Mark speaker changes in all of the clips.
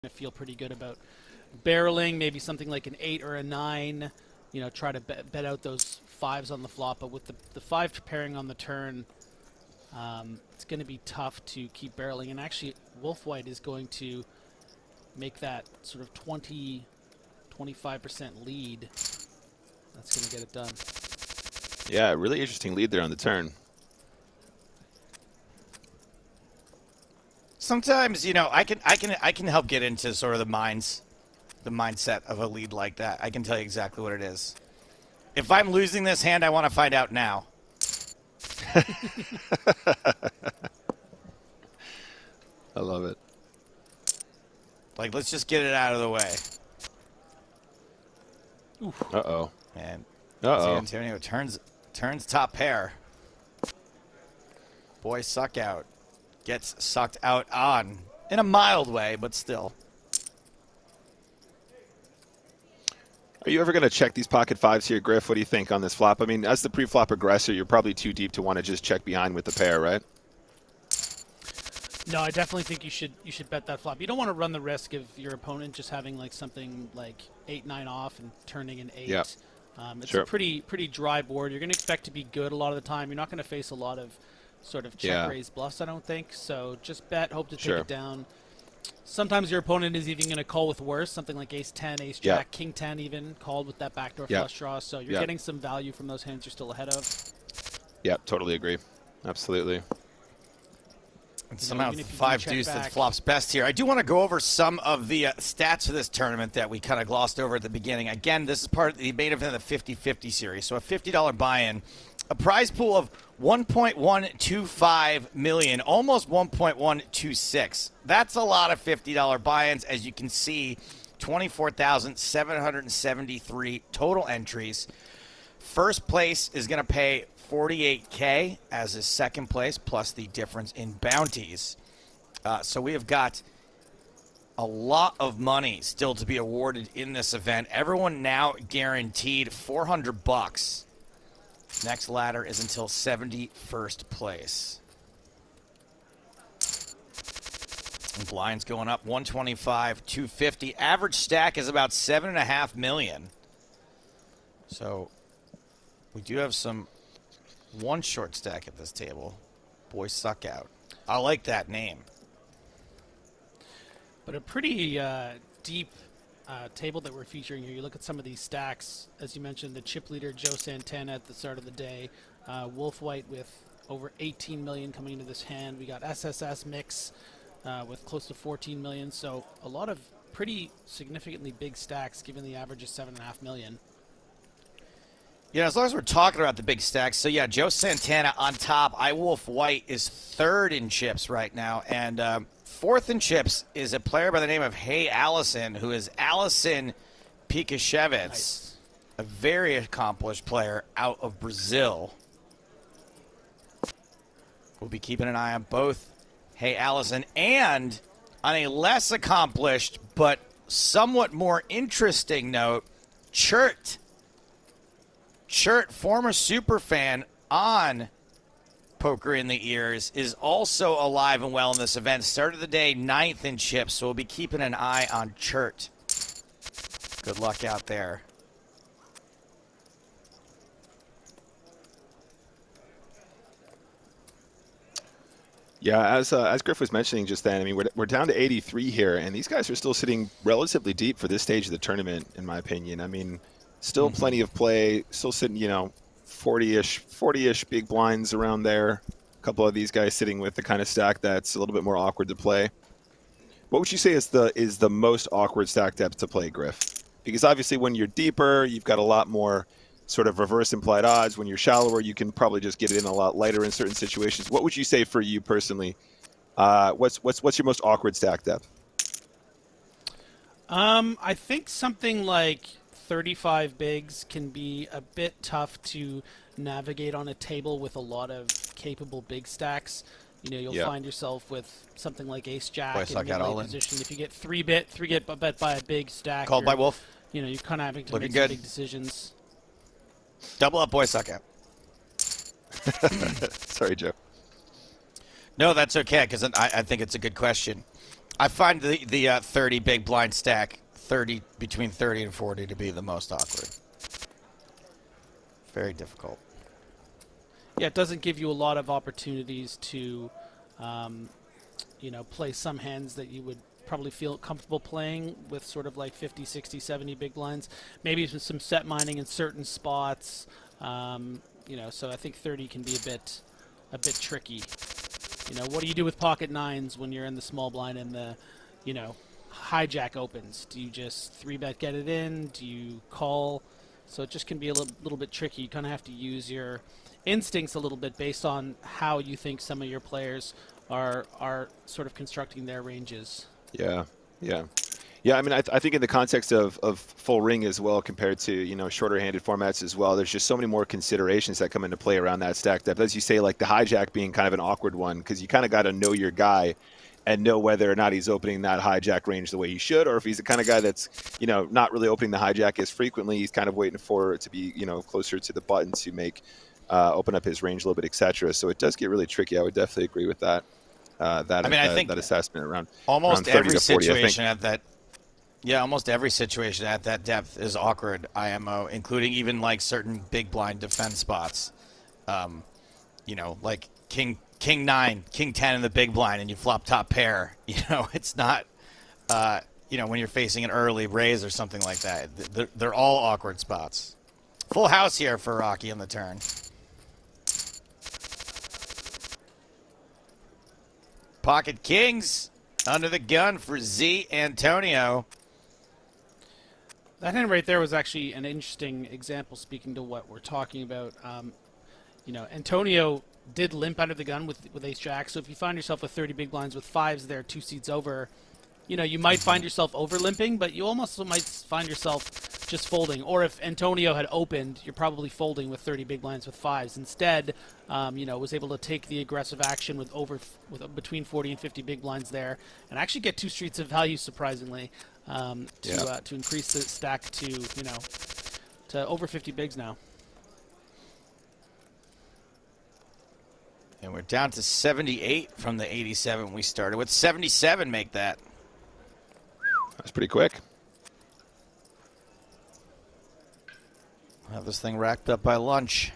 Speaker 1: to feel pretty good about barreling, maybe something like an 8 or a 9, try to bet out those 5s on the flop. But with the 5 pairing on the turn, it's going to be tough to keep barreling. And actually, Wolf White is going to make that sort of 20-25% lead. That's going to get it done.
Speaker 2: Yeah, really interesting lead there on the turn.
Speaker 3: Sometimes, I can help get into sort of the mindset of a lead like that. I can tell you exactly what it is. If I'm losing this hand, I want to find out now.
Speaker 2: I love it.
Speaker 3: Like, let's just get it out of the way.
Speaker 1: Oof.
Speaker 2: Uh-oh.
Speaker 3: And
Speaker 2: Uh-oh.
Speaker 3: Antonio turns top pair. Boy, suck out. Gets sucked out on. In a mild way, but still.
Speaker 2: Are you ever going to check these pocket 5s here, Griff? What do you think on this flop? I mean, as the pre-flop aggressor, you're probably too deep to want to just check behind with the pair, right?
Speaker 1: No, I definitely think you should bet that flop. You don't want to run the risk of your opponent just having like something like 8-9 off and turning an 8.
Speaker 2: Yep.
Speaker 1: It's a pretty dry board. You're going to expect to be good a lot of the time. You're not going to face a lot of sort of check-raise bluffs, I don't think. So just bet, hope to take it down. Sometimes your opponent is even going to call with worse, something like ace-10, ace-jack, king-10 even, called with that backdoor flush draw. So you're getting some value from those hands you're still ahead of.
Speaker 2: Yep, totally agree. Absolutely.
Speaker 3: And somehow 5 deuce that flops best here. I do want to go over some of the stats of this tournament that we kind of glossed over at the beginning. Again, this is part of the main event of the 50-50 series. So a $50 buy-in, a prize pool of $1.125 million, almost $1.126. That's a lot of $50 buy-ins. As you can see, 24,773 total entries. First place is going to pay $48K as is second place, plus the difference in bounties. So we have got a lot of money still to be awarded in this event. Everyone now guaranteed $400. Next ladder is until 71st place. And blinds going up 125, 250. Average stack is about 7.5 million. So we do have some one short stack at this table. Boy, suck out. I like that name.
Speaker 1: But a pretty deep table that we're featuring here. You look at some of these stacks. As you mentioned, the chip leader, Joe Santana, at the start of the day. Wolf White with over 18 million coming into this hand. We got SSS Mix with close to 14 million. So a lot of pretty significantly big stacks, given the average is 7.5 million.
Speaker 3: Yeah, as long as we're talking about the big stacks. So, yeah, Joe Santana on top. Wolf White is third in chips right now. And fourth in chips is a player by the name of Hey Allison, who is Allison Pikashevitz, nice. A very accomplished player out of Brazil. We'll be keeping an eye on both Hey Allison and on a less accomplished but somewhat more interesting note, Chert, former super fan on Poker in the Ears, is also alive and well in this event. Started the day 9th in chips, so we'll be keeping an eye on Chert. Good luck out there.
Speaker 2: Yeah, as Griff was mentioning just then, I mean, we're down to 83 here, and these guys are still sitting relatively deep for this stage of the tournament, in my opinion. I mean, still plenty of play, still sitting, 40-ish big blinds around there. A couple of these guys sitting with the kind of stack that's a little bit more awkward to play. What would you say is the most awkward stack depth to play, Griff? Because obviously when you're deeper, you've got a lot more sort of reverse implied odds. When you're shallower, you can probably just get it in a lot lighter in certain situations. What would you say for you personally? What's your most awkward stack depth?
Speaker 1: I think something like 35 bigs can be a bit tough to navigate on a table with a lot of capable big stacks. You'll find yourself with something like ace-jack in mid-late position. If you get 3-bet bet by a big stack,
Speaker 3: called by Wolf.
Speaker 1: You're kind of having to make some big decisions.
Speaker 3: Double up, boy, suck out.
Speaker 2: Sorry, Joe.
Speaker 3: No, that's okay, because I think it's a good question. I find the 30 big blind stack, between 30 and 40 to be the most awkward. Very difficult.
Speaker 1: Yeah, it doesn't give you a lot of opportunities to, play some hands that you would probably feel comfortable playing with sort of like 50, 60, 70 big blinds. Maybe some set mining in certain spots. So I think 30 can be a bit tricky. What do you do with pocket nines when you're in the small blind and the, hijack opens? Do you just 3-bet get it in? Do you call? So it just can be a little bit tricky. You kind of have to use your instincts a little bit based on how you think some of your players are sort of constructing their ranges.
Speaker 2: Yeah. I mean, I think in the context of full ring as well, compared to shorter-handed formats as well, there's just so many more considerations that come into play around that stack depth. As you say, like the hijack being kind of an awkward one, because you kind of got to know your guy and know whether or not he's opening that hijack range the way he should, or if he's the kind of guy that's not really opening the hijack as frequently. He's kind of waiting for it to be closer to the button to make open up his range a little bit, etc. So it does get really tricky. I would definitely agree with that. I think that assessment around
Speaker 3: almost
Speaker 2: around 30
Speaker 3: every
Speaker 2: to 40,
Speaker 3: situation at that. Yeah, almost every situation at that depth is awkward IMO, including even like certain big blind defense spots. Like King 9, King 10 in the big blind, and you flop top pair. It's not. When you're facing an early raise or something like that, they're all awkward spots. Full house here for Rocky on the turn. Pocket kings under the gun for Z Antonio.
Speaker 1: That hand right there was actually an interesting example, speaking to what we're talking about. Antonio did limp under the gun with ace jack. So if you find yourself with 30 big blinds with fives there, 2 seats over, you might find yourself over limping, but you almost might find yourself just folding. Or if Antonio had opened, you're probably folding with 30 big blinds with fives. Instead, was able to take the aggressive action with between 40 and 50 big blinds there, and actually get 2 streets of value, surprisingly, to increase the stack to over 50 bigs now.
Speaker 3: And we're down to 78 from the 87 we started with. 77 make that.
Speaker 2: That's pretty quick.
Speaker 3: Have this thing racked up by lunch.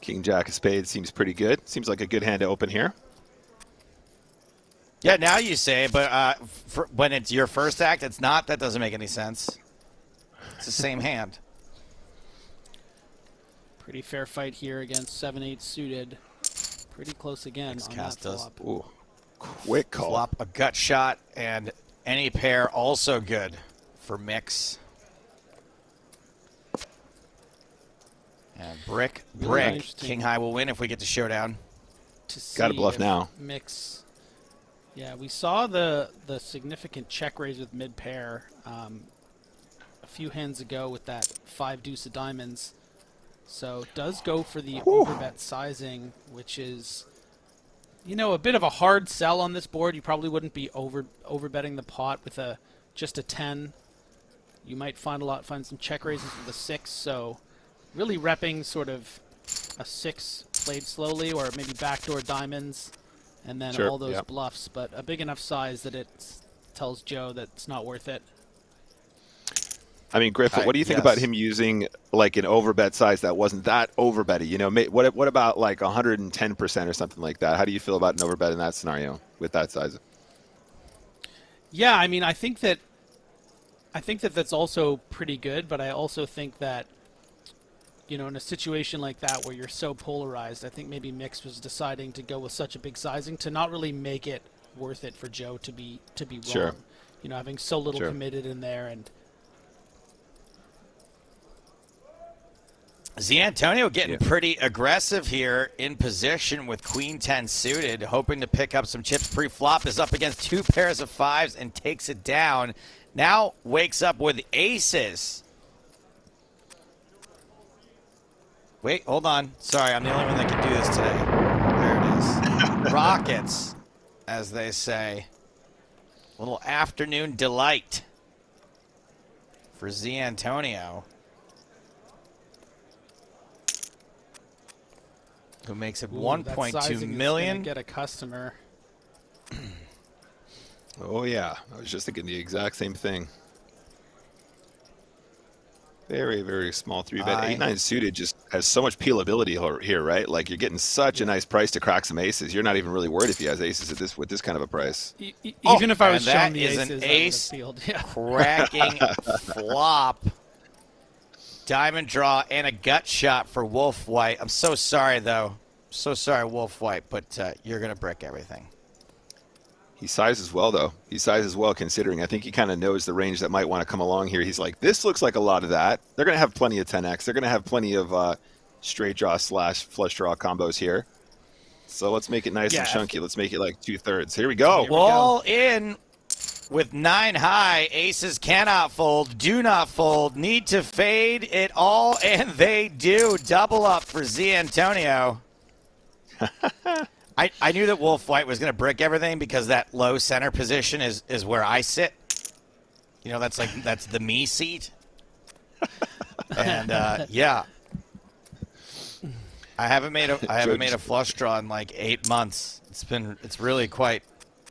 Speaker 2: King Jack of Spades seems pretty good. Seems like a good hand to open here.
Speaker 3: Yeah, now you say, but when it's your first act, it's not. That doesn't make any sense. It's the same hand.
Speaker 1: Pretty fair fight here against 7-8 suited. Pretty close again on that flop.
Speaker 2: Ooh, quick call.
Speaker 3: Flop a gut shot, and any pair also good for mix. And brick. King high will win if we get to showdown.
Speaker 2: Got to bluff now.
Speaker 1: Mix. Yeah, we saw the significant check raise with mid pair a few hands ago with that 5 deuce of diamonds. So it does go for the overbet sizing, which is, a bit of a hard sell on this board. You probably wouldn't be overbetting the pot with just a 10. You might find some check raises with a 6. So really repping sort of a 6 played slowly, or maybe backdoor diamonds, and then all those bluffs. But a big enough size that it tells Joe that it's not worth it.
Speaker 2: I mean, Griff, what do you think about him using like an overbet size that wasn't that overbetty? What about like 110% or something like that? How do you feel about an overbet in that scenario with that size?
Speaker 1: Yeah, I mean, I think that that's also pretty good, but I also think that, in a situation like that where you're so polarized, I think maybe Mix was deciding to go with such a big sizing to not really make it worth it for Joe to be wrong.
Speaker 2: Sure.
Speaker 1: Having so little committed in there. And
Speaker 3: Antonio getting pretty aggressive here in position with Queen 10 suited, hoping to pick up some chips pre-flop. Is up against 2 pairs of 5s and takes it down. Now wakes up with aces. Wait, hold on. Sorry, I'm the only one that can do this today. There it is. Rockets, as they say. A little afternoon delight for Z Antonio. who makes it
Speaker 1: Ooh, that
Speaker 3: 1.2
Speaker 1: sizing is
Speaker 3: million.
Speaker 1: gonna get a customer.
Speaker 2: Oh yeah, I was just thinking the exact same thing. Very, very small 3-bet. 8-9 suited just has so much peelability here, right? Like you're getting such a nice price to crack some aces. You're not even really worried if he has aces at this with this kind of a price.
Speaker 1: Even if I was
Speaker 3: and that
Speaker 1: showing the
Speaker 3: is
Speaker 1: aces,
Speaker 3: an
Speaker 1: I
Speaker 3: ace
Speaker 1: would have peeled. Yeah.
Speaker 3: cracking flop. Diamond draw and a gut shot for Wolf White. I'm so sorry, though. So sorry, Wolf White, but you're going to brick everything.
Speaker 2: He sizes well, though. He sizes well considering. I think he kind of knows the range that might want to come along here. He's like, this looks like a lot of that. They're going to have plenty of 10x. They're going to have plenty of straight draw / flush draw combos here. So let's make it nice and chunky. Let's make it like 2/3. Here we go.
Speaker 3: All in with 9 high. Aces cannot fold, do not fold, need to fade it all, and they do. Double up for Z Antonio. I knew that Wolf White was going to brick everything because that low center position is where I sit. You know, that's the me seat. And yeah, I haven't made a flush draw in like 8 months. It's really quite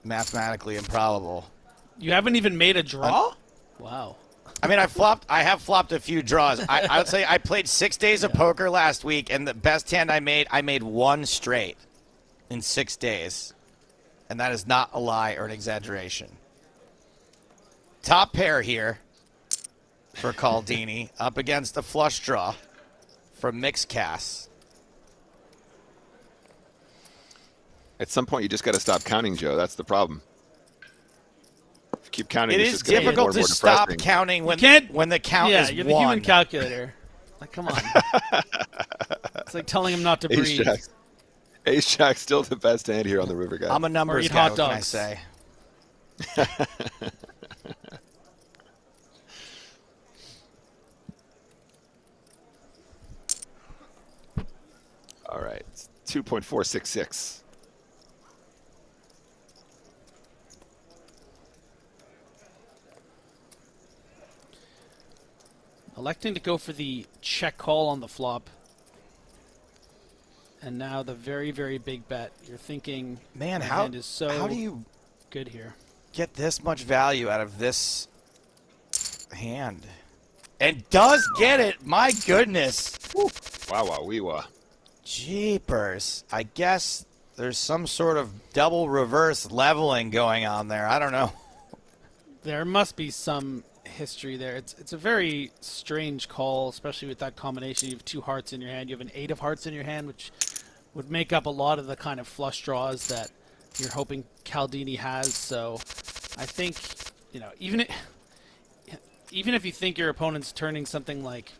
Speaker 3: mathematically improbable.
Speaker 1: You haven't even made a draw? Wow.
Speaker 3: I mean, I have flopped a few draws. I would say I played 6 days of poker last week, and the best hand I made one straight in 6 days. And that is not a lie or an exaggeration. Top pair here for Caldini up against a flush draw from Mixcast.
Speaker 2: At some point, you just got to stop counting, Joe. That's the problem. If you keep counting,
Speaker 3: It
Speaker 2: it's
Speaker 3: is
Speaker 2: just gonna get more
Speaker 3: difficult
Speaker 2: and
Speaker 3: to
Speaker 2: more
Speaker 3: stop
Speaker 2: depressing.
Speaker 3: counting when the count
Speaker 1: Yeah,
Speaker 3: is
Speaker 1: you're the
Speaker 3: one.
Speaker 1: human calculator. Like, come on. It's like telling him not to breathe.
Speaker 2: Ace Jack still the best hand here on the river, guys.
Speaker 3: I'm a numbers
Speaker 1: eat
Speaker 3: guy,
Speaker 1: hot
Speaker 3: what can I
Speaker 1: dogs.
Speaker 3: say?
Speaker 2: All right, it's 2.466.
Speaker 1: Electing to go for the check call on the flop. And now the very, very big bet. You're thinking,
Speaker 3: Man,
Speaker 1: my
Speaker 3: how
Speaker 1: hand is so
Speaker 3: how do you
Speaker 1: good here.
Speaker 3: get this much value out of this hand? And does get it. My goodness.
Speaker 2: Wow, wow, wee wah.
Speaker 3: Jeepers. I guess there's some sort of double reverse leveling going on there. I don't know.
Speaker 1: There must be some history there. It's a very strange call, especially with that combination. You have 2 hearts in your hand. You have an 8 of hearts in your hand, which would make up a lot of the kind of flush draws that you're hoping Caldini has. So I think, you know, even if you think your opponent's turning something like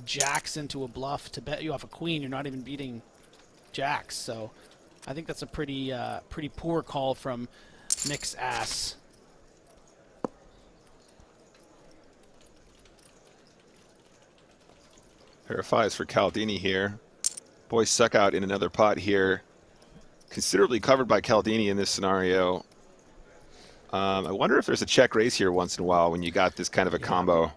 Speaker 1: jacks into a bluff to bet you off a queen, you're not even beating jacks. So I think that's a pretty poor call from Mix Ass.
Speaker 2: Pair of 5s for Caldini here. Boys suck out in another pot here. Considerably covered by Caldini in this scenario. I wonder if there's a check raise here once in a while when you got this kind of a combo.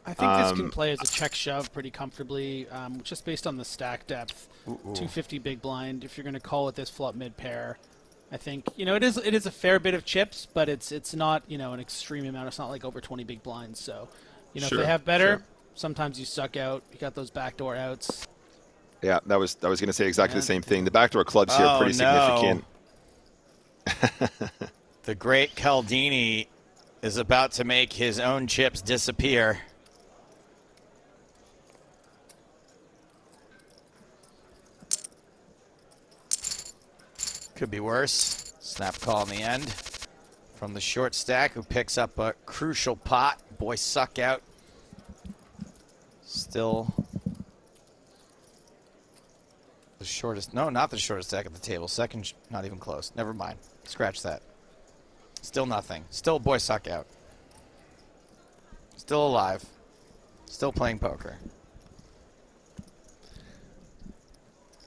Speaker 1: I think this can play as a check shove pretty comfortably, just based on the stack depth. 250 big blind. If you're going to call it this flop mid pair, I think, you know, it is a fair bit of chips, but it's not, you know, an extreme amount. It's not like over 20 big blinds. So, you know, if they have better, sometimes you suck out. You got those backdoor outs.
Speaker 2: Yeah, I was going to say exactly the same thing. The backdoor clubs here are pretty significant.
Speaker 3: The great Caldini is about to make his own chips disappear. Could be worse. Snap call in the end from the short stack, who picks up a crucial pot. Boys suck out. Still the shortest. No, not the shortest stack at the table. Second, not even close. Never mind. Scratch that. Still nothing. Still boy suck out. Still alive. Still playing poker.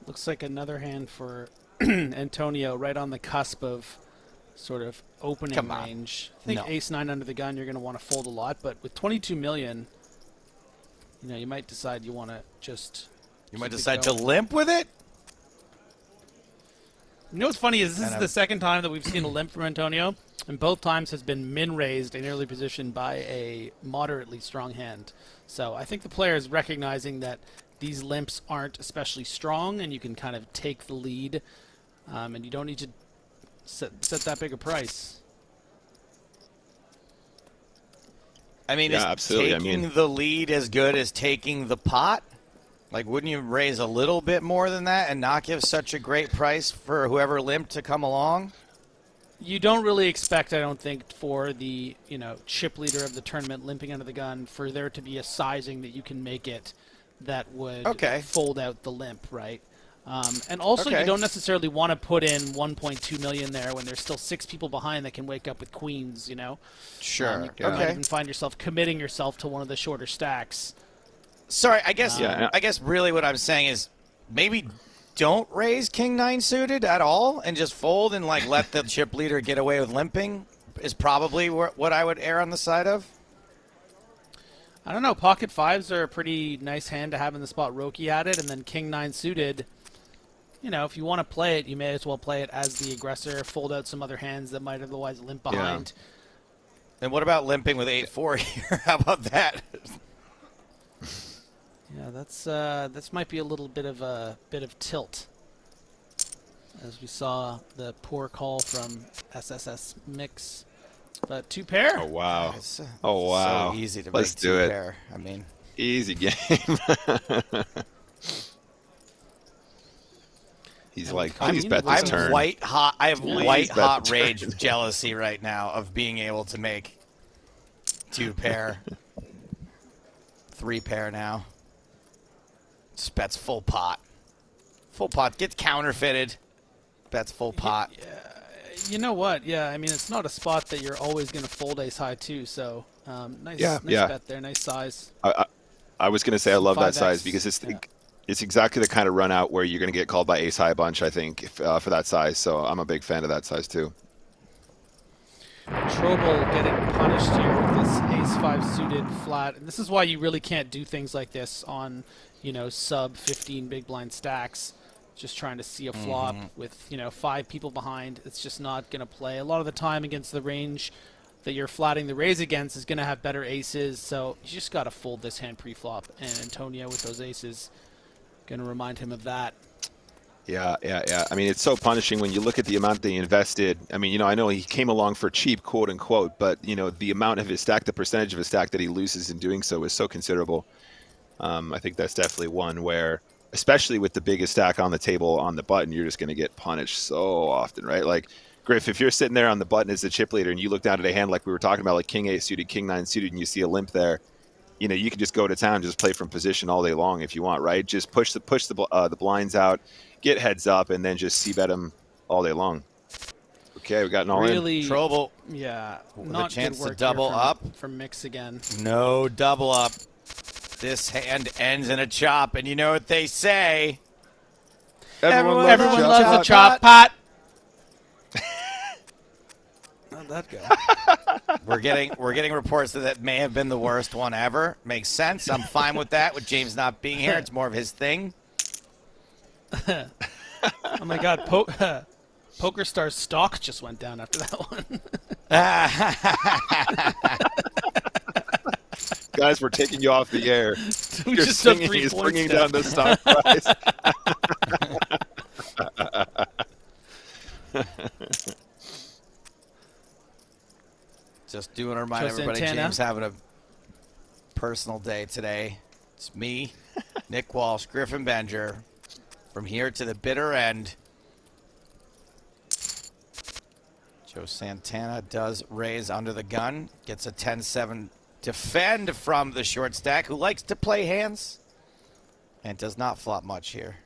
Speaker 1: Looks like another hand for Antonio, right on the cusp of sort of opening range. I think ace-9 under the gun, you're going to want to fold a lot, but with 22 million, you know, you might decide you want to just...
Speaker 3: You might decide to limp with it?
Speaker 1: You know what's funny is this
Speaker 3: And
Speaker 1: is the second time that we've seen a limp from Antonio, and both times has been min-raised in early position by a moderately strong hand. So I think the player is recognizing that these limps aren't especially strong, and you can kind of take the lead, and you don't need to set that big a price.
Speaker 3: I mean,
Speaker 2: Yeah,
Speaker 3: is
Speaker 2: absolutely.
Speaker 3: taking the lead as good as taking the pot? Like, wouldn't you raise a little bit more than that and not give such a great price for whoever limped to come along?
Speaker 1: You don't really expect, I don't think, for the chip leader of the tournament limping under the gun for there to be a sizing that you can make it that would fold out the limp, right? And also, you don't necessarily want to put in 1.2 million there when there's still 6 people behind that can wake up with queens.
Speaker 3: Sure.
Speaker 1: You might even find yourself committing yourself to one of the shorter stacks.
Speaker 3: Sorry, I guess really what I'm saying is maybe don't raise King 9 suited at all and just fold and let the chip leader get away with limping is probably what I would err on the side of.
Speaker 1: I don't know. Pocket 5s are a pretty nice hand to have in the spot Roki had it, and then King 9 suited. If you want to play it, you may as well play it as the aggressor, fold out some other hands that might otherwise limp behind.
Speaker 3: Yeah. And what about limping with 8-4 here? How about that?
Speaker 1: Yeah, this might be a little bit of tilt, as we saw the poor call from SSS Mix. But 2 pair.
Speaker 2: Oh wow!
Speaker 3: Oh wow! So easy to
Speaker 2: Let's
Speaker 3: make
Speaker 2: do
Speaker 3: 2
Speaker 2: it.
Speaker 3: pair. I mean,
Speaker 2: easy game. He's like, please bet this turn.
Speaker 3: I have white hot rage of jealousy right now of being able to make 2 pair, 3 pair now. Just bets full pot. Full pot. Gets counterfeited. Bets full pot.
Speaker 1: You know what? Yeah, I mean, it's not a spot that you're always going to fold ace high to, so nice bet there. Nice size.
Speaker 2: I was going to say I love that size because it's exactly the kind of run out where you're going to get called by ace high a bunch, I think, for that size. So I'm a big fan of that size too.
Speaker 1: Trouble getting punished here with this ace-5 suited flat. And this is why you really can't do things like this on, sub 15 big blind stacks. Just trying to see a flop with, 5 people behind. It's just not going to play. A lot of the time against the range that you're flatting the raise against is going to have better aces. So you just got to fold this hand pre-flop. And Antonio with those aces going to remind him of that.
Speaker 2: Yeah. I mean, it's so punishing when you look at the amount they invested. I mean, I know he came along for cheap, quote unquote, but, the amount of his stack, the percentage of his stack that he loses in doing so is so considerable. I think that's definitely one where, especially with the biggest stack on the table on the button, you're just going to get punished so often, right? Like, Griff, if you're sitting there on the button as the chip leader and you look down at a hand like we were talking about, like King 8 suited, King 9 suited, and you see a limp there, you can just go to town, just play from position all day long if you want, right? Just push the blinds out, get heads up, and then just c-bet them all day long. Okay, we got an all-in.
Speaker 3: Trouble.
Speaker 1: Yeah.
Speaker 3: With
Speaker 1: not
Speaker 3: a chance
Speaker 1: good work
Speaker 3: to double up.
Speaker 1: From Mix again.
Speaker 3: No double up. This hand ends in a chop, and you know what they say.
Speaker 1: Everyone loves a chop pot. How'd that go?
Speaker 3: We're getting reports that may have been the worst one ever. Makes sense. I'm fine with that. With James not being here, it's more of his thing.
Speaker 1: Oh my God, PokerStars stock just went down after that one.
Speaker 2: Guys, we're taking you off the air.
Speaker 1: We
Speaker 2: Your
Speaker 1: just
Speaker 2: singing is bringing down the stock price.
Speaker 3: Just doing to remind everybody, James having a personal day today. It's me, Nick Walsh, Griffin Benger, from here to the bitter end. Joe Santana does raise under the gun, gets a 10-7 defend from the short stack, who likes to play hands and does not flop much here.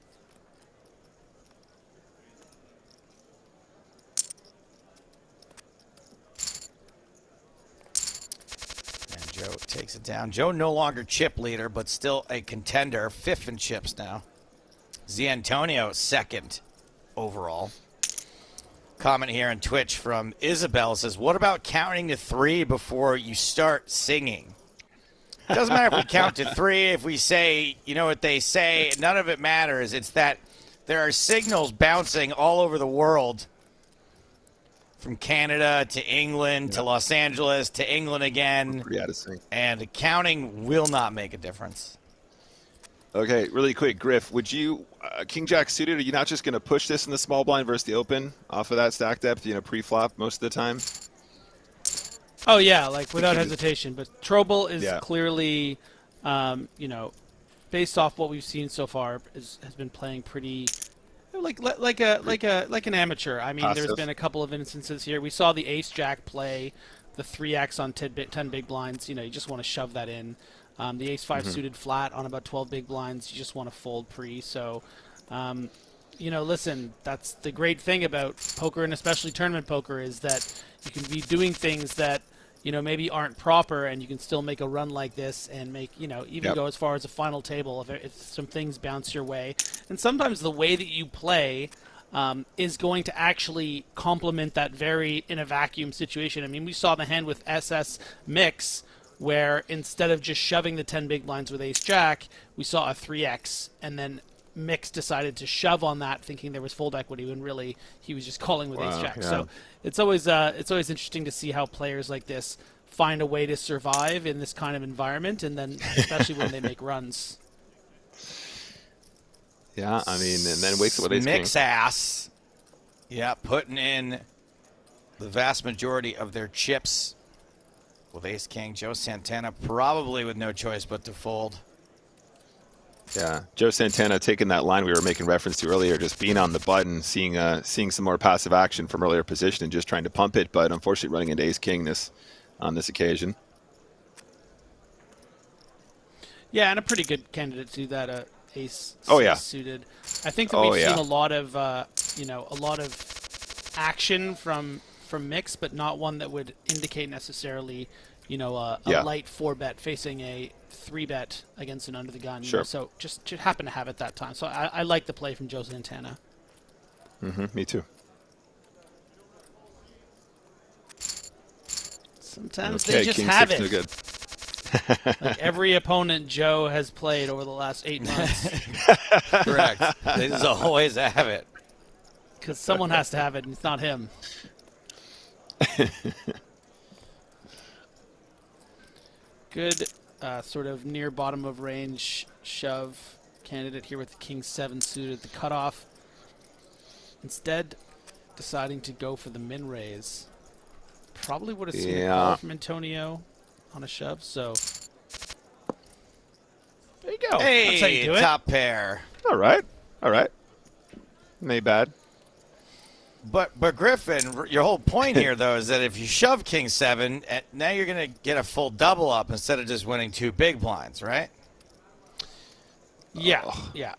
Speaker 3: And Joe takes it down. Joe no longer chip leader, but still a contender. 5th in chips now. Antonio 2nd overall. Comment here on Twitch from Isabel says, what about counting to 3 before you start singing? It doesn't matter if we count to 3, if we say, you know what they say, none of it matters. It's that there are signals bouncing all over the world, from Canada to England to Los Angeles to England again.
Speaker 2: Pretty out of sync.
Speaker 3: And counting will not make a difference.
Speaker 2: Okay, really quick, Griff, would you, King Jack suited, are you not just going to push this in the small blind versus the open off of that stack depth, pre-flop most of the time?
Speaker 1: Oh, yeah, like without hesitation. But Trobel is
Speaker 2: Yeah.
Speaker 1: clearly, based off what we've seen so far, has been playing pretty like an amateur. I mean, there's
Speaker 2: Passive.
Speaker 1: been a couple of instances here. We saw the Ace Jack play the 3x on 10 big blinds. You just want to shove that in. The Ace 5 suited flat on about 12 big blinds. You just want to fold pre. So, listen, that's the great thing about poker, and especially tournament poker, is that you can be doing things that maybe aren't proper, and you can still make a run like this and make, even go as far as a final table if some things bounce your way. And sometimes the way that you play is going to actually complement that very in a vacuum situation. I mean, we saw the hand with SS Mix, where instead of just shoving the 10 big blinds with Ace Jack, we saw a 3x, and then Mix decided to shove on that, thinking there was fold equity, when really he was just calling with Ace Jack.
Speaker 2: Yeah.
Speaker 1: So it's always interesting to see how players like this find a way to survive in this kind of environment, and then especially when they make runs.
Speaker 2: Yeah, I mean, and then wakes up with Ace King.
Speaker 3: Mix ass. Yeah, putting in the vast majority of their chips with Ace King. Joe Santana probably with no choice but to fold.
Speaker 2: Yeah, Joe Santana taking that line we were making reference to earlier, just being on the button, seeing some more passive action from earlier position and just trying to pump it, but unfortunately running into Ace King on this occasion.
Speaker 1: Yeah, and a pretty good candidate to that Ace suited. I think that we've seen a lot of action from Mix, but not one that would indicate necessarily a light 4-bet facing a 3-bet against an under the gun.
Speaker 2: Sure.
Speaker 1: So just happen to have it that time. So I like the play from Joe Santana.
Speaker 2: Me too.
Speaker 1: Sometimes they just have it.
Speaker 2: No good.
Speaker 1: Like every opponent Joe has played over the last 8 months.
Speaker 3: Correct. They just always have it.
Speaker 1: Because someone has to have it, and it's not him. Good sort of near bottom of range shove candidate here with the King 7 suited. The cutoff. Instead, deciding to go for the min raise. Probably would have seen a call from Antonio on a shove, so there you go.
Speaker 3: Hey,
Speaker 1: that's how you do it.
Speaker 3: top pair.
Speaker 2: All right. Not bad.
Speaker 3: But Griffin, your whole point here, though, is that if you shove King 7, now you're going to get a full double up instead of just winning 2 big blinds, right?
Speaker 1: Yeah,
Speaker 2: Oh.
Speaker 1: yeah.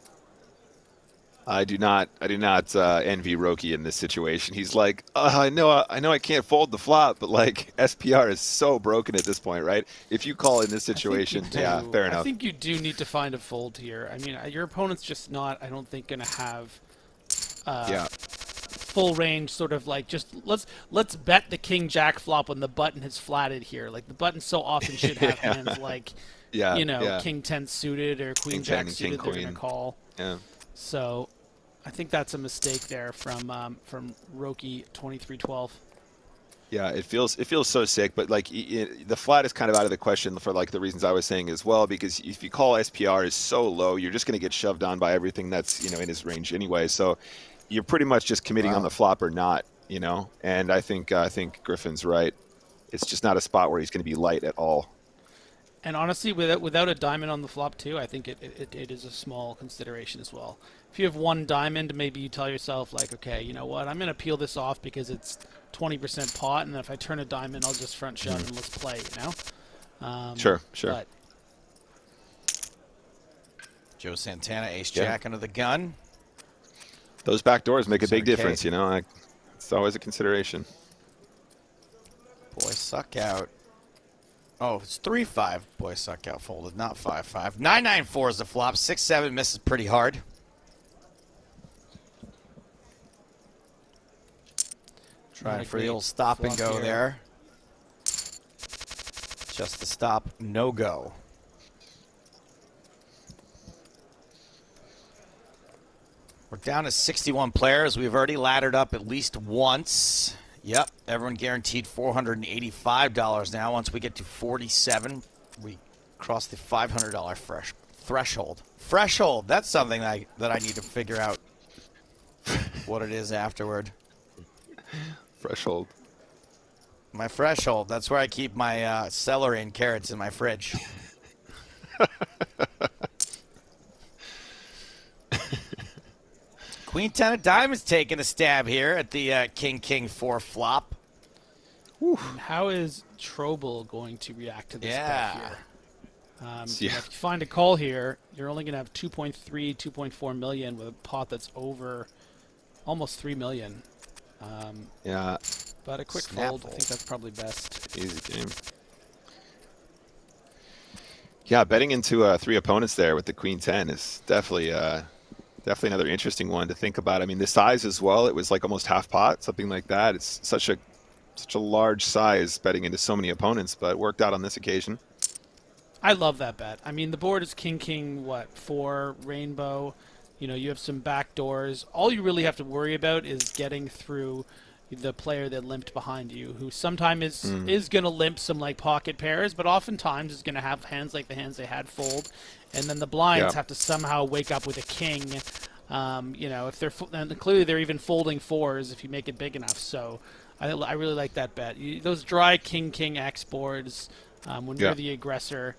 Speaker 2: I do not envy Roki in this situation. He's like, I know I can't fold the flop, but like SPR is so broken at this point, right? If you call in this situation, fair enough.
Speaker 1: I think you do need to find a fold here. I mean, your opponent's just not, I don't think, going to have full range, sort of like just let's bet the King Jack flop when the button has flatted here. Like the button so often should have hands like King 10 suited or Queen Jack suited they're going to call.
Speaker 2: Yeah.
Speaker 1: So I think that's a mistake there from Roki 2312.
Speaker 2: Yeah, it feels so sick, but like the flat is kind of out of the question for like the reasons I was saying as well, because if you call SPR is so low, you're just going to get shoved on by everything that's in his range anyway. So you're pretty much just committing on the flop or not, And I think Griffin's right. It's just not a spot where he's going to be light at all.
Speaker 1: And honestly, without a diamond on the flop too, I think it is a small consideration as well. If you have one diamond, maybe you tell yourself like, okay, you know what, I'm going to peel this off because it's 20% pot, and if I turn a diamond, I'll just front shove and let's play,
Speaker 2: Sure.
Speaker 1: But
Speaker 3: Joe Santana, Ace Jack under the gun.
Speaker 2: Those back doors make a big difference, it's always a consideration.
Speaker 3: Boy, suck out. Oh, it's 3-5. Boy, suck out folded, not 5-5. 9-9-4 is the flop. 6-7 misses pretty hard. Trying for the old stop and go there. Just the stop, no go. We're down to 61 players. We've already laddered up at least once. Yep, everyone guaranteed $485 now. Once we get to 47, we cross the $500 threshold. Threshold, that's something that I need to figure out what it is afterward.
Speaker 2: Threshold.
Speaker 3: My threshold, that's where I keep my celery and carrots in my fridge. Queen 10 of diamonds taking a stab here at the King 4 flop.
Speaker 1: And how is Trobel going to react to this bet here? If you find a call here, you're only going to have 2.3, 2.4 million with a pot that's over almost 3 million.
Speaker 2: Yeah.
Speaker 1: But a quick fold, I think that's probably best.
Speaker 2: Easy game. Yeah, betting into 3 opponents there with the Queen 10 is definitely another interesting one to think about. I mean, the size as well, it was like almost half pot, something like that. It's such a large size betting into so many opponents, but it worked out on this occasion.
Speaker 1: I love that bet. I mean, the board is king, 4, rainbow. You know, you have some back doors. All you really have to worry about is getting through the player that limped behind you, who sometimes is going to limp some like pocket pairs, but oftentimes is going to have hands like the hands they had fold, and then the blinds have to somehow wake up with a king. You know, if they're and clearly they're even folding 4s if you make it big enough. So I really like that bet. Those dry king X boards when you're the aggressor.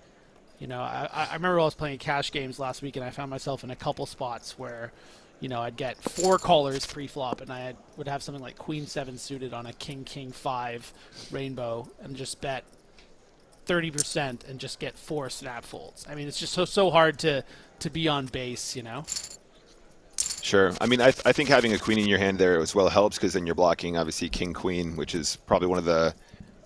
Speaker 1: You know, I remember I was playing cash games last week, and I found myself in a couple spots where, you know, I'd get 4 callers pre-flop, and I would have something like Queen 7 suited on a King 5 rainbow, and just bet 30% and just get 4 snap folds. I mean, it's just so hard to be on base, you know.
Speaker 2: Sure. I mean, I think having a queen in your hand there as well helps, because then you're blocking obviously king queen, which is probably one of a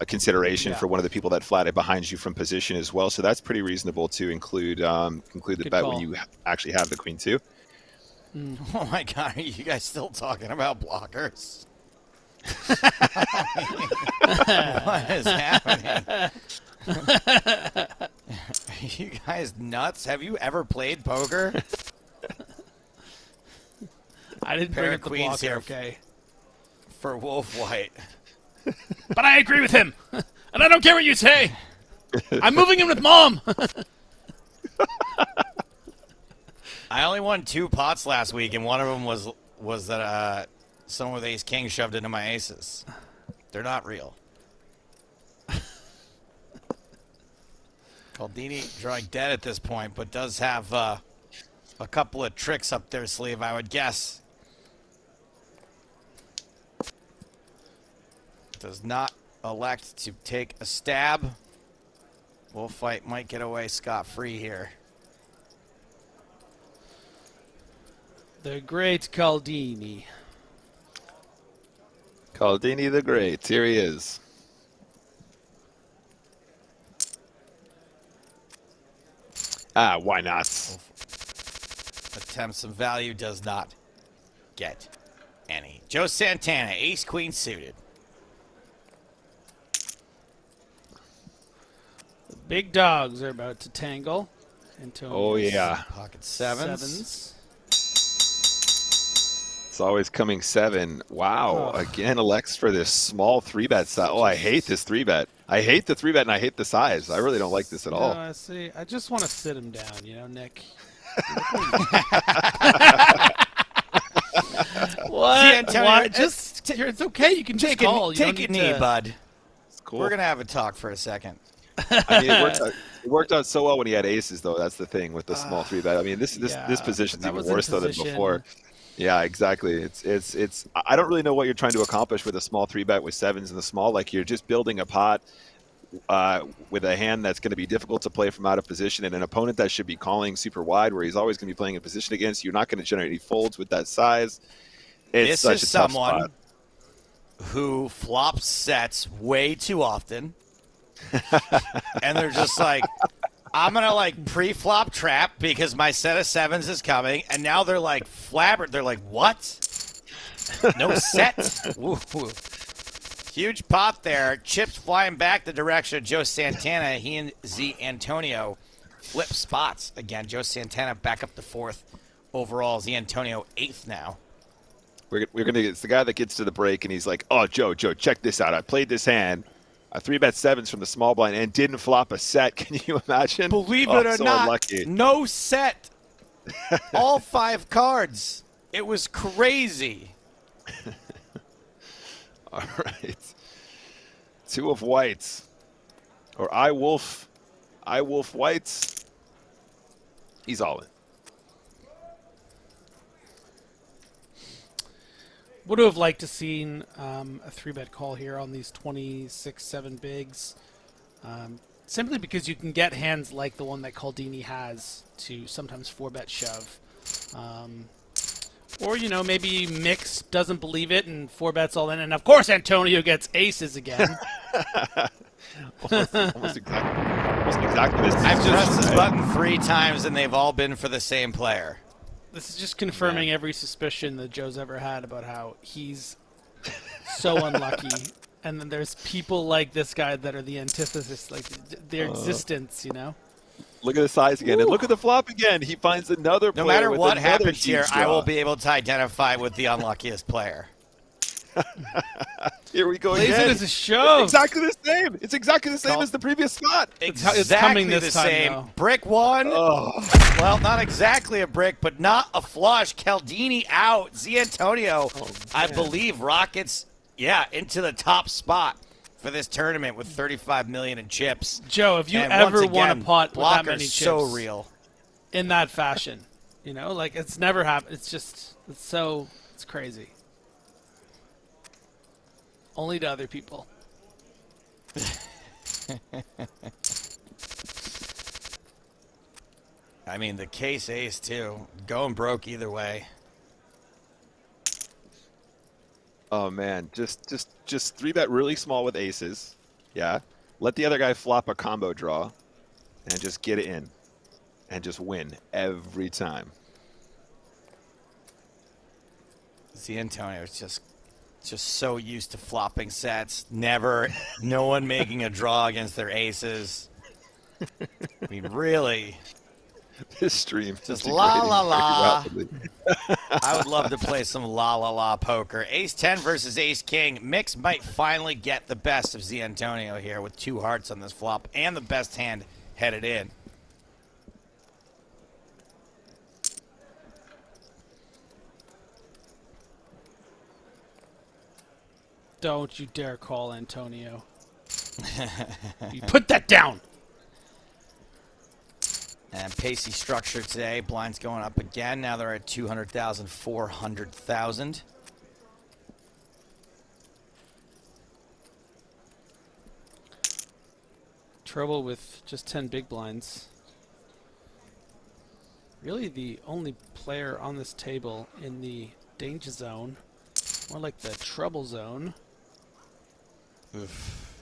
Speaker 2: consideration for one of the people that flatted behind you from position as well. So that's pretty reasonable to include the
Speaker 1: Good
Speaker 2: bet
Speaker 1: call.
Speaker 2: when you actually have the queen too.
Speaker 3: Oh my God, are you guys still talking about blockers? What is happening? Are you guys nuts? Have you ever played poker?
Speaker 1: I didn't
Speaker 3: Pair
Speaker 1: bring
Speaker 3: of
Speaker 1: up the
Speaker 3: queens
Speaker 1: blocker,
Speaker 3: here.
Speaker 1: okay.
Speaker 3: For Wolf White.
Speaker 1: But I agree with him, and I don't care what you say. I'm moving in with Mom.
Speaker 3: I only won 2 pots last week, and one of them was that someone with ace king shoved into my aces. They're not real. Caldini drawing dead at this point, but does have a couple of tricks up their sleeve, I would guess. Does not elect to take a stab. Wolf White might get away scot-free here.
Speaker 1: The great Caldini.
Speaker 2: Caldini the Great. Here he is. Why not?
Speaker 3: Attempts some value, does not get any. Joe Santana, ace queen suited.
Speaker 1: Big dogs are about to tangle.
Speaker 2: Oh yeah.
Speaker 3: Pocket sevens.
Speaker 2: It's always coming 7. Wow. Again, elects for this small 3-bet size. Oh, I hate this 3-bet. I hate the 3-bet, and I hate the size. I really don't like this at all.
Speaker 1: I see. I just want to sit him down, you know, Nick. What?
Speaker 3: See, Antonio,
Speaker 1: What? It's okay. You can just call.
Speaker 3: Take a knee, bud.
Speaker 2: It's cool.
Speaker 3: We're going to have a talk for a second.
Speaker 2: I mean, it worked out so well when he had aces, though. That's the thing with the small 3-bet. I mean, this position's even worse though than before. Yeah, exactly. It's. I don't really know what you're trying to accomplish with a small 3-bet with 7s in the small. Like, you're just building a pot with a hand that's going to be difficult to play from out of position, and an opponent that should be calling super wide, where he's always going to be playing in position against. You're not going to generate any folds with that size. It's such a tough spot.
Speaker 3: Who flops sets way too often. And they're just like, I'm going to like pre-flop trap because my set of 7s is coming. And now they're like flabbered. They're like, what? No set? Woo. Huge pot there. Chips flying back the direction of Joe Santana. He and Z Antonio flip spots. Again, Joe Santana back up to 4th overall. Antonio 8th now.
Speaker 2: We're gonna. It's the guy that gets to the break and he's like, "Oh, Joe, check this out. I played this hand. I 3-bet sevens from the small blind and didn't flop a set. Can you imagine?
Speaker 3: Believe it or
Speaker 2: so
Speaker 3: not,
Speaker 2: unlucky.
Speaker 3: no set. All 5 cards. It was crazy.
Speaker 2: All right. 2 of whites, or I wolf whites. He's all in.
Speaker 1: Would have liked to seen a 3-bet call here on these 26-7 bigs, simply because you can get hands like the one that Caldini has to sometimes 4-bet shove. Or, you know, maybe Mix doesn't believe it and 4-bets all in, and of course Antonio gets aces again.
Speaker 2: almost exactly this.
Speaker 3: I've pressed this button 3 times and they've all been for the same player.
Speaker 1: This is just confirming every suspicion that Joe's ever had about how he's so unlucky. And then there's people like this guy that are the antithesis, like their existence, you know?
Speaker 2: Look at the size again, and look at the flop again. He finds another player.
Speaker 3: No matter
Speaker 2: with
Speaker 3: what
Speaker 2: another
Speaker 3: happens
Speaker 2: huge
Speaker 3: here, I
Speaker 2: draw.
Speaker 3: will be able to identify with the unluckiest player.
Speaker 2: Here we go
Speaker 1: Plays
Speaker 2: again.
Speaker 1: it as a shove.
Speaker 2: Exactly the same. It's exactly the same
Speaker 3: Call-
Speaker 2: as the previous spot.
Speaker 3: Exactly
Speaker 1: it's coming
Speaker 3: the
Speaker 1: this time,
Speaker 3: same.
Speaker 1: though.
Speaker 3: Brick 1.
Speaker 2: Oh,
Speaker 3: Well, not exactly a brick, but not a flush. Caldini out. Antonio, I believe, rockets, into the top spot for this tournament with 35 million in chips.
Speaker 1: Joe, if you
Speaker 3: And
Speaker 1: ever
Speaker 3: once
Speaker 1: won a
Speaker 3: again,
Speaker 1: pot with that
Speaker 3: blocker's
Speaker 1: many chips
Speaker 3: so real.
Speaker 1: in that fashion, you know, like it's never happened. It's crazy. Only to other people.
Speaker 3: I mean, the case ace, too. Going broke either way.
Speaker 2: oh man, just 3-bet really small with aces. Yeah, let the other guy flop a combo draw, and just get it in, and just win every time.
Speaker 3: Antonio is just so used to flopping sets. Never, no one making a draw against their aces. I mean, really.
Speaker 2: This stream
Speaker 3: Just
Speaker 2: is
Speaker 3: la,
Speaker 2: degrading
Speaker 3: la,
Speaker 2: very
Speaker 3: la.
Speaker 2: rapidly.
Speaker 3: I would love to play some la la la poker. Ace 10 versus Ace King. Mix might finally get the best of Antonio here with 2 hearts on this flop and the best hand headed in.
Speaker 1: Don't you dare call Antonio. You put that down.
Speaker 3: And pacey structure today. Blinds going up again. Now they're at 200,000, 400,000.
Speaker 1: Trouble with just 10 big blinds. Really the only player on this table in the danger zone. More like the trouble zone.
Speaker 3: Oof.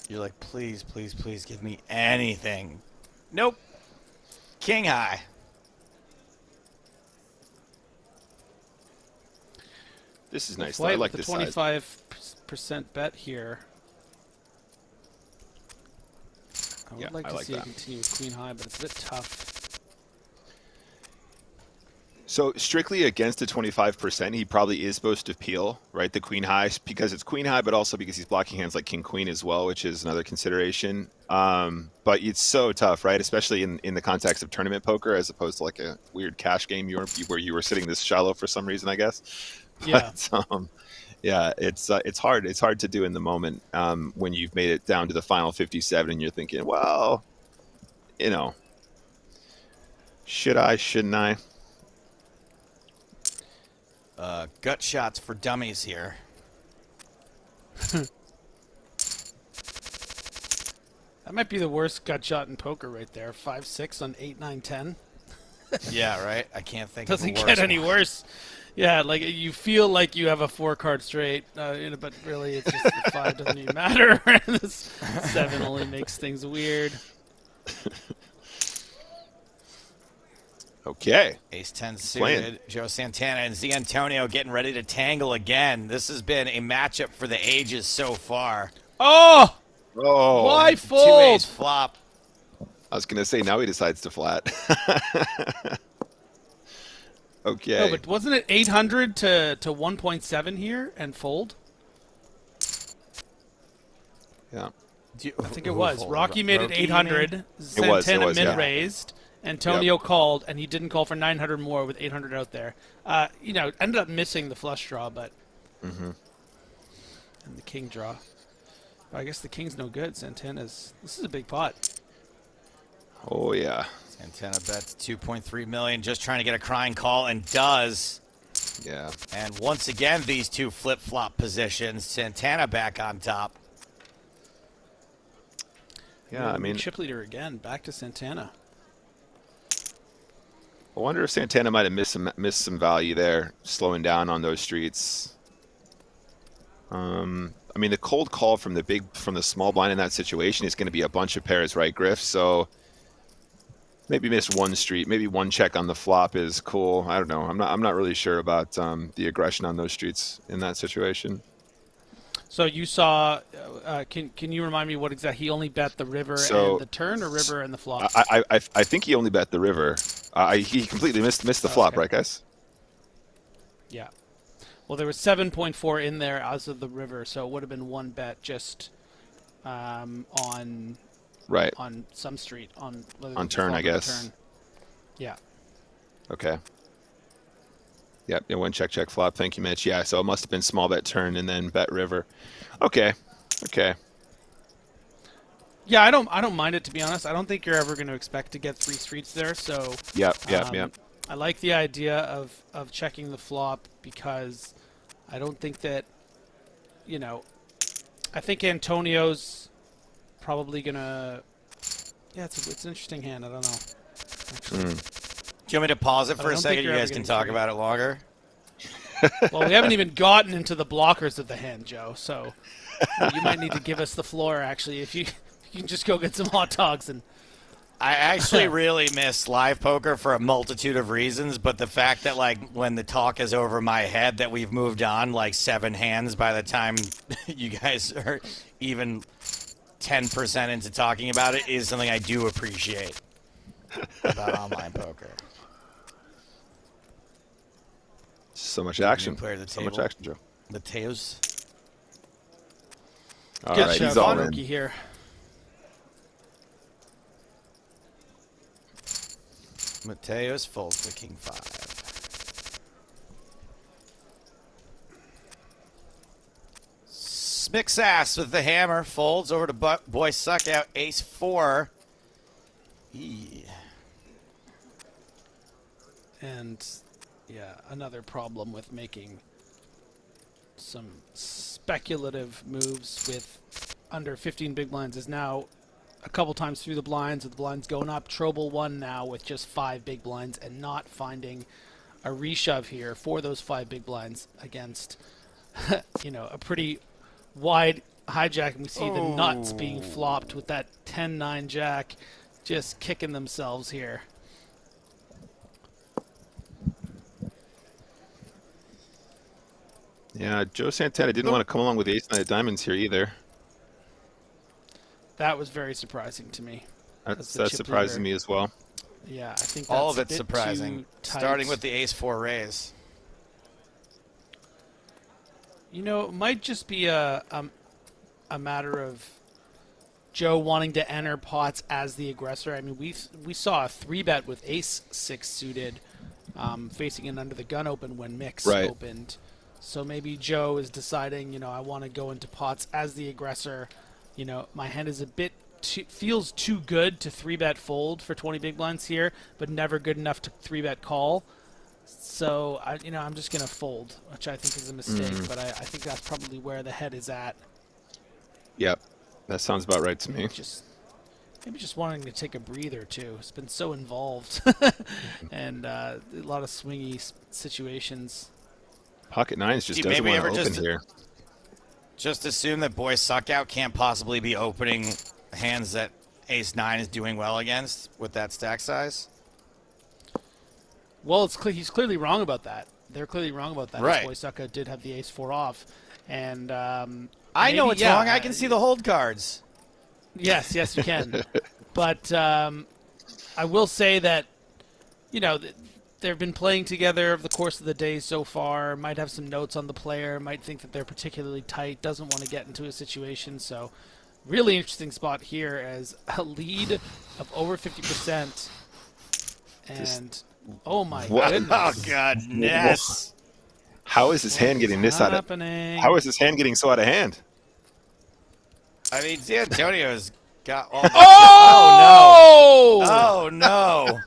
Speaker 3: You're like, please, please, please give me anything. Nope. King high.
Speaker 2: This is nice.
Speaker 1: Flight
Speaker 2: I like
Speaker 1: with
Speaker 2: this
Speaker 1: the
Speaker 2: size.
Speaker 1: 25% bet here. I would
Speaker 2: Yeah,
Speaker 1: like
Speaker 2: I
Speaker 1: to
Speaker 2: like
Speaker 1: see it
Speaker 2: that.
Speaker 1: continue with queen high, but it's a bit tough.
Speaker 2: So strictly against the 25%, he probably is supposed to peel, right? The queen high, because it's queen high, but also because he's blocking hands like king queen as well, which is another consideration. But it's so tough, right? Especially in the context of tournament poker, as opposed to like a weird cash game where you were sitting this shallow for some reason, I guess.
Speaker 1: Yeah.
Speaker 2: But, yeah, it's hard. It's hard to do in the moment when you've made it down to the final 57 and you're thinking, well, you know, should I, shouldn't I?
Speaker 3: Gut shots for dummies here.
Speaker 1: That might be the worst gut shot in poker right there. 5-6 on 8, 9, 10.
Speaker 3: Yeah, right? I can't think
Speaker 1: Doesn't
Speaker 3: of a worse
Speaker 1: get any
Speaker 3: one.
Speaker 1: worse. Yeah, like you feel like you have a 4-card straight, but really it's just the 5 doesn't even matter. This 7 only makes things weird.
Speaker 2: Okay.
Speaker 3: Ace 10
Speaker 2: Playing.
Speaker 3: suited. Joe Santana and Antonio getting ready to tangle again. This has been a matchup for the ages so far.
Speaker 1: Oh!
Speaker 2: Oh,
Speaker 1: Why
Speaker 3: 2
Speaker 1: fold?
Speaker 3: ace flop.
Speaker 2: I was going to say, now he decides to flat. Okay.
Speaker 1: No, but wasn't it 800 to 1.7 here and fold?
Speaker 2: Yeah.
Speaker 1: I think it was. Rocky made it
Speaker 3: Roki, you
Speaker 1: 800.
Speaker 3: mean?
Speaker 1: Santana
Speaker 2: was, yeah.
Speaker 1: min-raised. Antonio called, and he didn't call for 900 more with 800 out there. Ended up missing the flush draw, but...
Speaker 2: Mm-hmm.
Speaker 1: And the king draw. I guess the king's no good. Santana's... This is a big pot.
Speaker 2: Oh, yeah.
Speaker 3: Santana bets 2.3 million, just trying to get a crying call, and does.
Speaker 2: Yeah.
Speaker 3: And once again, these two flip-flop positions. Santana back on top.
Speaker 2: Yeah, I mean,
Speaker 1: Chip leader again. Back to Santana.
Speaker 2: I wonder if Santana might have missed some value there, slowing down on those streets. I mean, the cold call from the small blind in that situation is going to be a bunch of pairs, right, Griff? So maybe miss one street, maybe one check on the flop is cool. I don't know. I'm not really sure about the aggression on those streets in that situation.
Speaker 1: So you saw, can you remind me what exactly, he only bet the river and the turn, or river and the flop?
Speaker 2: I think he only bet the river. He completely missed the flop,
Speaker 1: okay.
Speaker 2: right, guys?
Speaker 1: Yeah. Well, there was 7.4 in there as of the river, so it would have been one bet just on some street on
Speaker 2: turn, I guess.
Speaker 1: Turn. Yeah.
Speaker 2: Okay. Yep, yeah, one check flop. Thank you, Mitch. Yeah, so it must have been small bet turn and then bet river. Okay.
Speaker 1: Yeah, I don't mind it, to be honest. I don't think you're ever going to expect to get 3 streets there, so
Speaker 2: Yep.
Speaker 1: I like the idea of checking the flop, because I don't think that, I think Antonio's probably going to, it's an interesting hand. I don't know. Actually.
Speaker 3: Do you want me to pause it for a
Speaker 1: don't
Speaker 3: second?
Speaker 1: think
Speaker 3: You
Speaker 1: you're
Speaker 3: guys
Speaker 1: ever
Speaker 3: can
Speaker 1: gonna
Speaker 3: talk
Speaker 1: figure-
Speaker 3: about it longer.
Speaker 1: Well, we haven't even gotten into the blockers of the hand, Joe, so you might need to give us the floor, actually, if you can just go get some hot dogs. And
Speaker 3: I actually really miss live poker for a multitude of reasons, but the fact that, like, when the talk is over my head, that we've moved on like 7 hands by the time you guys are even 10% into talking about it is something I do appreciate about online poker.
Speaker 2: So much action.
Speaker 3: Player of the
Speaker 2: So much
Speaker 3: table.
Speaker 2: action, Joe.
Speaker 3: Mateos.
Speaker 2: All
Speaker 1: good
Speaker 2: right,
Speaker 1: shot
Speaker 2: he's all
Speaker 1: by
Speaker 2: in.
Speaker 1: Rookie here.
Speaker 3: Mateos folds the king 5. Smicks ass with the hammer, folds over to boy suck out ace 4.
Speaker 1: And yeah, another problem with making some speculative moves with under 15 big blinds is now a couple times through the blinds, with the blinds going up. Trouble 1 now with just 5 big blinds and not finding a reshove here for those 5 big blinds against, a pretty wide hijack. And we see the nuts being flopped with that 10-9 jack just kicking themselves here.
Speaker 2: Yeah, Joe Santana didn't want to come along with the ace-9 of diamonds here either.
Speaker 1: That was very surprising to me.
Speaker 2: That's
Speaker 1: the chip
Speaker 2: surprising
Speaker 1: leader.
Speaker 2: me as well.
Speaker 1: Yeah, I think that's
Speaker 3: All of
Speaker 1: a
Speaker 3: it's
Speaker 1: bit
Speaker 3: surprising.
Speaker 1: too tight.
Speaker 3: Starting with the ace 4 raise.
Speaker 1: It might just be a matter of Joe wanting to enter pots as the aggressor. I mean, we saw a 3-bet with ace 6 suited, facing an under the gun open when mix opened. So maybe Joe is deciding, I want to go into pots as the aggressor. My hand is a bit feels too good to 3-bet fold for 20 big blinds here, but never good enough to 3-bet call. So I'm just gonna fold, which I think is a mistake. But I think that's probably where the head is at.
Speaker 2: Yep, that sounds about right to me.
Speaker 1: Maybe just wanting to take a breather too. It's been so involved, and a lot of swingy situations.
Speaker 2: Pocket nines just doesn't
Speaker 3: maybe
Speaker 2: want to
Speaker 3: ever
Speaker 2: open here.
Speaker 3: Just assume that boy suck out can't possibly be opening hands that ace 9 is doing well against with that stack size.
Speaker 1: Well, he's clearly wrong about that. They're clearly wrong about that.
Speaker 3: Right.
Speaker 1: Boy Sucka did have the ace 4 off, and
Speaker 3: I know it's wrong. I can see the hold cards.
Speaker 1: Yes, you can. But I will say that, they've been playing together over the course of the day so far. Might have some notes on the player. Might think that they're particularly tight. Doesn't want to get into a situation. So, really interesting spot here as a lead of over 50%. And oh my
Speaker 2: What?
Speaker 1: goodness!
Speaker 3: Oh goodness!
Speaker 2: How is his hand getting this out of?
Speaker 1: Happening?
Speaker 2: How is his hand getting so out of hand?
Speaker 3: I mean, D'Antonio's got all.
Speaker 1: Oh!
Speaker 3: Oh no!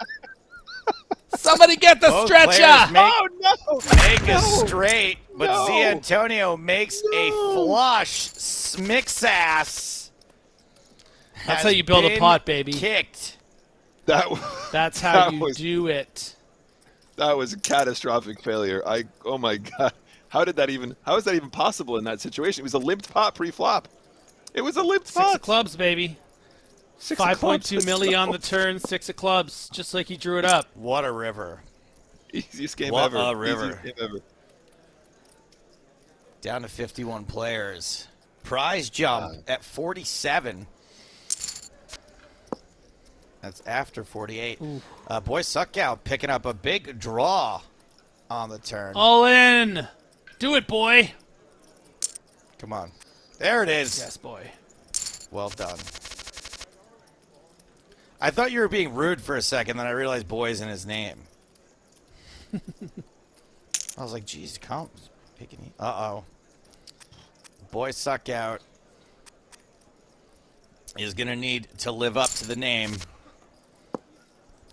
Speaker 1: Somebody get the
Speaker 3: Both
Speaker 1: stretcher!
Speaker 3: players make,
Speaker 2: No!
Speaker 3: make a straight, but
Speaker 2: No.
Speaker 3: D'Antonio makes a flush. Smixass.
Speaker 1: That's how you build a pot, baby.
Speaker 3: Kicked.
Speaker 1: That's how
Speaker 2: that
Speaker 1: you
Speaker 2: was-
Speaker 1: do it.
Speaker 2: That was a catastrophic failure. Oh my god. How is that even possible in that situation? It was a limped pot pre-flop. It was a limped
Speaker 1: 6
Speaker 2: pot.
Speaker 1: of clubs, baby.
Speaker 2: 6 of clubs.
Speaker 1: 5.2 milli on the turn, 6 of clubs, just like he drew it up.
Speaker 3: What a river.
Speaker 2: Easiest game
Speaker 3: What
Speaker 2: ever.
Speaker 3: a river.
Speaker 2: Easiest game ever.
Speaker 3: Down to 51 players. Prize jump at 47. That's after 48. Boy Suckout picking up a big draw on the turn.
Speaker 1: All in. Do it, boy.
Speaker 3: Come on. There it is.
Speaker 1: Yes, boy.
Speaker 3: Well done. I thought you were being rude for a second, then I realized boy's in his name. I was like, geez, come. Uh-oh. Boy Suckout is going to need to live up to the name.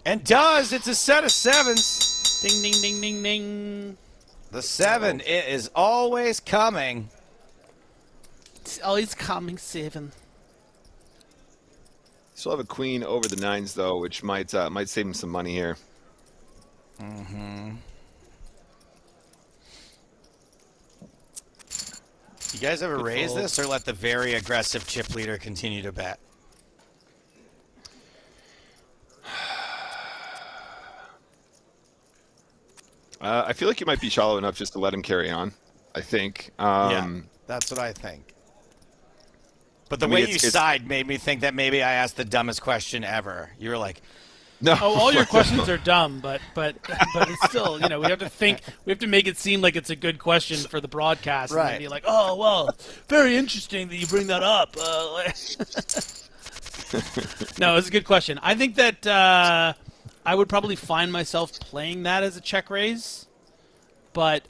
Speaker 3: And does. It's a set of sevens.
Speaker 1: Ding, ding, ding, ding, ding.
Speaker 3: The 7, it is always coming.
Speaker 1: It's always coming 7.
Speaker 2: Still have a queen over the 9s though, which might save him some money here.
Speaker 3: Mm-hmm. You guys ever raise
Speaker 1: fold.
Speaker 3: this or let the very aggressive chip leader continue to bet?
Speaker 2: I feel like you might be shallow enough just to let him carry on. I think.
Speaker 3: Yeah, that's what I think. But the
Speaker 2: I mean,
Speaker 3: way
Speaker 2: it's-
Speaker 3: you
Speaker 2: it's-
Speaker 3: sighed made me think that maybe I asked the dumbest question ever. You were like,
Speaker 2: No.
Speaker 1: Oh, all your questions are dumb, but it's still, we have to think, we have to make it seem like it's a good question for the broadcast, and
Speaker 3: Right.
Speaker 1: then be like, oh well, very interesting that you bring that up. No, it's a good question. I think that I would probably find myself playing that as a check raise, but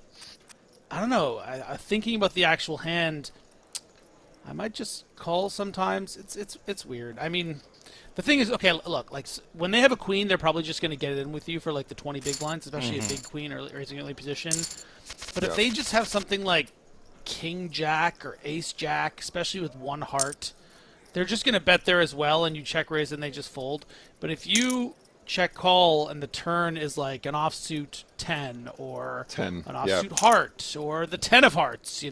Speaker 1: I don't know. Thinking about the actual hand, I might just call sometimes. It's weird. I mean, the thing is, okay, look, like when they have a queen, they're probably just going to get it in with you for like the 20 big blinds, especially a big queen or raising early position. But if they just have something like king jack or ace jack, especially with one heart, they're just going to bet there as well, and you check raise and they just fold. But if you check call and the turn is like an offsuit 10 or
Speaker 2: 10,
Speaker 1: an offsuit heart or the 10 of hearts,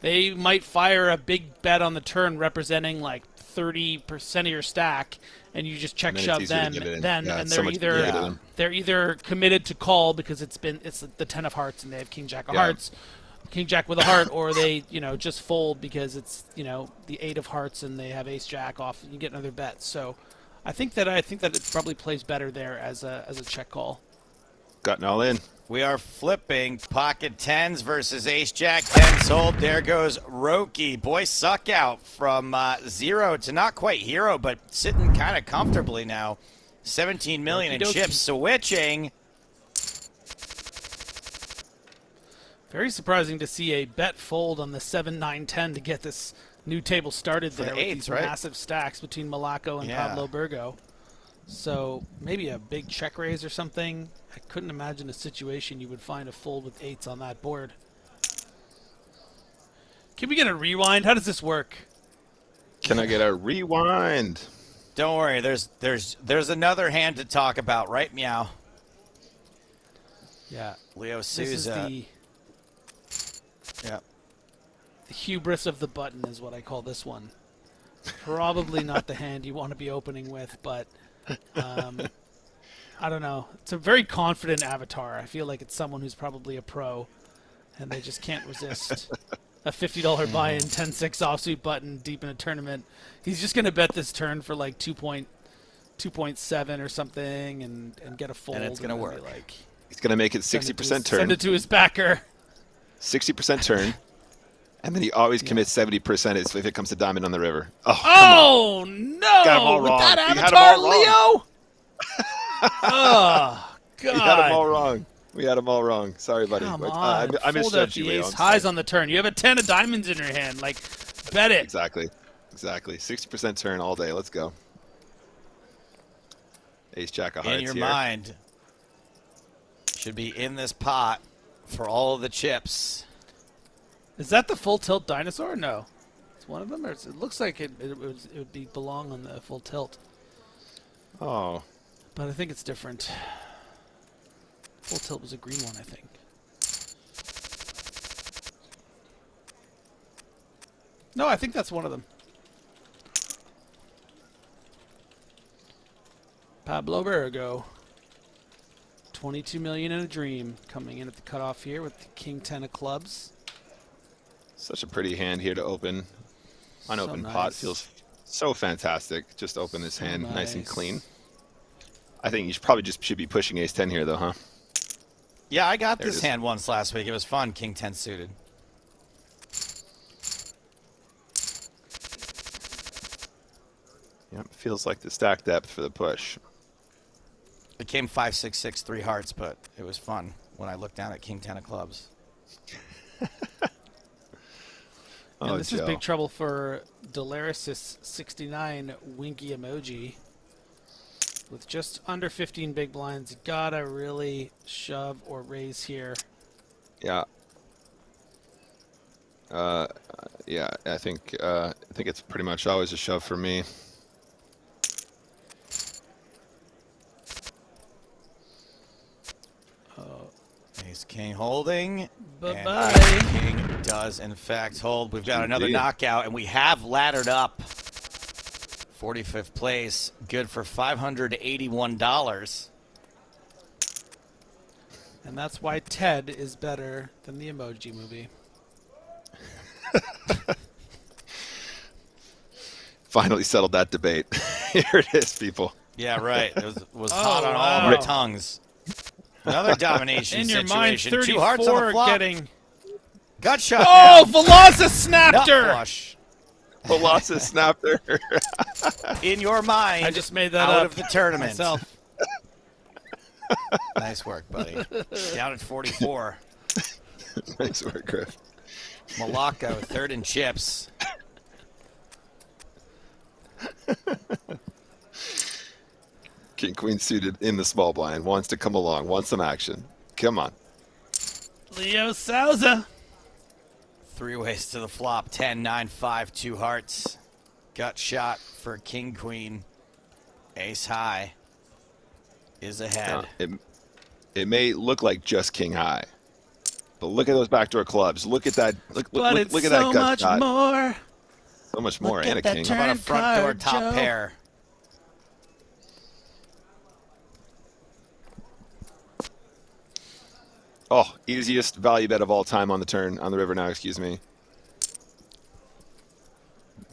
Speaker 1: they might fire a big bet on the turn representing like 30% of your stack, and you just check
Speaker 2: And then
Speaker 1: shove
Speaker 2: it's easier to
Speaker 1: them.
Speaker 2: get it in.
Speaker 1: Then
Speaker 2: Yeah,
Speaker 1: and
Speaker 2: it's
Speaker 1: they're
Speaker 2: so much easier to get it in.
Speaker 1: they're either committed to call because it's the 10 of hearts and they have king jack of hearts, king jack with a heart, or they just fold because it's the 8 of hearts and they have ace jack off and you get another bet. So I think that it probably plays better there as a check call.
Speaker 2: Gotten all in.
Speaker 3: we are flipping pocket 10s versus ace jack 10 sold. There goes Roki. Boy suck out from 0 to not quite hero, but sitting kind of comfortably now. 17 million in
Speaker 1: Okey-dokey.
Speaker 3: chips switching.
Speaker 1: Very surprising to see a bet fold on the 7, 9, 10 to get this new table started
Speaker 3: For the
Speaker 1: there with
Speaker 3: eights,
Speaker 1: these
Speaker 3: right?
Speaker 1: massive stacks between Malaco and
Speaker 3: Yeah.
Speaker 1: Pablo Burgo. So maybe a big check raise or something. I couldn't imagine a situation you would find a fold with 8s on that board. Can we get a rewind? How does this work?
Speaker 2: Can I get a rewind?
Speaker 3: Don't worry, there's another hand to talk about, right, Meow?
Speaker 1: Yeah.
Speaker 3: Leo
Speaker 1: This is
Speaker 3: Souza.
Speaker 1: the hubris of the button is what I call this one. Probably not the hand you want to be opening with, but I don't know. It's a very confident avatar. I feel like it's someone who's probably a pro, and they just can't resist a $50 buy-in, 10-6 offsuit button deep in a tournament. He's just going to bet this turn for like 2.7 or something and get a fold.
Speaker 3: And it's gonna
Speaker 1: then be
Speaker 3: work.
Speaker 1: Like,
Speaker 2: He's going to make it
Speaker 1: Send it to
Speaker 2: 60%
Speaker 1: his-
Speaker 2: turn.
Speaker 1: Send it to his backer.
Speaker 2: 60% turn. And then he always commits 70% if it comes to diamond on the river. Oh,
Speaker 1: Oh no!
Speaker 2: Got 'em all
Speaker 1: With
Speaker 2: wrong.
Speaker 1: that
Speaker 2: You had 'em
Speaker 1: avatar,
Speaker 2: all wrong.
Speaker 1: Leo. Oh
Speaker 2: we had him all
Speaker 1: God!
Speaker 2: wrong. We had him all wrong. Sorry, buddy.
Speaker 1: Come
Speaker 2: But,
Speaker 1: on,
Speaker 2: I
Speaker 1: fold out
Speaker 2: misjudged
Speaker 1: the
Speaker 2: you, Leo.
Speaker 1: ace
Speaker 2: I'm
Speaker 1: highs
Speaker 2: sorry.
Speaker 1: on the turn. You have a 10 of diamonds in your hand. Like, bet it.
Speaker 2: Exactly. 60% turn all day. Let's go. Ace jack of hearts
Speaker 3: In your
Speaker 2: here.
Speaker 3: mind, should be in this pot for all of the chips.
Speaker 1: Is that the full tilt dinosaur? No, it's one of them. Or it looks like it would belong on the full tilt,
Speaker 2: Oh,
Speaker 1: but I think it's different. Full tilt was a green one, I think. No, I think that's one of them. Pablo Vergo. 22 million in a dream coming in at the cutoff here with the king 10 of clubs.
Speaker 2: such a pretty hand here to open. Unopened
Speaker 1: So
Speaker 2: pot
Speaker 1: nice.
Speaker 2: feels so fantastic. Just open this
Speaker 1: So
Speaker 2: hand nice and
Speaker 1: nice.
Speaker 2: clean. I think you should be pushing ace 10 here though, huh?
Speaker 3: Yeah, I got
Speaker 2: There it
Speaker 3: this
Speaker 2: is.
Speaker 3: hand once last week. It was fun. King 10 suited.
Speaker 2: Yep, feels like the stack depth for the push.
Speaker 3: It came 5, 6, 6, 3 hearts, but it was fun when I looked down at King 10 of clubs.
Speaker 1: And
Speaker 2: Oh,
Speaker 1: this
Speaker 2: Joe.
Speaker 1: is big trouble for Delaris 69 winky emoji. With just under 15 big blinds, you gotta really shove or raise here.
Speaker 2: Yeah. Yeah, I think it's pretty much always a shove for me.
Speaker 3: Ace King holding.
Speaker 1: Bye-bye.
Speaker 3: And Ace King does, in fact, hold. We've got another
Speaker 2: Indeed.
Speaker 3: knockout, and we have laddered up. 45th place, good for $581.
Speaker 1: And that's why Ted is better than the Emoji Movie.
Speaker 2: Finally settled that debate. Here it is, people.
Speaker 3: Yeah, right. It was
Speaker 1: Oh,
Speaker 3: hot on all of
Speaker 1: wow.
Speaker 3: our tongues. Another domination
Speaker 1: In your mind,
Speaker 3: situation.
Speaker 1: 34
Speaker 3: Two hearts on the flop.
Speaker 1: getting...
Speaker 3: Gut shot.
Speaker 1: Oh,
Speaker 3: now.
Speaker 1: Veloza
Speaker 3: Nut
Speaker 1: snapped her!
Speaker 3: flush.
Speaker 2: Velocity snapped her.
Speaker 3: In your mind,
Speaker 1: I just made that
Speaker 3: out
Speaker 1: up
Speaker 3: of the tournament.
Speaker 1: myself.
Speaker 3: Nice work, buddy. Down at 44.
Speaker 2: Nice work, Griff.
Speaker 3: Malacco, third in chips.
Speaker 2: King Queen suited in the small blind. Wants to come along. Wants some action. Come on.
Speaker 1: Leo Souza.
Speaker 3: 3 ways to the flop. 10, 9, 5, 2 hearts. Gut shot for King Queen. Ace high is ahead.
Speaker 2: It may look like just King High, but look at those backdoor clubs. Look at that. Look
Speaker 1: But
Speaker 2: at
Speaker 1: it's
Speaker 2: that
Speaker 1: so
Speaker 2: gut
Speaker 1: much
Speaker 2: shot.
Speaker 1: more.
Speaker 2: So much more,
Speaker 1: Look
Speaker 2: and a
Speaker 1: at that
Speaker 2: king.
Speaker 1: turn.
Speaker 3: How about a front door
Speaker 1: card,
Speaker 3: top
Speaker 1: Joe.
Speaker 3: pair?
Speaker 2: Oh, easiest value bet of all time on the turn on the river now. Excuse me.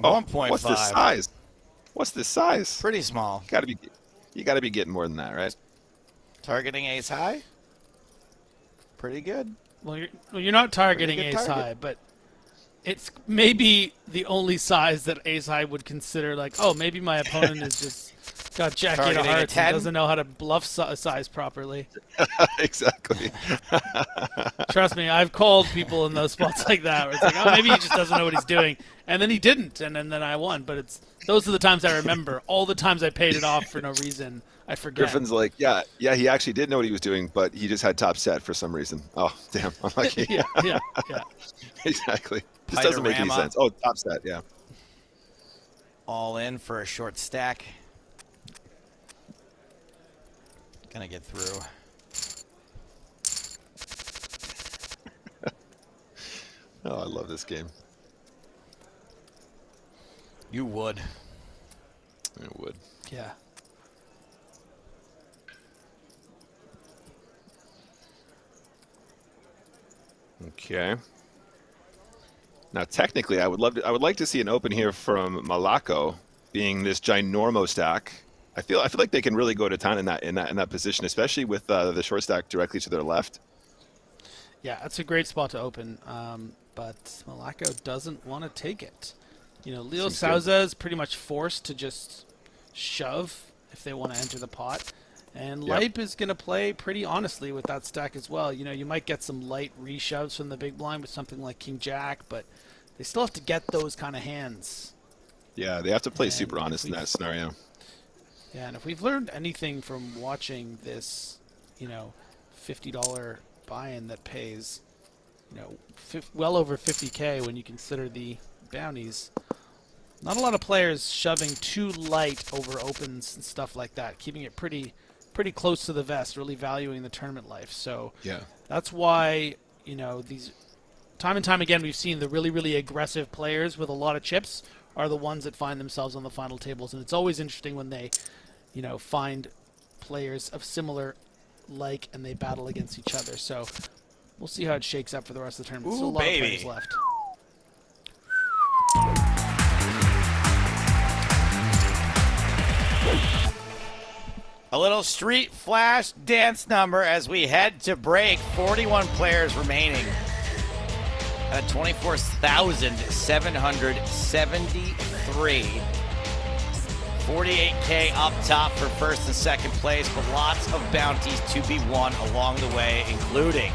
Speaker 2: Oh,
Speaker 3: 1.5.
Speaker 2: what's this size? What's this size?
Speaker 3: Pretty small.
Speaker 2: You gotta be getting more than that, right?
Speaker 3: Targeting ace high. Pretty good.
Speaker 1: Well, you're not targeting
Speaker 3: Pretty
Speaker 1: ace
Speaker 3: good target.
Speaker 1: high, but it's maybe the only size that ace high would consider like, oh, maybe my opponent is just got jack eight of
Speaker 3: Targeting a
Speaker 1: hearts
Speaker 3: 10?
Speaker 1: and doesn't know how to bluff size properly.
Speaker 2: Exactly.
Speaker 1: Trust me, I've called people in those spots like that where it's like, oh, maybe he just doesn't know what he's doing, and then he didn't, and then I won. But those are the times I remember. All the times I paid it off for no reason, I forget.
Speaker 2: Griffin's like, yeah, he actually did know what he was doing, but he just had top set for some reason. Oh, damn. Unlucky.
Speaker 1: yeah.
Speaker 2: Exactly. This doesn't make any
Speaker 3: Pitorama.
Speaker 2: sense. Oh, top set, yeah.
Speaker 3: All in for a short stack. Gonna get through.
Speaker 2: Oh, I love this game.
Speaker 3: You would.
Speaker 2: It would.
Speaker 1: Yeah.
Speaker 2: Okay. Now, technically, I would like to see an open here from Malacco, being this ginormo stack. I feel like they can really go to town in that position, especially with the short stack directly to their left.
Speaker 1: Yeah, that's a great spot to open, but Malacco doesn't want to take it. Leo
Speaker 2: Seems
Speaker 1: Souza is pretty much forced to just shove if they want to enter the pot. And
Speaker 2: Yep.
Speaker 1: Lipe is going to play pretty honestly with that stack as well. You might get some light reshoves from the big blind with something like King Jack, but they still have to get those kind of hands.
Speaker 2: Yeah, they have to play
Speaker 1: And
Speaker 2: super
Speaker 1: if
Speaker 2: honest in that scenario.
Speaker 1: Yeah, and if we've learned anything from watching this, $50 buy-in that pays, well over 50K when you consider the bounties, not a lot of players shoving too light over opens and stuff like that, keeping it pretty close to the vest, really valuing the tournament life. So
Speaker 2: Yeah.
Speaker 1: that's why, these time and time again we've seen the really, really aggressive players with a lot of chips are the ones that find themselves on the final tables. And it's always interesting when they, find players of similar like and they battle against each other. So we'll see how it shakes up for the rest of the tournament. Still a lot of players left.
Speaker 3: A little street flash dance number as we head to break. 41 players remaining at 24,773. 48K up top for first and second place, but lots of bounties to be won along the way, including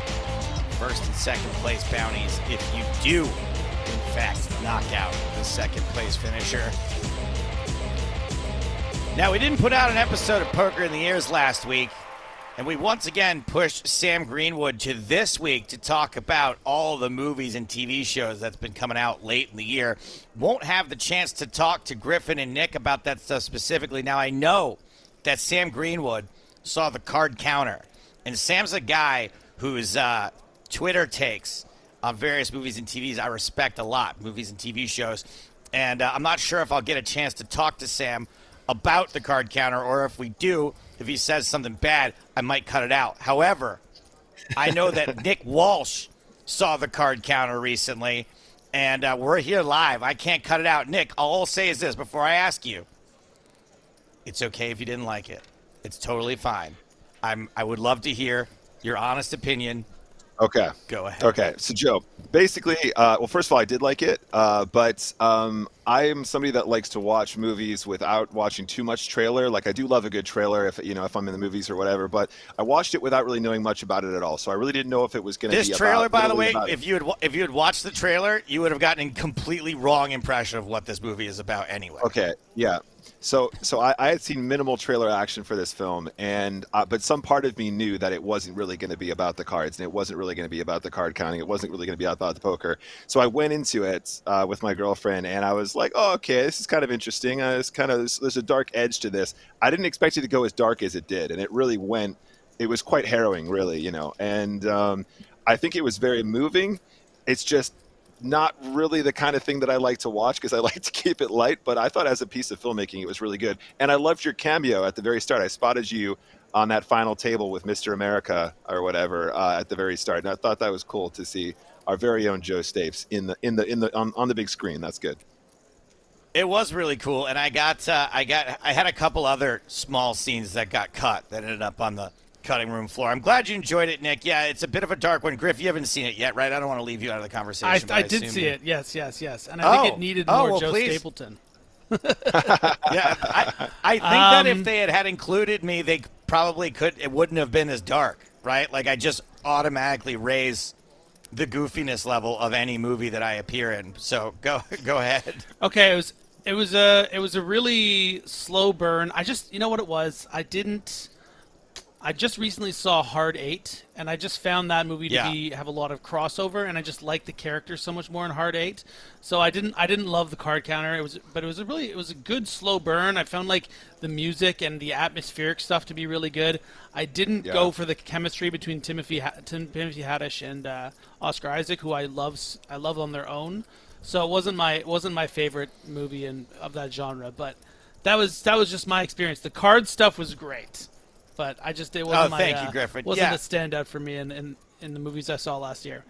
Speaker 3: first and second place bounties if you do, in fact, knock out the second place finisher. Now, we didn't put out an episode of Poker in the Ears last week, and we once again pushed Sam Greenwood to this week to talk about all the movies and TV shows that's been coming out late in the year. Won't have the chance to talk to Griffin and Nick about that stuff specifically. Now, I know that Sam Greenwood saw the card counter, and Sam's a guy whose Twitter takes on various movies and TVs I respect a lot, movies and TV shows, and I'm not sure if I'll get a chance to talk to Sam about the card counter, or if we do, if he says something bad, I might cut it out. However, I know that Nick Walsh saw the card counter recently, and we're here live. I can't cut it out. Nick, all I'll say is this before I ask you. It's okay if you didn't like it. It's totally fine. I would love to hear your honest opinion.
Speaker 2: Okay.
Speaker 3: Go ahead.
Speaker 2: Okay. So, Joe, basically, well, first of all, I did like it, but I am somebody that likes to watch movies without watching too much trailer. Like, I do love a good trailer if I'm in the movies or whatever, but I watched it without really knowing much about it at all. So I really didn't know if it was going to be
Speaker 3: this trailer, by the way,
Speaker 2: about
Speaker 3: if you had watched the trailer, you would have gotten a completely wrong impression of what this movie is about anyway.
Speaker 2: Okay. Yeah. So I had seen minimal trailer action for this film, and but some part of me knew that it wasn't really going to be about the cards, and it wasn't really going to be about the card counting. It wasn't really going to be about the poker. So I went into it with my girlfriend, and I was like, "Oh, okay, this is kind of interesting. There's a dark edge to this. I didn't expect it to go as dark as it did, and it really went. It was quite harrowing, really, And I think it was very moving. It's just not really the kind of thing that I like to watch because I like to keep it light, but I thought as a piece of filmmaking, it was really good. And I loved your cameo at the very start. I spotted you on that final table with Mr. America or whatever at the very start. And I thought that was cool to see our very own Joe Stapes on the big screen. That's good.
Speaker 3: It was really cool. And I had a couple other small scenes that got cut that ended up on the cutting room floor. I'm glad you enjoyed it, Nick. Yeah, it's a bit of a dark one. Griff, you haven't seen it yet, right? I don't want to leave you out of the conversation.
Speaker 1: I did see it. Yes. And I think it needed more Joe
Speaker 3: please.
Speaker 1: Stapleton.
Speaker 3: Yeah, I think that if they had included me, they probably could. It wouldn't have been as dark, right? Like I just automatically raise the goofiness level of any movie that I appear in. So go ahead.
Speaker 1: Okay, it was a really slow burn. You know what it was? I just recently saw Hard 8, and I just found that movie to have a lot of crossover, and I just liked the characters so much more in Hard 8. So I didn't love the card counter. It was a good slow burn. I found like the music and the atmospheric stuff to be really good. I didn't go for the chemistry between Timothy Haddish and Oscar Isaac, who I love on their own. So it wasn't my favorite movie of that genre, but that was just my experience. The card stuff was great. But it wasn't
Speaker 3: thank you, Griffin.
Speaker 1: Wasn't a standout for me in the movies I saw last year.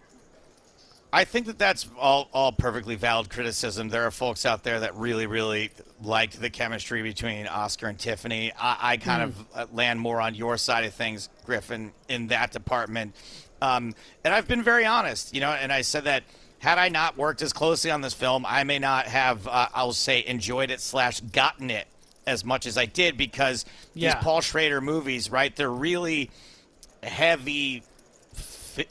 Speaker 3: I think that that's all perfectly valid criticism. There are folks out there that really liked the chemistry between Oscar and Tiffany. I kind of land more on your side of things, Griffin, in that department. And I've been very honest, and I said that had I not worked as closely on this film, I may not have, I'll say, enjoyed it / gotten it as much as I did, because these Paul Schrader movies, right, they're really heavy,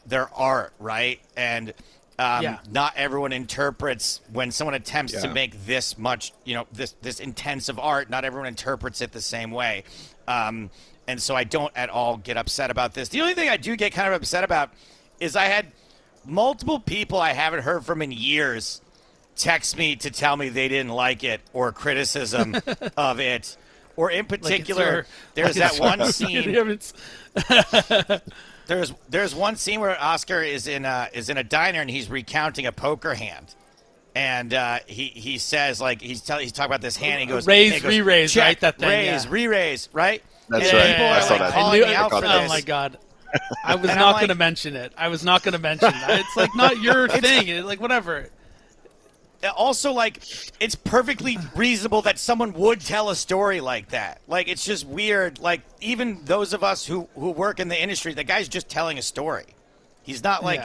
Speaker 3: they're art, right? And not everyone interprets, when someone attempts to make this much, this intensive art, not everyone interprets it the same way. And so I don't at all get upset about this. The only thing I do get kind of upset about is I had multiple people I haven't heard from in years text me to tell me they didn't like it, or criticism of it, or in particular, there's that one scene. There's one scene where Oscar is in a diner and he's recounting a poker hand, and he says, like, he's talking about this hand. He goes,
Speaker 1: raise, re-raise,
Speaker 3: check,
Speaker 1: right? That thing,
Speaker 3: raise, re-raise, right?
Speaker 2: That's
Speaker 3: and
Speaker 2: right.
Speaker 3: People
Speaker 2: I
Speaker 3: are
Speaker 2: saw
Speaker 3: like
Speaker 2: that.
Speaker 3: calling me out for this.
Speaker 1: Oh my god. I was not going to mention it. It's like not your thing. Like, whatever.
Speaker 3: Also, like, it's perfectly reasonable that someone would tell a story like that. Like, it's just weird. Like, even those of us who work in the industry, the guy's just telling a story. He's not like,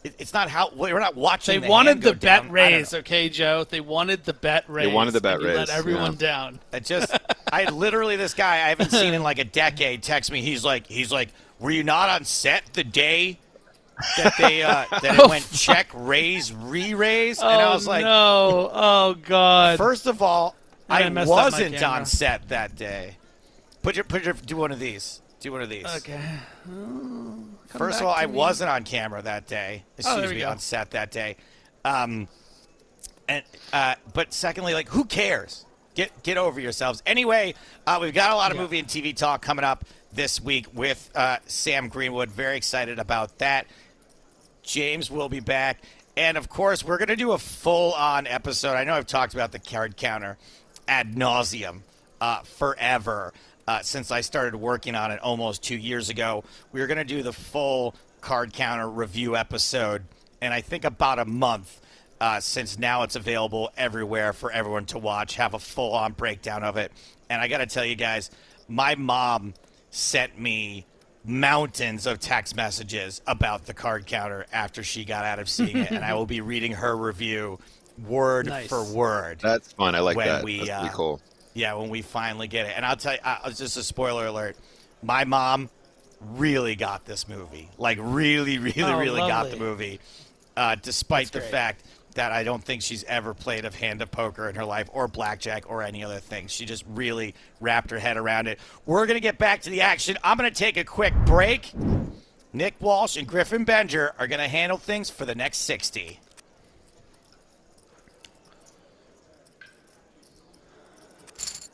Speaker 3: it's not how, we're not watching.
Speaker 1: They wanted the bet raise, okay, Joe? They wanted the bet raise.
Speaker 2: They wanted the bet raise.
Speaker 1: Let everyone down.
Speaker 3: I literally, this guy I haven't seen in like a decade text me. He's like, were you not on set the day that they that it went check, raise, re-raise? And I was like,
Speaker 1: no. Oh god.
Speaker 3: First of all, I wasn't
Speaker 1: on
Speaker 3: on set that day. Do one of these. Do one of these.
Speaker 1: Okay.
Speaker 3: First of all, I wasn't on camera that day. Excuse me, on set that day. But secondly, like, who cares? Get over yourselves. Anyway, we've got a lot of movie and TV talk coming up this week with Sam Greenwood. Very excited about that. James will be back. And, of course, we're going to do a full-on episode. I know I've talked about the card counter ad nauseum forever since I started working on it almost 2 years ago. We're going to do the full card counter review episode in, I think, about a month. Since now it's available everywhere for everyone to watch, have a full-on breakdown of it. And I got to tell you guys, my mom sent me mountains of text messages about the card counter after she got out of seeing it, and I will be reading her review word for word.
Speaker 2: That's fun. I like that.
Speaker 3: That's
Speaker 2: pretty cool.
Speaker 3: Yeah, when we finally get it. And I'll tell you, just a spoiler alert, my mom really got this movie. Like, really got the movie, despite the fact that I don't think she's ever played a hand of poker in her life, or blackjack, or any other thing. She just really wrapped her head around it. We're going to get back to the action. I'm going to take a quick break. Nick Walsh and Griffin Benger are going to handle things for the next 60.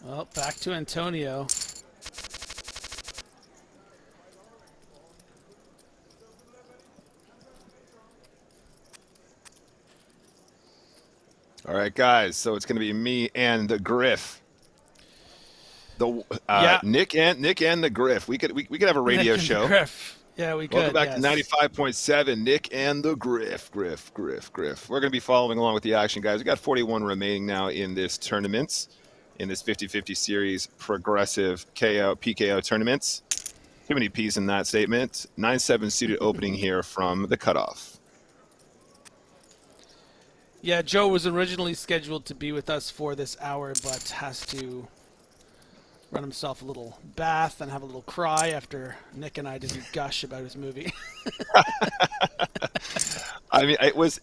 Speaker 1: Well, back to Antonio.
Speaker 2: All right, guys. So it's going to be me and the Griff. Nick and the Griff. We could have a radio show.
Speaker 1: Griff. Yeah, we could.
Speaker 2: Welcome back to 95.7. Nick and the Griff. Griff. We're going to be following along with the action, guys. We got 41 remaining now in this tournament, in this 50-50 series progressive PKO tournaments. Too many P's in that statement. 9-7 suited opening here from the cutoff.
Speaker 1: Yeah, Joe was originally scheduled to be with us for this hour, but has to run himself a little bath and have a little cry after Nick and I didn't gush about his movie.
Speaker 2: I mean, it was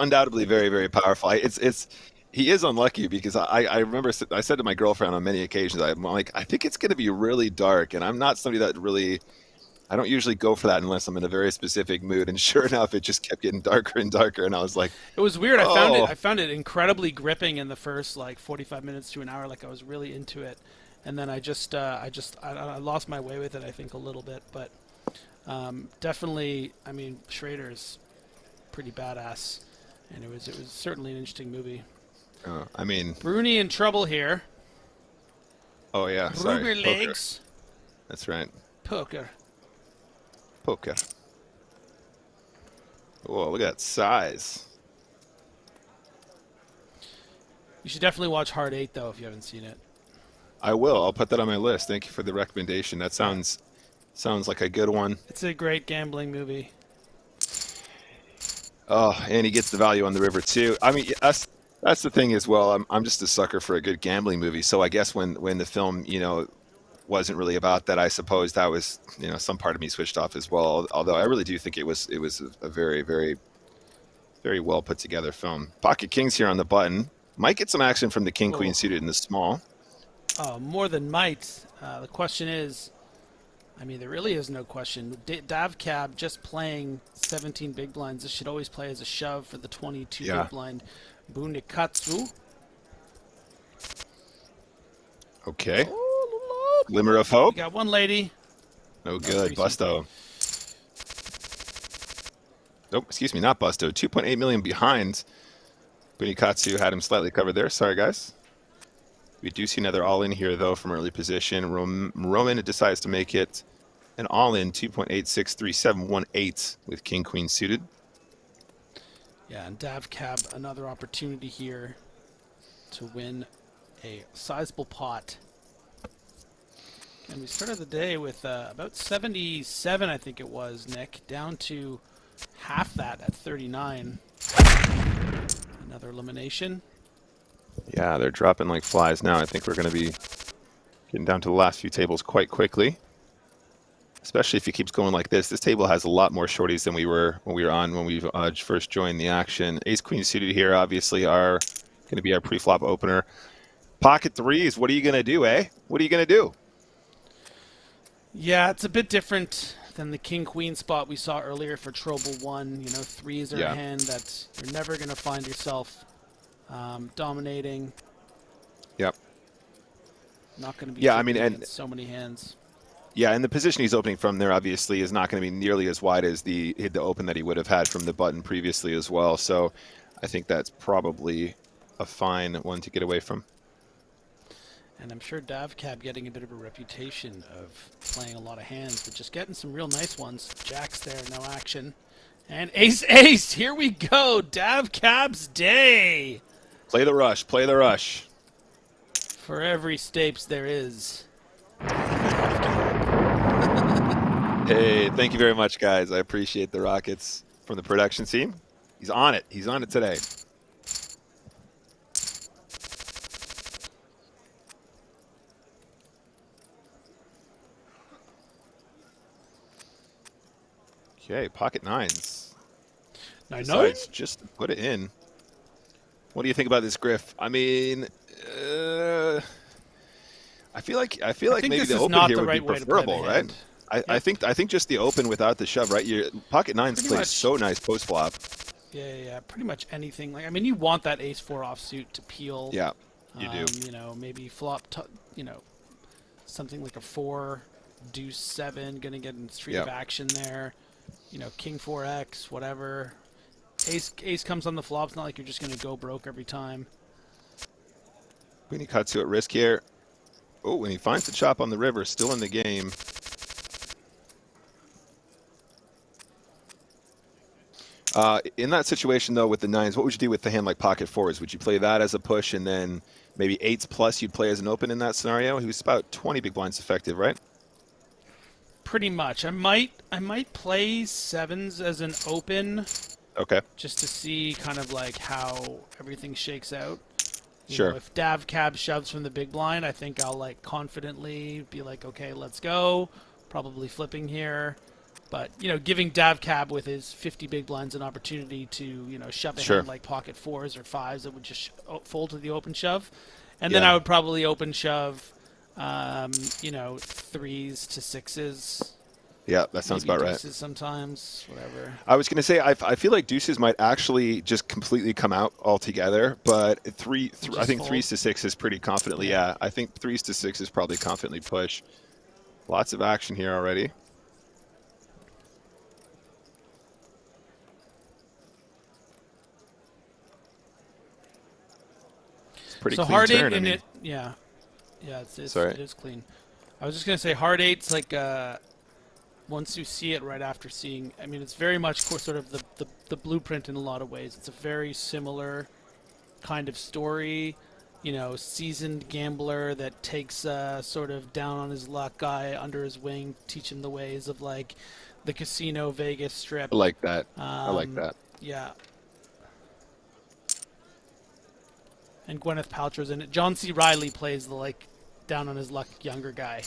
Speaker 2: undoubtedly very, very powerful. He is unlucky because I remember I said to my girlfriend on many occasions, I'm like, I think it's going to be really dark, and I'm not somebody that really. I don't usually go for that unless I'm in a very specific mood, and sure enough, it just kept getting darker and darker, and I was like,
Speaker 1: it was weird. I found it incredibly gripping in the first like 45 minutes to an hour. Like I was really into it, and then I lost my way with it. I think a little bit, but definitely. I mean, Schrader's pretty badass, and it was certainly an interesting movie.
Speaker 2: I mean,
Speaker 1: Bruni in trouble here.
Speaker 2: Oh yeah, sorry.
Speaker 1: Ruger legs.
Speaker 2: That's right.
Speaker 1: Poker.
Speaker 2: Whoa, look at that size.
Speaker 1: You should definitely watch Hard 8, though, if you haven't seen it.
Speaker 2: I will. I'll put that on my list. Thank you for the recommendation. That sounds like a good one.
Speaker 1: It's a great gambling movie.
Speaker 2: Oh, and he gets the value on the river too. I mean, that's the thing as well. I'm just a sucker for a good gambling movie. So I guess when the film, wasn't really about that, I suppose that was, some part of me switched off as well. Although I really do think it was a very, very, very well put together film. Pocket Kings here on the button. Might get some action from the King Queen suited in the small.
Speaker 1: More than might. The question is, I mean, there really is no question. Dav Cab just playing 17 big blinds. This should always play as a shove for the 22 big blind Bunikatsu.
Speaker 2: Okay. Glimmer of hope.
Speaker 1: We got one lady.
Speaker 2: No good. Busto. Nope, excuse me, not Busto. 2.8 million behind. Bunikatsu had him slightly covered there. Sorry, guys. We do see another all-in here, though, from early position. Roman decides to make it an all-in 2.863718 with King Queen suited.
Speaker 1: Yeah, and Dav Cab, another opportunity here to win a sizable pot. And we started the day with about 77, I think it was, Nick, down to half that at 39. Another elimination.
Speaker 2: Yeah, they're dropping like flies now. I think we're going to be getting down to the last few tables quite quickly. Especially if he keeps going like this. This table has a lot more shorties than we were when we first joined the action. Ace Queen suited here obviously are going to be our pre-flop opener. Pocket threes, what are you going to do, eh? What are you going to do?
Speaker 1: Yeah, it's a bit different than the King-Queen spot we saw earlier for Trouble 1. Threes are a hand that you're never going to find yourself dominating.
Speaker 2: Yep.
Speaker 1: Not going to be
Speaker 2: and
Speaker 1: so many hands.
Speaker 2: Yeah, and the position he's opening from there obviously is not going to be nearly as wide as the open that he would have had from the button previously as well. So I think that's probably a fine one to get away from.
Speaker 1: And I'm sure Dav Cab getting a bit of a reputation of playing a lot of hands, but just getting some real nice ones. Jack's there, no action. And ace, here we go. Dav Cab's day.
Speaker 2: Play the rush, play the rush.
Speaker 1: For every Stapes there is.
Speaker 2: Hey, thank you very much, guys. I appreciate the rockets from the production team. He's on it. He's on it today. Okay, pocket nines. Decides just to put it in. What do you think about this, Griff? I mean, I feel like maybe the open here would be preferable, right? I think just the open without the shove, right? Your pocket nines plays so nice post flop.
Speaker 1: Yeah. Pretty much anything. Like, I mean, you want that ace 4 offsuit to peel.
Speaker 2: Yeah, you do.
Speaker 1: Maybe flop. Something like a 4, deuce 7, gonna get in street of action there. King 4x, whatever. Ace comes on the flop. It's not like you're just gonna go broke every time.
Speaker 2: Bunikatsu at risk here. Oh, and he finds the chop on the river, still in the game. In that situation, though, with the nines, what would you do with the hand like pocket fours? Would you play that as a push and then maybe eights plus you'd play as an open in that scenario? He was about 20 big blinds effective, right?
Speaker 1: Pretty much. I might play sevens as an open.
Speaker 2: Okay.
Speaker 1: Just to see kind of like how everything shakes out.
Speaker 2: Sure.
Speaker 1: If Dav Cab shoves from the big blind, I think I'll like confidently be like, okay, let's go. Probably flipping here. But, giving Dav Cab with his 50 big blinds an opportunity to, shove a hand like pocket fours or fives that would just fold to the open shove. And then I would probably open shove, threes to sixes.
Speaker 2: Yeah, that sounds about right.
Speaker 1: Deuces sometimes, whatever.
Speaker 2: I was going to say, I feel like deuces might actually just completely come out altogether, but I think threes to sixes pretty confidently. Yeah, I think threes to sixes probably confidently push. Lots of action here already. Pretty clean
Speaker 1: hard
Speaker 2: turn,
Speaker 1: eight in it, it is clean. I was just gonna say hard eight's like once you see it right after seeing, I mean, it's very much sort of the blueprint in a lot of ways. It's a very similar kind of story. You know, seasoned gambler that takes a sort of down on his luck guy under his wing, teach him the ways of like the casino Vegas strip.
Speaker 2: I like that. I like that.
Speaker 1: Yeah. And Gwyneth Paltrow's in it. John C. Reilly plays the like down on his luck younger guy.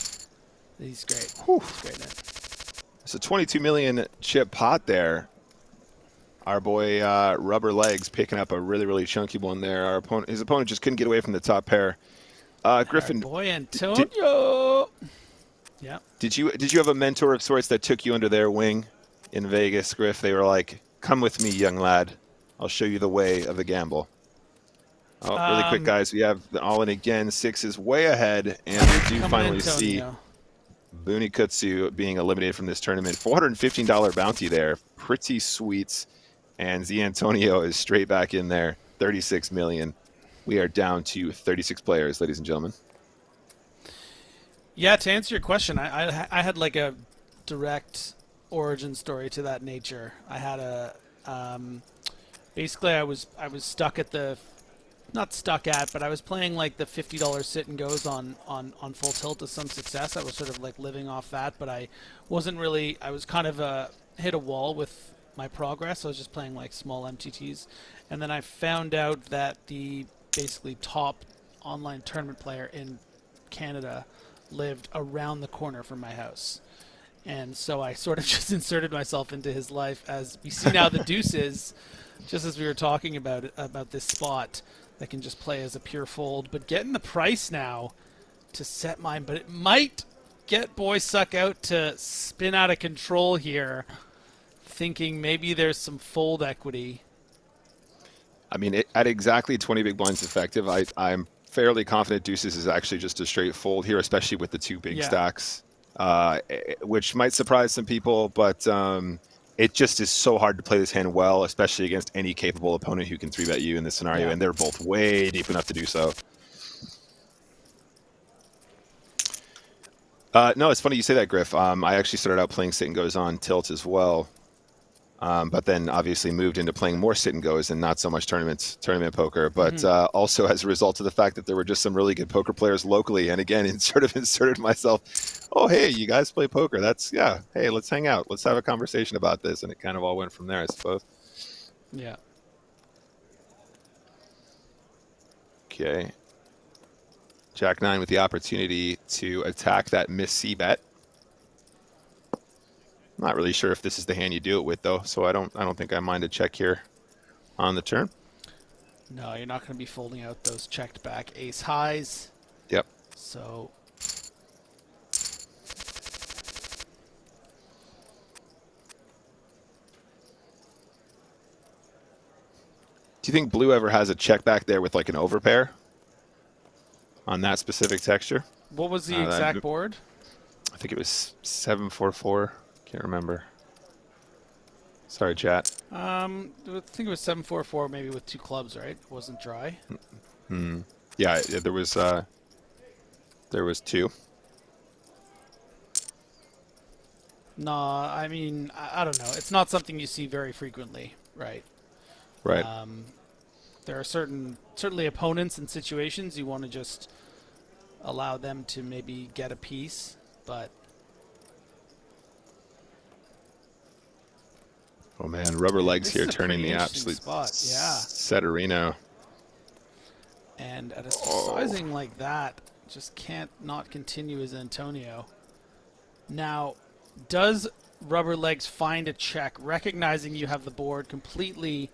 Speaker 1: He's great.
Speaker 2: Whew.
Speaker 1: He's great in it.
Speaker 2: So 22 million chip pot there. Our boy Rubber Legs picking up a really, really chunky one there. His opponent just couldn't get away from the top pair. Griffin,
Speaker 1: Our boy Antonio. Yeah.
Speaker 2: did you have a mentor of sorts that took you under their wing in Vegas, Griff? They were like, "Come with me, young lad. I'll show you the way of the gamble." Oh, really quick, guys. We have the all in again. 6 is way ahead, and we do finally see Booney Kutsu being eliminated from this tournament. $415 bounty there. Pretty sweet. And Z Antonio is straight back in there. 36 million. We are down to 36 players, ladies and gentlemen.
Speaker 1: Yeah, to answer your question, I had like a direct origin story to that nature. I had a basically I was stuck at the not stuck at, but I was playing like the $50 sit and goes on full tilt to some success. I was sort of like living off that, but I wasn't really. I was kind of hit a wall with my progress. I was just playing like small MTTs, and then I found out that the basically top online tournament player in Canada lived around the corner from my house. And so I sort of just inserted myself into his life. As we see now, the deuces, just as we were talking about this spot that can just play as a pure fold, but getting the price now to set mine. But it might get Boy Suck out to spin out of control here, thinking maybe there's some fold equity.
Speaker 2: I mean, at exactly 20 big blinds effective, I'm fairly confident deuces is actually just a straight fold here, especially with the 2 big stacks, which might surprise some people, but it just is so hard to play this hand well, especially against any capable opponent who can 3-bet you in this scenario, and they're both way deep enough to do so. No, it's funny you say that, Griff. I actually started out playing sit and goes on tilt as well. But then obviously moved into playing more sit and goes and not so much tournament poker. But also as a result of the fact that there were just some really good poker players locally, and again, sort of inserted myself. Oh, hey, you guys play poker? That's Hey, let's hang out. Let's have a conversation about this, and it kind of all went from there, I suppose.
Speaker 1: Yeah.
Speaker 2: Okay. Jack 9 with the opportunity to attack that miss C bet. Not really sure if this is the hand you do it with, though, so I don't think I mind a check here on the turn.
Speaker 1: No, you're not going to be folding out those checked back ace highs.
Speaker 2: Yep.
Speaker 1: So
Speaker 2: do you think blue ever has a check back there with like an overpair on that specific texture?
Speaker 1: what was the exact board?
Speaker 2: I think it was 7-4-4. Can't remember. Sorry, chat.
Speaker 1: I think it was 7-4-4, maybe with 2 clubs, right? It wasn't dry.
Speaker 2: Yeah, there was 2.
Speaker 1: No, I mean, I don't know. It's not something you see very frequently, right?
Speaker 2: Right.
Speaker 1: There are certainly opponents and situations you want to just allow them to maybe get a piece, but
Speaker 2: Oh man, Rubber Legs
Speaker 1: this
Speaker 2: here
Speaker 1: is a
Speaker 2: turning
Speaker 1: pretty
Speaker 2: the
Speaker 1: interesting
Speaker 2: absolute
Speaker 1: spot. Yeah.
Speaker 2: Setterino.
Speaker 1: And at a sizing like that, just can't not continue as Antonio. Now, does Rubber Legs find a check, recognizing you have the board completely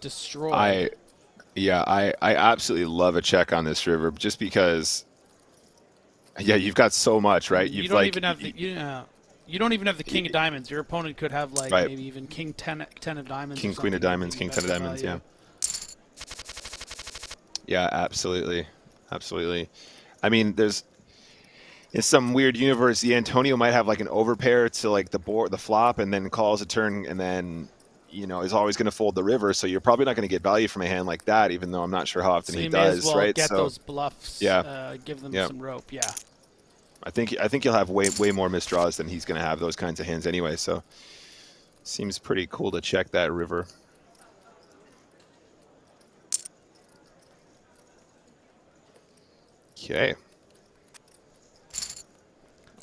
Speaker 1: destroyed?
Speaker 2: I absolutely love a check on this river, just because. Yeah, you've got so much, right?
Speaker 1: You don't even have the you don't even have the king of diamonds. Your opponent could have like maybe even king 10 of diamonds.
Speaker 2: King queen of diamonds, king 10 of diamonds. Yeah. Yeah, absolutely, absolutely. I mean, in some weird universe, the Antonio might have like an overpair to like the flop, and then calls a turn, and then is always going to fold the river. So you're probably not going to get value from a hand like that, even though I'm not sure how often he does.
Speaker 1: As well
Speaker 2: right?
Speaker 1: Get
Speaker 2: so
Speaker 1: those bluffs.
Speaker 2: yeah,
Speaker 1: give them some rope. Yeah.
Speaker 2: I think he'll have way more misdraws than he's going to have those kinds of hands anyway. So seems pretty cool to check that river. Okay.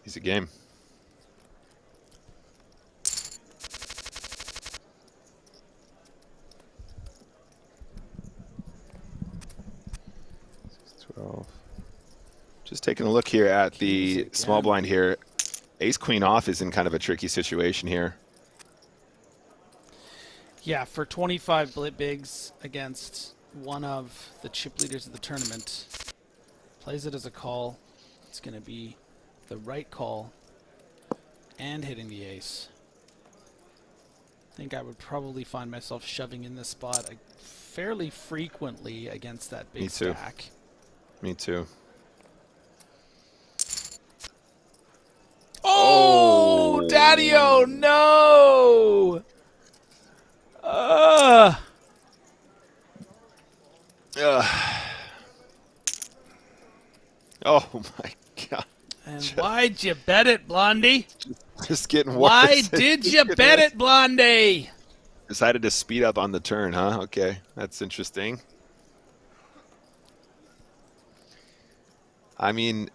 Speaker 2: Easy game. Just taking a look here at the small blind here. Ace queen off is in kind of a tricky situation here.
Speaker 1: Yeah, for 25 bigs against one of the chip leaders of the tournament. Plays it as a call. It's going to be the right call and hitting the ace. I think I would probably find myself shoving in this spot fairly frequently against that big stack.
Speaker 2: Me too.
Speaker 1: Oh, Daddy-o, no!
Speaker 2: Oh my God.
Speaker 1: And why'd you bet it, Blondie?
Speaker 2: Just getting worse.
Speaker 1: Why did you bet it, Blondie?
Speaker 2: Decided to speed up on the turn, huh? Okay, that's interesting. I mean,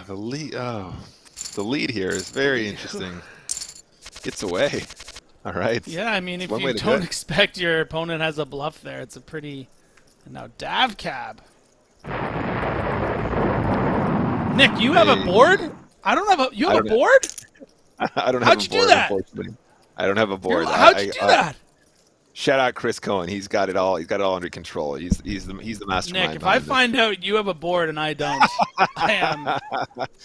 Speaker 2: the lead here is very interesting. Gets away. All right.
Speaker 1: Yeah, I mean, if you don't expect your opponent has a bluff there, it's a pretty... And now Dav Cab. Nick, you have a board? I don't have a... You have a board?
Speaker 2: I don't have a board,
Speaker 1: How'd you do that?
Speaker 2: Unfortunately. I don't have a board.
Speaker 1: How'd you do that?
Speaker 2: Shout out Chris Cohen. He's got it all. He's got it all under control. He's the mastermind.
Speaker 1: Nick, if I find out you have a board and I don't, I am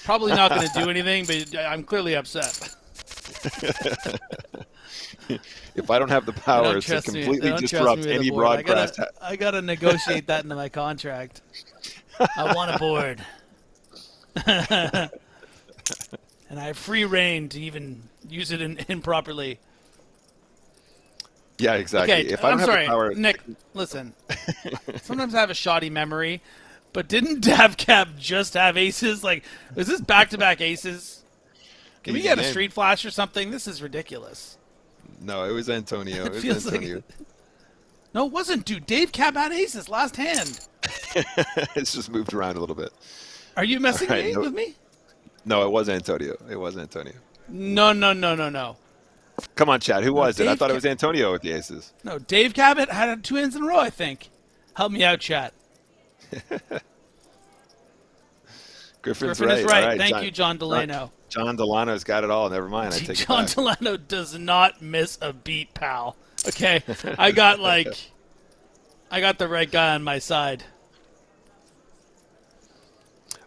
Speaker 1: probably not going to do anything, but I'm clearly upset.
Speaker 2: If I don't have the power to completely disrupt any broadcast,
Speaker 1: I gotta negotiate that into my contract. I want a board, and I have free reign to even use it improperly.
Speaker 2: Yeah, exactly.
Speaker 1: Okay,
Speaker 2: if I don't
Speaker 1: I'm sorry,
Speaker 2: have the power,
Speaker 1: Nick. Listen, sometimes I have a shoddy memory, but didn't DavCap just have aces? Like, is this back-to-back aces? Can we get a street flash or something? This is ridiculous.
Speaker 2: No, it was Antonio. It was Antonio.
Speaker 1: No, it wasn't, dude. Dave Cab had aces last hand.
Speaker 2: It's just moved around a little bit.
Speaker 1: Are you messing with me?
Speaker 2: No, it was Antonio. It was Antonio.
Speaker 1: No.
Speaker 2: Come on, Chad. Who was it? I thought it was Antonio with the aces.
Speaker 1: No, Dave Cabot had 2 hands in a row, I think. Help me out, chat.
Speaker 2: Griffin is
Speaker 1: right.
Speaker 2: right.
Speaker 1: Thank you, John Delano.
Speaker 2: John Delano's got it all. Never mind. I take
Speaker 1: John
Speaker 2: it back.
Speaker 1: Delano does not miss a beat, pal. Okay, I got the right guy on my side.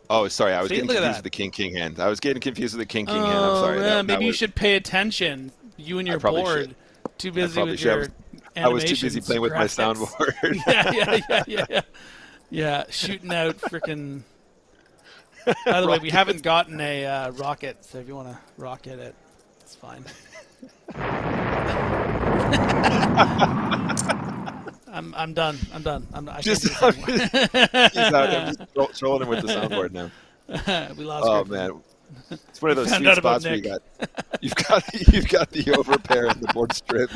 Speaker 2: Oh, sorry. I was getting confused with the king hand. I was getting confused with the king hand. I'm sorry.
Speaker 1: Yeah, maybe you should pay attention. You and your board.
Speaker 2: Should.
Speaker 1: Too busy with your animations.
Speaker 2: I was too busy playing with my soundboard.
Speaker 1: Yeah, shooting out freaking... By the way, we haven't gotten a rocket, so if you want to rocket it, it's fine. I'm done. I
Speaker 2: just he's out. I'm just trolling him with the soundboard now.
Speaker 1: We lost.
Speaker 2: Oh
Speaker 1: Griffin.
Speaker 2: man, it's one of those sweet spots where you've got the overpair and the board strip.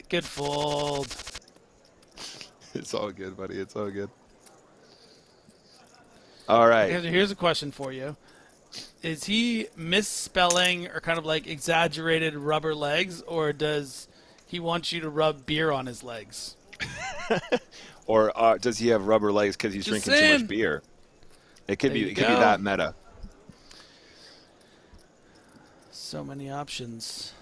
Speaker 1: Good fold.
Speaker 2: It's all good, buddy. It's all good. All right.
Speaker 1: Here's a question for you. Is he misspelling or kind of like exaggerated rubber legs, or does he want you to rub beer on his legs?
Speaker 2: Or does he have rubber legs because he's drinking too much beer? It could be that meta.
Speaker 1: So many options.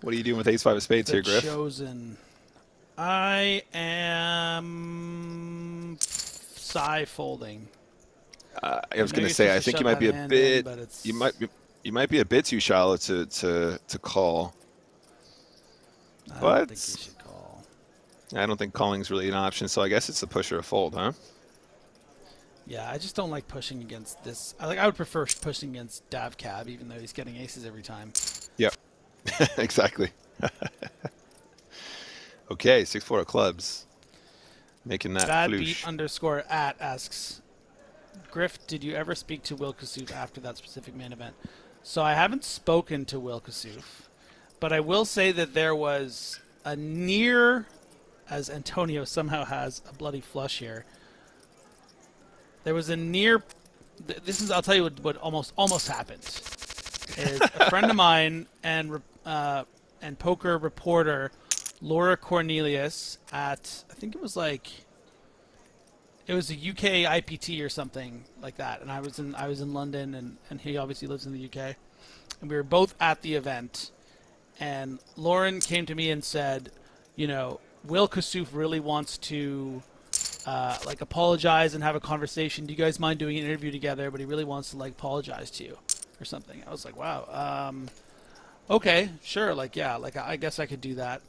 Speaker 2: What are you doing with ace-5 of spades here, Griff?
Speaker 1: Chosen. I am folding.
Speaker 2: I was going to say, I think you might be a bit. You might be a bit too shallow to call.
Speaker 1: I don't think you should call.
Speaker 2: I don't think calling's really an option, so I guess it's a push or a fold, huh?
Speaker 1: Yeah, I just don't like pushing against this. I would prefer pushing against Dav Cab, even though he's getting aces every time.
Speaker 2: Yep. Exactly. Okay, 6-4 of clubs. Making that
Speaker 1: Bad
Speaker 2: floosh.
Speaker 1: beat underscore at asks, Griff, did you ever speak to Will Kassouf after that specific main event? So I haven't spoken to Will Kassouf, but I will say that there was a near, as Antonio somehow has a bloody flush here. There was a near. This is, I'll tell you what almost happened. Is a friend of mine and poker reporter Laura Cornelius at, I think it was a UK IPT or something like that, and I was in London, and he obviously lives in the UK, and we were both at the event, and Lauren came to me and said, you know, Will Kassouf really wants to apologize and have a conversation. Do you guys mind doing an interview together? But he really wants to apologize to you or something. I was like, wow, okay, sure, I guess I could do that.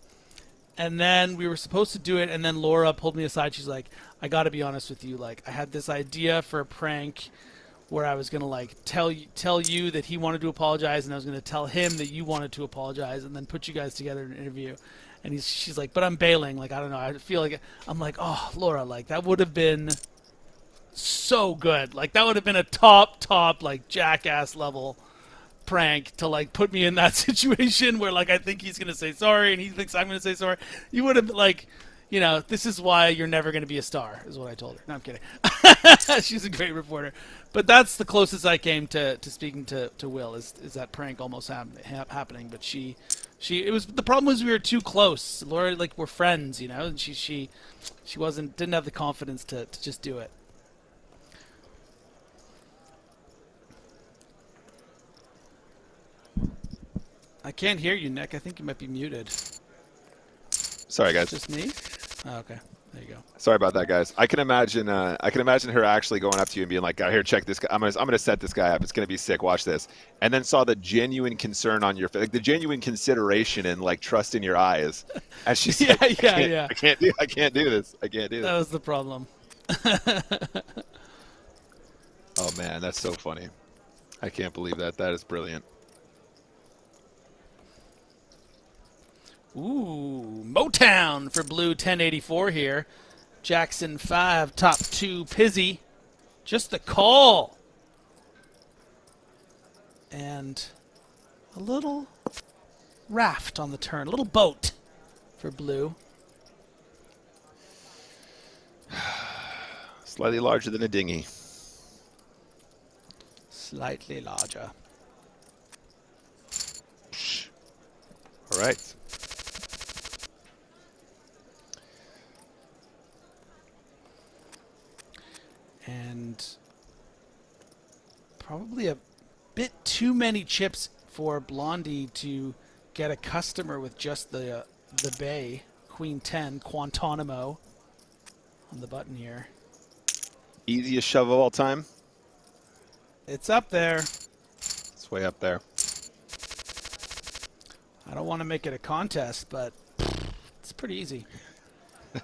Speaker 1: And then we were supposed to do it, and then Laura pulled me aside. She's like, I got to be honest with you. I had this idea for a prank where I was going to, tell you that he wanted to apologize, and I was going to tell him that you wanted to apologize, and then put you guys together in an interview. And she's like, but I'm bailing. I don't know. I feel like I'm like, oh, Laura, that would have been so good. That would have been a top, jackass level prank to put me in that situation where I think he's gonna say sorry and he thinks I'm gonna say sorry. You would have this is why you're never gonna be a star, is what I told her. No, I'm kidding. She's a great reporter, but that's the closest I came to speaking to Will is that prank almost happening. But it was, the problem was we were too close. Laura, we're friends, and she didn't have the confidence to just do it. I can't hear you, Nick. I think you might be muted.
Speaker 2: Sorry, guys.
Speaker 1: Just me? Oh, okay. There you go.
Speaker 2: Sorry about that, guys. I can imagine her actually going up to you and being like, "Here, check this guy. I'm gonna set this guy up. It's gonna be sick. Watch this." And then saw the genuine concern on your face, the genuine consideration and trust in your eyes, as she said, I can't do this.
Speaker 1: That was the problem.
Speaker 2: Oh man, that's so funny. I can't believe that. That is brilliant.
Speaker 1: Ooh, Motown for blue 1084 here. Jackson 5, top 2, Pizzy. Just the call. And a little raft on the turn, a little boat for blue.
Speaker 2: Slightly larger than a dinghy.
Speaker 1: Slightly larger.
Speaker 2: All right.
Speaker 1: And probably a bit too many chips for Blondie to get a customer with just the bay. Queen 10, Guantanamo on the button here.
Speaker 2: Easiest shove of all time.
Speaker 1: It's up there.
Speaker 2: It's way up there.
Speaker 1: I don't want to make it a contest, but it's pretty easy.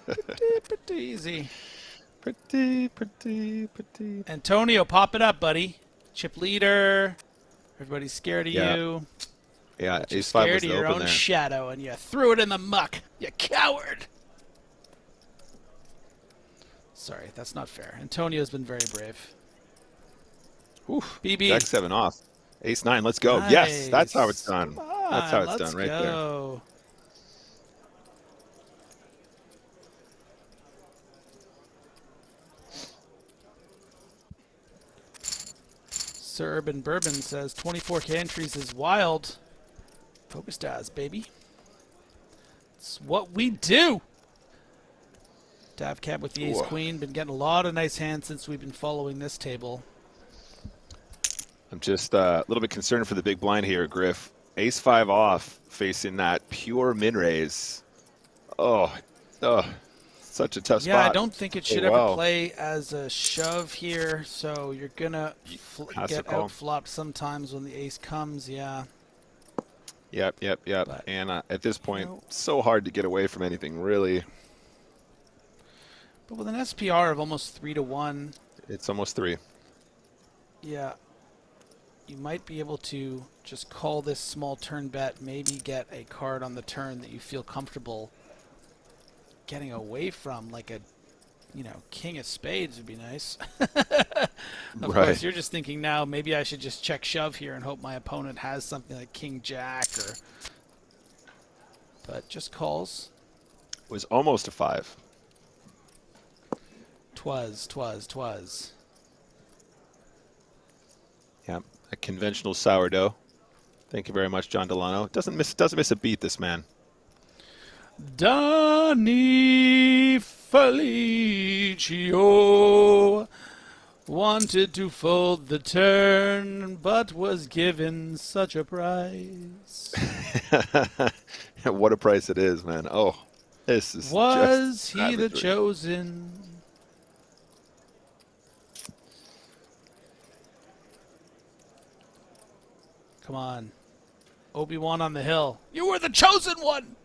Speaker 1: pretty easy.
Speaker 2: Pretty.
Speaker 1: Antonio, pop it up, buddy. Chip leader. Everybody's scared of you.
Speaker 2: Yeah,
Speaker 1: but you're
Speaker 2: ace 5 was
Speaker 1: scared
Speaker 2: the
Speaker 1: of your
Speaker 2: open
Speaker 1: own
Speaker 2: there.
Speaker 1: shadow, and you threw it in the muck. You coward. Sorry, that's not fair. Antonio's been very brave.
Speaker 2: Oof.
Speaker 1: BB.
Speaker 2: Jack 7 off. Ace 9, let's go.
Speaker 1: Nice.
Speaker 2: Yes, that's how it's done.
Speaker 1: Come on,
Speaker 2: That's how it's
Speaker 1: let's
Speaker 2: done right there.
Speaker 1: go. Sir Urban Bourbon says 24K entries is wild. PokerStars, baby. It's what we do. Davcab with the ace queen. Been getting a lot of nice hands since we've been following this table.
Speaker 2: I'm just a little bit concerned for the big blind here, Griff. Ace 5 off, facing that pure min raise. Oh, such a tough spot.
Speaker 1: Yeah, I don't think it should ever
Speaker 2: wow.
Speaker 1: play as a shove here, so you're gonna get out-flopped sometimes when the ace comes, yeah.
Speaker 2: Yep.
Speaker 1: But,
Speaker 2: and at this point, so hard to get away from anything, really.
Speaker 1: But with an SPR of almost 3-1,
Speaker 2: It's almost 3.
Speaker 1: yeah, you might be able to just call this small turn bet, maybe get a card on the turn that you feel comfortable getting away from, like a, king of spades would be nice. Of
Speaker 2: Right.
Speaker 1: course, you're just thinking now, maybe I should just check shove here and hope my opponent has something like king jack or. But just calls.
Speaker 2: Was almost a 5.
Speaker 1: Twas.
Speaker 2: Yeah, a conventional sourdough. Thank you very much, John Delano. Doesn't miss a beat, this man.
Speaker 1: Donny Felicio wanted to fold the turn, but was given such a prize.
Speaker 2: What a price it is, man. Oh, this is
Speaker 1: Was
Speaker 2: just
Speaker 1: he the
Speaker 2: savagery.
Speaker 1: chosen? Come on. Obi-Wan on the hill. You were the chosen one!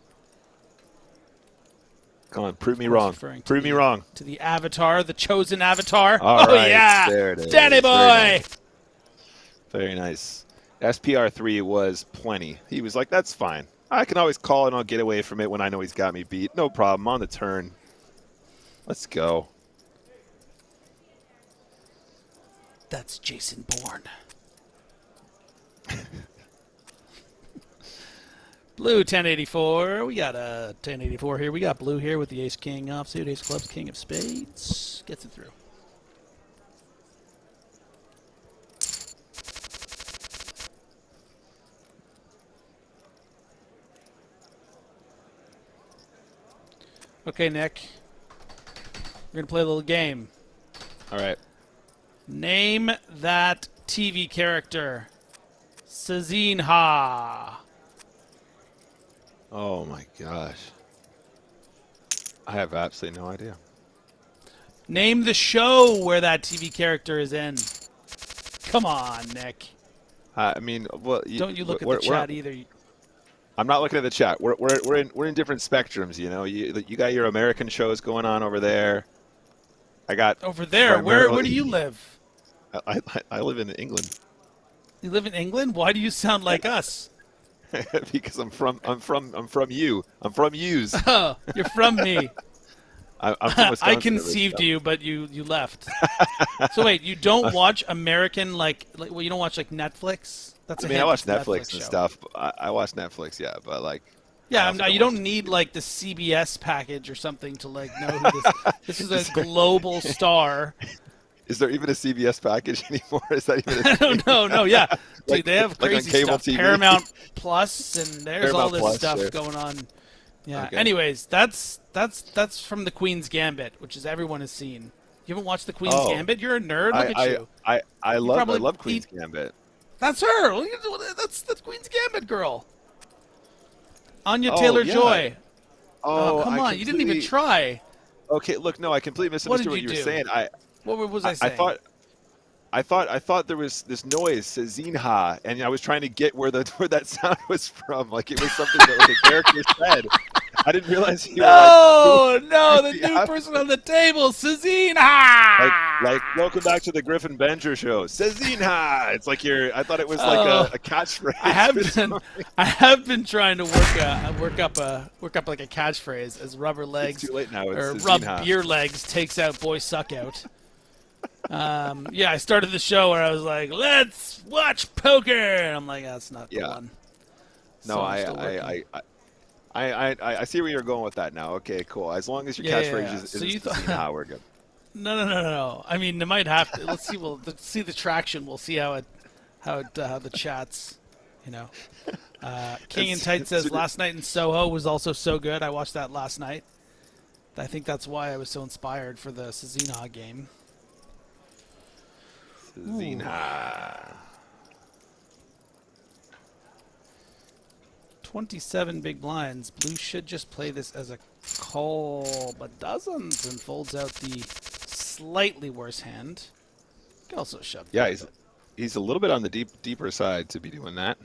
Speaker 2: Come on, prove me
Speaker 1: Of course,
Speaker 2: wrong.
Speaker 1: referring to
Speaker 2: Prove me
Speaker 1: the-
Speaker 2: wrong.
Speaker 1: To the avatar, the chosen avatar.
Speaker 2: All
Speaker 1: Oh,
Speaker 2: right,
Speaker 1: yeah!
Speaker 2: there it is.
Speaker 1: Danny boy!
Speaker 2: Very nice. Very nice. SPR3 was plenty. He was like, that's fine. I can always call and I'll get away from it when I know he's got me beat. No problem. On the turn. Let's go.
Speaker 1: That's Jason Bourne. Blue 1084. We got a 1084 here. We got blue here with the ace king offsuit, ace clubs, king of spades. Gets it through. Okay, Nick. We're going to play a little game.
Speaker 2: All right.
Speaker 1: Name that TV character. Sazinha.
Speaker 2: Oh, my gosh. I have absolutely no idea.
Speaker 1: Name the show where that TV character is in. Come on, Nick.
Speaker 2: I mean, well,
Speaker 1: Don't you look at
Speaker 2: we're-
Speaker 1: the chat either.
Speaker 2: I'm not looking at the chat. We're in different spectrums, you know. You got your American shows going on over there. I got
Speaker 1: Over there. Where
Speaker 2: primarily-
Speaker 1: do you live?
Speaker 2: I live in England
Speaker 1: You live in England? Why do you sound like us?
Speaker 2: because I'm from you. I'm from yous.
Speaker 1: Oh, you're from me.
Speaker 2: I'm from
Speaker 1: I
Speaker 2: Wisconsin
Speaker 1: conceived
Speaker 2: originally.
Speaker 1: you, but you left. So wait, you don't watch American well, you don't watch like Netflix? That's
Speaker 2: I
Speaker 1: a
Speaker 2: mean, I
Speaker 1: hint,
Speaker 2: watch
Speaker 1: it's a
Speaker 2: Netflix and
Speaker 1: show.
Speaker 2: stuff. I watch Netflix, yeah, but like.
Speaker 1: Yeah,
Speaker 2: I also
Speaker 1: you
Speaker 2: watch-
Speaker 1: don't need like the CBS package or something to like know who this is a global star.
Speaker 2: Is there even a CBS package anymore? Is that even?
Speaker 1: I don't know. No, yeah, dude,
Speaker 2: Like-
Speaker 1: they have
Speaker 2: like on
Speaker 1: crazy
Speaker 2: cable
Speaker 1: stuff.
Speaker 2: TV?
Speaker 1: Paramount Plus, and there's all
Speaker 2: Paramount
Speaker 1: this
Speaker 2: Plus,
Speaker 1: stuff
Speaker 2: sure.
Speaker 1: going on. Yeah.
Speaker 2: Okay.
Speaker 1: Anyways, that's from the Queen's Gambit, which is everyone has seen. You haven't watched the Queen's
Speaker 2: Oh.
Speaker 1: Gambit? You're a nerd. Look at you.
Speaker 2: I love
Speaker 1: probably
Speaker 2: Queen's Gambit.
Speaker 1: That's her. Look at- That's the Queen's Gambit girl. Anya
Speaker 2: Oh,
Speaker 1: Taylor
Speaker 2: yeah.
Speaker 1: Joy.
Speaker 2: Oh,
Speaker 1: Come
Speaker 2: I
Speaker 1: on, you didn't even
Speaker 2: completely-
Speaker 1: try.
Speaker 2: Okay, look, no, I completely misunderstood what
Speaker 1: you
Speaker 2: you were
Speaker 1: do?
Speaker 2: saying.
Speaker 1: What was I saying?
Speaker 2: I thought there was this noise, Sazinha, and I was trying to get where that sound was from. Like it was something that like a character said. I didn't realize you
Speaker 1: No, no, the
Speaker 2: Yeah.
Speaker 1: new person on the table, Sazina.
Speaker 2: like welcome back to the Griffin Benger show, Sazinha. It's like I thought it was like
Speaker 1: Oh.
Speaker 2: a catchphrase.
Speaker 1: I have been trying to work up like a catchphrase as Rubber Legs
Speaker 2: It's too late now. It's
Speaker 1: or
Speaker 2: Sazinha.
Speaker 1: Rub Beer Legs takes out Boy Suck Out. Yeah, I started the show where I was like, "Let's watch poker," and I'm like, "That's not the
Speaker 2: Yeah.
Speaker 1: one."
Speaker 2: No,
Speaker 1: So I'm still working.
Speaker 2: I see where you're going with that now. Okay, cool. As long as your
Speaker 1: Yeah,
Speaker 2: catchphrase
Speaker 1: yeah.
Speaker 2: is
Speaker 1: So you thought-
Speaker 2: Sazinha, we're good.
Speaker 1: No. I mean, they might have to. Let's see. Let's see the traction. We'll see how the chats. You know, King in Tight says last night in Soho was also so good. I watched that last night. I think that's why I was so inspired for the Sazina game.
Speaker 2: Sazinha.
Speaker 1: 27 big blinds. Blue should just play this as a call, but doesn't, and folds out the slightly worse hand. You can also shove.
Speaker 2: Yeah,
Speaker 1: that,
Speaker 2: he's a little bit on the deeper side to be doing that.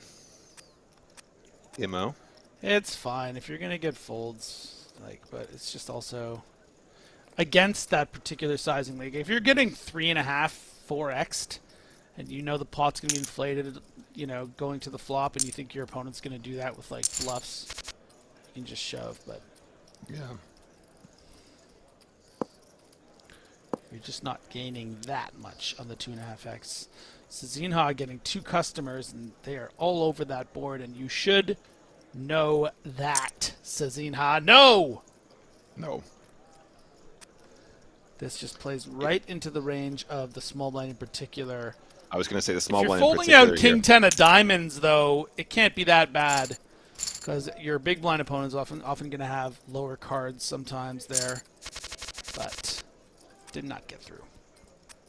Speaker 2: Mo.
Speaker 1: It's fine if you're gonna get folds, but it's just also against that particular sizing league. If you're getting 3.5, 4x'd, and you know the pot's gonna be inflated, going to the flop, and you think your opponent's gonna do that with like bluffs, you can just shove. But
Speaker 2: Yeah.
Speaker 1: You're just not gaining that much on the 2.5x. Sazinha getting 2 customers, and they are all over that board, and you should know that, Sazinha. No!
Speaker 2: No.
Speaker 1: This just plays right into the range of the small blind in particular.
Speaker 2: I was going to say the small
Speaker 1: If you're
Speaker 2: blind in
Speaker 1: folding
Speaker 2: particular
Speaker 1: out King
Speaker 2: here.
Speaker 1: 10 of diamonds, though, it can't be that bad. Because your big blind opponent is often going to have lower cards sometimes there. But did not get through.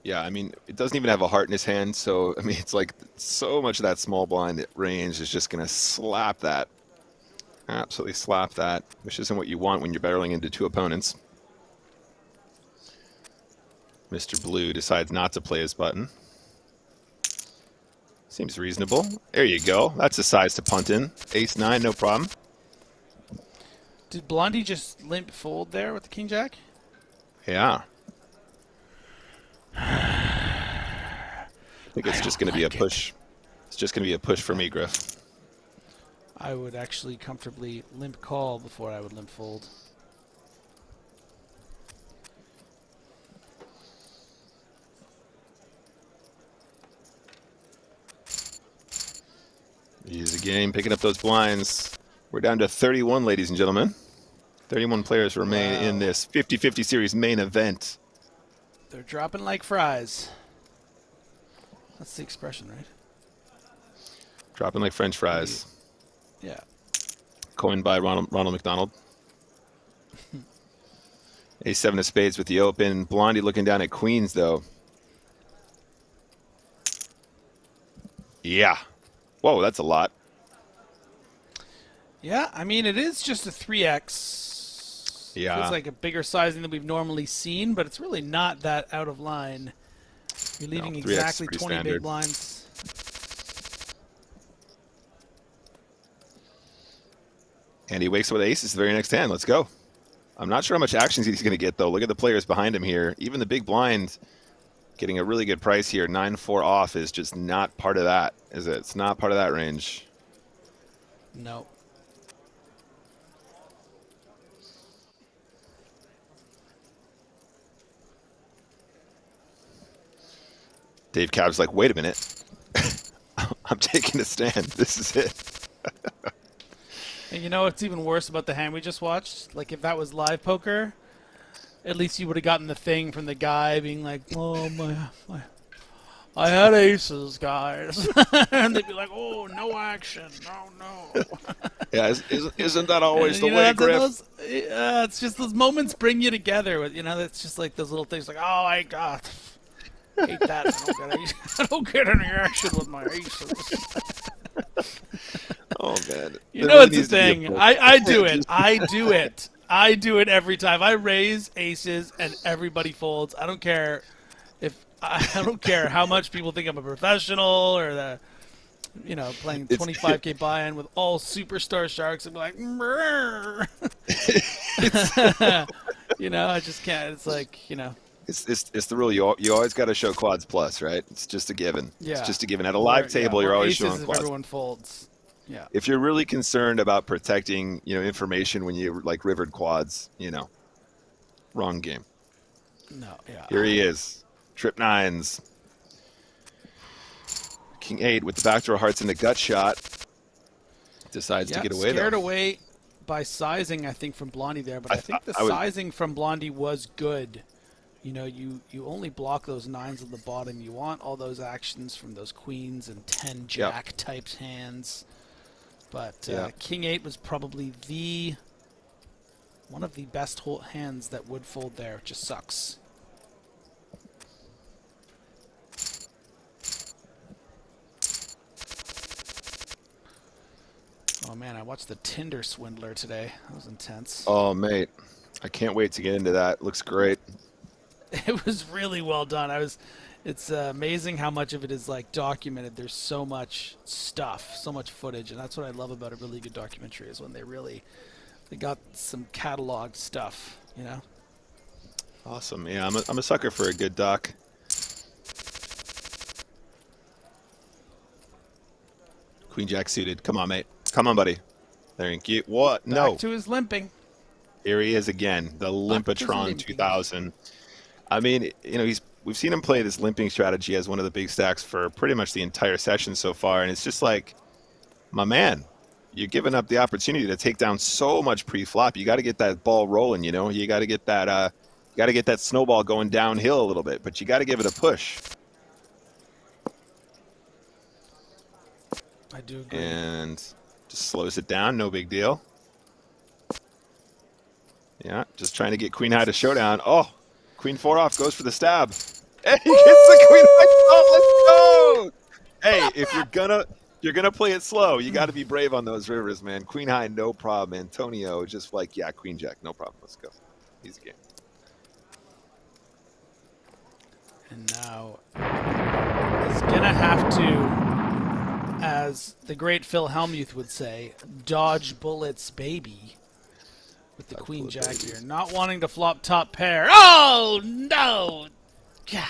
Speaker 2: Yeah, I mean, it doesn't even have a heart in his hand, so, I mean, it's like so much of that small blind range is just going to slap that. Absolutely slap that, which isn't what you want when you're barreling into 2 opponents. Mr. Blue decides not to play his button. Seems reasonable. There you go. That's the size to punt in. Ace-9, no problem.
Speaker 1: Did Blondie just limp fold there with the King Jack?
Speaker 2: Yeah. I think it's just going to be a push. It's just going to be a push for me, Griff.
Speaker 1: I would actually comfortably limp call before I would limp fold.
Speaker 2: Easy game, picking up those blinds. We're down to 31, ladies and gentlemen. 31 players remain in this 50-50 series main event.
Speaker 1: They're dropping like fries. That's the expression, right?
Speaker 2: Dropping like French fries.
Speaker 1: Yeah.
Speaker 2: Coined by Ronald McDonald. A7 of spades with the open. Blondie looking down at queens, though. Yeah. Whoa, that's a lot.
Speaker 1: Yeah, I mean, it is just a 3x.
Speaker 2: Yeah.
Speaker 1: It's like a bigger sizing than we've normally seen, but it's really not that out of line. You're leaving
Speaker 2: No, 3x
Speaker 1: exactly
Speaker 2: pretty
Speaker 1: 20
Speaker 2: standard.
Speaker 1: big blinds.
Speaker 2: And he wakes up with aces the very next hand. Let's go. I'm not sure how much action he's going to get, though. Look at the players behind him here. Even the big blind getting a really good price here. 9-4 off is just not part of that, is it? It's not part of that range.
Speaker 1: No.
Speaker 2: Dave Cab's like, wait a minute. I'm taking a stand. This is it.
Speaker 1: And you know what's even worse about the hand we just watched? Like, if that was live poker, at least you would have gotten the thing from the guy being like, oh, I had aces, guys. And they'd be like, oh, no action. No.
Speaker 2: Yeah, isn't that always the
Speaker 1: And,
Speaker 2: way, Griff?
Speaker 1: it's just those moments bring you together. You know, it's just like those little things like, oh, I hate that. I don't get any action with my aces.
Speaker 2: Oh, man.
Speaker 1: You know it's a thing. I do it. I do it every time. I raise aces and everybody folds. I don't care how much people think I'm a professional or playing 25K buy-in with all superstar sharks and be like, I just can't. It's like,
Speaker 2: It's the rule. You always got to show quads plus, right? It's just a given.
Speaker 1: Yeah.
Speaker 2: It's just a given. At a live table, you're always showing
Speaker 1: if
Speaker 2: quads.
Speaker 1: everyone folds. Yeah.
Speaker 2: If you're really concerned about protecting, information when you like rivered quads, wrong game.
Speaker 1: No. Yeah.
Speaker 2: Here he is, trip nines, King 8 with the backdoor hearts in the gut shot. Decides to get away.
Speaker 1: Scared
Speaker 2: though.
Speaker 1: away by sizing, I think, from Blondie there, but I think the
Speaker 2: I would-
Speaker 1: sizing from Blondie was good. You only block those nines on the bottom. You want all those actions from those queens and 10 jack types hands. But King 8 was probably one of the best hands that would fold there. It just sucks. Oh man, I watched the Tinder Swindler today. That was intense.
Speaker 2: Oh, mate, I can't wait to get into that. Looks great.
Speaker 1: It was really well done. It's amazing how much of it is like documented. There's so much stuff, so much footage, and that's what I love about a really good documentary is when they got some cataloged stuff,
Speaker 2: Awesome. Yeah, I'm a sucker for a good doc. Queen Jack suited. Come on, mate. Come on, buddy. Thank you. What?
Speaker 1: Back
Speaker 2: No.
Speaker 1: to his limping.
Speaker 2: Here he is again. The
Speaker 1: Back to his
Speaker 2: Limpatron
Speaker 1: limping.
Speaker 2: 2000. I mean, you know, we've seen him play this limping strategy as one of the big stacks for pretty much the entire session so far, and it's just like, my man, you're giving up the opportunity to take down so much pre-flop. You got to get that ball rolling, you know. You got to get that snowball going downhill a little bit, but you got to give it a push.
Speaker 1: I do agree.
Speaker 2: And just slows it down, no big deal. Yeah, just trying to get queen high to showdown. Oh, queen 4 off goes for the stab. Hey, he gets the queen high. Let's go. Hey, if you're gonna play it slow, you got to be brave on those rivers, man. Queen high, no problem. Antonio just like, yeah, queen jack, no problem. Let's go. Easy game.
Speaker 1: And now he's gonna have to, as the great Phil Hellmuth would say, dodge bullets, baby. With the queen jack here, not wanting to flop top pair. Oh no! Yeah.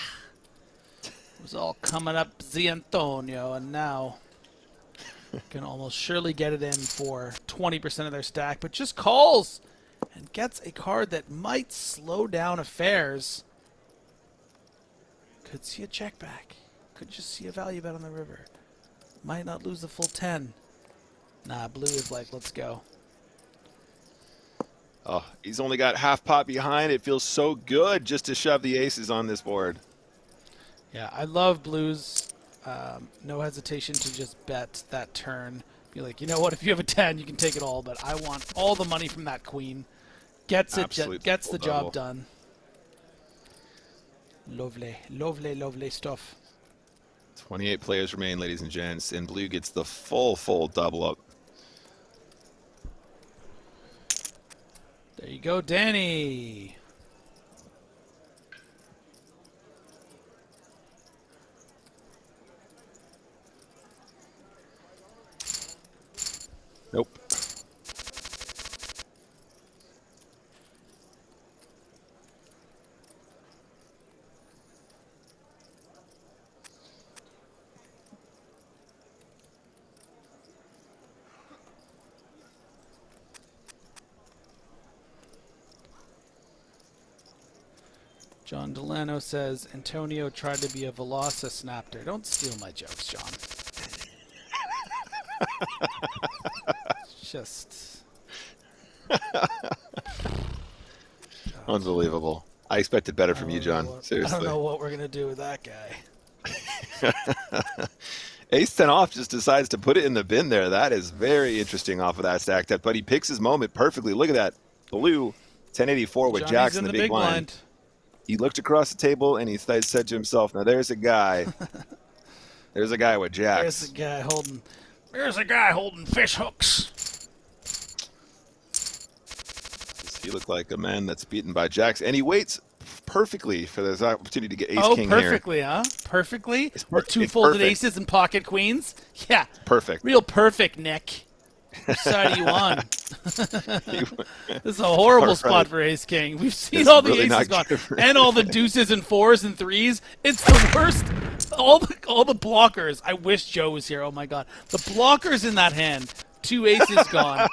Speaker 1: It was all coming up the Antonio, and now can almost surely get it in for 20% of their stack, but just calls and gets a card that might slow down affairs. Could see a check back. Could just see a value bet on the river. Might not lose the full 10. Nah, blue is like, let's go.
Speaker 2: Oh, he's only got half pot behind. It feels so good just to shove the aces on this board.
Speaker 1: Yeah, I love blues. No hesitation to just bet that turn. Be like, you know what? If you have a 10, you can take it all, but I want all the money from that queen. Gets the job done. Lovely, lovely, lovely stuff.
Speaker 2: 28 players remain, ladies and gents, and blue gets the full double up.
Speaker 1: There you go, Danny.
Speaker 2: Nope.
Speaker 1: John Delano says, Antonio tried to be a Velociraptor. Don't steal my jokes, John. Just...
Speaker 2: Unbelievable. I expected better from you, John. Seriously.
Speaker 1: I don't know what we're going to do with that guy.
Speaker 2: Ace 10 off just decides to put it in the bin there. That is very interesting off of that stack depth, but he picks his moment perfectly. Look at that. Blue, 1084 with
Speaker 1: Johnny's
Speaker 2: jacks in the big blind. He looked across the table and he said to himself, now there's a guy. There's a guy with jacks.
Speaker 1: There's a guy holding fish hooks.
Speaker 2: He looked like a man that's beaten by jacks. And he waits perfectly for this opportunity to get ace-king here.
Speaker 1: Oh, perfectly, huh? Perfectly? With two folded aces and pocket queens? Yeah.
Speaker 2: Perfect.
Speaker 1: Real perfect, Nick. Which side are you on? This is a horrible spot for ace king. We've seen all the aces gone and all the deuces and fours and threes. It's the worst. All the blockers. I wish Joe was here. Oh my god, the blockers in that hand. 2 aces gone,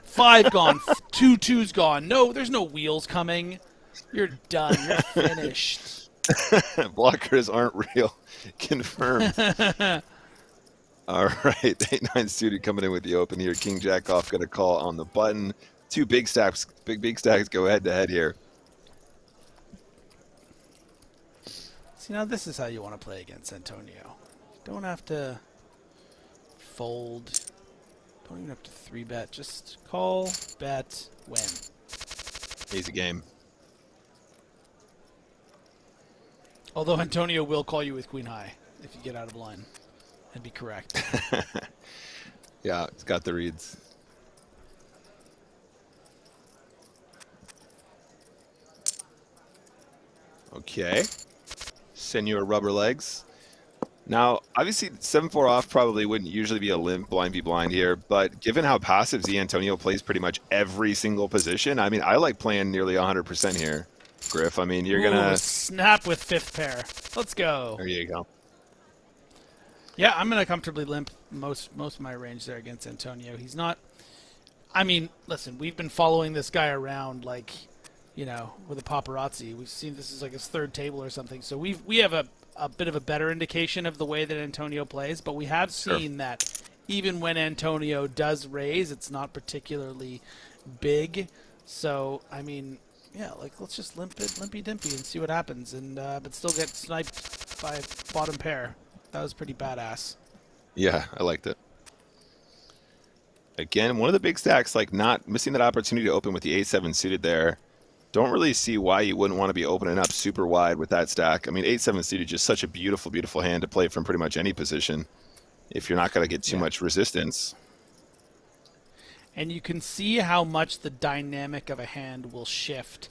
Speaker 1: 5 gone, 2 twos gone. No, there's no wheels coming. You're done. You're finished.
Speaker 2: Blockers aren't real. Confirmed. All right, 8-9 suited coming in with the open here. King jack off, going to call on the button. 2 big stacks, big stacks go head to head here.
Speaker 1: See, now this is how you want to play against Antonio. You don't have to fold. Don't even have to 3-bet. Just call, bet, win.
Speaker 2: Easy game.
Speaker 1: Although Antonio will call you with queen high if you get out of line. And be correct.
Speaker 2: Yeah, it's got the reads. Okay. Senor Rubber Legs. Now, obviously, 7-4 off probably wouldn't usually be a limp blind v blind here, but given how passive Z Antonio plays pretty much every single position, I mean, I like playing nearly 100% here, Griff. I mean, you're going to...
Speaker 1: snap with 5th pair. Let's go.
Speaker 2: There you go.
Speaker 1: Yeah, I'm going to comfortably limp most of my range there against Antonio. He's not... I mean, listen, we've been following this guy around like, you know, with a paparazzi. We've seen this is like his third table or something. So we have a bit of a better indication of the way that Antonio plays, but we have seen that even when Antonio does raise, it's not particularly big. So, I mean, yeah, like let's just limpy dimpy and see what happens, and but still get sniped by bottom pair. That was pretty badass.
Speaker 2: Yeah, I liked it. Again, one of the big stacks, like not missing that opportunity to open with the 8-7 suited there. Don't really see why you wouldn't want to be opening up super wide with that stack. I mean, 8-7 suited, just such a beautiful, beautiful hand to play from pretty much any position if you're not going to get too much resistance.
Speaker 1: And you can see how much the dynamic of a hand will shift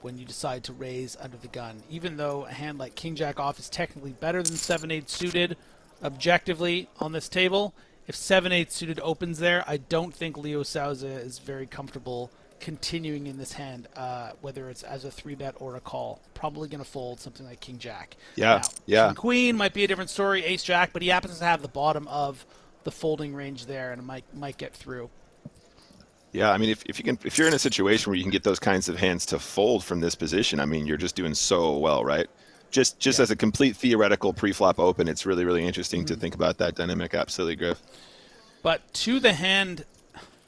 Speaker 1: when you decide to raise under the gun. Even though a hand like King Jack off is technically better than 7-8 suited objectively on this table, if 7-8 suited opens there, I don't think Leo Souza is very comfortable continuing in this hand, whether it's as a 3-bet or a call. Probably going to fold something like King Jack.
Speaker 2: Yeah,
Speaker 1: now, King Queen might be a different story, Ace Jack, but he happens to have the bottom of the folding range there, and it might get through.
Speaker 2: Yeah, I mean, if you're in a situation where you can get those kinds of hands to fold from this position, I mean, you're just doing so well, right? Just as a complete theoretical pre-flop open, it's really, really interesting to think about that dynamic. Absolutely, Griff.
Speaker 1: But to the hand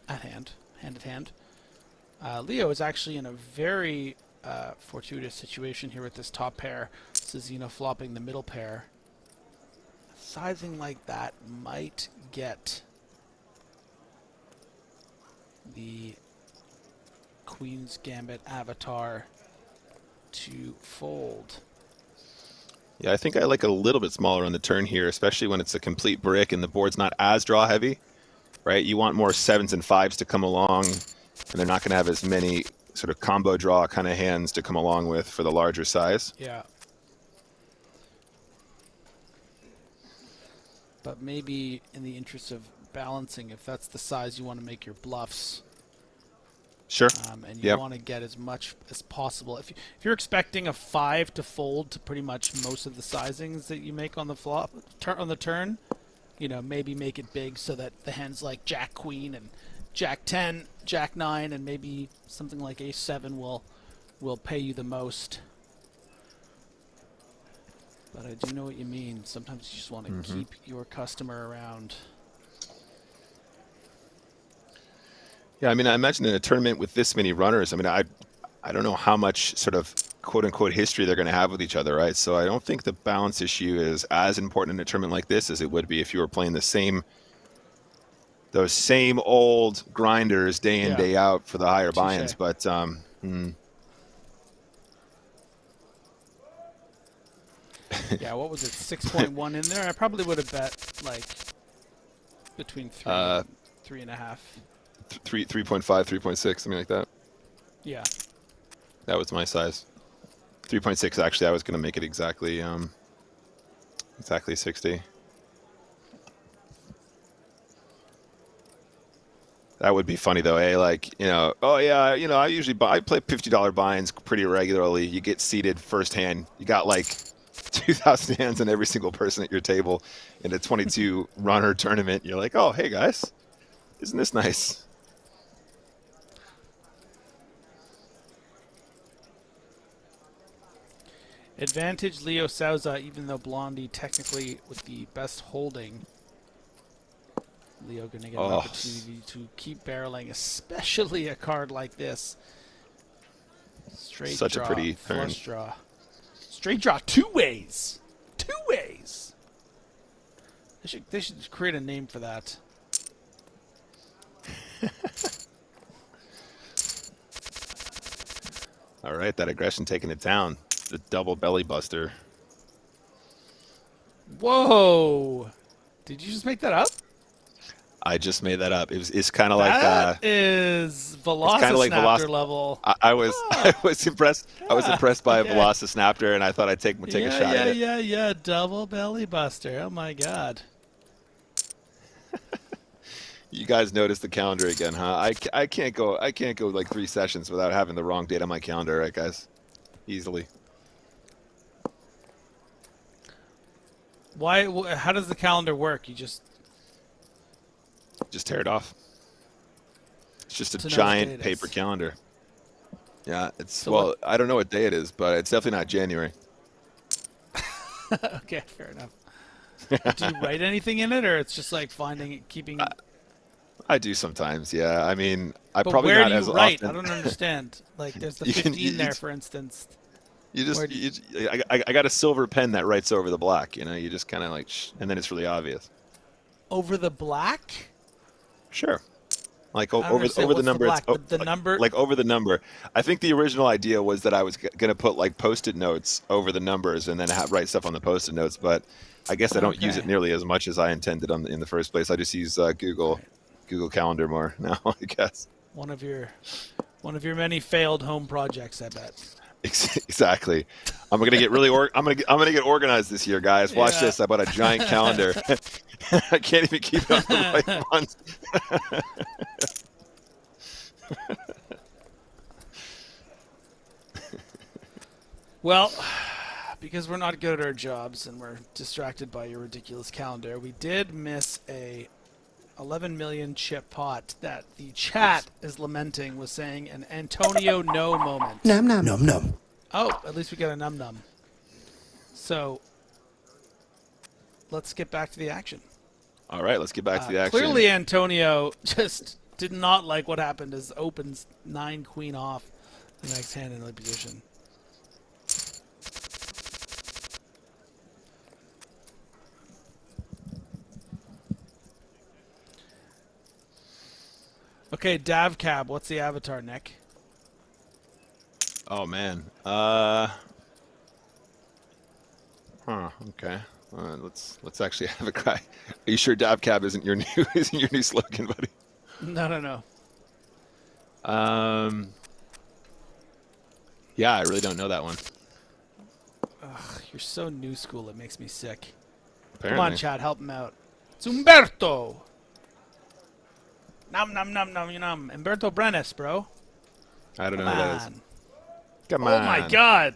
Speaker 1: at hand, Leo is actually in a very fortuitous situation here with this top pair. This is flopping the middle pair. Sizing like that might get the Queen's Gambit avatar to fold.
Speaker 2: Yeah, I think I like a little bit smaller on the turn here, especially when it's a complete brick and the board's not as draw heavy, right? You want more 7s and 5s to come along, and they're not going to have as many sort of combo draw kind of hands to come along with for the larger size.
Speaker 1: Yeah. But maybe in the interest of balancing, if that's the size you want to make your bluffs,
Speaker 2: sure,
Speaker 1: and you want to get as much as possible. If you're expecting a 5 to fold to pretty much most of the sizings that you make on the flop on the turn, maybe make it big so that the hands like Jack Queen and Jack 10, Jack 9, and maybe something like Ace 7 will pay you the most. But I do know what you mean. Sometimes you just want to keep your customer around.
Speaker 2: Yeah, I mean, I imagine in a tournament with this many runners, I mean, I don't know how much sort of quote-unquote history they're going to have with each other, right? So I don't think the balance issue is as important in a tournament like this as it would be if you were playing those same old grinders day in, day out for the higher buy-ins. But
Speaker 1: yeah, what was it, 6.1 in there? I probably would have bet like between 3 and 3.5.
Speaker 2: 3.5, 3.6, something like that.
Speaker 1: Yeah.
Speaker 2: That was my size. 3.6, actually, I was going to make it exactly 60. That would be funny, though, eh? Like, oh, yeah, I play $50 buy-ins pretty regularly. You get seated first hand. You got, like, 2,000 hands on every single person at your table in a 22-runner tournament. You're like, oh, hey, guys, isn't this nice?
Speaker 1: Advantage Leo Souza, even though Blondie technically with the best holding. Leo going to get an opportunity to keep barreling, especially a card like this. Straight
Speaker 2: Such
Speaker 1: draw,
Speaker 2: a pretty
Speaker 1: flush
Speaker 2: turn.
Speaker 1: draw. Straight draw 2 ways. 2 ways. They should create a name for that.
Speaker 2: All right, that aggression taking it down. The double belly buster.
Speaker 1: Whoa! Did you just make that up?
Speaker 2: I just made that up. It's kind of like
Speaker 1: that is Velociraptor level.
Speaker 2: I was impressed. I was impressed by a Velociraptor, and I thought I'd take a shot at it.
Speaker 1: Yeah. Double belly buster. Oh my god.
Speaker 2: You guys noticed the calendar again, huh? I can't go like 3 sessions without having the wrong date on my calendar, right, guys? Easily.
Speaker 1: Why? How does the calendar work? You just
Speaker 2: tear it off. It's just a giant paper calendar. Yeah, it's
Speaker 1: So
Speaker 2: well, I don't know what day it is, but it's definitely not January.
Speaker 1: Okay, fair enough. Do you write anything in it, or it's just like keeping?
Speaker 2: I do sometimes, yeah. I mean, I
Speaker 1: But
Speaker 2: probably
Speaker 1: where
Speaker 2: not
Speaker 1: do you
Speaker 2: as
Speaker 1: write?
Speaker 2: often.
Speaker 1: I don't understand. Like, there's the
Speaker 2: You can-
Speaker 1: 15
Speaker 2: you-
Speaker 1: there, for instance.
Speaker 2: You
Speaker 1: Where
Speaker 2: just,
Speaker 1: do
Speaker 2: I got a silver pen that writes over the black. You know, you just kind of like, and then it's really obvious.
Speaker 1: Over the black?
Speaker 2: Sure. Like
Speaker 1: I don't
Speaker 2: over
Speaker 1: understand.
Speaker 2: over the
Speaker 1: What's the
Speaker 2: number,
Speaker 1: black?
Speaker 2: it's
Speaker 1: The number?
Speaker 2: like over the number. I think the original idea was that I was gonna put like post-it notes over the numbers and then write stuff on the post-it notes. But I guess I don't use it
Speaker 1: Okay.
Speaker 2: nearly as much as I intended in the first place. I just use Google
Speaker 1: Right.
Speaker 2: Google Calendar more now, I guess.
Speaker 1: One of your many failed home projects, I bet.
Speaker 2: Exactly. I'm gonna get really I'm gonna get organized this year, guys. Watch
Speaker 1: Yeah.
Speaker 2: this. I bought a giant calendar. I can't even keep it on the right month.
Speaker 1: Well, because we're not good at our jobs and we're distracted by your ridiculous calendar, we did miss a 11 million chip pot that the chat is lamenting, was saying an Antonio no moment.
Speaker 4: Num num num num.
Speaker 1: Oh, at least we got a num num. So let's get back to the action.
Speaker 2: All right, let's get back to the action.
Speaker 1: Clearly, Antonio just did not like what happened as opens 9 queen off the next hand in the position. Okay, Davcab, what's the avatar, Nick?
Speaker 2: Oh man. Okay. Let's actually have a cry. Are you sure Dabcab isn't your new slogan, buddy?
Speaker 1: No.
Speaker 2: Yeah, I really don't know that one.
Speaker 1: Ugh, you're so new school, it makes me sick.
Speaker 2: Apparently.
Speaker 1: Come on, Chad, help him out. It's Umberto! Nom nom nom nom nom. Umberto Brenes, bro.
Speaker 2: I don't know
Speaker 1: Come
Speaker 2: who that is.
Speaker 1: on.
Speaker 2: Come
Speaker 1: Oh
Speaker 2: on.
Speaker 1: my god!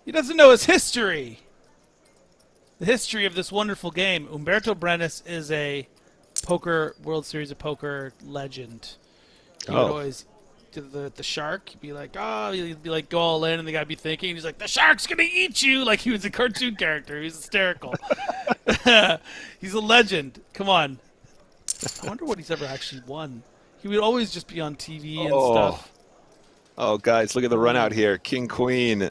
Speaker 1: He doesn't know his history! The history of this wonderful game. Umberto Brenes is a World Series of Poker legend. He would always do the shark. He'd be like, he'd be like, go all in, and the guy'd be thinking, he's like, the shark's gonna eat you! Like he was a cartoon character. He was hysterical. He's a legend. Come on. I wonder what he's ever actually won. He would always just be on TV and stuff.
Speaker 2: Oh, guys, look at the run out here. King Queen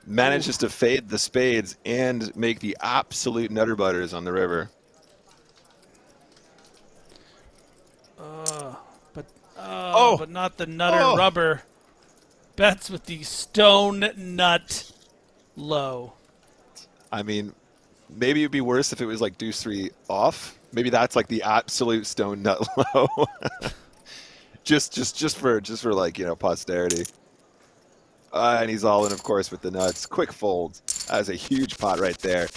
Speaker 2: manages to fade the spades and make the absolute nutter butters on the river.
Speaker 1: But not the nutter rubber. Bets with the stone nut low.
Speaker 2: I mean, maybe it'd be worse if it was like deuce 3 off. Maybe that's like the absolute stone nut low. just for like, you know, posterity. And he's all in, of course, with the nuts. Quick fold. That's a huge pot right there.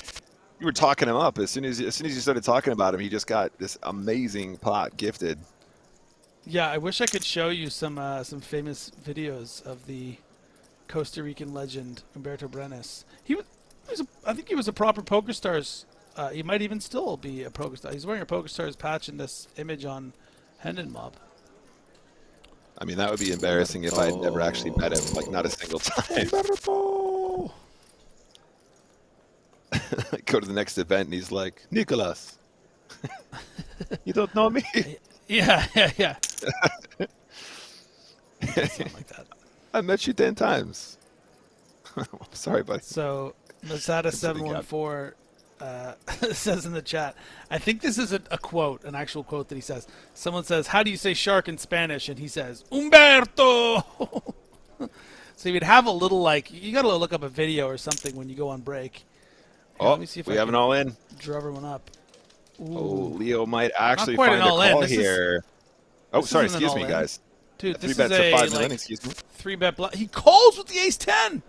Speaker 2: You were talking him up. As soon as you started talking about him, he just got this amazing pot gifted.
Speaker 1: Yeah, I wish I could show you some famous videos of the Costa Rican legend Humberto Brenes. I think he was a proper PokerStars. He might even still be a PokerStars. He's wearing a PokerStars patch in this image on Hendon Mob.
Speaker 2: I mean, that would be embarrassing if I had never actually met him, like not a single time. Go to the next event and he's like, Nicholas, you don't know me?
Speaker 1: Yeah. Something like that.
Speaker 2: I met you 10 times. Sorry, buddy.
Speaker 1: So, Masada714 says in the chat, I think this is a quote, an actual quote that he says. Someone says, how do you say shark in Spanish? And he says, Umberto! So you'd have a little, like, you got to look up a video or something when you go on break. Here, let me see if
Speaker 2: we
Speaker 1: I
Speaker 2: have
Speaker 1: can
Speaker 2: an all-in.
Speaker 1: draw everyone up. Ooh.
Speaker 2: Oh, Leo might actually
Speaker 1: quite
Speaker 2: find
Speaker 1: an
Speaker 2: a
Speaker 1: all-in.
Speaker 2: call
Speaker 1: This is-
Speaker 2: here. Oh,
Speaker 1: this
Speaker 2: sorry,
Speaker 1: isn't an
Speaker 2: excuse me,
Speaker 1: all-in.
Speaker 2: guys.
Speaker 1: Dude,
Speaker 2: Three
Speaker 1: this
Speaker 2: bets
Speaker 1: is
Speaker 2: of
Speaker 1: a
Speaker 2: 5 million,
Speaker 1: like,
Speaker 2: excuse me.
Speaker 1: 3-bet He calls with the ace-10!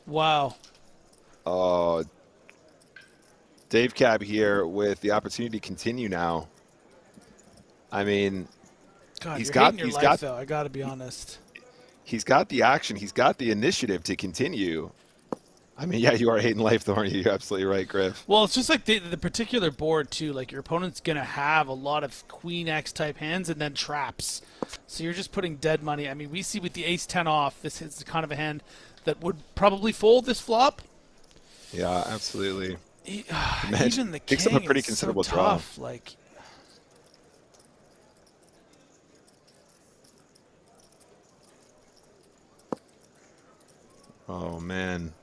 Speaker 1: Wow.
Speaker 2: Oh, Dave Cab here with the opportunity to continue now. I mean,
Speaker 1: God,
Speaker 2: He's
Speaker 1: you're
Speaker 2: got-
Speaker 1: hating your
Speaker 2: he's
Speaker 1: life,
Speaker 2: got-
Speaker 1: though. I got to be honest.
Speaker 2: he's got the action. He's got the initiative to continue. I mean, yeah, you are hating life, though, aren't you? You're absolutely right, Griff.
Speaker 1: Well, it's just like the particular board too. Like your opponent's gonna have a lot of Queen X type hands and then traps, so you're just putting dead money. I mean, we see with the Ace 10 off, this is kind of a hand that would probably fold this flop.
Speaker 2: Yeah, absolutely.
Speaker 1: Even the
Speaker 2: picks
Speaker 1: king
Speaker 2: up a pretty
Speaker 1: is
Speaker 2: considerable
Speaker 1: so
Speaker 2: draw.
Speaker 1: tough. Like,
Speaker 2: Oh man.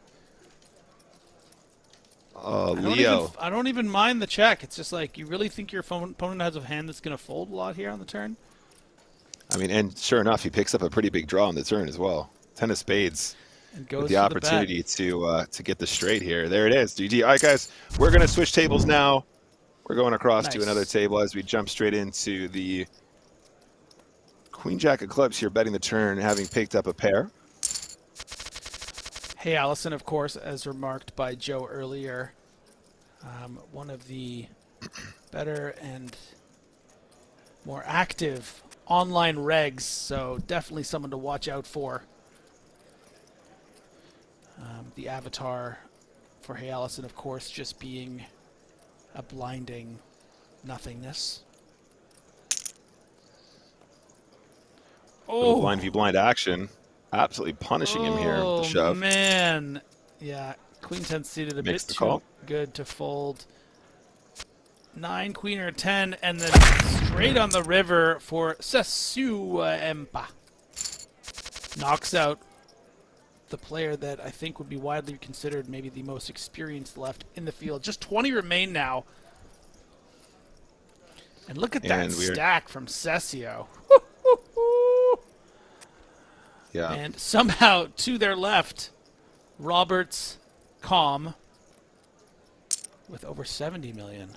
Speaker 2: Oh,
Speaker 1: I
Speaker 2: Leo.
Speaker 1: don't even mind the check. It's just like, you really think your opponent has a hand that's gonna fold a lot here on the turn?
Speaker 2: I mean, and sure enough, he picks up a pretty big draw on the turn as well. 10 of spades.
Speaker 1: And goes
Speaker 2: With the
Speaker 1: for
Speaker 2: opportunity to get the straight here. There it is. GG. All right, guys, we're going to switch tables now. We're going across to
Speaker 1: Nice.
Speaker 2: another table as we jump straight into the Queen Jack of clubs here, betting the turn, having picked up a pair.
Speaker 1: Hey, Allison, of course, as remarked by Joe earlier, one of the better and more active online regs, so definitely someone to watch out for. The avatar for Hey Allison, of course, just being a blinding nothingness.
Speaker 2: Oh, blind v blind action. Absolutely punishing him here with the shove.
Speaker 1: Man. Yeah, Queen 10 seated a
Speaker 2: Makes
Speaker 1: bit
Speaker 2: the
Speaker 1: too
Speaker 2: call.
Speaker 1: good to fold. 9, Queen or 10, and then straight on the river for Sasuempa. Knocks out the player that I think would be widely considered maybe the most experienced left in the field. Just 20 remain now. And look at that stack from Sessio.
Speaker 2: Yeah.
Speaker 1: And somehow, to their left, Roberts, Calm, with over 70 million.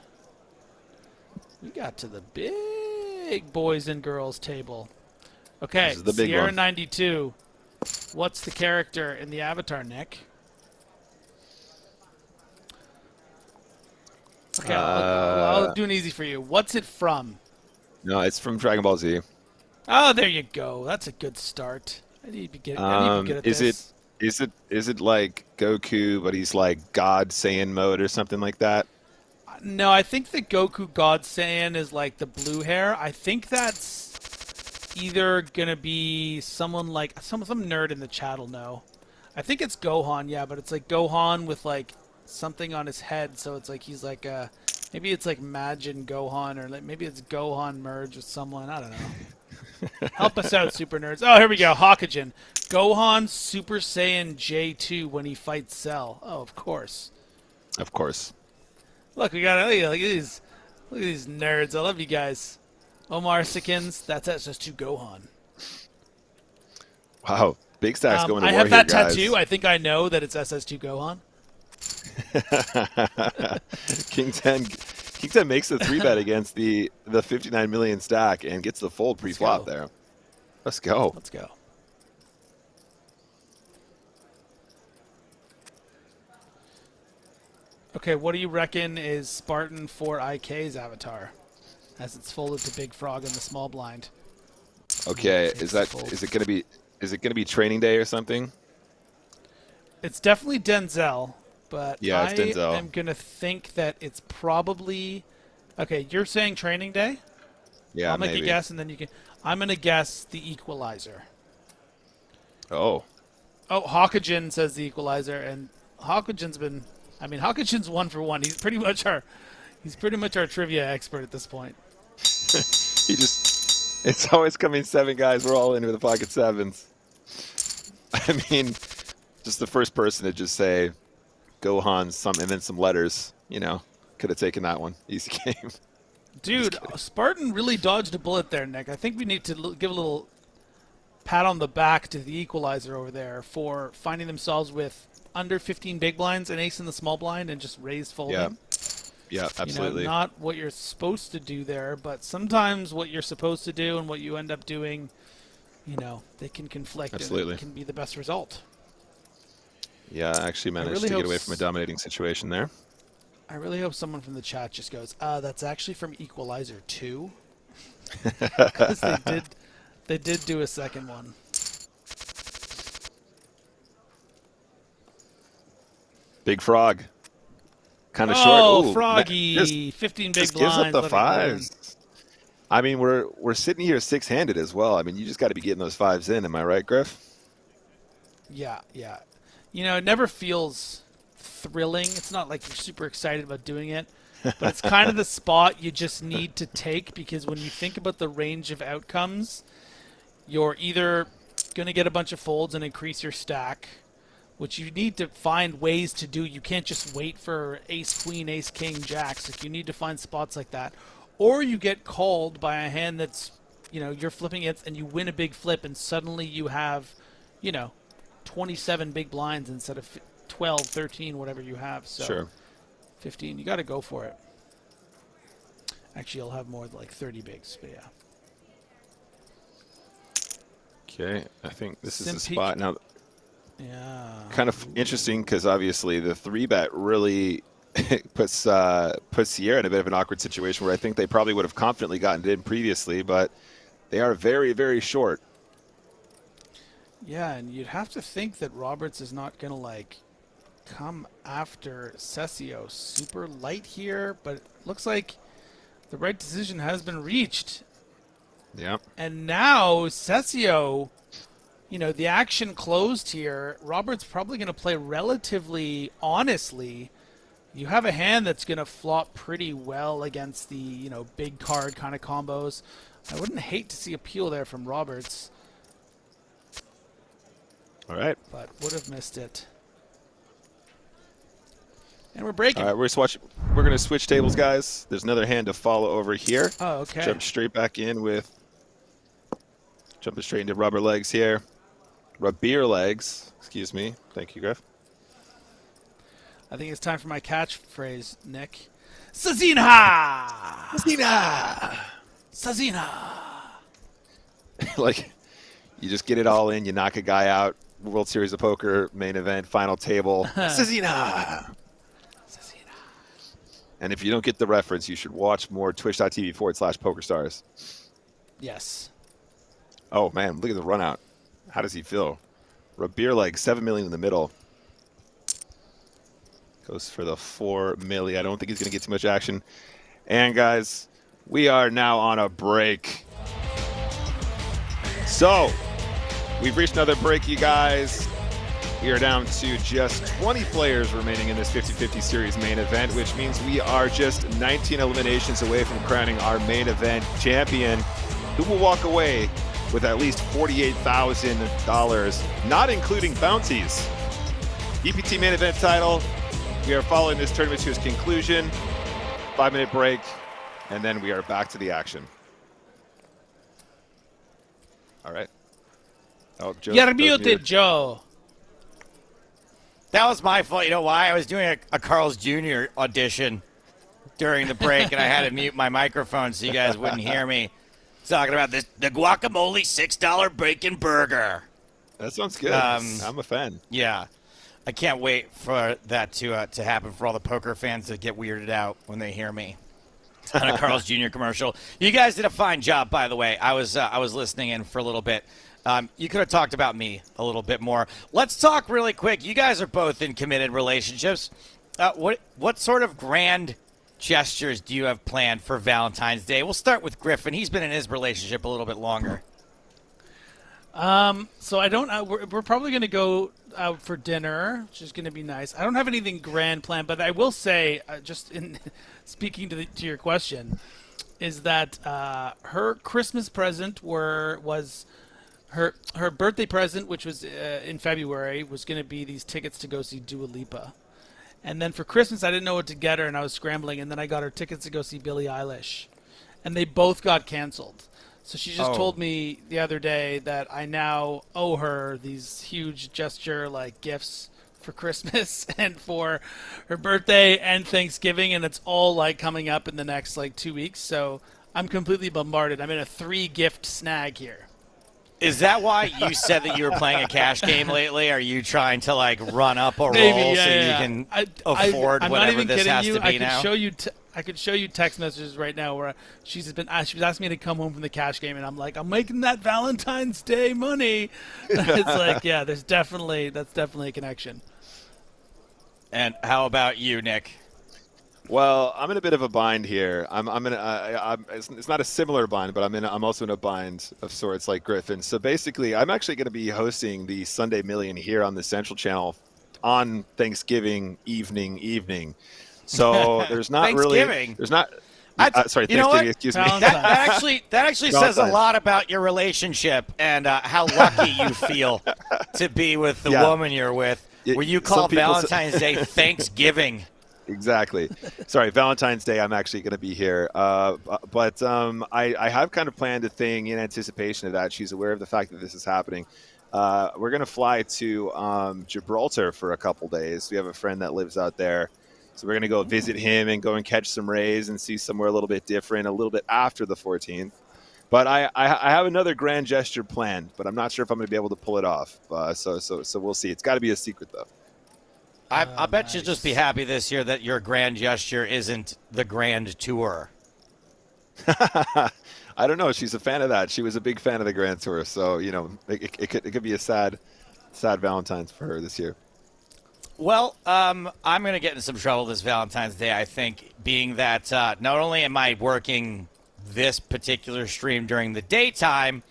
Speaker 1: We got to the big boys and girls table. Okay,
Speaker 2: This is the big
Speaker 1: Sierra
Speaker 2: one.
Speaker 1: 92. What's the character in the avatar, Nick? Okay, I'll do an easy for you. What's it from?
Speaker 2: No, it's from Dragon Ball Z.
Speaker 1: Oh, there you go. That's a good start. I need to be good at this.
Speaker 2: Is it like Goku, but he's like God Saiyan mode or something like that?
Speaker 1: No, I think the Goku God Saiyan is like the blue hair. I think that's either gonna be someone like some nerd in the chat will know. I think it's Gohan, yeah, but it's like Gohan with like something on his head, so it's like he's like maybe it's like Majin Gohan, or like maybe it's Gohan merged with someone. I don't know. Help us out, super nerds. Oh, here we go. Hawkajin. Gohan Super Saiyan J2 when he fights Cell. Oh, of course.
Speaker 2: Of course.
Speaker 1: Look, we got look at these nerds. I love you guys. Omar Sikins, that's SS2 Gohan.
Speaker 2: Wow, big stacks going to
Speaker 1: I
Speaker 2: war
Speaker 1: have
Speaker 2: here,
Speaker 1: that
Speaker 2: guys.
Speaker 1: tattoo. I think I know that it's SS2 Gohan.
Speaker 2: King 10 makes the 3-bet against the 59 million stack and gets the fold pre-flop there. Let's go.
Speaker 1: Let's go. Okay, what do you reckon is Spartan 4IK's avatar? As it's folded to Big Frog in the small blind.
Speaker 2: Okay, is it gonna be training day or something?
Speaker 1: It's definitely Denzel, but
Speaker 2: yeah, it's Denzel.
Speaker 1: I'm gonna think that it's probably okay. You're saying training day?
Speaker 2: Yeah,
Speaker 1: I'll make
Speaker 2: maybe.
Speaker 1: a guess, and then you can. I'm gonna guess the Equalizer.
Speaker 2: Oh.
Speaker 1: Oh, Hawkajin says the Equalizer, and Hawkajin's been. I mean, Hawkajin's 1 for 1. He's pretty much our trivia expert at this point.
Speaker 2: It's always coming 7 guys. We're all in with the pocket 7s. I mean, just the first person to just say Gohan and then some letters, you know, could have taken that one. Easy game.
Speaker 1: Dude, Spartan really dodged a bullet there, Nick. I think we need to give a little pat on the back to the Equalizer over there for finding themselves with under 15 big blinds, an ace in the small blind, and just raised folding.
Speaker 2: Yeah, absolutely.
Speaker 1: You know, not what you're supposed to do there, but sometimes what you're supposed to do and what you end up doing, you know, they can conflict.
Speaker 2: Absolutely.
Speaker 1: And it can be the best result.
Speaker 2: Yeah, I actually managed to get away from a dominating situation there.
Speaker 1: I really hope someone from the chat just goes, that's actually from Equalizer 2. Because they did do a second one.
Speaker 2: Big frog. Kind of
Speaker 1: Oh,
Speaker 2: short. Ooh,
Speaker 1: Froggy. 15 big
Speaker 2: just gives
Speaker 1: blinds.
Speaker 2: up the
Speaker 1: let it go in.
Speaker 2: fives. I mean, we're sitting here six-handed as well. I mean, you just got to be getting those fives in. Am I right, Griff?
Speaker 1: Yeah, yeah. You know, it never feels thrilling. It's not like you're super excited about doing it, but it's kind of the spot you just need to take, because when you think about the range of outcomes, you're either going to get a bunch of folds and increase your stack, which you need to find ways to do. You can't just wait for ace, queen, ace, king, jacks. Like, you need to find spots like that. Or you get called by a hand that's, you know, you're flipping it and you win a big flip and suddenly you have, you know, 27 big blinds instead of 12, 13, whatever you have. So
Speaker 2: Sure.
Speaker 1: 15, you got to go for it. Actually, you'll have more like 30 bigs, but yeah.
Speaker 2: Okay, I think this is the
Speaker 1: Sim
Speaker 2: spot. Now,
Speaker 1: Yeah.
Speaker 2: kind of interesting because obviously the 3-bet really puts Sierra in a bit of an awkward situation where I think they probably would have confidently gotten it in previously, but they are very, very short.
Speaker 1: Yeah, and you'd have to think that Roberts is not going to, like, come after Cessio super light here, but it looks like the right decision has been reached.
Speaker 2: Yep.
Speaker 1: And now Cessio, you know, the action closed here. Roberts probably going to play relatively honestly. You have a hand that's going to flop pretty well against the, you know, big card kind of combos. I wouldn't hate to see a peel there from Roberts,
Speaker 2: All right.
Speaker 1: but would have missed it. And we're breaking.
Speaker 2: All right, we're going to switch tables, guys. There's another hand to follow over here.
Speaker 1: Oh, okay.
Speaker 2: Jump straight back in with, jumping straight into rubber legs here. Rubber legs, excuse me. Thank you, Griff.
Speaker 1: I think it's time for my catchphrase, Nick. Sazina!
Speaker 2: Sazina!
Speaker 1: Sazina!
Speaker 2: Like, you just get it all in, you knock a guy out. World Series of Poker, main event, final table. Sazina!
Speaker 1: Sazina.
Speaker 2: And if you don't get the reference, you should watch more twitch.tv/PokerStars.
Speaker 1: Yes.
Speaker 2: Oh, man, look at the run out. How does he feel? Rubber leg, 7 million in the middle. Goes for the 4 milli. I don't think he's going to get too much action. And, guys, we are now on a break. So, we've reached another break, you guys. We are down to just 20 players remaining in this 50-50 series main event, which means we are just 19 eliminations away from crowning our main event champion, who will walk away with at least $48,000, not including bounties. EPT main event title. We are following this tournament to its conclusion. 5-minute break, and then we are back to the action. All right. Oh, Joe,
Speaker 1: You're muted, Joe.
Speaker 3: That was my fault. You know why? I was doing a Carl's Jr. audition during the break, and I had to mute my microphone so you guys wouldn't hear me talking about the guacamole $6 bacon burger.
Speaker 2: That sounds good. I'm a fan.
Speaker 3: Yeah. I can't wait for that to happen for all the poker fans to get weirded out when they hear me on a Carl's Jr. commercial. You guys did a fine job, by the way. I was listening in for a little bit. You could have talked about me a little bit more. Let's talk really quick. You guys are both in committed relationships. What sort of grand gestures do you have planned for Valentine's Day? We'll start with Griffin. He's been in his relationship a little bit longer.
Speaker 1: So I don't. We're probably going to go out for dinner, which is going to be nice. I don't have anything grand planned, but I will say, just in speaking to your question, is that her Christmas present was her birthday present, which was in February, was going to be these tickets to go see Dua Lipa. And then for Christmas, I didn't know what to get her, and I was scrambling, and then I got her tickets to go see Billie Eilish. And they both got canceled. So she just told me the other day that I now owe her these huge gesture like gifts for Christmas and for her birthday and Thanksgiving, and it's all like coming up in the next like 2 weeks. So I'm completely bombarded. I'm in a 3-gift snag here.
Speaker 3: Is that why you said that you were playing a cash game lately? Are you trying to like run up a roll
Speaker 1: Maybe,
Speaker 3: so you can afford
Speaker 1: I'm
Speaker 3: whatever
Speaker 1: not even
Speaker 3: this
Speaker 1: kidding
Speaker 3: has
Speaker 1: you.
Speaker 3: to be
Speaker 1: I could
Speaker 3: now?
Speaker 1: show you. I could show you text messages right now where she was asking me to come home from the cash game, and I'm like, I'm making that Valentine's Day money. It's like, yeah, that's definitely a connection.
Speaker 3: And how about you, Nick?
Speaker 2: Well, I'm in a bit of a bind here. It's not a similar bind, but I'm also in a bind of sorts like Griffin. So basically, I'm actually going to be hosting the Sunday Million here on the Central Channel on Thanksgiving evening. So there's not really,
Speaker 3: Thanksgiving?
Speaker 2: there's not. Sorry,
Speaker 3: You know what?
Speaker 2: Thanksgiving. Excuse me.
Speaker 1: Valentine's.
Speaker 3: That actually says a
Speaker 2: Valentine's.
Speaker 3: lot about your relationship and how lucky you feel to be with the woman you're with. Where you call Valentine's Day Thanksgiving.
Speaker 2: Exactly. Sorry, Valentine's Day, I'm actually going to be here. But I have kind of planned a thing in anticipation of that. She's aware of the fact that this is happening. We're going to fly to Gibraltar for a couple days. We have a friend that lives out there. So we're going to go visit him and go and catch some rays and see somewhere a little bit different, a little bit after the 14th. But I have another grand gesture planned, but I'm not sure if I'm going to be able to pull it off. So we'll see. It's got to be a secret, though.
Speaker 3: I bet you'll just be happy this year that your grand gesture isn't the grand tour.
Speaker 2: I don't know. She's a fan of that. She was a big fan of the Grand Tour. So, it could be a sad Valentine's for her this year.
Speaker 3: Well, I'm going to get in some trouble this Valentine's Day, I think, being that not only am I working this particular stream during the daytime,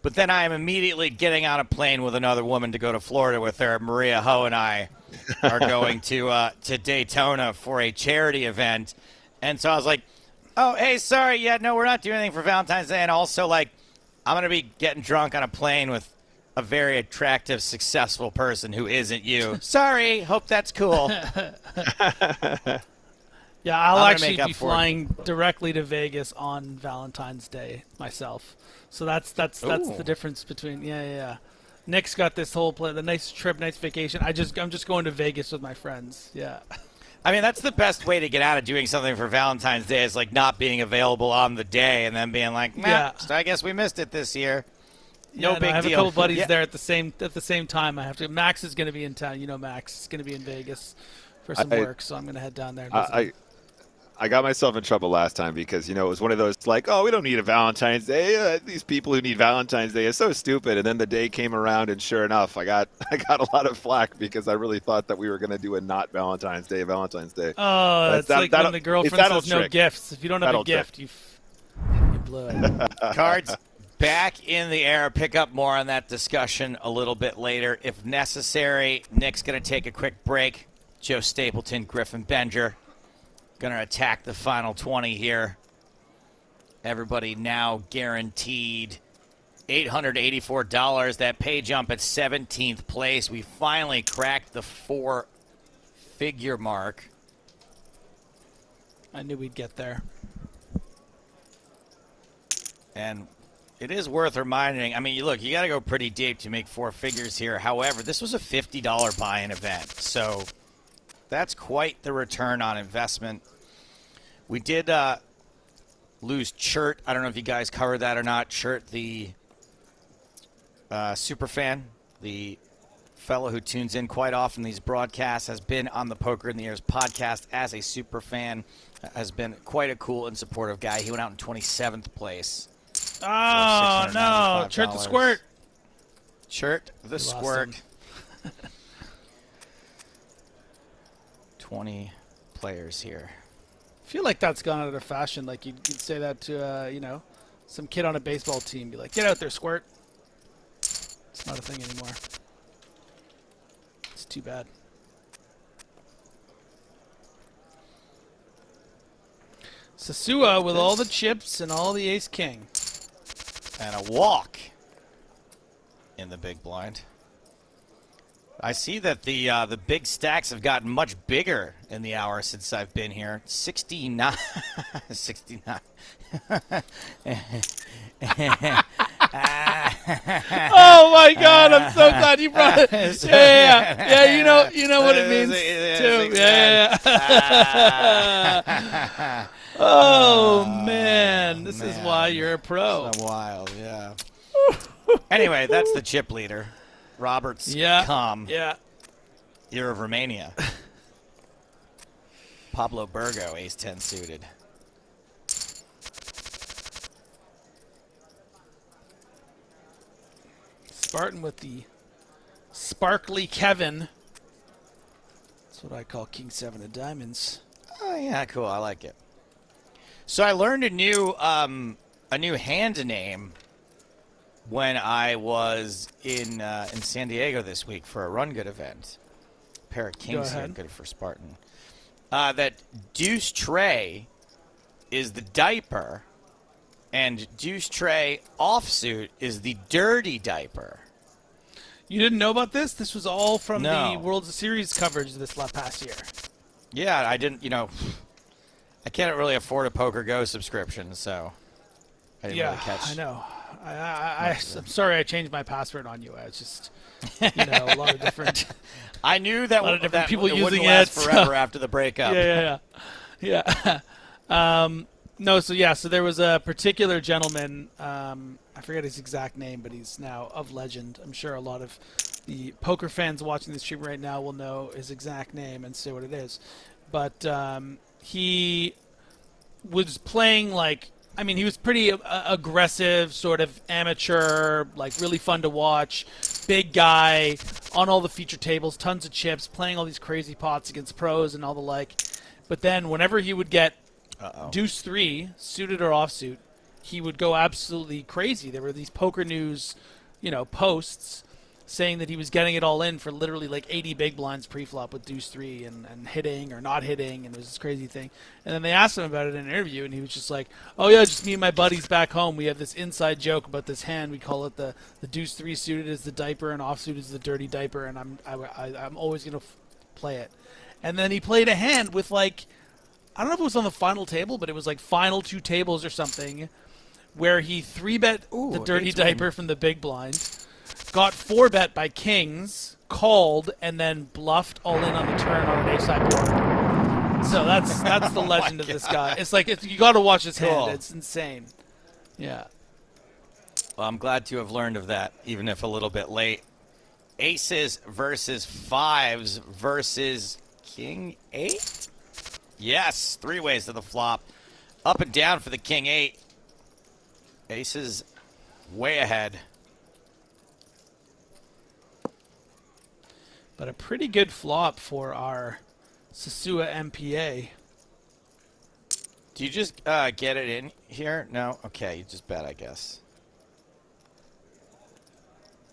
Speaker 3: but then I am immediately getting on a plane with another woman to go to Florida with her. Maria Ho and I are going to Daytona for a charity event. And so I was like, oh, hey, sorry. Yeah, no, we're not doing anything for Valentine's Day. And also, like, I'm going to be getting drunk on a plane with a very attractive, successful person who isn't you. Sorry. Hope that's cool.
Speaker 1: Yeah, I'll actually be flying directly to Vegas on Valentine's Day myself. So that's the difference between yeah. Nick's got this whole plan, the nice trip, nice vacation. I'm just going to Vegas with my friends. Yeah.
Speaker 3: I mean, that's the best way to get out of doing something for Valentine's Day is like not being available on the day and then being like, so I guess we missed it this year. No big deal.
Speaker 1: I have a couple buddies there at the same time. I have to. Max is going to be in town. Max is going to be in Vegas for some work, so I'm going to head down there.
Speaker 2: I got myself in trouble last time because, it was one of those like, oh, we don't need a Valentine's Day. These people who need Valentine's Day are so stupid. And then the day came around, and sure enough, I got a lot of flack because I really thought that we were going to do a not Valentine's Day.
Speaker 1: Oh, that's like when the girlfriend says no gifts. If you don't have a gift, you blew it.
Speaker 3: Cards back in the air. Pick up more on that discussion a little bit later if necessary. Nick's going to take a quick break. Joe Stapleton, Griffin Benger. Going to attack the final 20 here. Everybody now guaranteed $884. That pay jump at 17th place. We finally cracked the 4-figure mark.
Speaker 1: I knew we'd get there.
Speaker 3: And it is worth reminding. I mean, look, you got to go pretty deep to make 4 figures here. However, this was a $50 buy-in event. So that's quite the return on investment. We did lose Chert. I don't know if you guys covered that or not. Chert, the super fan, the fellow who tunes in quite often these broadcasts, has been on the Poker in the Ears podcast as a super fan, has been quite a cool and supportive guy. He went out in 27th place.
Speaker 1: Oh, no. Chert the Squirt.
Speaker 3: Chert the Squirt. 20 players here.
Speaker 1: I feel like that's gone out of fashion. Like you'd say that to some kid on a baseball team. Be like, get out there, Squirt. It's not a thing anymore. It's too bad. Sasua with all the chips and all the ace king.
Speaker 3: And a walk in the big blind. I see that the big stacks have gotten much bigger in the hour since I've been here. 69. 69.
Speaker 1: Oh my God! I'm so glad you brought it. Yeah. You know what it means too. Yeah. Oh man, this is why you're a pro.
Speaker 3: So wild, yeah. Anyway, that's the chip leader. Roberts, come.
Speaker 1: Yeah.
Speaker 3: Year of Romania. Pablo Burgo, ace-10 suited.
Speaker 1: Spartan with the sparkly Kevin. It's That's what I call King 7 of diamonds.
Speaker 3: Oh yeah, cool. I like it. So I learned a new hand name when I was in San Diego this week for a Run Good event. A pair of kings here, good for Spartan. That Deuce Tray is the diaper, and Deuce Tray offsuit is the dirty diaper.
Speaker 1: You didn't know about this? This was all from
Speaker 3: No.
Speaker 1: the World Series coverage this past year.
Speaker 3: Yeah, I didn't. I can't really afford a Poker Go subscription, so I didn't really catch.
Speaker 1: I know. I'm sorry I changed my password on you. It's just, a lot of different.
Speaker 3: I knew that
Speaker 1: a lot of different people
Speaker 3: it
Speaker 1: using
Speaker 3: wouldn't
Speaker 1: it
Speaker 3: last forever after the breakup.
Speaker 1: Yeah. So there was a particular gentleman. I forget his exact name, but he's now of legend. I'm sure a lot of the poker fans watching this stream right now will know his exact name and say what it is. But he was playing he was pretty aggressive, sort of amateur, really fun to watch. Big guy on all the feature tables, tons of chips, playing all these crazy pots against pros and all the like. But then whenever he would get Deuce 3, suited or offsuit, he would go absolutely crazy. There were these Poker News, posts saying that he was getting it all in for literally 80 big blinds pre-flop with Deuce 3 and hitting or not hitting, and it was this crazy thing. And then they asked him about it in an interview, and he was just like, oh yeah, just me and my buddies back home. We have this inside joke about this hand. We call it the Deuce 3 suited is the diaper and offsuit is the dirty diaper, and I'm always going to play it. And then he played a hand with I don't know if it was on the final table, but it was final 2 tables or something, where he 3-bet the dirty diaper from the big blind, got 4-bet by kings, called, and then bluffed all in on the turn on an ace-high board. So that's the legend of this guy. It's you got to watch his hand. It's insane. Yeah.
Speaker 3: Well, I'm glad to have learned of that, even if a little bit late. Aces versus 5s versus King 8? Yes, 3 ways to the flop. Up and down for the King 8. Aces way ahead.
Speaker 1: But a pretty good flop for our Sasua MPA.
Speaker 3: Do you just get it in here? No? Okay, you just bet, I guess.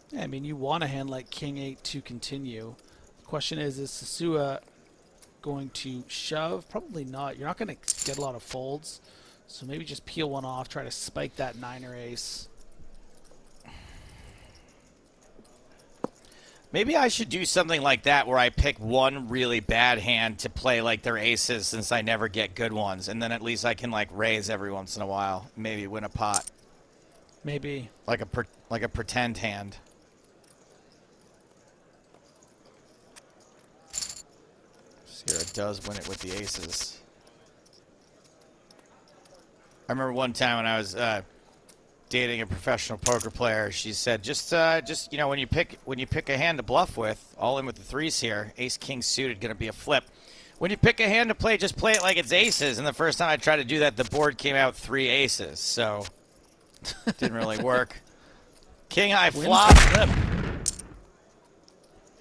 Speaker 1: Yeah, you want a hand like King 8 to continue. The question is Sasua going to shove? Probably not. You're not going to get a lot of folds. So maybe just peel one off, try to spike that 9 or ace.
Speaker 3: Maybe I should do something like that where I pick one really bad hand to play their aces, since I never get good ones, and then at least I can raise every once in a while, maybe win a pot.
Speaker 1: Maybe
Speaker 3: Like a pretend hand. Sierra does win it with the aces. I remember one time when I was dating a professional poker player, she said, just when you pick a hand to bluff with, all in with the 3s here, ace king suited, gonna be a flip. When you pick a hand to play, just play it like it's aces. And the first time I tried to do that, the board came out 3 aces, so didn't really work. King high flop,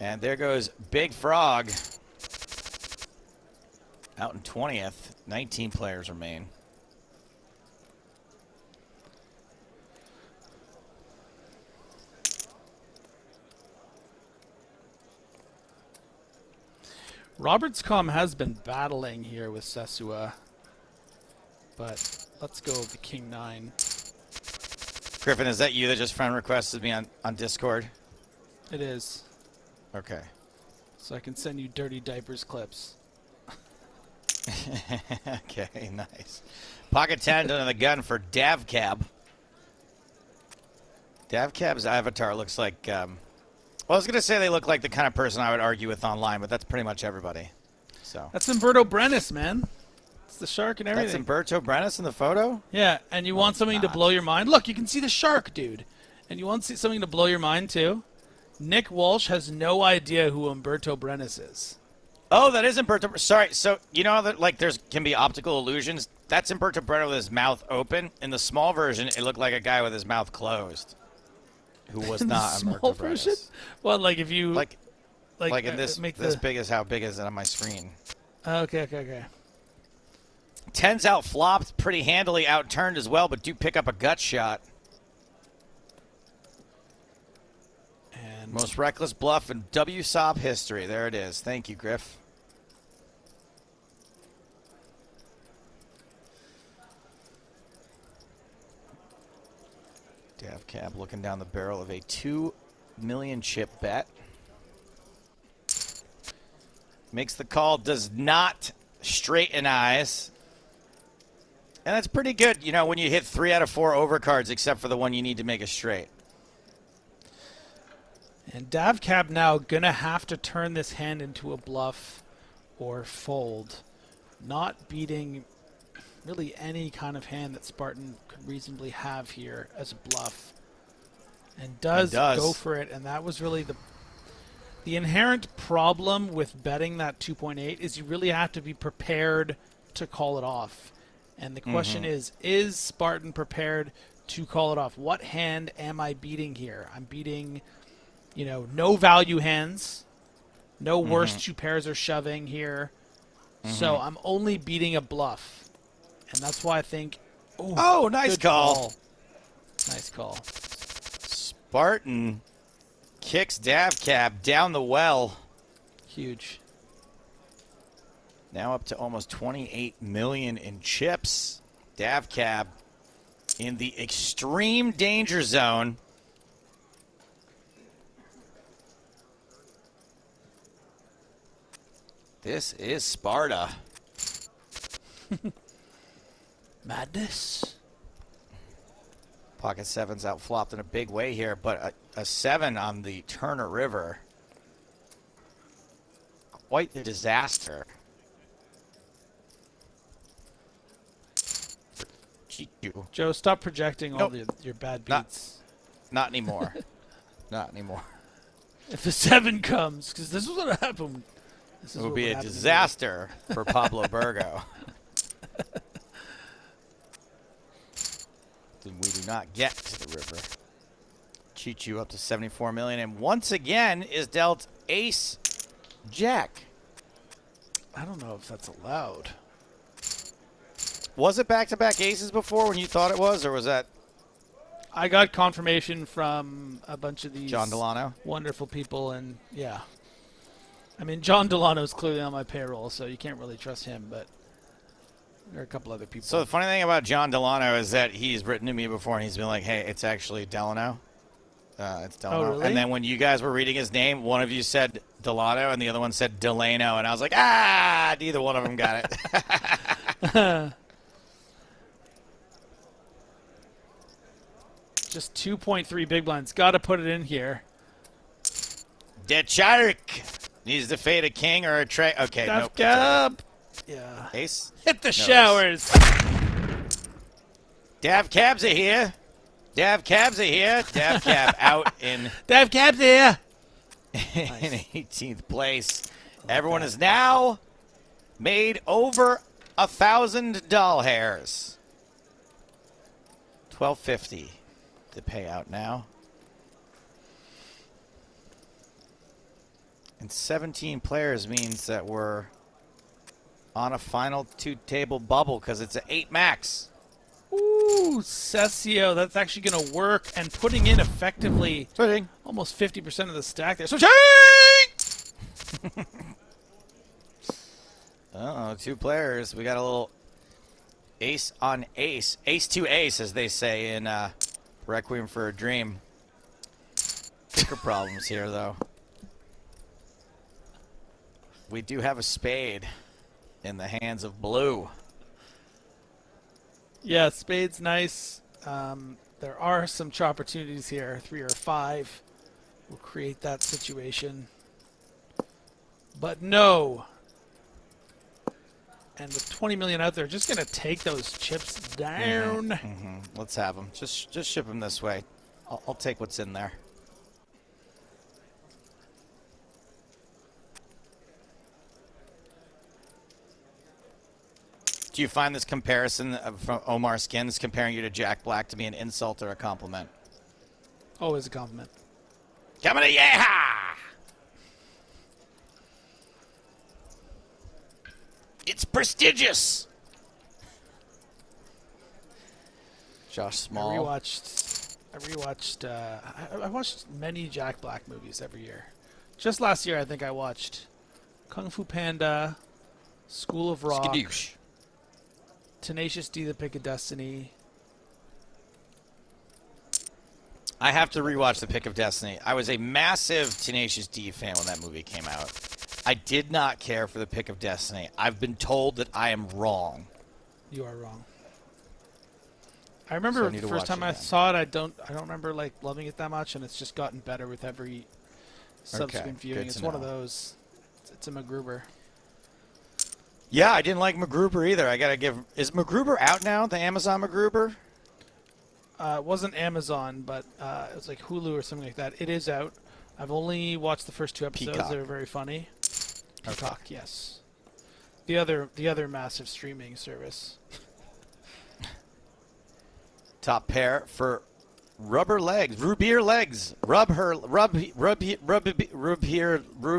Speaker 3: and there goes Big Frog out in 20th. 19 players remain.
Speaker 1: Roberts.com has been battling here with Sasua, but let's go with the King 9.
Speaker 3: Griffin, is that you that just friend requested me on Discord?
Speaker 1: It is.
Speaker 3: Okay.
Speaker 1: So I can send you dirty diapers clips.
Speaker 3: Okay, nice. Pocket 10 under the gun for Davcab. Davcab's avatar looks like... well, I was going to say they look like the kind of person I would argue with online, but that's pretty much everybody. So
Speaker 1: That's Umberto Brenis, man. It's the shark and everything.
Speaker 3: that's Umberto Brenis in the photo?
Speaker 1: Yeah, and you want something to blow your mind? Look, you can see the shark, dude. And you want to see something to blow your mind, too? Nick Walsh has no idea who Umberto Brenis is.
Speaker 3: Oh, that is Umberto. Sorry, so you know that there's can be optical illusions? That's Umberto Brenis with his mouth open. In the small version, it looked like a guy with his mouth closed. Who was not
Speaker 1: small
Speaker 3: Umberto
Speaker 1: version?
Speaker 3: Brenis.
Speaker 1: Well, if you...
Speaker 3: Like in this,
Speaker 1: make
Speaker 3: this big as how big is it on my screen?
Speaker 1: Okay.
Speaker 3: Tens out flopped, pretty handily outturned as well, but do pick up a gut shot.
Speaker 1: And
Speaker 3: Most reckless bluff in WSOP history. There it is. Thank you, Griff. Dav Cab looking down the barrel of a 2 million chip bet. Makes the call, does not straighten eyes. And that's pretty good, you know, when you hit 3 out of 4 overcards, except for the one you need to make a straight.
Speaker 1: And Dav Cab now gonna have to turn this hand into a bluff or fold. Not beating really any kind of hand that Spartan could reasonably have here as a bluff. And does go for it, and that was really the inherent problem with betting that 2.8 is you really have to be prepared to call it off. And the question is Spartan prepared to call it off? What hand am I beating here? I'm beating, you know, no value hands. No worst two pairs are shoving here. So I'm only beating a bluff. And that's why I think,
Speaker 3: oh, nice call.
Speaker 1: Nice call.
Speaker 3: Spartan kicks Dav Cab down the well.
Speaker 1: Huge.
Speaker 3: Now up to almost 28 million in chips. Dav Cab in the extreme danger zone. This is Sparta.
Speaker 1: Madness.
Speaker 3: Pocket sevens outflopped in a big way here, but a 7 on the Turner River. Quite the disaster.
Speaker 1: Joe, stop projecting all your bad beats.
Speaker 3: Not anymore. Not anymore.
Speaker 1: If the 7 comes, because this is what happened.
Speaker 3: It would be a disaster for Pablo Burgo. Then we do not get to the river. Chichu up to 74 million, and once again is dealt ace jack.
Speaker 1: I don't know if that's allowed.
Speaker 3: Was it back-to-back aces before when you thought it was, or was that
Speaker 1: I got confirmation from a bunch of these
Speaker 3: John Delano?
Speaker 1: wonderful people, and yeah. I mean, John Delano's clearly on my payroll, so you can't really trust him, but there are a couple other people.
Speaker 3: So the funny thing about John Delano is that he's written to me before, and he's been like, hey, it's actually Delano. It's Delano.
Speaker 1: Oh, really?
Speaker 3: And then when you guys were reading his name, one of you said Delano, and the other one said Delano, and I was like, neither one of them got it.
Speaker 1: Just 2.3 big blinds. Got to put it in here.
Speaker 3: The shark needs to fade a king or a tray. Okay, nope.
Speaker 1: Cab. Yeah.
Speaker 3: Ace?
Speaker 1: Hit the
Speaker 3: No,
Speaker 1: showers.
Speaker 3: Dav Cabs are here. Dav Cabs are here. Dav Cab out in
Speaker 1: Dav Cab's here.
Speaker 3: in 18th place. Everyone is now made over 1,000 doll hairs. $12.50 the payout now. And 17 players means that we're on a final 2-table bubble because it's an 8 max.
Speaker 1: Ooh, Cessio. That's actually going to work. And putting in effectively
Speaker 3: Switching.
Speaker 1: almost 50% of the stack there. Switching!
Speaker 3: Uh-oh, 2 players. We got a little ace on ace. Ace to ace, as they say in Requiem for a Dream. Bigger problems here, though. We do have a spade in the hands of blue.
Speaker 1: Yeah, spade's nice. There are some opportunities here. 3 or 5 will create that situation. But no. And with 20 million out there, just going to take those chips down.
Speaker 3: Let's have them. Just ship them this way. I'll take what's in there. Do you find this comparison from Omar Skins comparing you to Jack Black to be an insult or a compliment?
Speaker 1: Always a compliment.
Speaker 3: Coming to yeehaw! It's prestigious. Josh Small.
Speaker 1: I watched many Jack Black movies every year. Just last year, I think I watched Kung Fu Panda, School of Rock,
Speaker 3: Skadoosh.
Speaker 1: Tenacious D: The Pick of Destiny.
Speaker 3: I have to rewatch The Pick of Destiny. I was a massive Tenacious D fan when that movie came out. I did not care for The Pick of Destiny. I've been told that I am wrong.
Speaker 1: You are wrong. I remember
Speaker 3: need
Speaker 1: the
Speaker 3: to
Speaker 1: first
Speaker 3: watch
Speaker 1: time
Speaker 3: it
Speaker 1: I
Speaker 3: again.
Speaker 1: saw it. I don't remember like loving it that much, and it's just gotten better with every subsequent viewing.
Speaker 3: good
Speaker 1: It's
Speaker 3: to
Speaker 1: one of
Speaker 3: know.
Speaker 1: those. It's a MacGruber.
Speaker 3: Yeah, I didn't like MacGruber either. I gotta give. Is MacGruber out now? The Amazon MacGruber?
Speaker 1: It wasn't Amazon, but it was like Hulu or something like that. It is out. I've only watched the first 2 episodes.
Speaker 3: Peacock.
Speaker 1: They're very funny. Peacock, yes. The other massive streaming service.
Speaker 3: Top pair for rubber legs, rubier legs, rub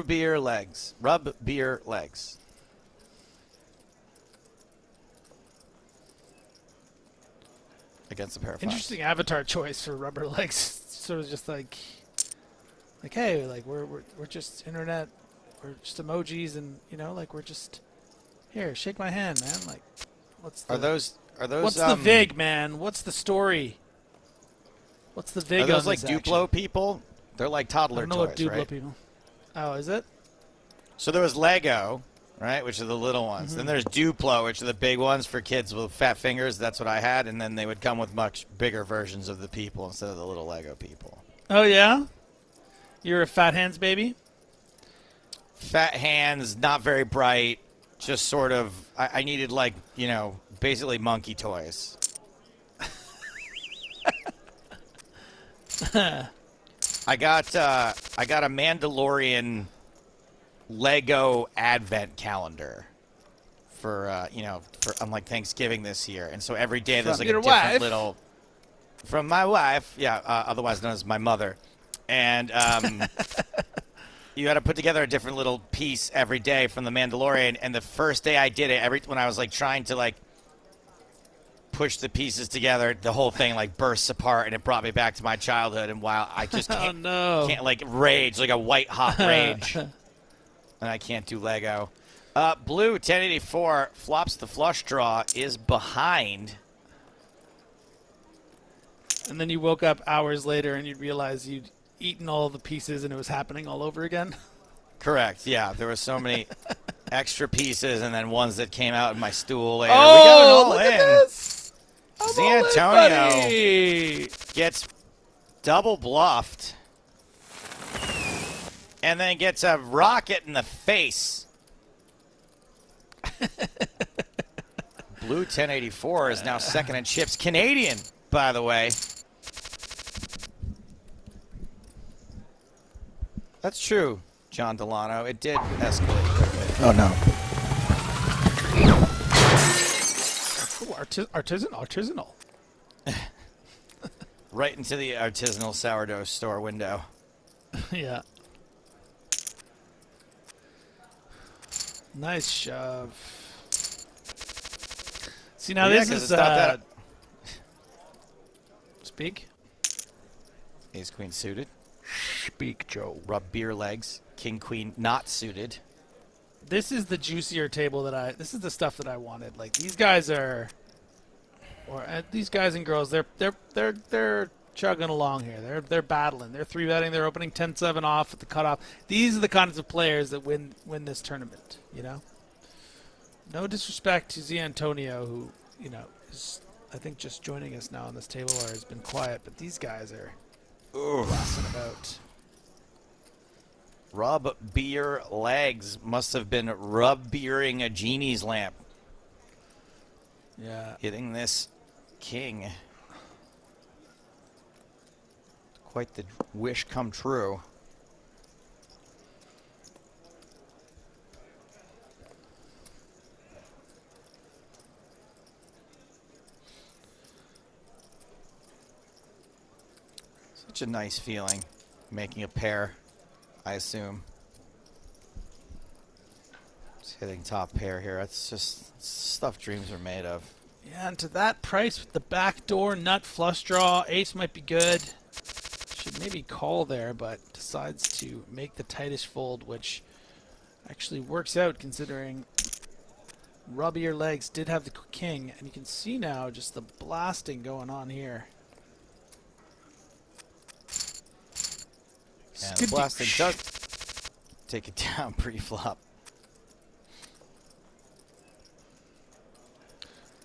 Speaker 3: beer legs, rub beer legs. Against a pair of fives.
Speaker 1: Interesting avatar choice for rubber legs. Sort of just like hey, like we're just internet, we're just emojis, and like we're just here. Shake my hand, man. Like, what's the
Speaker 3: Are those?
Speaker 1: what's the vig, man? What's the story? What's the vig?
Speaker 3: Are those
Speaker 1: on
Speaker 3: like
Speaker 1: this
Speaker 3: Duplo
Speaker 1: action?
Speaker 3: people? They're like
Speaker 1: I
Speaker 3: toddler
Speaker 1: don't know
Speaker 3: toys,
Speaker 1: what Duplo
Speaker 3: right?
Speaker 1: people. Oh, is it?
Speaker 3: So there was Lego, right, which are the little ones. Then there's Duplo, which are the big ones for kids with fat fingers. That's what I had, and then they would come with much bigger versions of the people instead of the little Lego people.
Speaker 1: Oh yeah. You're a fat hands baby.
Speaker 3: Fat hands, not very bright, just sort of. I needed like basically monkey toys. I got a Mandalorian Lego Advent calendar for on like Thanksgiving this year, and so every day there's
Speaker 1: From
Speaker 3: like a
Speaker 1: your
Speaker 3: different
Speaker 1: wife?
Speaker 3: little from my wife, otherwise known as my mother, and you had to put together a different little piece every day from the Mandalorian. And the first day I did it, when I was like trying to like push the pieces together, the whole thing like bursts apart, and it brought me back to my childhood. And while I just
Speaker 1: Oh no.
Speaker 3: can't like rage, like a white hot rage, and I can't do Lego. Blue 1084 flops the flush draw, is behind.
Speaker 1: And then you woke up hours later and you realize you'd eaten all the pieces and it was happening all over again.
Speaker 3: Correct. Yeah, there were so many extra pieces, and then ones that came out in my stool later.
Speaker 1: Oh,
Speaker 3: We got it all
Speaker 1: look
Speaker 3: in.
Speaker 1: at this!
Speaker 3: Zantonio gets double bluffed, and then gets a rocket in the face. Blue 1084 is now second in chips. Canadian, by the way. That's true, John Delano. It did escalate quickly.
Speaker 1: Oh no. Ooh, artisanal.
Speaker 3: Right into the artisanal sourdough store window.
Speaker 1: Yeah. Nice shove. See, now
Speaker 3: Yeah,
Speaker 1: this
Speaker 3: 'cause
Speaker 1: is
Speaker 3: it's not that-
Speaker 1: Speak.
Speaker 3: Ace Queen suited.
Speaker 1: Speak, Joe.
Speaker 3: Rub beer legs. King Queen not suited.
Speaker 1: This is the juicier table this is the stuff that I wanted. Like these guys are, these guys and girls, they're chugging along here. They're battling. They're 3-betting. They're opening 10-7 off at the cutoff. These are the kinds of players that win this tournament. No disrespect to Zantonio, who is I think just joining us now on this table or has been quiet, but these guys are blasting about.
Speaker 3: Rub beer legs must have been rub beering a genie's lamp.
Speaker 1: Yeah.
Speaker 3: Hitting this king. Quite the wish come true. Such a nice feeling making a pair, I assume. Just Hitting top pair here. That's just stuff dreams are made of.
Speaker 1: Yeah, and to that price with the backdoor nut flush draw, ace might be good. Should maybe call there, but decides to make the tightest fold, which actually works out considering rubbier legs did have the king, and you can see now just the blasting going on here.
Speaker 3: And the blasting does take it down pre-flop.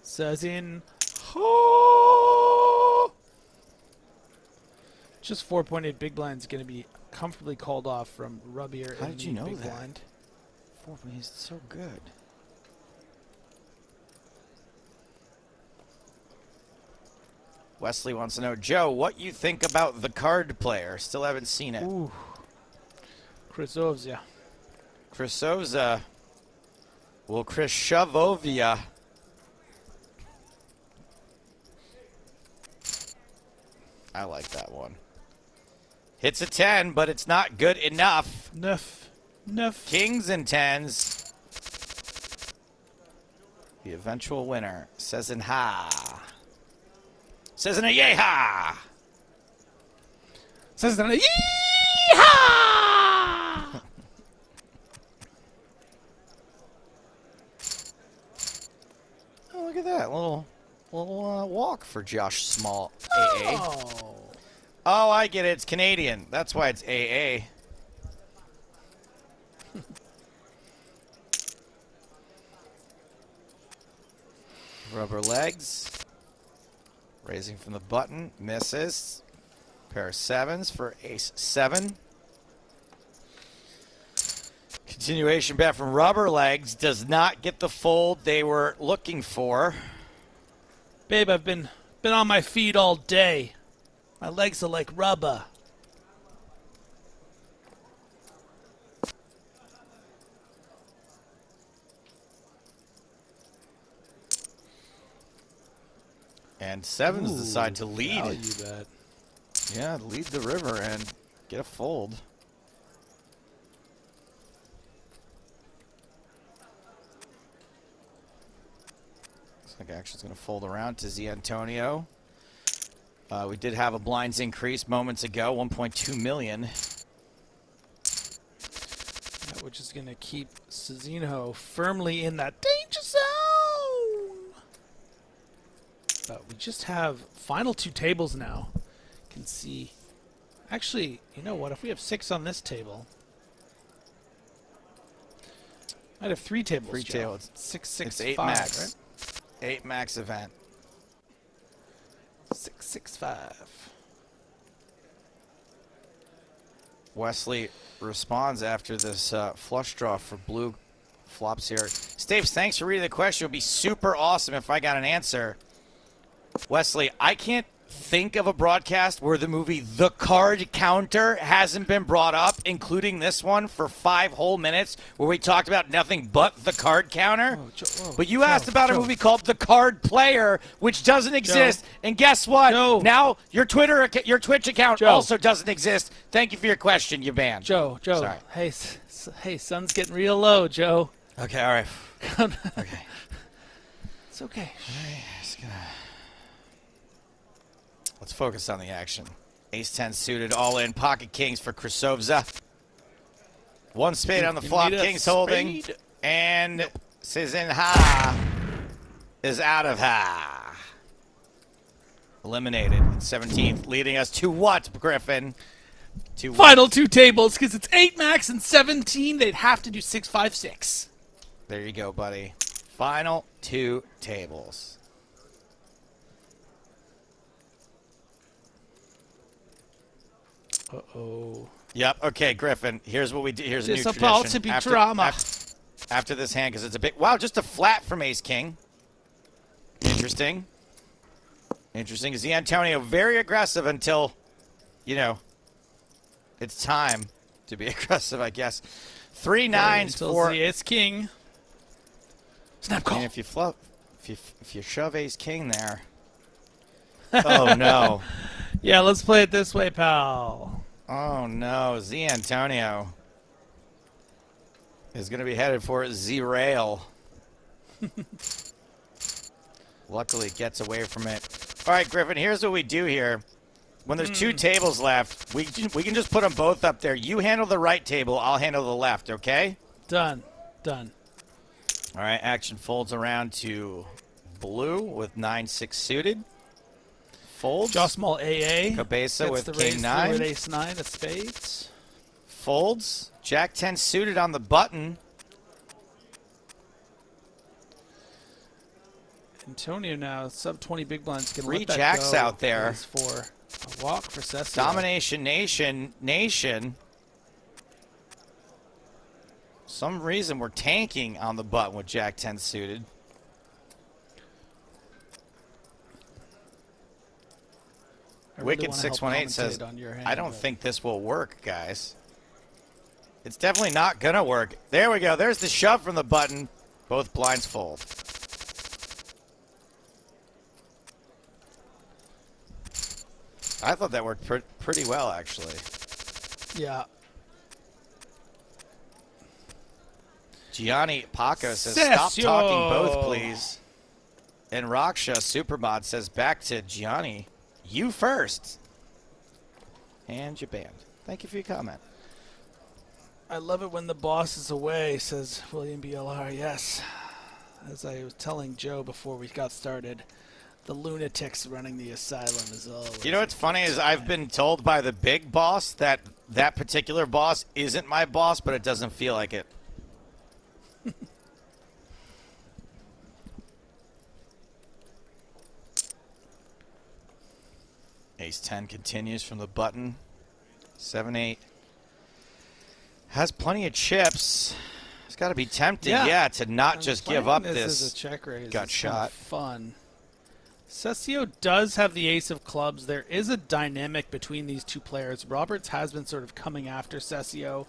Speaker 1: Says in. Oh! Just 4.8 big blind is going to be comfortably called off from rubbier.
Speaker 3: How did you know
Speaker 1: big
Speaker 3: that?
Speaker 1: Blind.
Speaker 3: He's so good. Wesley wants to know, Joe, what you think about the card player? Still haven't seen it.
Speaker 1: Ooh. Krasovia.
Speaker 3: Krasovia. Well, Krishovovia. I like that one. Hits a 10, but it's not good enough.
Speaker 1: Enough.
Speaker 3: Kings and 10s. The eventual winner says in ha. Says in a yeehaw.
Speaker 1: Says in a yeehaw.
Speaker 3: Oh, look at that little walk for Josh Small. AA. Oh, I get it. It's Canadian. That's why it's AA. Rubber legs. Raising from the button. Misses. Pair of 7s for ace 7. Continuation bet from rubber legs. Does not get the fold they were looking for.
Speaker 1: Babe, I've been on my feet all day. My legs are like rubber.
Speaker 3: And 7s decide to lead.
Speaker 1: Value bet.
Speaker 3: Yeah, lead the river and get a fold. Looks like action's going to fold around to Z Antonio. We did have a blinds increase moments ago, 1.2 million.
Speaker 1: Yeah, which is going to keep Cezinho firmly in that danger zone. But we just have final 2 tables now. You can see. Actually, you know what? If we have 6 on this table, I'd have 3 tables.
Speaker 3: 3
Speaker 1: Joe.
Speaker 3: tables.
Speaker 1: 6, 6,
Speaker 3: It's 8
Speaker 1: 5,
Speaker 3: max.
Speaker 1: right?
Speaker 3: 8 max event.
Speaker 1: 6, 6, 5.
Speaker 3: Wesley responds after this flush draw for blue flops here. Stapes, thanks for reading the question. It would be super awesome if I got an answer. Wesley, I can't think of a broadcast where the movie The Card Counter hasn't been brought up, including this one for 5 whole minutes where we talked about nothing but the card counter. But you asked about a movie called The Card Player, which doesn't exist. And guess what? Now your Twitch account also doesn't exist. Thank you for your question, you banned.
Speaker 1: Joe.
Speaker 3: Sorry.
Speaker 1: Hey, sun's getting real low, Joe.
Speaker 3: Okay, all right. Okay.
Speaker 1: It's okay.
Speaker 3: Let's focus on the action. Ace-10 suited, all in. Pocket kings for Krasovia. 1 spade on the flop. Kings holding. And Sizin Ha is out of Ha. Eliminated. 17th, leading us to what, Griffin? To
Speaker 1: Final 2 tables, because it's 8 max and 17. They'd have to do 6, 5, 6.
Speaker 3: There you go, buddy. Final 2 tables.
Speaker 1: Uh-oh.
Speaker 3: Yep. Okay, Griffin. Here's what we do. Here's a new
Speaker 1: It's
Speaker 3: tradition.
Speaker 1: about to be drama.
Speaker 3: After this hand, because it's a big... Wow, just a flat from Ace-King. Interesting. Interesting. Z Antonio very aggressive until, you know, it's time to be aggressive, I guess. 3 9s for...
Speaker 1: the Ace-King. Snap call.
Speaker 3: And if you shove Ace-King there... Oh, no.
Speaker 1: Yeah, let's play it this way, pal.
Speaker 3: Oh, no. Z Antonio. is going to be headed for Z-Rail. Luckily, gets away from it. All right, Griffin, here's what we do here. When there's 2 tables left, we can just put them both up there. You handle the right table, I'll handle the left, okay?
Speaker 1: Done. Done.
Speaker 3: All right, action folds around to blue with 9-6 suited. Folds.
Speaker 1: Draw small AA.
Speaker 3: Cabeza
Speaker 1: Gets
Speaker 3: with
Speaker 1: the
Speaker 3: king
Speaker 1: raise
Speaker 3: 9.
Speaker 1: through at ace 9 of spades.
Speaker 3: Folds. Jack 10 suited on the button.
Speaker 1: Antonio now, sub 20 big blinds. Can
Speaker 3: 3
Speaker 1: let that
Speaker 3: jacks
Speaker 1: go
Speaker 3: out there.
Speaker 1: as for a walk for Cessio.
Speaker 3: Domination Nation. Some reason we're tanking on the button with Jack 10 suited.
Speaker 1: I really
Speaker 3: Wicked
Speaker 1: wanna help
Speaker 3: 618 says,
Speaker 1: commentate on your hand,
Speaker 3: I don't
Speaker 1: but-
Speaker 3: think this will work, guys. It's definitely not going to work. There we go. There's the shove from the button. Both blinds fold. I thought that worked pretty well, actually.
Speaker 1: Yeah.
Speaker 3: Gianni Paco says, stop
Speaker 1: Cessio.
Speaker 3: talking both, please. And Raksha Supermod says, back to Gianni. You first. And you're banned. Thank you for your comment.
Speaker 1: I love it when the boss is away, says William BLR. Yes. As I was telling Joe before we got started, the lunatics running the asylum is always...
Speaker 3: You know what's funny is I've been told by the big boss that that particular boss isn't my boss, but it doesn't feel like it. Ace 10 continues from the button. 7-8. Has plenty of chips. It's got to be tempting, yeah, to not just give up
Speaker 1: this.
Speaker 3: this.
Speaker 1: As a check raise.
Speaker 3: Gut
Speaker 1: It's
Speaker 3: shot.
Speaker 1: kind of fun. Cessio does have the ace of clubs. There is a dynamic between these two players. Roberts has been sort of coming after Cessio,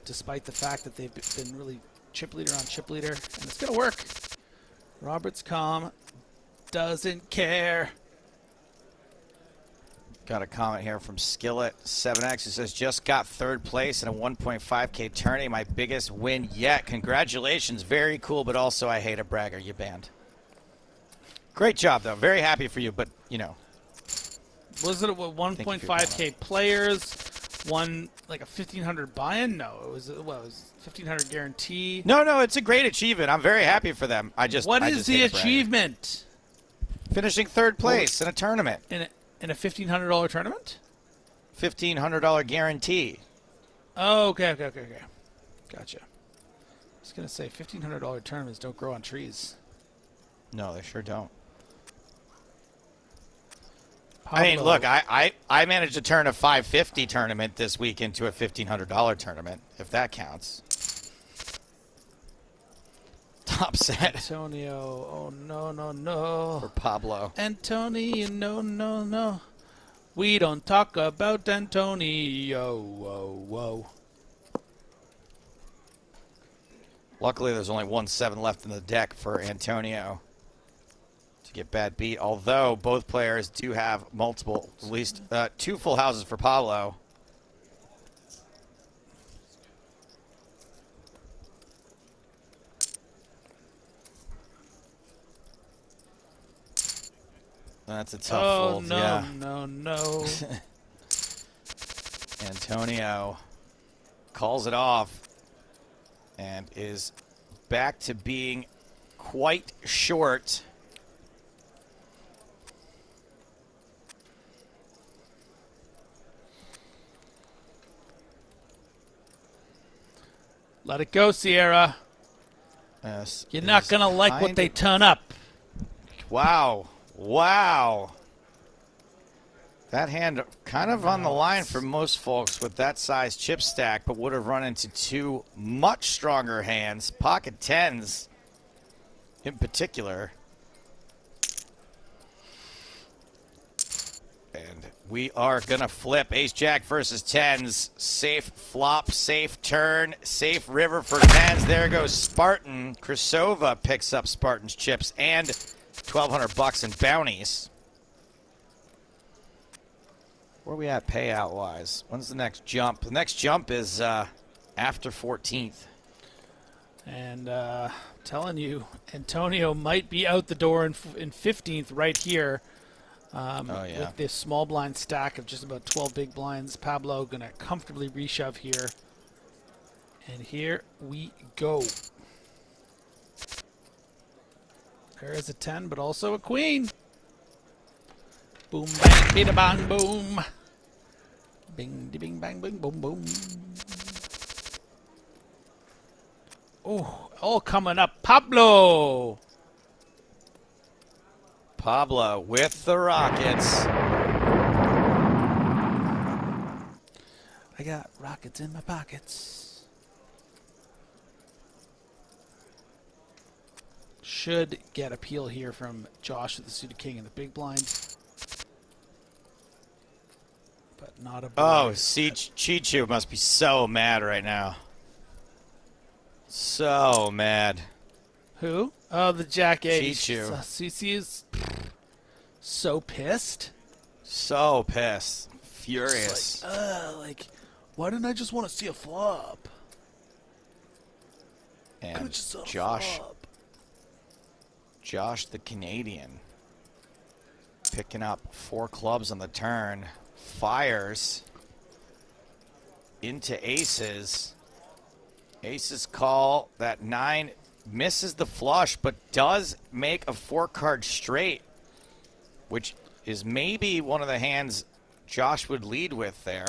Speaker 1: despite the fact that they've been really chip leader on chip leader, and it's going to work. Roberts calm, doesn't care.
Speaker 3: Got a comment here from Skillet 7X who says, just got 3rd place in a 1.5K tourney. My biggest win yet. Congratulations. Very cool, but also I hate a bragger. You banned. Great job, though. Very happy for you, but, you know.
Speaker 1: Was it with 1.5K players? One, like a 1,500 buy-in? No, it was, what, it was 1,500 guarantee.
Speaker 3: No, it's a great achievement. I'm very happy for them. I just
Speaker 1: What
Speaker 3: I
Speaker 1: is
Speaker 3: just
Speaker 1: the
Speaker 3: hate a bragger.
Speaker 1: achievement?
Speaker 3: Finishing 3rd place in a tournament.
Speaker 1: In a $1,500 tournament?
Speaker 3: $1,500 guarantee.
Speaker 1: Oh, okay. Gotcha. I was going to say, $1,500 tournaments don't grow on trees.
Speaker 3: No, they sure don't.
Speaker 1: Pablo.
Speaker 3: I mean, look, I managed to turn a $550 tournament this week into a $1,500 tournament, if that counts. Top set
Speaker 1: Antonio, oh, no.
Speaker 3: for Pablo.
Speaker 1: Antonio, no. We don't talk about Antonio, whoa.
Speaker 3: Luckily, there's only 1-7 left in the deck for Antonio to get bad beat, although both players do have multiple, at least 2 full houses for Pablo. That's a tough fold, yeah.
Speaker 1: No.
Speaker 3: Antonio calls it off and is back to being quite short.
Speaker 1: Let it go, Sierra.
Speaker 3: This
Speaker 1: You're not
Speaker 3: is
Speaker 1: going to like what
Speaker 3: kind
Speaker 1: they
Speaker 3: of-
Speaker 1: turn up.
Speaker 3: Wow. That hand kind of on the line for most folks with that size chip stack, but would have run into 2 much stronger hands, pocket 10s in particular. And we are going to flip Ace-Jack versus 10s. Safe flop, safe turn, safe river for 10s. There goes Spartan. Krasova picks up Spartan's chips and $1,200 in bounties. Where are we at payout-wise? When's the next jump? The next jump is after 14th.
Speaker 1: And telling you, Antonio might be out the door in 15th right here. With this small blind stack of just about 12 big blinds. Pablo going to comfortably reshove here. And here we go. There is a 10, but also a queen. Boom, bang, bida, bang, boom. Bing, di, bing, bang, bing, boom, boom. Oh, all coming up. Pablo.
Speaker 3: Pablo with the rockets.
Speaker 1: I got rockets in my pockets. Should get a peel here from Josh with the suited king and the big blind. But not a board.
Speaker 3: Oh, Chichu must be so mad right now. So mad.
Speaker 1: Who? Oh, the Jack 8.
Speaker 3: Chichu.
Speaker 1: Cici is so pissed.
Speaker 3: So pissed. Furious.
Speaker 1: Like, why didn't I just want to see a flop?
Speaker 3: And
Speaker 1: Just saw a
Speaker 3: Josh,
Speaker 1: flop.
Speaker 3: Josh the Canadian, picking up 4 clubs on the turn, fires into aces. Aces call. That 9 misses the flush, but does make a 4-card straight, which is maybe one of the hands Josh would lead with there.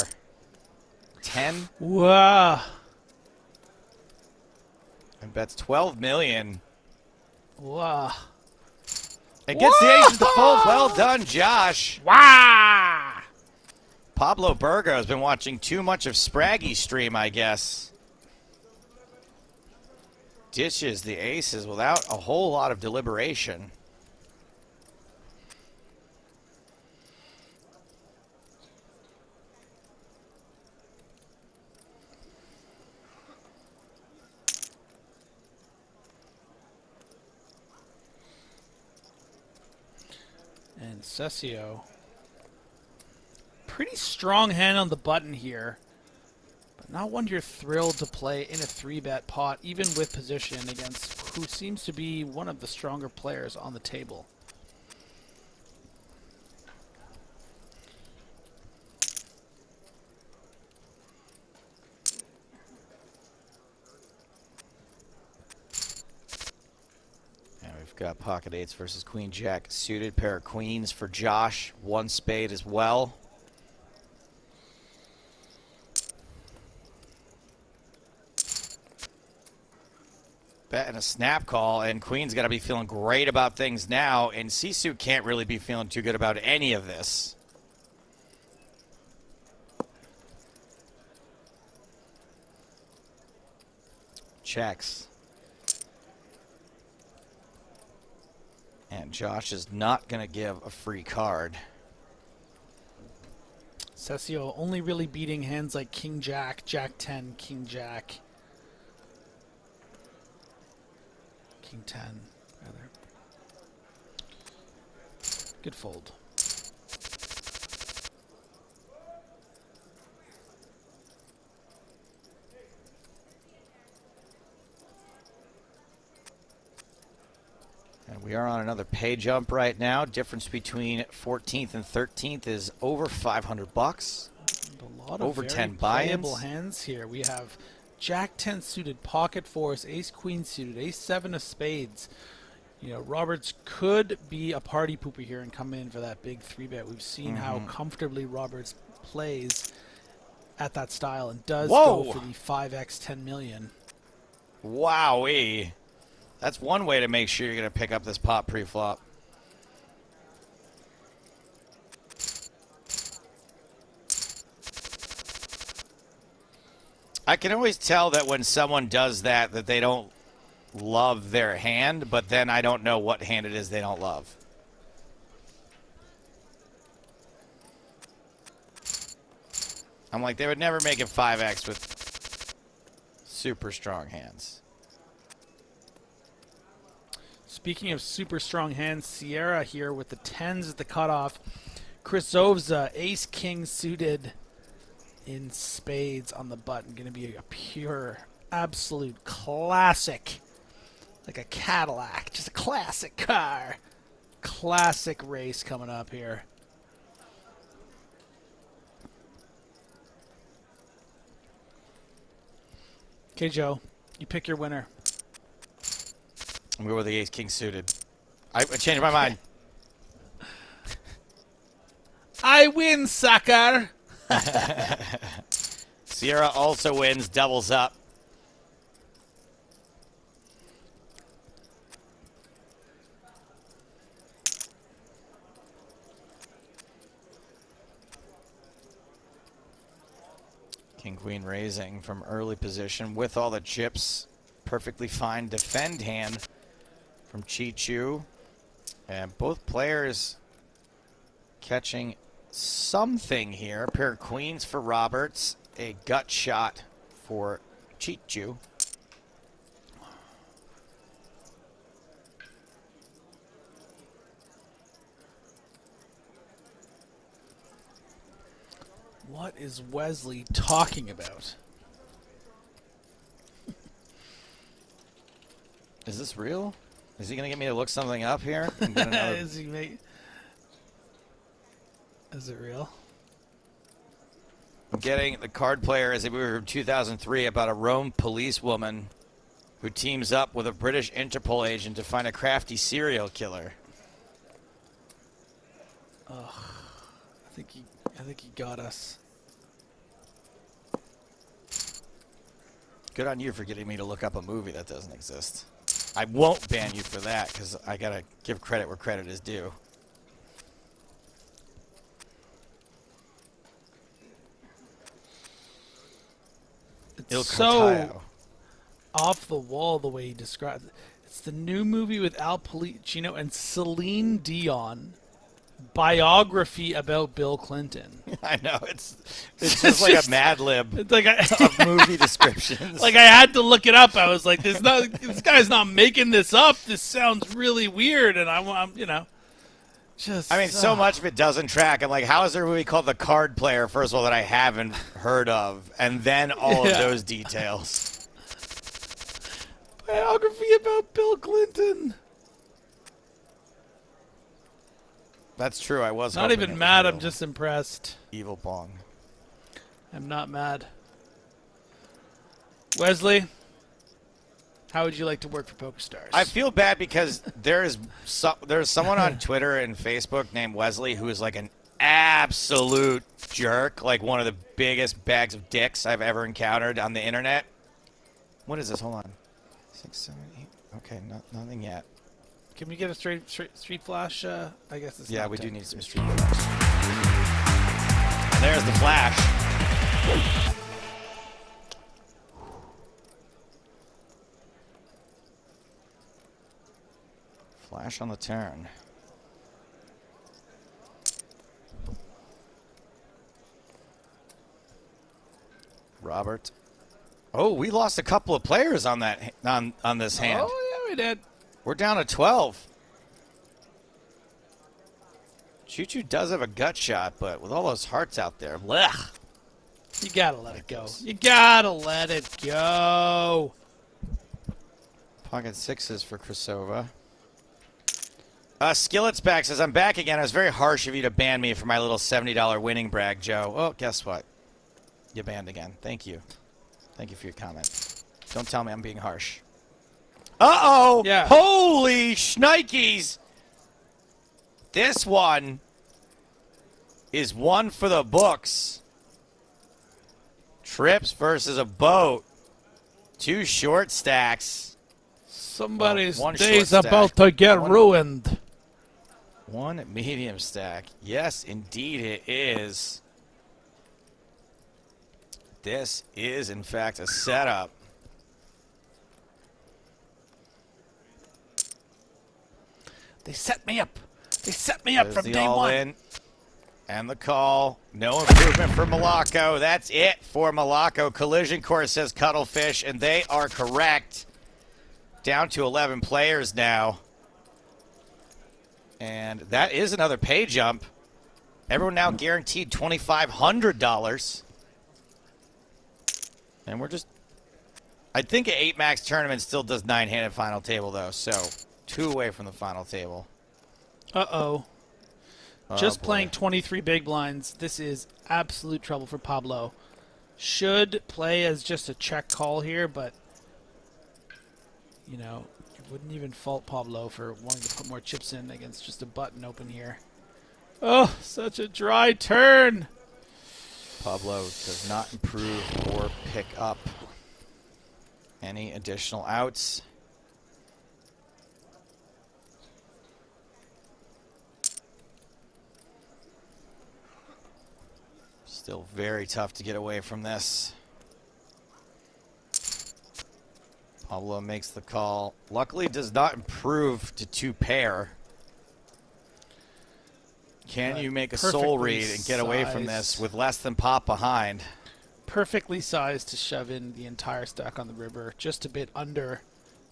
Speaker 3: 10.
Speaker 1: Wow.
Speaker 3: And bets 12 million.
Speaker 1: Wow.
Speaker 3: And gets the ace to fold. Well done, Josh.
Speaker 1: Wow.
Speaker 3: Pablo Burgo has been watching too much of Spraggy's stream, I guess. Dishes the aces without a whole lot of deliberation.
Speaker 1: And Cesio. Pretty strong hand on the button here. But not one you're thrilled to play in a 3-bet pot, even with position against who seems to be one of the stronger players on the table.
Speaker 3: We've got pocket 8s versus queen jack suited, pair of queens for Josh, 1 spade as well. Bet and a snap call, and queen's got to be feeling great about things now, and Sisu can't really be feeling too good about any of this. Checks. And Josh is not going to give a free card.
Speaker 1: Cesio only really beating hands like King Jack, Jack 10, King Jack. King 10, rather. Good fold.
Speaker 3: And we are on another pay jump right now. Difference between 14th and 13th is over 500 bucks.
Speaker 1: A lot of
Speaker 3: Over
Speaker 1: very
Speaker 3: 10
Speaker 1: playable
Speaker 3: buy-ins.
Speaker 1: hands here. We have Jack 10 suited, pocket 4s, Ace Queen suited, Ace 7 of spades. You know, Roberts could be a party pooper here and come in for that big 3-bet. We've seen how comfortably Roberts plays at that style and does go for the 5x 10 million.
Speaker 3: Wowee. That's one way to make sure you're going to pick up this pot pre-flop. I can always tell that when someone does that they don't love their hand, but then I don't know what hand it is they don't love. I'm like, they would never make it 5x with super strong hands.
Speaker 1: Speaking of super strong hands, Sierra here with the 10s at the cutoff. Krzyzowska, Ace King suited in spades on the button. Going to be a pure absolute classic. Like a Cadillac. Just a classic car. Classic race coming up here. Okay, Joe. You pick your winner.
Speaker 3: I'm going with the ace-king suited. I changed my mind.
Speaker 1: I win, sucker!
Speaker 3: Sierra also wins, doubles up. King-queen raising from early position with all the chips. Perfectly fine defend hand from Chi-Chu. And both players catching something here. A pair of queens for Roberts. A gut shot for Chi-Chu.
Speaker 1: What is Wesley talking about?
Speaker 3: Is this real? Is he going to get me to look something up here? And get another...
Speaker 1: Is it real?
Speaker 3: I'm getting the card player as if we were from 2003 about a Rome policewoman who teams up with a British Interpol agent to find a crafty serial killer.
Speaker 1: Oh, I think he got us.
Speaker 3: Good on you for getting me to look up a movie that doesn't exist. I won't ban you for that because I got to give credit where credit is due.
Speaker 1: It's so off the wall the way he described it. It's the new movie with Al Pacino and Celine Dion. Biography about Bill Clinton.
Speaker 3: I know, it's just like a Mad Lib
Speaker 1: it's like
Speaker 3: of movie descriptions.
Speaker 1: Like I had to look it up. I was like, this guy's not making this up. This sounds really weird, and I'm just.
Speaker 3: I mean, so much of it doesn't track. I'm like, how is there a movie called The Card Player, first of all, that I haven't heard of, and then all of those details.
Speaker 1: Biography about Bill Clinton.
Speaker 3: That's true. I was
Speaker 1: not even mad. I'm just impressed.
Speaker 3: Evil Pong.
Speaker 1: I'm not mad. Wesley, how would you like to work for PokerStars?
Speaker 3: I feel bad because there's someone on Twitter and Facebook named Wesley who is like an absolute jerk, like one of the biggest bags of dicks I've ever encountered on the internet. What is this? Hold on. 6, 7, 8. Okay, nothing yet.
Speaker 1: Can we get a street flash? I guess it's
Speaker 3: yeah, we do need some street flash. And there's the flash. Flash on the turn. Robert. Oh, we lost a couple of players on that on this hand.
Speaker 1: Oh yeah, we did.
Speaker 3: We're down to 12. Choo-Choo does have a gut shot, but with all those hearts out there, blech.
Speaker 1: You gotta let it go. You gotta let it go.
Speaker 3: Pocket sixes for Krasova. Skillet's back says, I'm back again. It was very harsh of you to ban me for my little $70 winning brag, Joe. Oh, guess what? You banned again. Thank you. Thank you for your comment. Don't tell me I'm being harsh. Uh-oh!
Speaker 1: Yeah.
Speaker 3: Holy shnikes! This one is one for the books. Trips versus a boat. 2 short stacks.
Speaker 1: Somebody's
Speaker 3: one
Speaker 1: day's
Speaker 3: short stack.
Speaker 1: about to get ruined.
Speaker 3: 1 medium stack. Yes, indeed it is. This is, in fact, a setup.
Speaker 1: They set me up. They set me up
Speaker 3: There's
Speaker 1: from
Speaker 3: the
Speaker 1: day
Speaker 3: all
Speaker 1: one.
Speaker 3: in and the call. No improvement for Malacco. That's it for Malacco. Collision Course says Cuttlefish, and they are correct. Down to 11 players now. And that is another pay jump. Everyone now guaranteed $2,500. And we're just I think an 8-max tournament still does 9-handed final table, though, so 2 away from the final table.
Speaker 1: Uh-oh.
Speaker 3: Oh,
Speaker 1: Just
Speaker 3: boy.
Speaker 1: playing 23 big blinds. This is absolute trouble for Pablo. Should play as just a check call here, but, you know, you wouldn't even fault Pablo for wanting to put more chips in against just a button open here. Oh, such a dry turn.
Speaker 3: Pablo does not improve or pick up any additional outs. Still very tough to get away from this. Pablo makes the call. Luckily does not improve to 2-pair. Can you make a soul read and get away from this with less than pot behind?
Speaker 1: Perfectly sized to shove in the entire stack on the river, just a bit under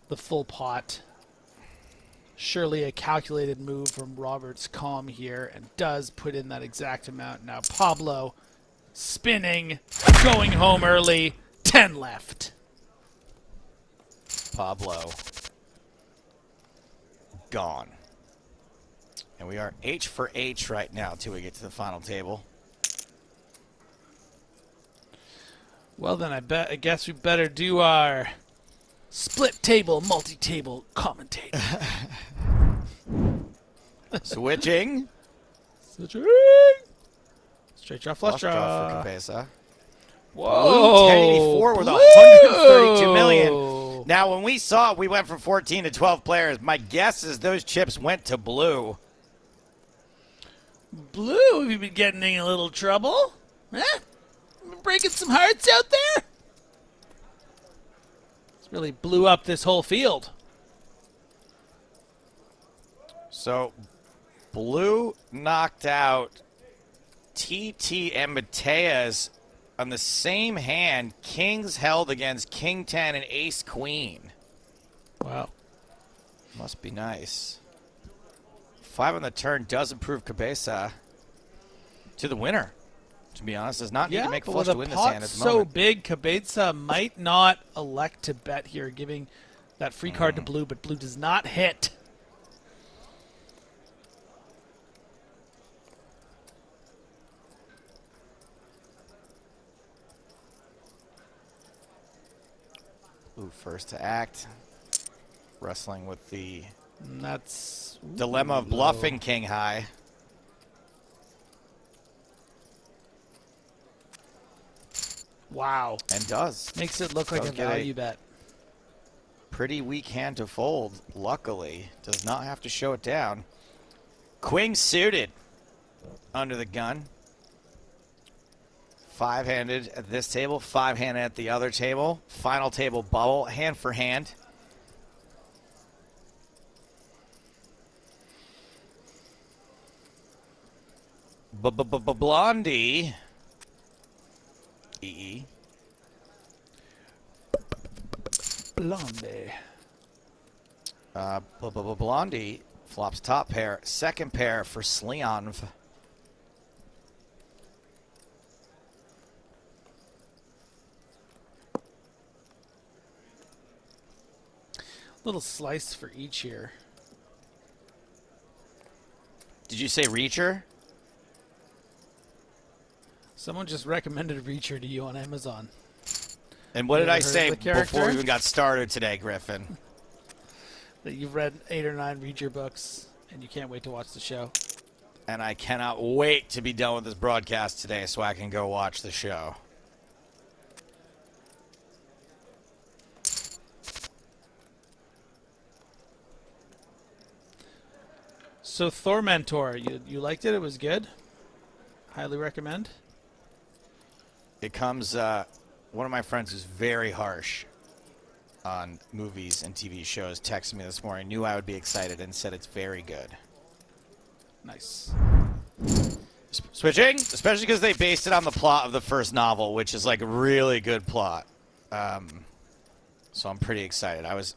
Speaker 1: the full pot. Surely a calculated move from Robert's calm here, and does put in that exact amount. Now Pablo spinning, going home early, 10 left.
Speaker 3: Pablo gone. And we are H for H right now till we get to the final table.
Speaker 1: Well then, I guess we better do our split table, multi-table commentate.
Speaker 3: Switching.
Speaker 1: Straight draw, flush draw.
Speaker 3: For Cabeza.
Speaker 1: Whoa.
Speaker 3: 1084 with
Speaker 1: Blue.
Speaker 3: 132 million. Now, when we saw it, we went from 14 to 12 players. My guess is those chips went to blue.
Speaker 1: Blue, have you been getting in a little trouble? Huh? Been breaking some hearts out there? It's really blew up this whole field.
Speaker 3: So, blue knocked out TT and Mateas on the same hand. Kings held against King 10 and Ace Queen.
Speaker 1: Wow.
Speaker 3: Must be nice. 5 on the turn does improve Cabeza to the winner. To be honest, does not need to make
Speaker 1: but
Speaker 3: flush
Speaker 1: with
Speaker 3: to
Speaker 1: a
Speaker 3: win this
Speaker 1: pot
Speaker 3: hand at the
Speaker 1: so
Speaker 3: moment.
Speaker 1: big, Cabeza might not elect to bet here, giving that free card to blue, but blue does not hit.
Speaker 3: Blue first to act. Wrestling with the
Speaker 1: And that's
Speaker 3: dilemma of bluffing King High.
Speaker 1: Wow.
Speaker 3: And does.
Speaker 1: Makes it look like
Speaker 3: Does
Speaker 1: a
Speaker 3: get a-
Speaker 1: value bet.
Speaker 3: Pretty weak hand to fold, luckily. Does not have to show it down. Queen suited under the gun. 5-handed at this table, 5-handed at the other table. Final table bubble, hand for hand. Blondie. EE.
Speaker 1: Blondie.
Speaker 3: Blondie flops top pair, second pair for Slionv.
Speaker 1: Little slice for each here.
Speaker 3: Did you say Reacher?
Speaker 1: Someone just recommended Reacher to you on Amazon.
Speaker 3: And what
Speaker 1: You
Speaker 3: did I
Speaker 1: ever heard
Speaker 3: say
Speaker 1: of the character?
Speaker 3: before we even got started today, Griffin?
Speaker 1: That you've read 8 or 9 Reacher books, and you can't wait to watch the show.
Speaker 3: And I cannot wait to be done with this broadcast today so I can go watch the show.
Speaker 1: So Thormentor, you liked it? It was good? Highly recommend?
Speaker 3: It comes, one of my friends who's very harsh on movies and TV shows texted me this morning, knew I would be excited, and said it's very good.
Speaker 1: Nice.
Speaker 3: Switching, especially because they based it on the plot of the first novel, which is like a really good plot. So I'm pretty excited. I was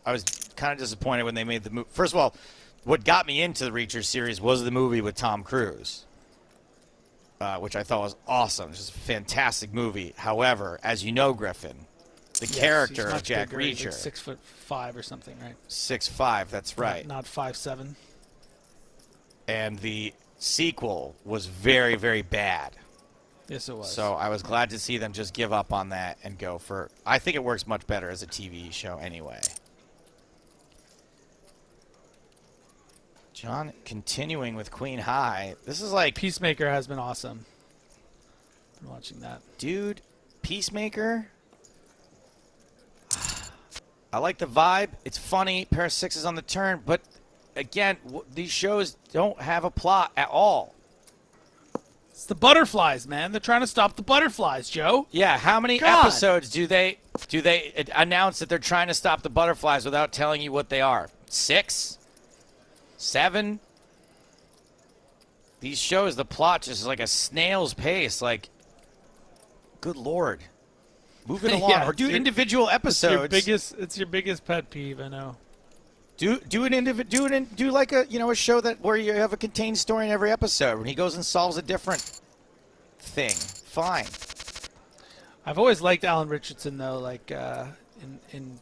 Speaker 3: kind of disappointed when they made the movie. First of all, what got me into the Reacher series was the movie with Tom Cruise, which I thought was awesome. It's just a fantastic movie. However, as you know, Griffin, the
Speaker 1: Yes,
Speaker 3: character
Speaker 1: he's
Speaker 3: of
Speaker 1: much
Speaker 3: Jack
Speaker 1: bigger. He's
Speaker 3: Reacher.
Speaker 1: like 6'5" or something, right?
Speaker 3: 6'5", that's right.
Speaker 1: Not 5'7".
Speaker 3: And the sequel was very, very bad.
Speaker 1: Yes, it was.
Speaker 3: So I was glad to see them just give up on that and go for... I think it works much better as a TV show anyway. John continuing with Queen High. This is like...
Speaker 1: Peacemaker has been awesome. Been watching that.
Speaker 3: Dude, Peacemaker... I like the vibe. It's funny. Pair of sixes on the turn. But, again, these shows don't have a plot at all.
Speaker 1: It's the butterflies, man. They're trying to stop the butterflies, Joe.
Speaker 3: Yeah, how many
Speaker 1: God.
Speaker 3: episodes do they announce that they're trying to stop the butterflies without telling you what they are? 6? 7? These shows, the plot just is like a snail's pace. Like, good Lord. Move it along.
Speaker 1: Yeah,
Speaker 3: or do
Speaker 1: it's
Speaker 3: individual episodes.
Speaker 1: It's your biggest pet peeve, I know.
Speaker 3: Do like a show where you have a contained story in every episode when he goes and solves a different thing. Fine.
Speaker 1: I've always liked Alan Richardson though, like in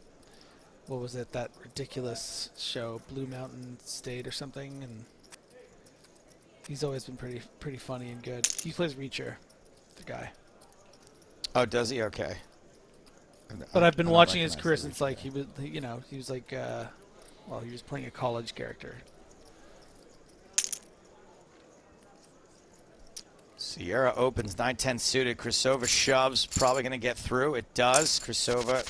Speaker 1: what was it, that ridiculous show, Blue Mountain State or something, and he's always been pretty funny and good. He plays Reacher, the guy.
Speaker 3: Oh, does he? Okay.
Speaker 1: But I've been
Speaker 3: I don't
Speaker 1: watching his
Speaker 3: recognize
Speaker 1: career
Speaker 3: the
Speaker 1: since
Speaker 3: Reacher
Speaker 1: like
Speaker 3: guy.
Speaker 1: he was like he was playing a college character.
Speaker 3: Sierra opens 9-10 suited. Krasova shoves. Probably going to get through. It does. Krasova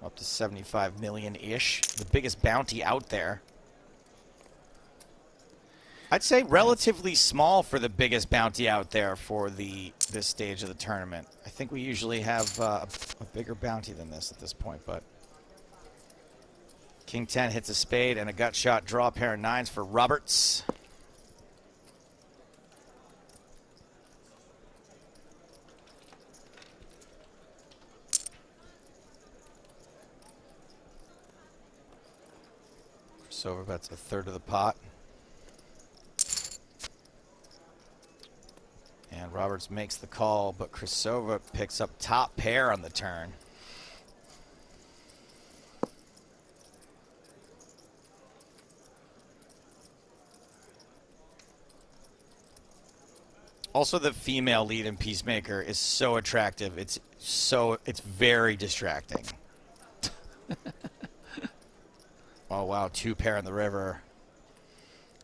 Speaker 3: up to 75 million-ish. The biggest bounty out there. I'd say relatively small for the biggest bounty out there for this stage of the tournament. I think we usually have a bigger bounty than this at this point, but King 10 hits a spade and a gut shot draw, pair of nines for Roberts. Silver bets a third of the pot. And Roberts makes the call, but Krasova picks up top pair on the turn. Also, the female lead in Peacemaker is so attractive. It's very distracting. Oh, wow. 2 pair in the river.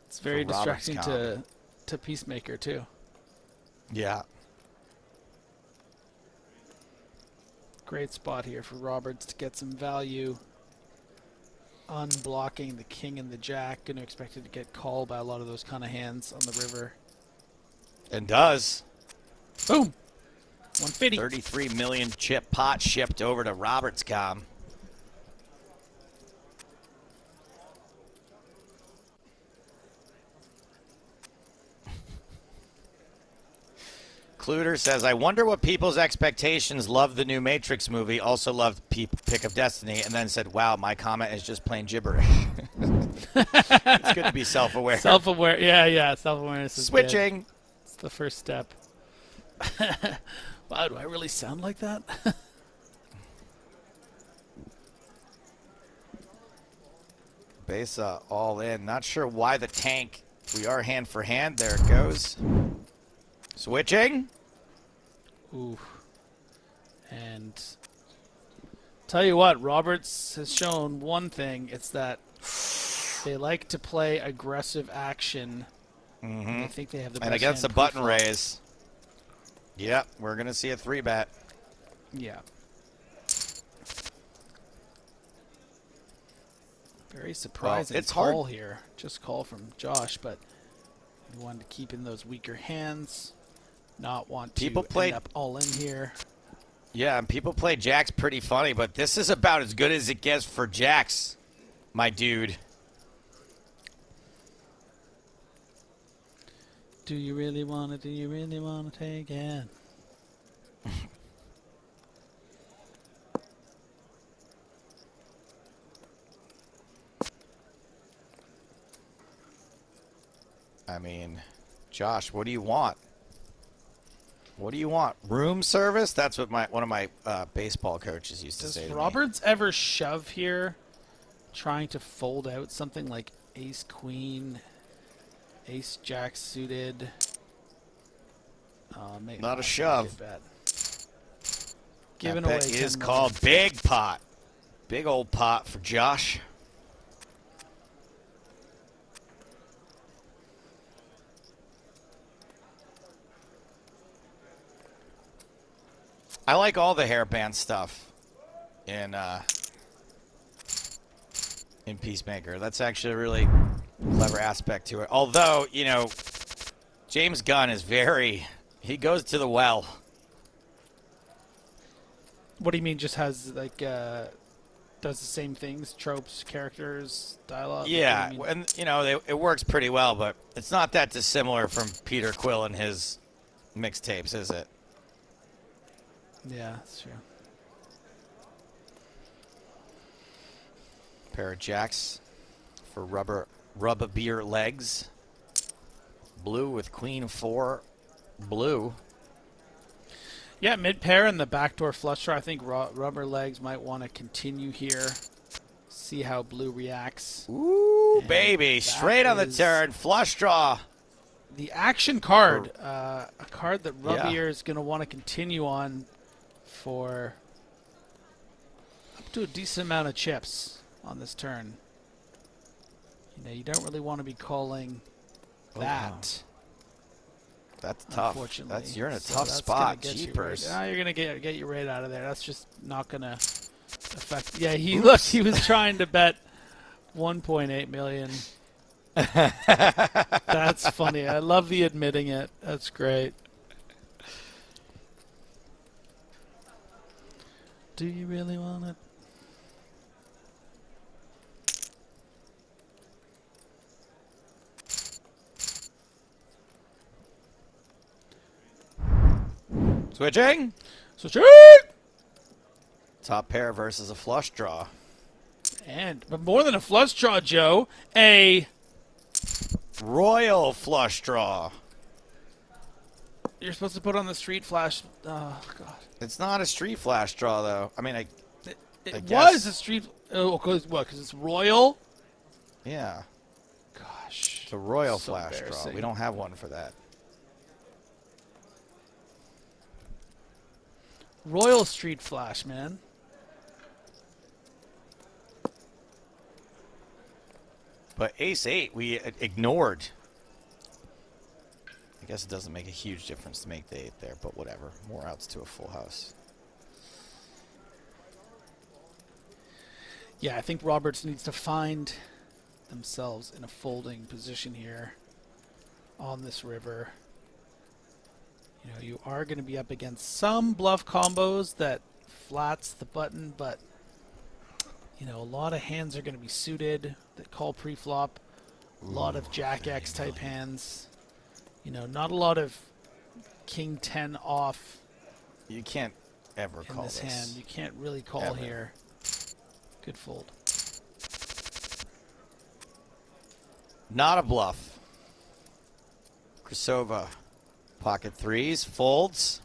Speaker 1: It's very
Speaker 3: For Roberts'
Speaker 1: distracting to Peacemaker too.
Speaker 3: Yeah.
Speaker 1: Great spot here for Roberts to get some value. Unblocking the king and the jack. Going to expect it to get called by a lot of those kind of hands on the river.
Speaker 3: And does.
Speaker 1: Boom! 150.
Speaker 3: 33 million chip pot shipped over to Roberts' com. Cluter says, I wonder what people's expectations loved the new Matrix movie, also loved Pick of Destiny, and then said, wow, my comment is just plain gibberish. It's good to be self-aware.
Speaker 1: Self-aware. Yeah. Self-awareness is good.
Speaker 3: Switching.
Speaker 1: It's the first step. Wow, do I really sound like that?
Speaker 3: Besa all in. Not sure why the tank. We are hand for hand. There it goes. Switching.
Speaker 1: Ooh. And tell you what, Roberts has shown one thing. It's that they like to play aggressive action. I think they have the best
Speaker 3: And against the
Speaker 1: hand
Speaker 3: button
Speaker 1: pre-flop.
Speaker 3: raise. Yep, we're going to see a 3-bet.
Speaker 1: Yeah. Very surprising
Speaker 3: it's
Speaker 1: call
Speaker 3: hard.
Speaker 1: here. Just call from Josh, but we wanted to keep in those weaker hands. Not want to end up all in here.
Speaker 3: Yeah, and people play jacks pretty funny, but this is about as good as it gets for jacks, my dude.
Speaker 1: Do you really want to? Do you really want to take it?
Speaker 3: I mean, Josh, what do you want? What do you want? Room service? That's what one of my baseball coaches used to
Speaker 1: Does
Speaker 3: say to me.
Speaker 1: Roberts ever shove here, trying to fold out something like ace queen, ace jack suited?
Speaker 3: Not a shove.
Speaker 1: Giving
Speaker 3: That
Speaker 1: away
Speaker 3: bet
Speaker 1: 10
Speaker 3: is
Speaker 1: million.
Speaker 3: called big pot. Big old pot for Josh. I like all the hairband stuff in Peacemaker. That's actually a really clever aspect to it. Although, you know, James Gunn is he goes to the well.
Speaker 1: What do you mean? Just has like does the same things, tropes, characters, dialogue?
Speaker 3: Yeah,
Speaker 1: What do you mean?
Speaker 3: and you know it works pretty well, but it's not that dissimilar from Peter Quill and his mixtapes, is it?
Speaker 1: Yeah, that's true.
Speaker 3: Pair of jacks for rubber beer legs. Blue with queen 4 blue.
Speaker 1: Yeah, mid pair and the backdoor flush draw. I think rubber legs might want to continue here. See how blue reacts.
Speaker 3: Ooh,
Speaker 1: And
Speaker 3: baby,
Speaker 1: that
Speaker 3: straight on the
Speaker 1: is
Speaker 3: turn, flush draw.
Speaker 1: The action card, a card that Rubbier
Speaker 3: Yeah.
Speaker 1: is going to want to continue on for up to a decent amount of chips on this turn. You know, you don't really want to be calling that.
Speaker 3: That's tough.
Speaker 1: Unfortunately,
Speaker 3: You're in a
Speaker 1: So
Speaker 3: tough
Speaker 1: that's
Speaker 3: spot.
Speaker 1: gonna get you
Speaker 3: Jeepers.
Speaker 1: you're gonna get you right out of there. That's just not gonna affect. Yeah, he look. He was trying to bet 1.8 million. That's funny. I love the admitting it. That's great. Do you really want it?
Speaker 3: Switching.
Speaker 1: Switching!
Speaker 3: Top pair versus a flush draw.
Speaker 1: But more than a flush draw, Joe, a
Speaker 3: Royal flush draw.
Speaker 1: you're supposed to put on the street flash. Oh God!
Speaker 3: It's not a street flash draw, though. I mean,
Speaker 1: It
Speaker 3: guess.
Speaker 1: was a street. Oh, because what? Because it's royal.
Speaker 3: yeah.
Speaker 1: Gosh,
Speaker 3: It's a royal
Speaker 1: So
Speaker 3: flash draw.
Speaker 1: embarrassing.
Speaker 3: We don't have one for that.
Speaker 1: royal street flash, man.
Speaker 3: But ace-8, we ignored. I guess it doesn't make a huge difference to make the 8 there, but whatever. More outs to a full house.
Speaker 1: Yeah, I think Roberts needs to find themselves in a folding position here on this river. You know, you are going to be up against some bluff combos that flats the button, but you know, a lot of hands are going to be suited that call pre-flop. A lot of Jack X type hands. You know, not a lot of King 10 off
Speaker 3: You can't ever
Speaker 1: in
Speaker 3: call
Speaker 1: this
Speaker 3: this.
Speaker 1: hand. You can't really call
Speaker 3: Ever.
Speaker 1: here. Good fold.
Speaker 3: Not a bluff. Krasova, pocket threes, folds.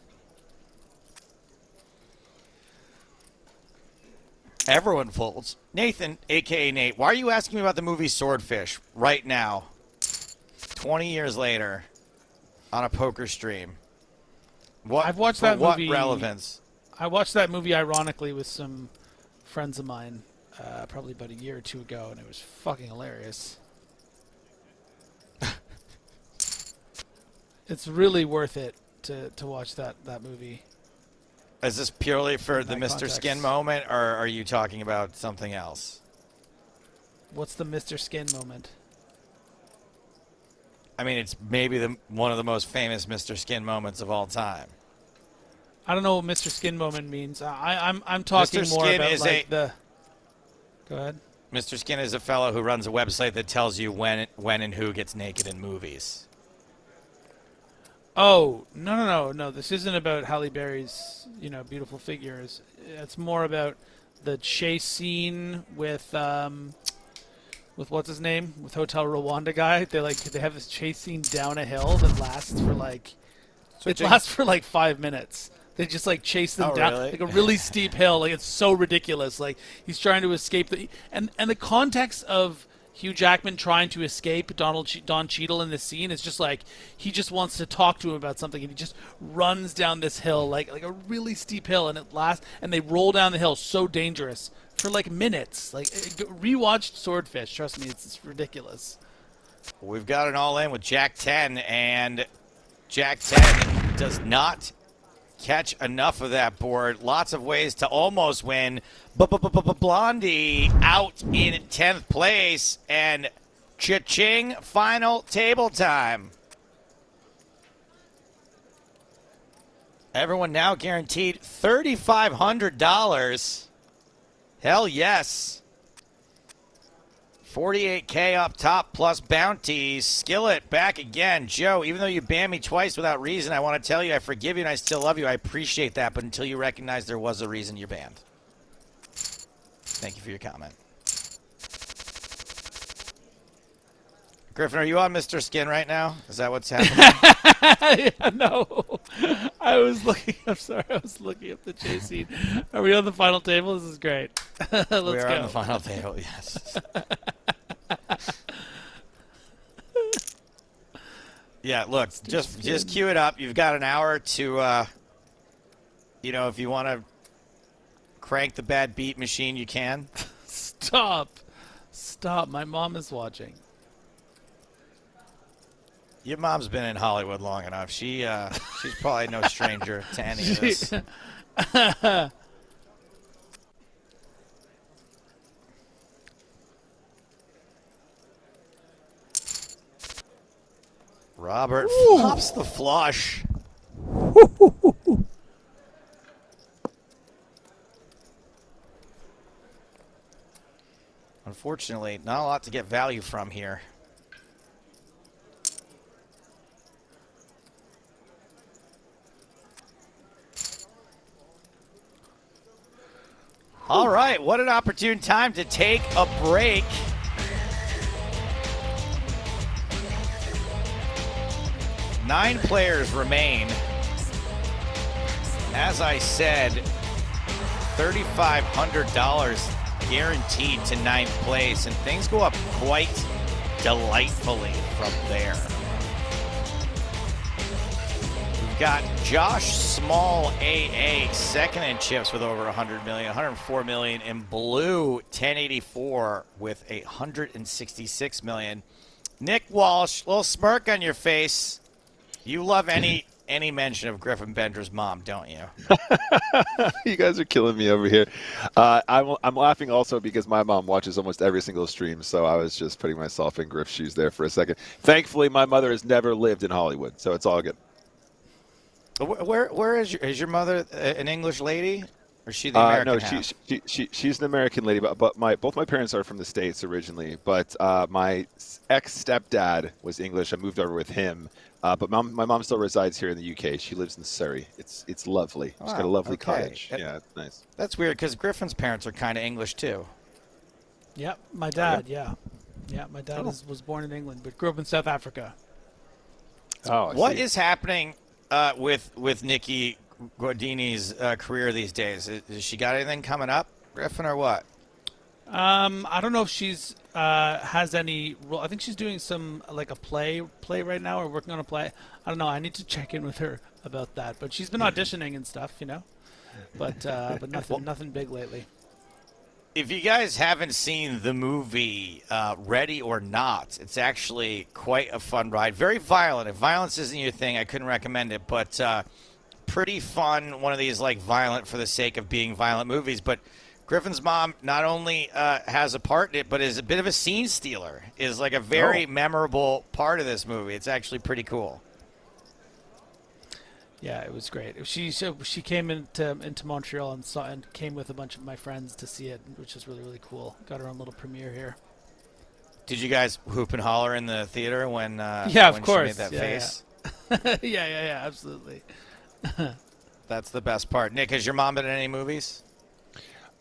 Speaker 3: Everyone folds. Nathan, a.k.a. Nate, why are you asking me about the movie Swordfish right now, 20 years later, on a poker stream? What,
Speaker 1: I've watched
Speaker 3: for
Speaker 1: that
Speaker 3: what
Speaker 1: movie-
Speaker 3: relevance?
Speaker 1: I watched that movie ironically with some friends of mine probably about a year or two ago, and it was fucking hilarious. It's really worth it to watch that movie.
Speaker 3: Is this purely for
Speaker 1: In
Speaker 3: the
Speaker 1: that
Speaker 3: Mr.
Speaker 1: context.
Speaker 3: Skin moment, or are you talking about something else?
Speaker 1: What's the Mr. Skin moment?
Speaker 3: I mean, it's maybe one of the most famous Mr. Skin moments of all time.
Speaker 1: I don't know what Mr. Skin moment means. I'm talking
Speaker 3: Mr.
Speaker 1: more
Speaker 3: Skin
Speaker 1: about
Speaker 3: is
Speaker 1: like the. Go ahead.
Speaker 3: Mr. Skin is a fellow who runs a website that tells you when and who gets naked in movies.
Speaker 1: Oh no! This isn't about Halle Berry's beautiful figures. It's more about the chase scene with what's his name, with Hotel Rwanda guy. They have this chase scene down a hill that lasts for like It lasts for like 5 minutes. They just like chase them down
Speaker 3: really?
Speaker 1: like a really steep hill. Like it's so ridiculous. Like he's trying to escape and the context of Hugh Jackman trying to escape Don Cheadle in this scene is just like he just wants to talk to him about something, and he just runs down this hill like a really steep hill, and and they roll down the hill so dangerous for like minutes. Like rewatched Swordfish, trust me, it's ridiculous.
Speaker 3: We've got an all in with Jack 10, and Jack 10 does not catch enough of that board. Lots of ways to almost win. Blondie out in 10th place, and cha-ching, final table time. Everyone now guaranteed $3,500. Hell yes. 48K up top plus bounties. Skillet back again. Joe, even though you banned me twice without reason, I want to tell you I forgive you and I still love you. I appreciate that, but until you recognize there was a reason you're banned. Thank you for your comment. Griffin, are you on Mr. Skin right now? Is that what's happening?
Speaker 1: Yeah, no. I was looking up the chase scene. Are we on the final table? This is great. Let's go.
Speaker 3: We are on the final table, yes. Yeah, look, just cue it up. You've got an hour to, if you want to crank the bad beat machine, you can.
Speaker 1: Stop. My mom is watching.
Speaker 3: Your mom's been in Hollywood long enough. She's probably no stranger to any of this. Robert flops the flush. Unfortunately, not a lot to get value from here. All right, what an opportune time to take a break. Nine players remain. As I said, $3,500 guaranteed to ninth place, and things go up quite delightfully from there. We've got Josh Small AA second in chips with over 100 million, 104 million in blue, 1084 with 166 million. Nick Walsh, little smirk on your face. You love any mention of Griffin Bender's mom, don't you?
Speaker 2: You guys are killing me over here. I'm laughing also because my mom watches almost every single stream, so I was just putting myself in Griff's shoes there for a second. Thankfully, my mother has never lived in Hollywood, so it's all good.
Speaker 3: Where is your mother an English lady, or is she the American
Speaker 2: no,
Speaker 3: half?
Speaker 2: she's an American lady, but both my parents are from the States originally. But my ex-stepdad was English. I moved over with him. But my mom still resides here in the UK. She lives in Surrey. It's lovely. She's got a lovely cottage. Yeah, it's nice.
Speaker 3: That's weird because Griffin's parents are kind of English too.
Speaker 1: Yep, my dad. Yeah, my dad was born in England but grew up in South Africa.
Speaker 2: Oh,
Speaker 3: What is happening with Nikki Guardini's career these days? Has she got anything coming up, Griffin, or what?
Speaker 1: I don't know if she's has any role. I think she's doing some like a play right now, or working on a play. I don't know. I need to check in with her about that. But she's been auditioning and stuff, But nothing big lately.
Speaker 3: If you guys haven't seen the movie Ready or Not, it's actually quite a fun ride. Very violent. If violence isn't your thing, I couldn't recommend it. But pretty fun. One of these like violent for the sake of being violent movies. But Griffin's mom not only has a part in it, but is a bit of a scene stealer. Is like a very memorable part of this movie. It's actually pretty cool.
Speaker 1: Yeah, it was great. She came into Montreal and came with a bunch of my friends to see it, which is really, really cool. Got her own little premiere here.
Speaker 3: Did you guys whoop and holler in the theater when
Speaker 1: of course.
Speaker 3: She made that face?
Speaker 1: Yeah, absolutely.
Speaker 3: That's the best part. Nick, has your mom been in any movies?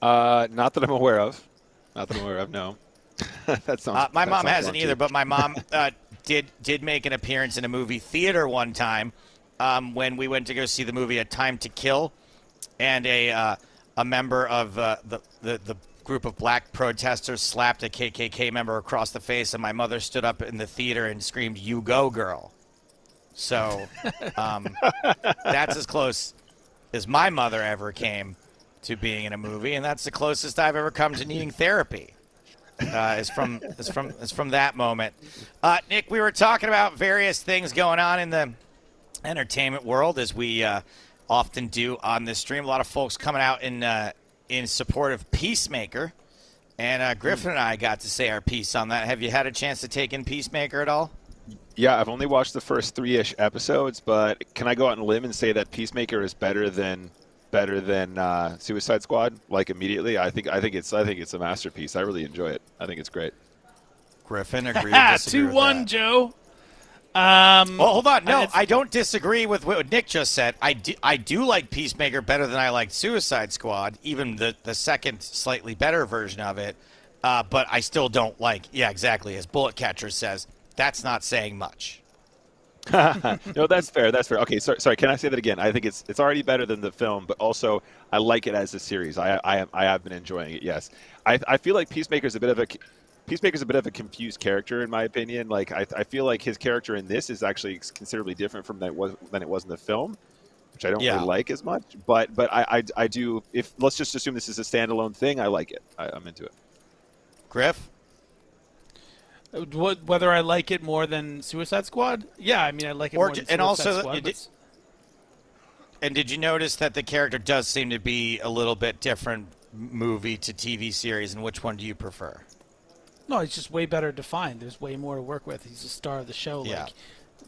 Speaker 2: Not that I'm aware of. No. That sounds.
Speaker 3: My mom hasn't
Speaker 2: raunchy.
Speaker 3: either, but my mom did make an appearance in a movie theater one time, when we went to go see the movie A Time to Kill, and a member of the group of black protesters slapped a KKK member across the face, and my mother stood up in the theater and screamed, "You go, girl." So that's as close as my mother ever came to being in a movie, and that's the closest I've ever come to needing therapy. Is from that moment. Nick, we were talking about various things going on in the entertainment world, as we often do on this stream. A lot of folks coming out in support of Peacemaker, and Griffin and I got to say our piece on that. Have you had a chance to take in Peacemaker at all?
Speaker 2: Yeah, I've only watched the first 3-ish episodes, but can I go out on a limb and say that Peacemaker is better than Suicide Squad? Like, immediately, I think it's a masterpiece. I really enjoy it. I think it's great.
Speaker 3: Griffin, agree or disagree with
Speaker 1: 2-1,
Speaker 3: that?
Speaker 1: Joe.
Speaker 3: Well, hold on. No, I don't disagree with what Nick just said. I do like Peacemaker better than I liked Suicide Squad, even the second slightly better version of it. But I still don't like. Yeah, exactly. As Bullet Catcher says, that's not saying much.
Speaker 2: No, that's fair. That's fair. Okay, sorry. Can I say that again? I think it's already better than the film, but also I like it as a series. I have been enjoying it. Yes, I feel like Peacemaker's a bit of a confused character, in my opinion. Like, I feel like his character in this is actually considerably different than it was in the film, which I don't really like as much. But I do. If let's just assume this is a standalone thing, I like it. I'm into it.
Speaker 3: Griff?
Speaker 1: Whether I like it more than Suicide Squad? Yeah, I mean, I like it more than Suicide Squad.
Speaker 3: And did you notice that the character does seem to be a little bit different movie to TV series, and which one do you prefer?
Speaker 1: No, it's just way better defined. There's way more to work with. He's the star of the show.
Speaker 3: Yeah.
Speaker 1: Like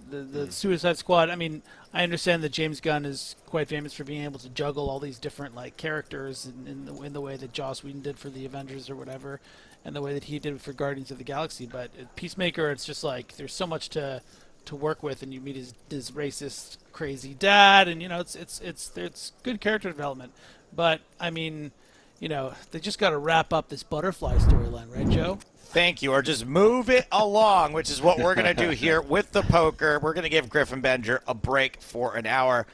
Speaker 1: the Suicide Squad. I mean, I understand that James Gunn is quite famous for being able to juggle all these different like characters in the way that Joss Whedon did for the Avengers or whatever, and the way that he did for Guardians of the Galaxy. But Peacemaker, it's just like there's so much to work with, and you meet his racist, crazy dad, and it's good character development. But I mean, they just got to wrap up this butterfly storyline, right, Joe?
Speaker 3: Thank you. Or just move it along, which is what we're going to do here with the poker. We're going to give Griffin Benger a break for an hour.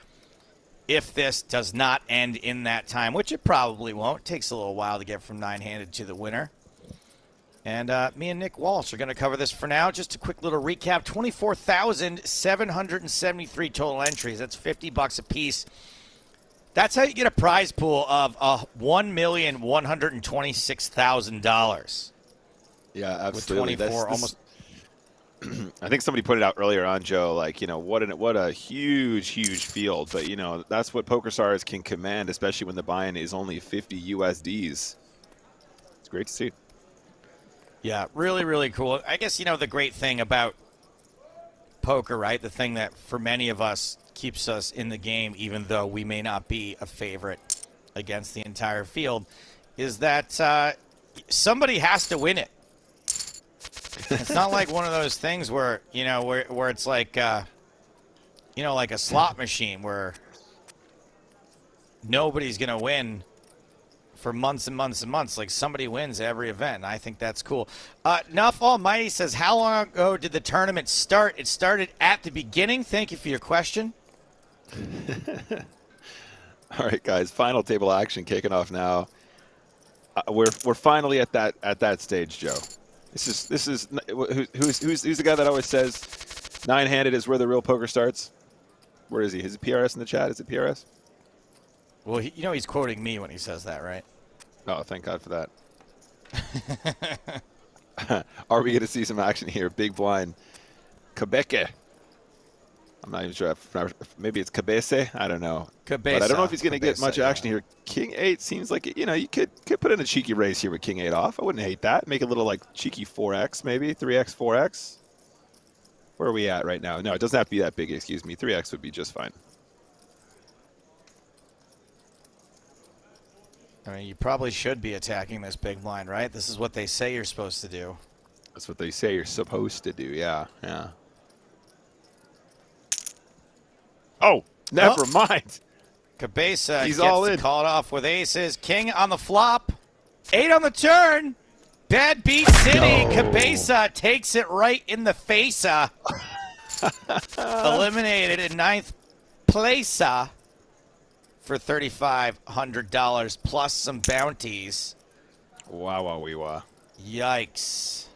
Speaker 3: If this does not end in that time, which it probably won't. It takes a little while to get from nine-handed to the winner. And me and Nick Walsh are going to cover this for now. Just a quick little recap. 24,773 total entries. That's $50 a piece. That's how you get a prize pool of $1,126,000.
Speaker 2: Yeah, absolutely.
Speaker 3: With 24, almost.
Speaker 2: I think somebody put it out earlier on, Joe. Like, what a huge field. But that's what PokerStars can command, especially when the buy-in is only 50 USDs. It's great to see.
Speaker 3: Yeah, really, really cool. I guess the great thing about poker, right? The thing that for many of us keeps us in the game, even though we may not be a favorite against the entire field, is that somebody has to win it. It's not like one of those things where where it's like like a slot machine where nobody's gonna win for months and months and months. Like, somebody wins every event, and I think that's cool. Nuff Almighty says, how long ago did the tournament start? It started at the beginning. Thank you for your question.
Speaker 2: All right, guys, final table action kicking off now. We're finally at that stage, Joe. This is who's the guy that always says nine-handed is where the real poker starts? Where is he? Is it PRS in the chat? Is it PRS?
Speaker 3: Well, he's quoting me when he says that, right?
Speaker 2: Oh, thank God for that. Are we going to see some action here? Big blind. Quebec. I'm not even sure. Maybe it's Cabece. I don't know.
Speaker 3: Cabeza.
Speaker 2: But I don't know if he's going to get much action here. King 8 seems like, you could put in a cheeky race here with King 8 off. I wouldn't hate that. Make a little, like, cheeky 4X maybe. 3X, 4X. Where are we at right now? No, it doesn't have to be that big, excuse me. 3X would be just fine.
Speaker 3: I mean, you probably should be attacking this big blind, right? This is what they say you're supposed to do.
Speaker 2: That's what they say you're supposed to do, yeah. Oh, never mind.
Speaker 3: Cabeza
Speaker 2: He's
Speaker 3: gets
Speaker 2: all
Speaker 3: to
Speaker 2: in.
Speaker 3: call it off with aces. King on the flop. 8 on the turn. Bad beat city.
Speaker 2: No.
Speaker 3: Cabeza takes it right in the face. Eliminated in ninth placer for $3,500 plus some bounties.
Speaker 2: Wow, wow, wee, wow.
Speaker 3: Yikes.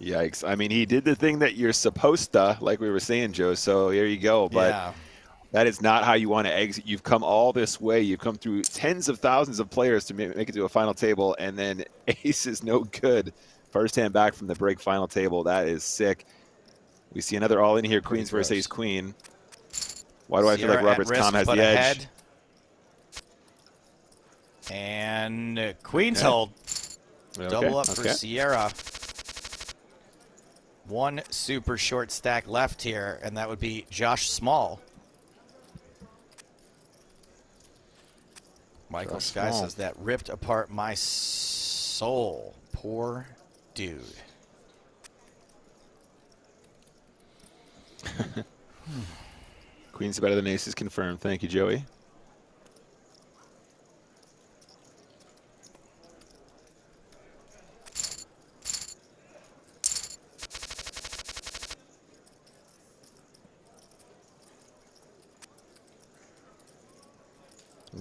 Speaker 2: Yikes. I mean, he did the thing that you're supposed to, like we were saying, Joe, so here you go. But
Speaker 3: Yeah.
Speaker 2: that is not how you want to exit. You've come all this way. You've come through tens of thousands of players to make it to a final table, and then ace is no good. First hand back from the break final table. That is sick. We see another all in here, queens versus ace queen. Why do I feel like Robert's calm has the edge?
Speaker 3: And queens hold.
Speaker 2: Okay,
Speaker 3: Double up
Speaker 2: okay.
Speaker 3: for Sierra. One super short stack left here, and that would be Josh Small. Michael Sky says that ripped apart my soul. Poor dude.
Speaker 2: Queen's better than aces confirmed. Thank you, Joey.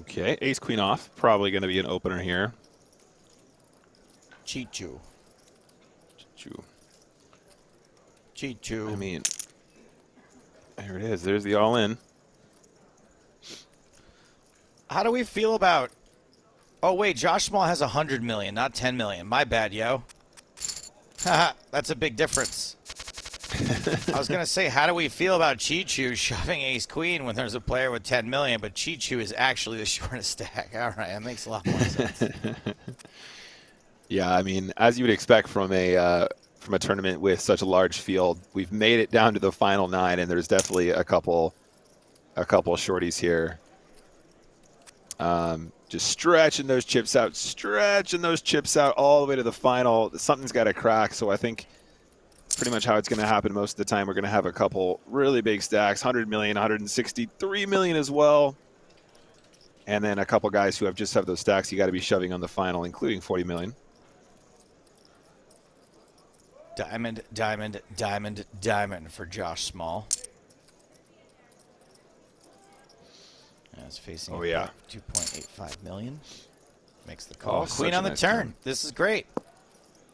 Speaker 2: Okay, ace queen off. Probably going to be an opener here.
Speaker 3: Chichu.
Speaker 2: Chichu.
Speaker 3: Chichu.
Speaker 2: I mean, there it is. There's the all in.
Speaker 3: How do we feel about... Oh, wait, Josh Small has 100 million, not 10 million. My bad, yo. Haha, that's a big difference. I was going to say, how do we feel about Chichu shoving ace-queen when there's a player with 10 million, but Chichu is actually the shortest stack. All right, that makes a lot more sense.
Speaker 2: Yeah, I mean, as you would expect from a tournament with such a large field, we've made it down to the final 9, and there's definitely a couple shorties here. Just stretching those chips out all the way to the final. Something's got to crack, so I think pretty much how it's going to happen most of the time. We're going to have a couple really big stacks, 100 million, 163 million as well. And then a couple guys who just have those stacks you got to be shoving on the final, including 40 million.
Speaker 3: Diamond, diamond, diamond, diamond for Josh Small. It's facing 2.85 million. Makes the call. Queen on the turn. This is great.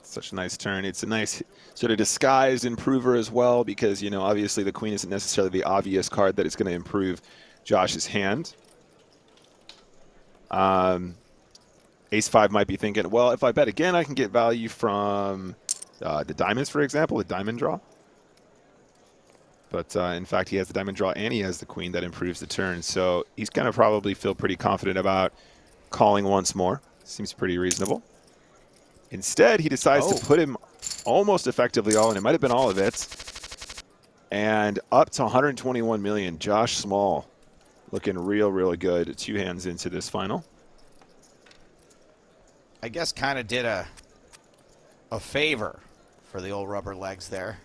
Speaker 2: Such a nice turn. It's a nice sort of disguised improver as well, because, you know, obviously the queen isn't necessarily the obvious card that is going to improve Josh's hand. Ace-5 might be thinking, well, if I bet again, I can get value from the diamonds, for example, the diamond draw. But in fact, he has the diamond draw and he has the queen that improves the turn. So he's going to probably feel pretty confident about calling once more. Seems pretty reasonable. Instead, he decides to put him almost effectively all in. It might have been all of it. And up to 121 million. Josh Small looking really good. 2 hands into this final.
Speaker 3: I guess kind of did a favor for the old rubber legs there.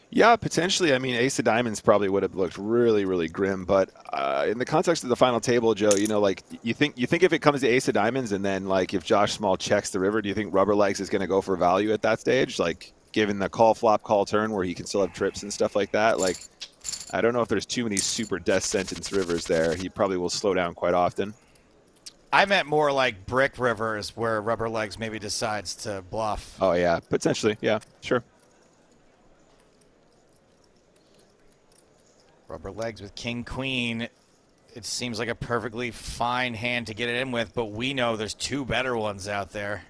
Speaker 2: Yeah, potentially. I mean, ace of diamonds probably would have looked really grim, but in the context of the final table, Joe, you know, like you think if it comes to ace of diamonds and then like if Josh Small checks the river, do you think rubber legs is going to go for value at that stage? Like given the call flop call turn where he can still have trips and stuff like that, like I don't know if there's too many super death sentence rivers there. He probably will slow down quite often.
Speaker 3: I meant more like brick rivers where rubber legs maybe decides to bluff.
Speaker 2: Oh yeah, potentially. Yeah, sure.
Speaker 3: Rubber legs with king queen. It seems like a perfectly fine hand to get it in with, but we know there's 2 better ones out there.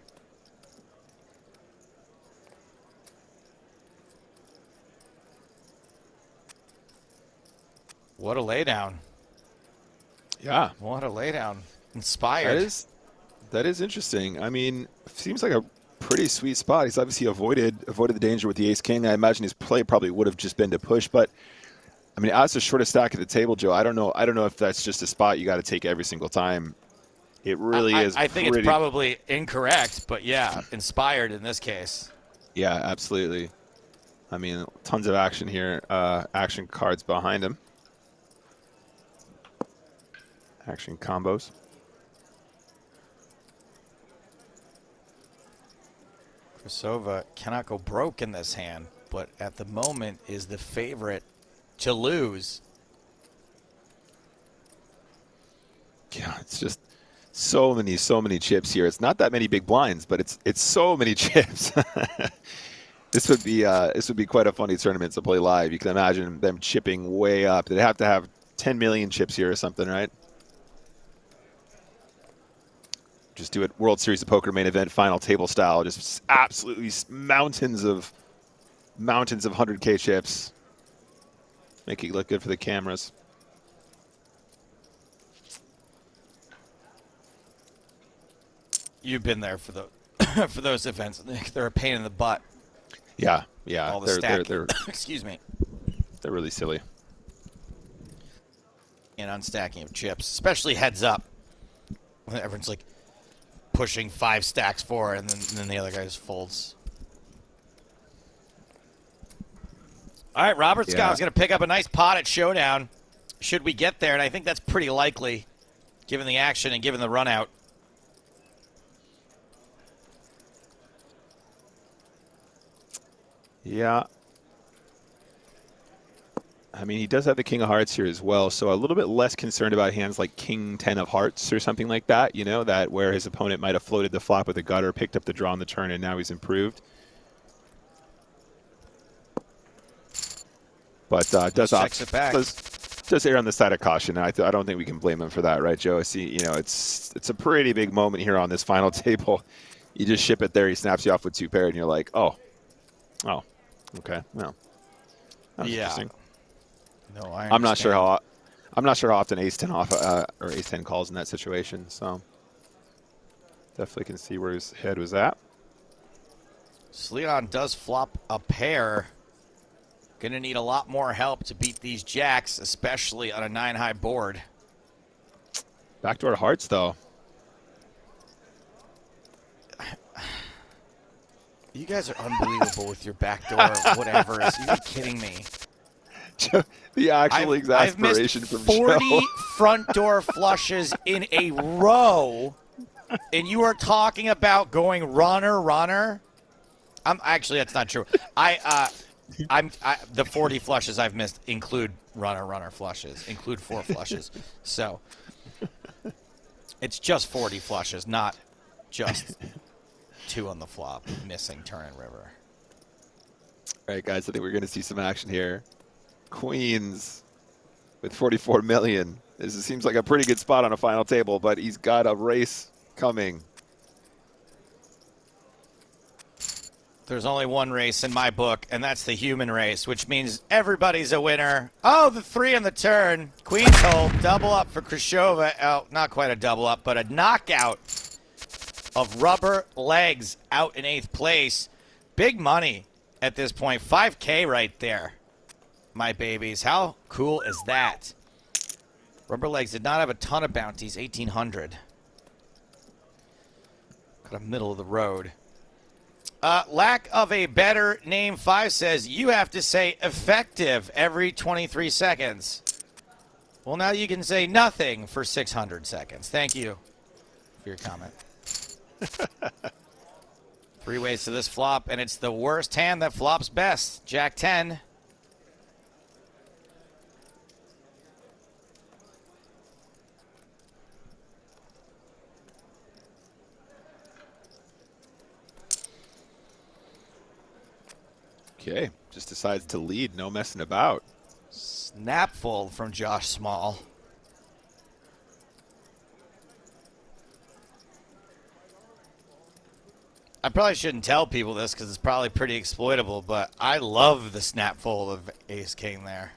Speaker 3: What a laydown.
Speaker 2: Yeah.
Speaker 3: What a laydown. Inspired.
Speaker 2: That is interesting. I mean, seems like a pretty sweet spot. He's obviously avoided the danger with the ace king. I imagine his play probably would have just been to push, but I mean, as the shortest stack at the table, Joe, I don't know if that's just a spot you got to take every single time. It really is.
Speaker 3: I think it's probably incorrect, but yeah, inspired in this case.
Speaker 2: Yeah, absolutely. I mean, tons of action here. Action cards behind him. Action combos.
Speaker 3: Krasova cannot go broke in this hand, but at the moment is the favorite to lose.
Speaker 2: Yeah, it's just so many chips here. It's not that many big blinds, but it's so many chips. This would be quite a funny tournament to play live. You can imagine them chipping way up. They'd have to have 10 million chips here or something, right? Just do it World Series of Poker main event final table style. Just absolutely mountains of 100K chips. Make it look good for the cameras.
Speaker 3: You've been there for the for those events. They're a pain in the butt.
Speaker 2: Yeah.
Speaker 3: All the
Speaker 2: They're
Speaker 3: excuse me.
Speaker 2: They're really silly.
Speaker 3: And unstacking of chips, especially heads up. When everyone's like pushing 5 stacks forward, and then the other guy just folds. All right, Robert Scott is going to pick up a nice pot at Showdown. Should we get there? And I think that's pretty likely, given the action and given the run out.
Speaker 2: Yeah. I mean, he does have the King of Hearts here as well, so a little bit less concerned about hands like King 10 of Hearts or something like that, you know, that where his opponent might have floated the flop with a gutter, picked up the draw on the turn, and now he's improved. But does err on the side of caution, and I don't think we can blame him for that, right, Joe? I see, you know, it's a pretty big moment here on this final table. You just ship it there, he snaps you off with 2 pair, and you're like, oh, okay, well, that's interesting.
Speaker 3: No,
Speaker 2: I'm not sure how often Ace 10 off or Ace 10 calls in that situation. So definitely can see where his head was at.
Speaker 3: Sleon does flop a pair. Going to need a lot more help to beat these jacks, especially on a 9-high board.
Speaker 2: Backdoor to Hearts though.
Speaker 3: You guys are unbelievable with your backdoor whatever. Are you kidding me?
Speaker 2: The actual exasperation
Speaker 3: I've missed
Speaker 2: from
Speaker 3: 40
Speaker 2: Joe.
Speaker 3: front door flushes in a row, and you are talking about going runner. Actually, that's not true. The 40 flushes I've missed include runner flushes, include 4 flushes. So it's just 40 flushes, not just 2 on the flop, missing turn and river.
Speaker 2: All right, guys, I think we're going to see some action here. Queens with 44 million. This seems like a pretty good spot on a final table, but he's got a race coming.
Speaker 3: There's only one race in my book, and that's the human race, which means everybody's a winner. Oh, the 3 on the turn. Queen's hold, double up for Khrushcheva. Oh, not quite a double up, but a knockout of Rubber Legs out in 8th place. Big money at this point. 5K right there, my babies. How cool is that? Rubber Legs did not have a ton of bounties, 1,800. Kind of middle of the road. Lack of a better name 5 says you have to say effective every 23 seconds. Well, now you can say nothing for 600 seconds. Thank you for your comment. 3 ways to this flop, and it's the worst hand that flops best. Jack 10.
Speaker 2: Okay, just decides to lead, no messing about.
Speaker 3: Snapfold from Josh Small. I probably shouldn't tell people this because it's probably pretty exploitable, but I love the snapfold of Ace King there.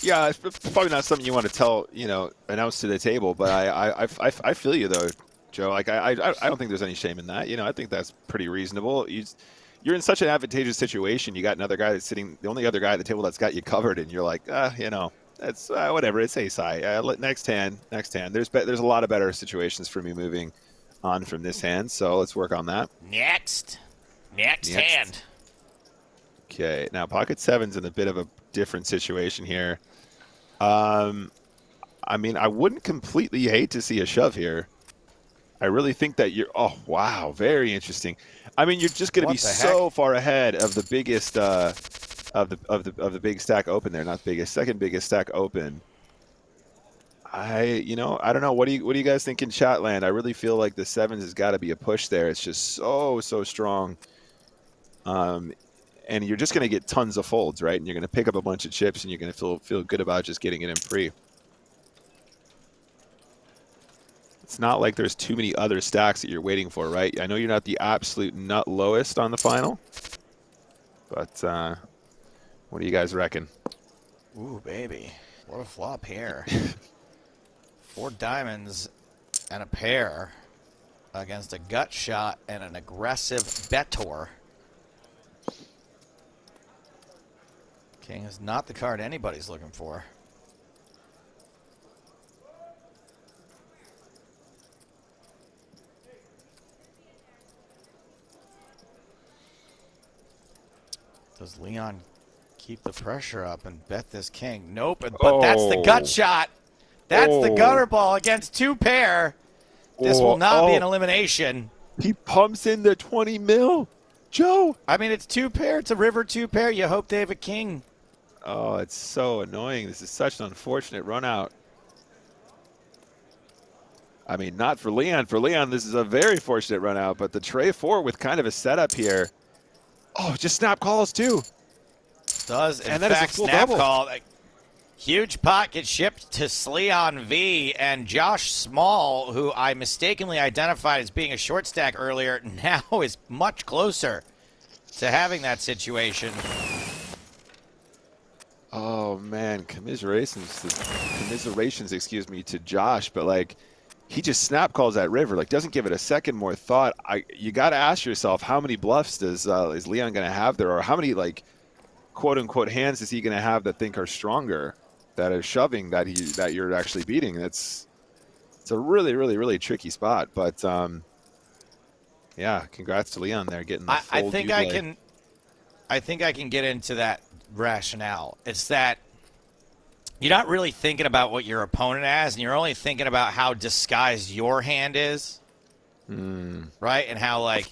Speaker 2: Yeah, it's probably not something you want to tell, you know, announce to the table, but I feel you though, Joe. Like I don't think there's any shame in that. You know, I think that's pretty reasonable. You're in such an advantageous situation. You got another guy that's sitting, the only other guy at the table that's got you covered, and you're like, you know, that's whatever. It's ace high. Next hand. There's a lot of better situations for me moving on from this hand, so let's work on that.
Speaker 3: Next hand.
Speaker 2: Okay, now pocket 7's in a bit of a different situation here. I mean, I wouldn't completely hate to see a shove here. I really think that you're. Oh wow, very interesting. I mean, you're just going to be so far ahead of the biggest of the big stack open there. Not biggest, second biggest stack open. I don't know. What do you guys think in chat land? I really feel like the sevens has got to be a push there. It's just so strong. And you're just going to get tons of folds, right? And you're going to pick up a bunch of chips, and you're going to feel good about just getting it in free. It's not like there's too many other stacks that you're waiting for, right? I know you're not the absolute nut lowest on the final, but what do you guys reckon?
Speaker 3: Ooh, baby. What a flop here. 4 diamonds and a pair against a gut shot and an aggressive bettor. King is not the card anybody's looking for. Does Leon keep the pressure up and bet this king? Nope, but that's the gut shot. That's the gutter ball against 2 pair. This will not be an elimination.
Speaker 2: He pumps in the 20 mil. Joe.
Speaker 3: I mean, it's 2 pair. It's a river 2 pair. You hope they have a king.
Speaker 2: Oh, it's so annoying. This is such an unfortunate run out. I mean, not for Leon. For Leon, this is a very fortunate run out, but the tray 4 with kind of a setup here. Oh, just snap calls too.
Speaker 3: Does, in fact, snap call. Huge pot gets shipped to Sleon V, and Josh Small, who I mistakenly identified as being a short stack earlier, now is much closer to having that situation.
Speaker 2: Oh man, commiserations, excuse me, to Josh, but like he just snap calls that river, like doesn't give it a second more thought. You got to ask yourself, how many bluffs is Leon going to have there, or how many like quote unquote hands is he going to have that think are stronger, that are shoving that you're actually beating? It's a really tricky spot, but yeah, congrats to Leon there getting the full
Speaker 3: I think I can get into that rationale. It's that you're not really thinking about what your opponent has, and you're only thinking about how disguised your hand is, right? And how, like,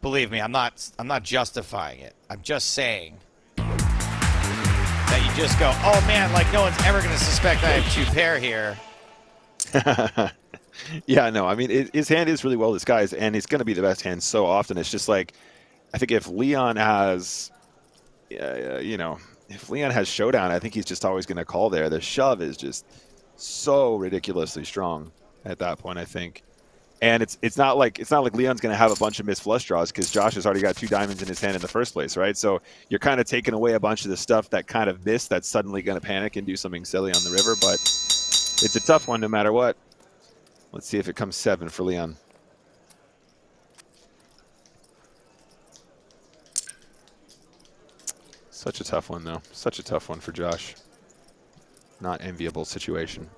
Speaker 3: believe me, I'm not justifying it. I'm just saying that you just go, oh man, like no one's ever going to suspect I have 2 pair here.
Speaker 2: Yeah, no, I mean his hand is really well disguised, and it's going to be the best hand so often. It's just like, I think if Leon has, if Leon has showdown, I think he's just always going to call there. The shove is just so ridiculously strong at that point, I think. And it's not like Leon's going to have a bunch of missed flush draws, because Josh has already got 2 diamonds in his hand in the first place, right? So you're kind of taking away a bunch of the stuff that kind of missed, that's suddenly going to panic and do something silly on the river. But it's a tough one no matter what. Let's see if it comes 7 for Leon. Such a tough one, though. Such a tough one for Josh. Not enviable situation.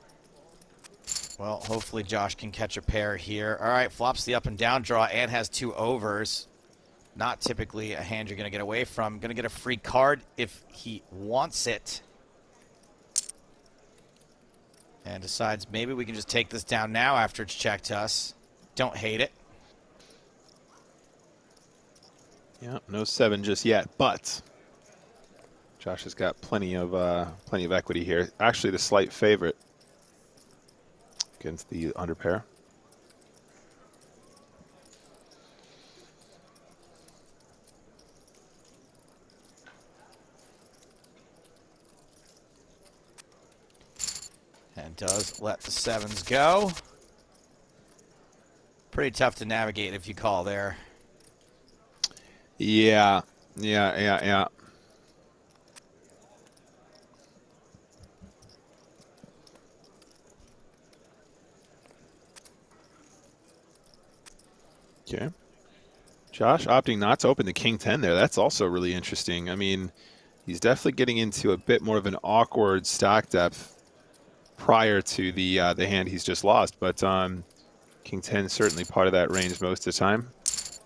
Speaker 3: Well, hopefully Josh can catch a pair here. All right, flops the up and down draw and has 2 overs. Not typically a hand you're going to get away from. Going to get a free card if he wants it. And decides maybe we can just take this down now after it's checked to us. Don't hate it.
Speaker 2: Yeah, no 7 just yet, but Josh has got plenty of equity here. Actually, the slight favorite against the under pair.
Speaker 3: And does let the 7s go. Pretty tough to navigate if you call there.
Speaker 2: Yeah. Okay. Josh opting not to open the king 10 there. That's also really interesting. I mean, he's definitely getting into a bit more of an awkward stack depth prior to the hand he's just lost, but king 10 is certainly part of that range most of the time.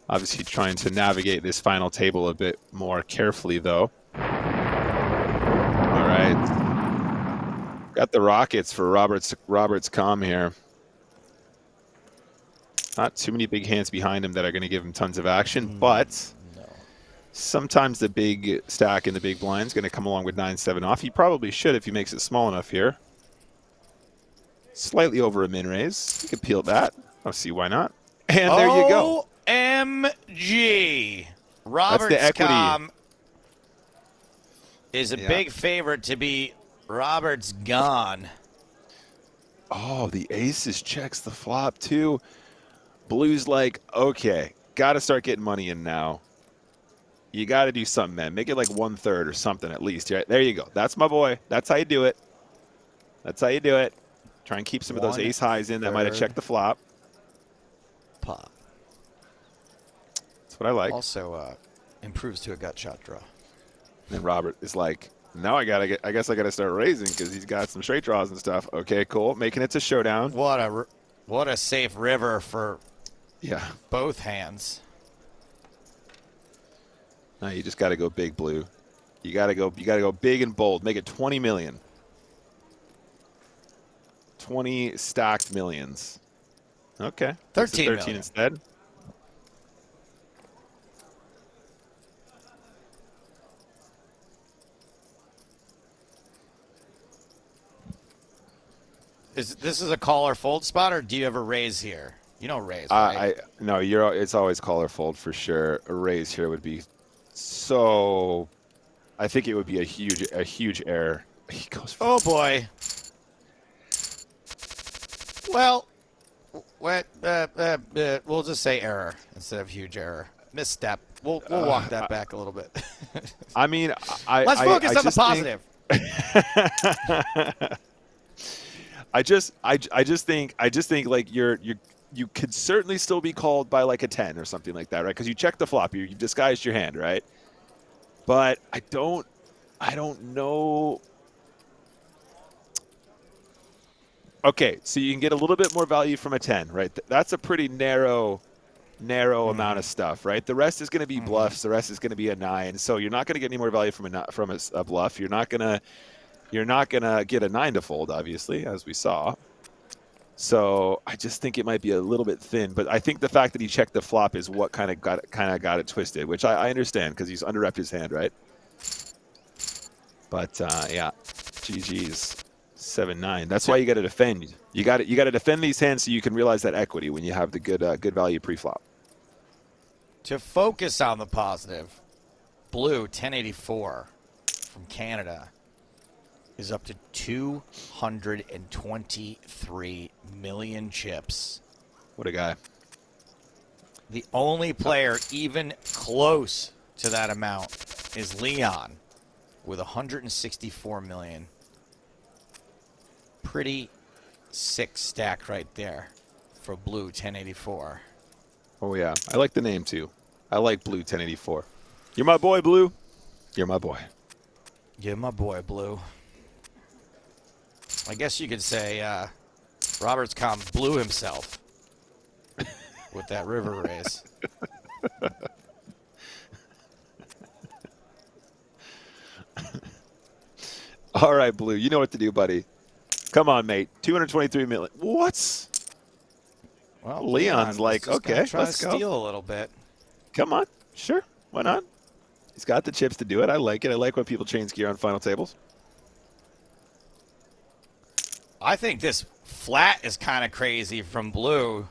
Speaker 2: Obviously trying to navigate this final table a bit more carefully, though. All right. Got the rockets for Robert's calm here. Not too many big hands behind him that are going to give him tons of action, but sometimes the big stack in the big blind is going to come along with 9-7 off. He probably should if he makes it small enough here. Slightly over a min raise. You could peel that. I'll see why not. And there you go.
Speaker 3: OMG.
Speaker 2: That's
Speaker 3: Robert
Speaker 2: the equity.
Speaker 3: Scom is a big favorite to be Robert's gone.
Speaker 2: Oh, the aces checks the flop too. Blue's like, okay, got to start getting money in now. You got to do something, man. Make it like 1/3 or something at least. Right? There you go. That's my boy. That's how you do it. That's how you do it. Try and keep some of those ace highs in that might have checked the flop.
Speaker 3: Pop.
Speaker 2: That's what I like.
Speaker 3: Also improves to a gut shot draw.
Speaker 2: And Robert is like, now I guess I gotta start raising because he's got some straight draws and stuff. Okay, cool. Making it to showdown.
Speaker 3: What a safe river for
Speaker 2: both
Speaker 3: hands.
Speaker 2: No, you just gotta go big, Blue. You gotta go big and bold. Make it 20 million. 20 stacked millions. Okay.
Speaker 3: 13
Speaker 2: million instead.
Speaker 3: This is a call or fold spot, or do you ever raise here? You don't raise, right?
Speaker 2: No, it's always call or fold for sure. A raise here would be so. I think it would be a huge error. He goes.
Speaker 3: Oh boy. Well, we'll just say error instead of huge error. Misstep. We'll walk that back a little bit.
Speaker 2: I mean,
Speaker 3: let's focus on the positive.
Speaker 2: I just think like you could certainly still be called by like a 10 or something like that, right? Because you checked the flop, you disguised your hand, right? But I don't know. Okay, so you can get a little bit more value from a 10, right? That's a pretty narrow amount of stuff, right? The rest is going to be bluffs. The rest is going to be a 9. So you're not going to get any more value from a bluff. You're not gonna get a 9 to fold, obviously, as we saw. So I just think it might be a little bit thin. But I think the fact that he checked the flop is what kind of got it twisted, which I understand because he's underrepped his hand, right? But yeah, GG's 7-9. That's why you got to defend. You got to defend these hands so you can realize that equity when you have the good value pre-flop.
Speaker 3: To focus on the positive, Blue 1084 from Canada is up to 223 million chips.
Speaker 2: What a guy.
Speaker 3: The only player even close to that amount is Leon with 164 million. Pretty sick stack right there for Blue 1084.
Speaker 2: Oh, yeah. I like the name, too. I like Blue 1084. You're my boy, Blue. You're my boy.
Speaker 3: You're my boy, Blue. I guess you could say Robert's blew himself with that river race.
Speaker 2: All right, Blue. You know what to do, buddy. Come on, mate. 223 million. What?
Speaker 3: Well,
Speaker 2: Leon's like, okay,
Speaker 3: try
Speaker 2: let's
Speaker 3: to
Speaker 2: go.
Speaker 3: steal a little bit.
Speaker 2: Come on. Sure. Why not? He's got the chips to do it. I like it. I like when people change gear on final tables.
Speaker 3: I think this flat is kind of crazy from Blue.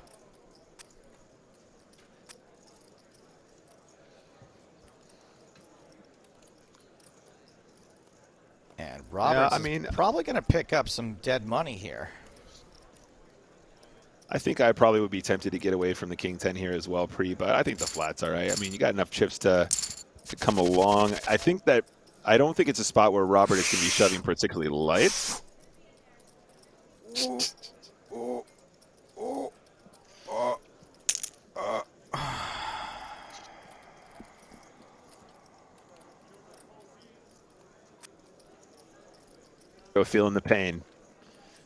Speaker 3: And Roberts is probably going to pick up some dead money here.
Speaker 2: I think I probably would be tempted to get away from the King 10 here as well, but I think the flat's all right. I mean, you got enough chips to come along. I don't think it's a spot where Robert is going to be shoving particularly light. Feeling the pain.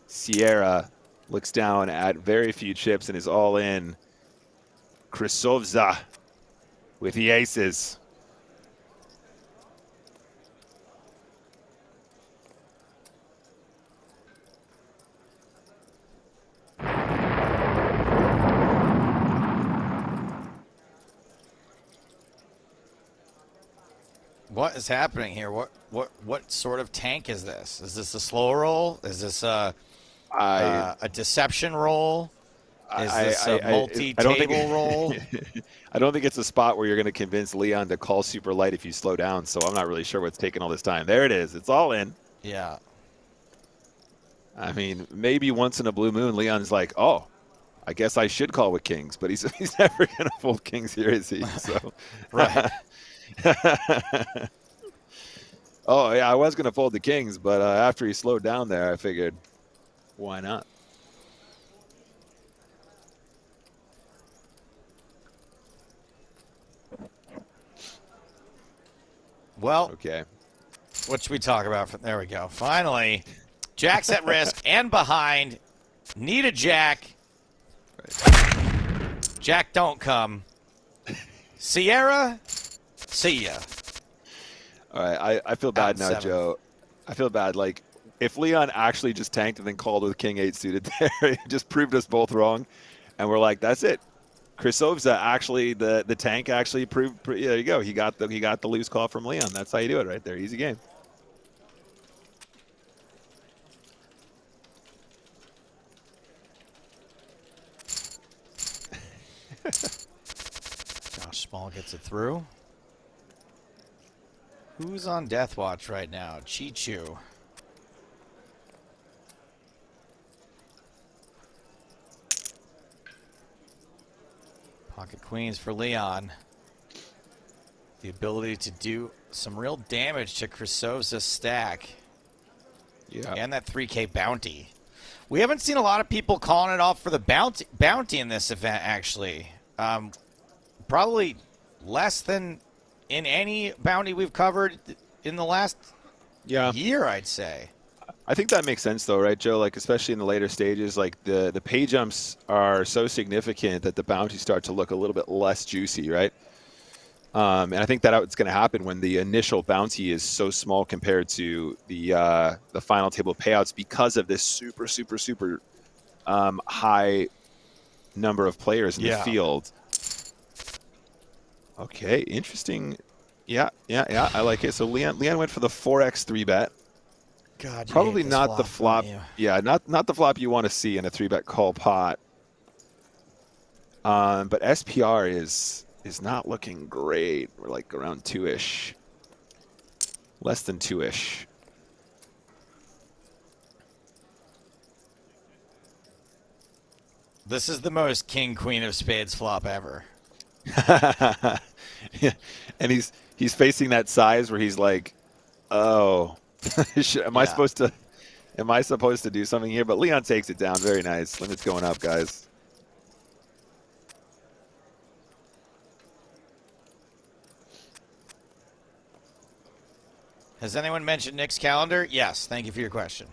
Speaker 2: Sierra looks down at very few chips and is all in. Krasovza with the aces.
Speaker 3: What is happening here? What sort of tank is this? Is this a slow roll? Is this a a deception roll? Is this a
Speaker 2: I don't
Speaker 3: multi-table
Speaker 2: think
Speaker 3: roll?
Speaker 2: I don't think it's a spot where you're going to convince Leon to call super light if you slow down. So I'm not really sure what's taking all this time. There it is. It's all in.
Speaker 3: Yeah.
Speaker 2: I mean, maybe once in a blue moon, Leon's like, oh, I guess I should call with kings, but he's never going to fold kings here, is he? So,
Speaker 3: Right.
Speaker 2: oh yeah, I was going to fold the kings, but after he slowed down there, I figured, why not?
Speaker 3: Well,
Speaker 2: Okay.
Speaker 3: what should we talk about? There we go. Finally, Jack's at risk and behind. Need a Jack. Jack, don't come. Sierra, see ya.
Speaker 2: All right, I feel bad now,
Speaker 3: 7.
Speaker 2: Joe. I feel bad. Like, if Leon actually just tanked and then called with king 8 suited there, it just proved us both wrong. And we're like, that's it. Krasovza actually, the tank actually proved. Yeah, there you go. He got the loose call from Leon. That's how you do it right there. Easy game.
Speaker 3: Josh Small gets it through. Who's on death watch right now? Chichu. Pocket queens for Leon. The ability to do some real damage to Krasovza's stack.
Speaker 2: Yeah.
Speaker 3: And that 3K bounty. We haven't seen a lot of people calling it off for the bounty in this event, actually. Probably less than in any bounty we've covered in the last year, I'd say.
Speaker 2: I think that makes sense, though, right, Joe? Like, especially in the later stages, like the pay jumps are so significant that the bounties start to look a little bit less juicy, right? And I think that it's going to happen when the initial bounty is so small compared to the final table payouts because of this super, super, super high number of players in the field. Okay, interesting. Yeah, I like it. So Leon went for the 4x 3-bet.
Speaker 3: God,
Speaker 2: probably not the flop. Yeah, not the flop you want to see in a 3-bet call pot. But SPR is not looking great. We're like around 2-ish. Less than 2-ish.
Speaker 3: This is the most king queen of spades flop ever.
Speaker 2: Yeah. And he's facing that size where he's like, oh, am I supposed to do something here? But Leon takes it down. Very nice. Limit's going up, guys.
Speaker 3: Has anyone mentioned Nick's calendar? Yes. Thank you for your question.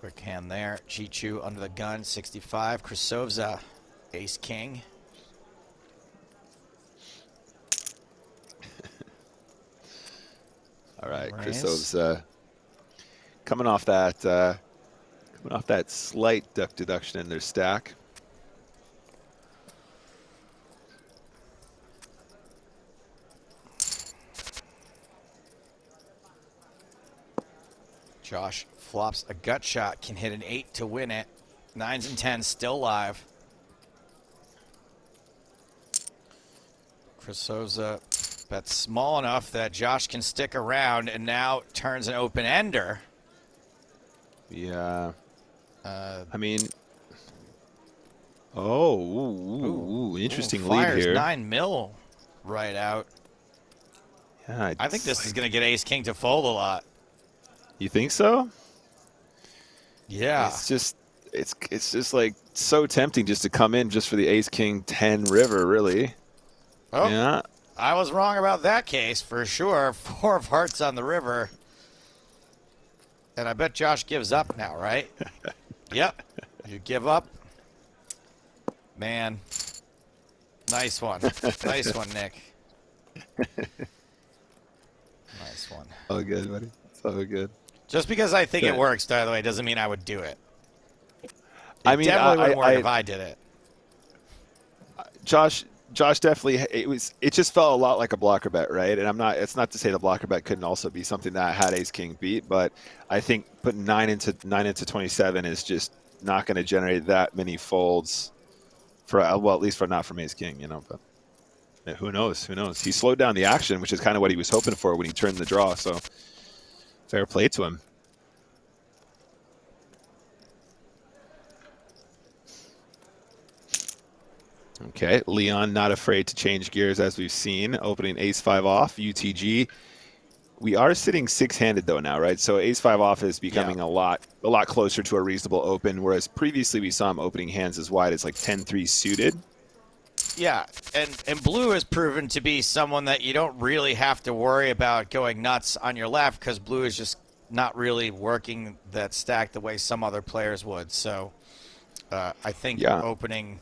Speaker 3: Quick hand there. Chichu under the gun, 65. Krasovza, ace king.
Speaker 2: All right, Krasovza coming off that slight duck deduction in their stack.
Speaker 3: Josh flops a gut shot, can hit an 8 to win it. 9s and 10s still live. Krasovza bets small enough that Josh can stick around and now turns an open ender.
Speaker 2: Yeah. I mean, interesting lead
Speaker 3: Fires
Speaker 2: here.
Speaker 3: 9 mil right out.
Speaker 2: Yeah,
Speaker 3: I think this is going to get ace king to fold a lot.
Speaker 2: You think so?
Speaker 3: Yeah.
Speaker 2: It's just like so tempting just to come in just for the ace king 10 river, really.
Speaker 3: Oh,
Speaker 2: yeah.
Speaker 3: I was wrong about that case for sure. 4 of hearts on the river. And I bet Josh gives up now, right? Yep. You give up. Man. Nice one. Nice one, Nick. one.
Speaker 2: Oh, good, buddy. So good.
Speaker 3: Just because I think it
Speaker 2: Good.
Speaker 3: works, by the way, doesn't mean I would do it.
Speaker 2: I mean,
Speaker 3: definitely wouldn't work if I did it.
Speaker 2: Josh definitely, it just felt a lot like a blocker bet, right? And it's not to say the blocker bet couldn't also be something that had ace king beat, but I think putting 9 into 27 is just not going to generate that many folds for, well, at least for not from ace king, you know, but yeah, who knows? He slowed down the action, which is kind of what he was hoping for when he turned the draw. So fair play to him. Okay, Leon not afraid to change gears as we've seen, opening ace-5 off, UTG. We are sitting 6-handed though now, right? So ace-5 off is becoming a lot closer to a reasonable open, whereas previously we saw him opening hands as wide as like 10-3 suited.
Speaker 3: Yeah, and blue has proven to be someone that you don't really have to worry about going nuts on your left because blue is just not really working that stack the way some other players would. So I think opening,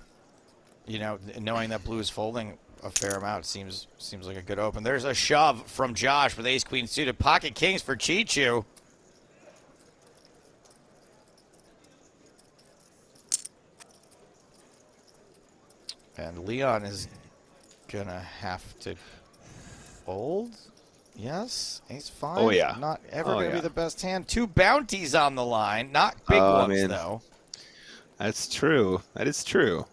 Speaker 3: you know, knowing that blue is folding a fair amount seems like a good open. There's a shove from Josh with ace queen suited, pocket kings for Chichu. And Leon is gonna have to fold. Yes, ace-5.
Speaker 2: Oh yeah,
Speaker 3: not ever gonna be the best hand. 2 bounties on the line, not big ones though.
Speaker 2: That's true. That is true.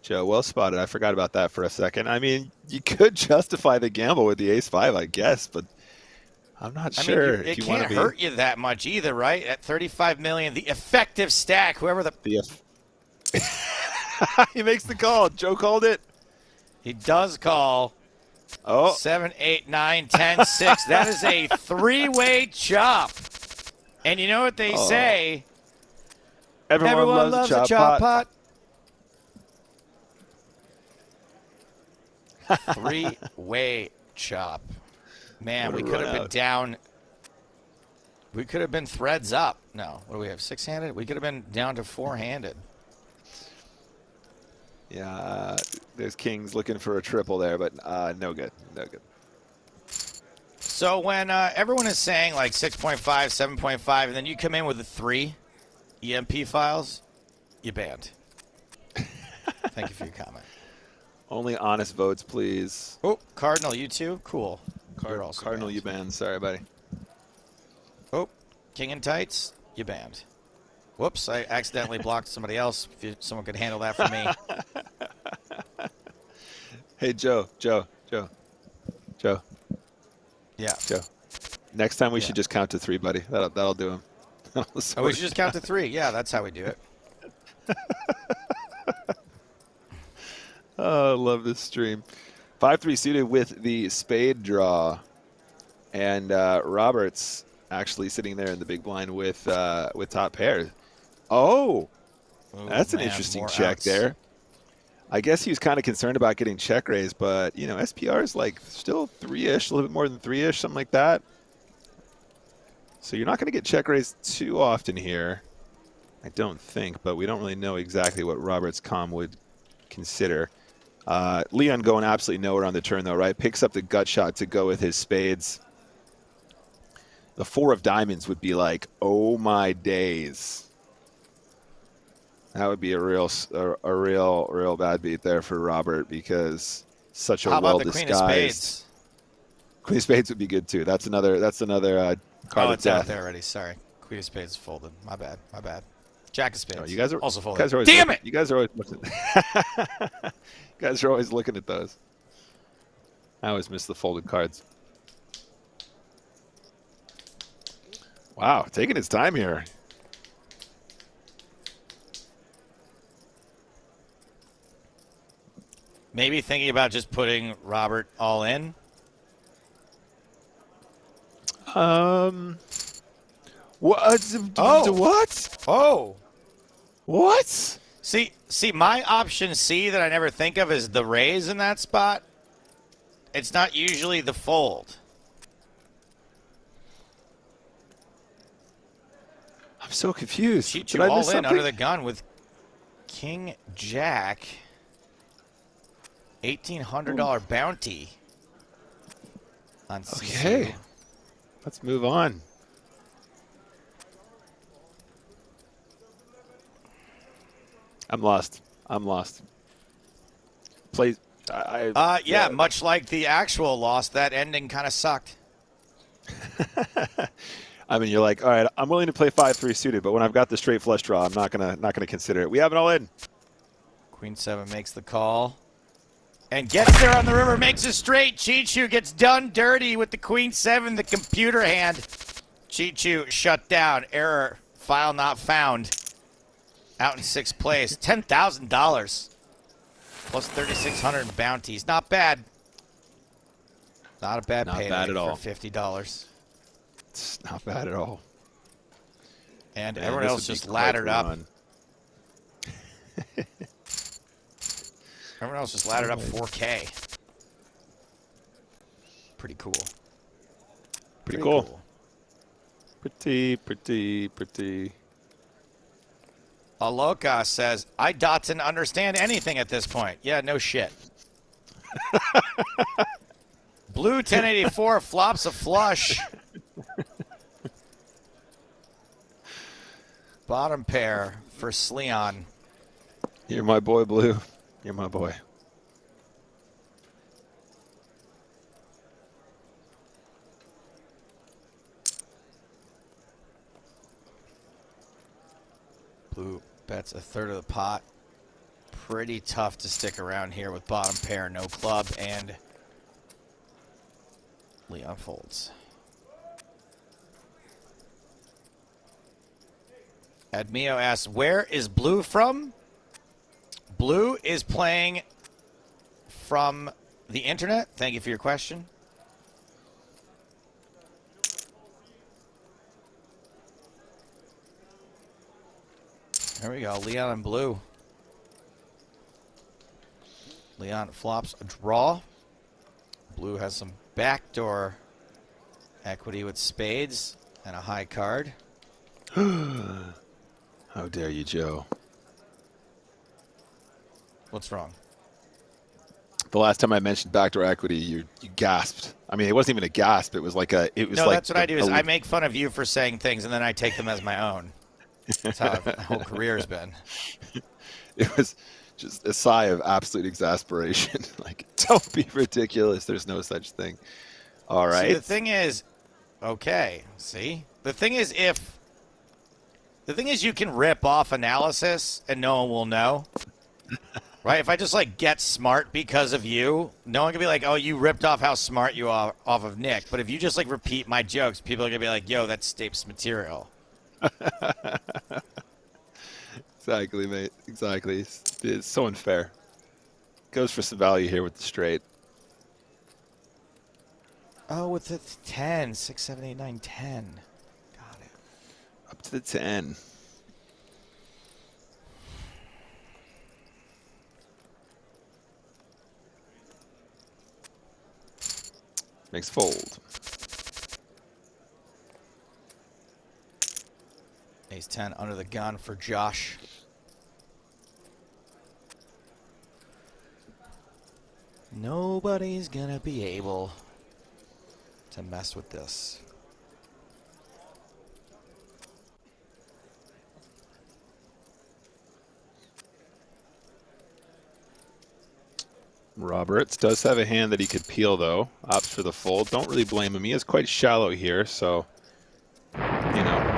Speaker 2: Joe, well spotted. I forgot about that for a second. I mean, you could justify the gamble with the ace-5, I guess, but I'm not sure.
Speaker 3: Mean, it can't hurt you that much either, right? At 35 million, the effective stack, whoever the
Speaker 2: he makes the call. Joe called it.
Speaker 3: He does call.
Speaker 2: Oh.
Speaker 3: 7, 8, 9, 10, 6. That is a 3-way chop. And you know what they say?
Speaker 2: Everyone loves a chop pot.
Speaker 3: 3-way chop. Man, we could have been down. We could have been threads up. No, what do we have? 6-handed? We could have been down to 4-handed.
Speaker 2: Yeah, there's kings looking for a triple there, but no good. No good.
Speaker 3: So when everyone is saying like 6.5, 7.5, and then you come in with a 3 EMP files, you banned. Thank you for your comment.
Speaker 2: Only honest votes, please.
Speaker 3: Oh, Cardinal, you too? Cool.
Speaker 2: Cardinal, banned. You banned. Sorry, buddy.
Speaker 3: Oh, King in tights, you banned. Whoops, I accidentally blocked somebody else. If someone could handle that for me.
Speaker 2: Hey, Joe.
Speaker 3: Yeah.
Speaker 2: Joe. Next time we should just count to 3, buddy. That'll do him.
Speaker 3: We should just count to 3. Yeah, that's how we do it.
Speaker 2: Oh, I love this stream. 5-3 suited with the spade draw. And Robert's actually sitting there in the big blind with top pair. Oh, that's an interesting check there. I guess he was kind of concerned about getting check raised, but, you know, SPR is like still 3-ish, a little bit more than 3-ish, something like that. So you're not going to get check raised too often here, I don't think, but we don't really know exactly what Robert's com would consider. Leon going absolutely nowhere on the turn, though, right? Picks up the gut shot to go with his spades. The 4 of diamonds would be like, oh my days. That would be a real bad beat there for Robert because such a well disguised.
Speaker 3: Queen of Spades?
Speaker 2: Queen of Spades would be good too. That's another card of
Speaker 3: it's
Speaker 2: death.
Speaker 3: Out there already. Sorry, Queen of Spades folded. My bad. Jack of Spades.
Speaker 2: Oh, you guys are
Speaker 3: also folded.
Speaker 2: Damn it! You guys are always looking. You guys are always looking at those. I always miss the folded cards. Wow, taking his time here.
Speaker 3: Maybe thinking about just putting Robert all in.
Speaker 2: What?
Speaker 3: Oh.
Speaker 2: What?
Speaker 3: Oh.
Speaker 2: What?
Speaker 3: See, my option C that I never think of is the raise in that spot. It's not usually the fold.
Speaker 2: I'm so confused.
Speaker 3: Cheat you all in under the gun with King Jack. $1,800 bounty on CC.
Speaker 2: Okay. Let's move on. I'm lost. Play.
Speaker 3: Yeah, much like the actual loss, that ending kind of sucked.
Speaker 2: I mean, you're like, all right, I'm willing to play 5-3 suited, but when I've got the straight flush draw, I'm not gonna consider it. We have it all in.
Speaker 3: Queen 7 makes the call and gets there on the river, makes a straight. Chichu gets done dirty with the Queen 7, the computer hand. Chichu shut down. Error. File not found. Out in 6th place. $10,000. Plus 3,600 in bounties. Not bad. Not a bad payday
Speaker 2: bad at all.
Speaker 3: for $50.
Speaker 2: It's not bad at all.
Speaker 3: And
Speaker 2: Man,
Speaker 3: everyone
Speaker 2: this
Speaker 3: else
Speaker 2: would be
Speaker 3: just
Speaker 2: quite
Speaker 3: laddered
Speaker 2: the
Speaker 3: up.
Speaker 2: run.
Speaker 3: Everyone else just laddered up 4K. Pretty cool.
Speaker 2: Pretty cool. Pretty.
Speaker 3: Aloka says, I Dotson understand anything at this point. Yeah, no shit. Blue 1084 flops a flush. Bottom pair for Sleon.
Speaker 2: You're my boy, Blue. You're my boy.
Speaker 3: Blue bets a third of the pot. Pretty tough to stick around here with bottom pair, no club, and Leon folds. Admio asks, where is Blue from? Blue is playing from the internet. Thank you for your question. There we go, Leon and Blue. Leon flops a draw. Blue has some backdoor equity with spades and a high card.
Speaker 2: How dare you, Joe?
Speaker 3: What's wrong?
Speaker 2: The last time I mentioned backdoor equity, you gasped. I mean, it wasn't even a gasp. It was like a. It was
Speaker 3: No,
Speaker 2: like
Speaker 3: that's what I do. Is I make fun of you for saying things and then I take them as my own. That's how my whole career has been.
Speaker 2: It was just a sigh of absolute exasperation. Like, don't be ridiculous. There's no such thing. All right.
Speaker 3: See, the thing is, okay. See, the thing is, you can rip off analysis and no one will know. Right? If I just like get smart because of you, no one can be like, oh, you ripped off how smart you are off of Nick. But if you just like repeat my jokes, people are going to be like, yo, that's Stapes material.
Speaker 2: Exactly, mate. Exactly. It's so unfair. Goes for some value here with the straight.
Speaker 3: Oh, with the 10. 6, 7, 8, 9, 10. Got it.
Speaker 2: Up to the 10. Makes fold.
Speaker 3: Ace 10 under the gun for Josh. Nobody's gonna be able to mess with this.
Speaker 2: Roberts does have a hand that he could peel, though. Opts for the fold. Don't really blame him. He is quite shallow here, so, you know.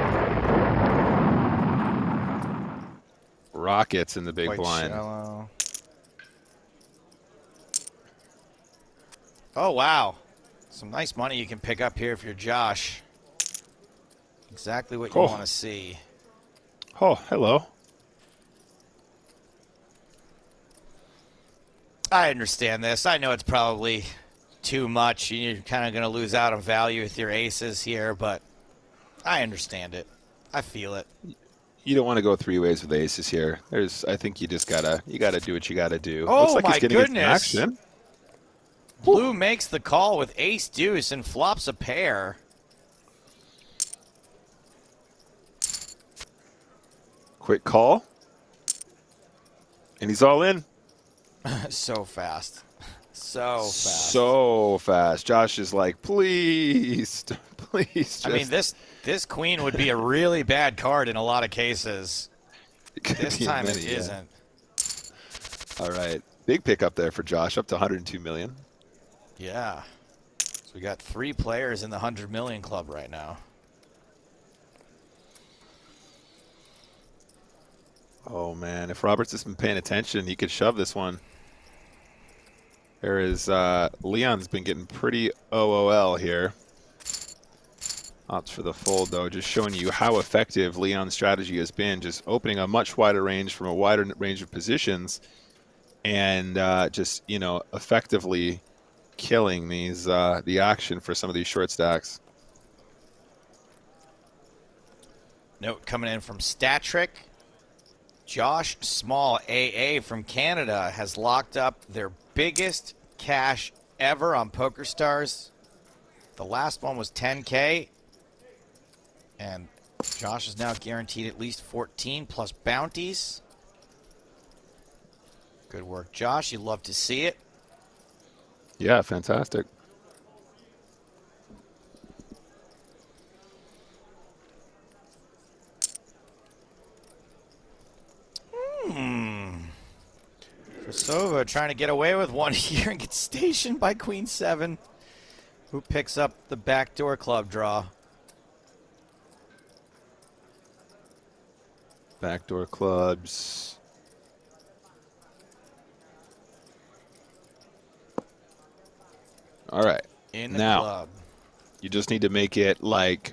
Speaker 2: Rockets in the big
Speaker 3: Quite
Speaker 2: blind.
Speaker 3: shallow. Oh, wow. Some nice money you can pick up here if you're Josh. Exactly what you want to see.
Speaker 2: Oh, hello.
Speaker 3: I understand this. I know it's probably too much. You're kind of going to lose out on value with your aces here, but I understand it. I feel it.
Speaker 2: You don't want to go three ways with aces here. I think you just gotta do what you gotta do.
Speaker 3: Oh,
Speaker 2: Looks like
Speaker 3: my
Speaker 2: he's getting
Speaker 3: goodness.
Speaker 2: action.
Speaker 3: Blue makes the call with ace deuce and flops a pair.
Speaker 2: Quick call. And he's all in.
Speaker 3: So fast. So fast.
Speaker 2: So fast. Josh is like, please, He's just,
Speaker 3: I mean, this queen would be a really bad card in a lot of cases.
Speaker 2: it could
Speaker 3: This
Speaker 2: be in
Speaker 3: time
Speaker 2: many,
Speaker 3: it
Speaker 2: yeah.
Speaker 3: isn't.
Speaker 2: All right. Big pick up there for Josh, up to 102 million.
Speaker 3: Yeah. So we got 3 players in the 100 million club right now.
Speaker 2: Oh, man. If Roberts has been paying attention, he could shove this one. There is, Leon's been getting pretty OOL here. Opts for the fold, though, just showing you how effective Leon's strategy has been, just opening a much wider range from a wider range of positions and just, you know, effectively killing these the action for some of these short stacks.
Speaker 3: Note coming in from Statric. Josh Small AA from Canada has locked up their biggest cash ever on PokerStars. The last one was 10K. And Josh is now guaranteed at least 14 plus bounties. Good work, Josh. You love to see it.
Speaker 2: Yeah, fantastic.
Speaker 3: Krasova trying to get away with one here and gets stationed by Queen 7, who picks up the backdoor club draw.
Speaker 2: Backdoor clubs. All right.
Speaker 3: In the
Speaker 2: now,
Speaker 3: club.
Speaker 2: you just need to make it like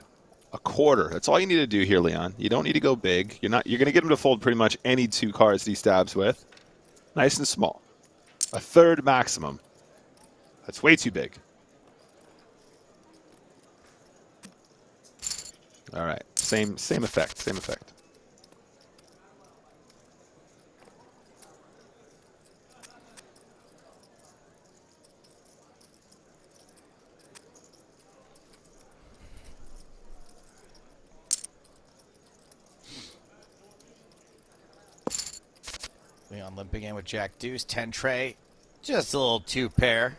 Speaker 2: a quarter. That's all you need to do here, Leon. You don't need to go big. You're going to get him to fold pretty much any 2 cards that he stabs with. Nice and small. A third maximum. That's way too big. All right. Same effect. Same effect.
Speaker 3: Leon limping in with Jack Deuce, 10 tray, just a little 2 pair.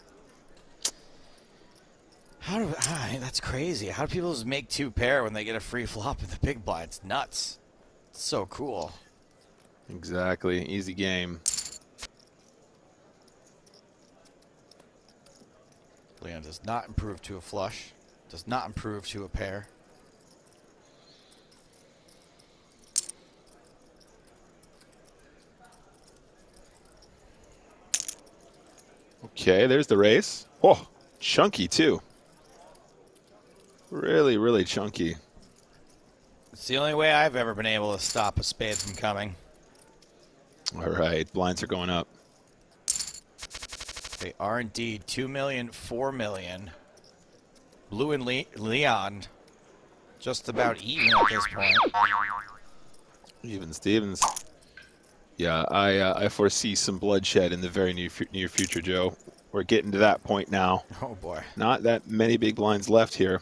Speaker 3: That's crazy. How do people just make 2 pair when they get a free flop in the big blind? It's nuts. It's so cool.
Speaker 2: Exactly. Easy game.
Speaker 3: Leon does not improve to a flush. Does not improve to a pair.
Speaker 2: Okay, there's the race. Oh, chunky too. Really, really chunky.
Speaker 3: It's the only way I've ever been able to stop a spade from coming.
Speaker 2: All right, blinds are going up.
Speaker 3: They are indeed 2 million, 4 million. Blue and Leon just about even at this point.
Speaker 2: Even Stevens. Yeah, I foresee some bloodshed in the very near future, Joe. We're getting to that point now.
Speaker 3: Oh, boy.
Speaker 2: Not that many big blinds left here.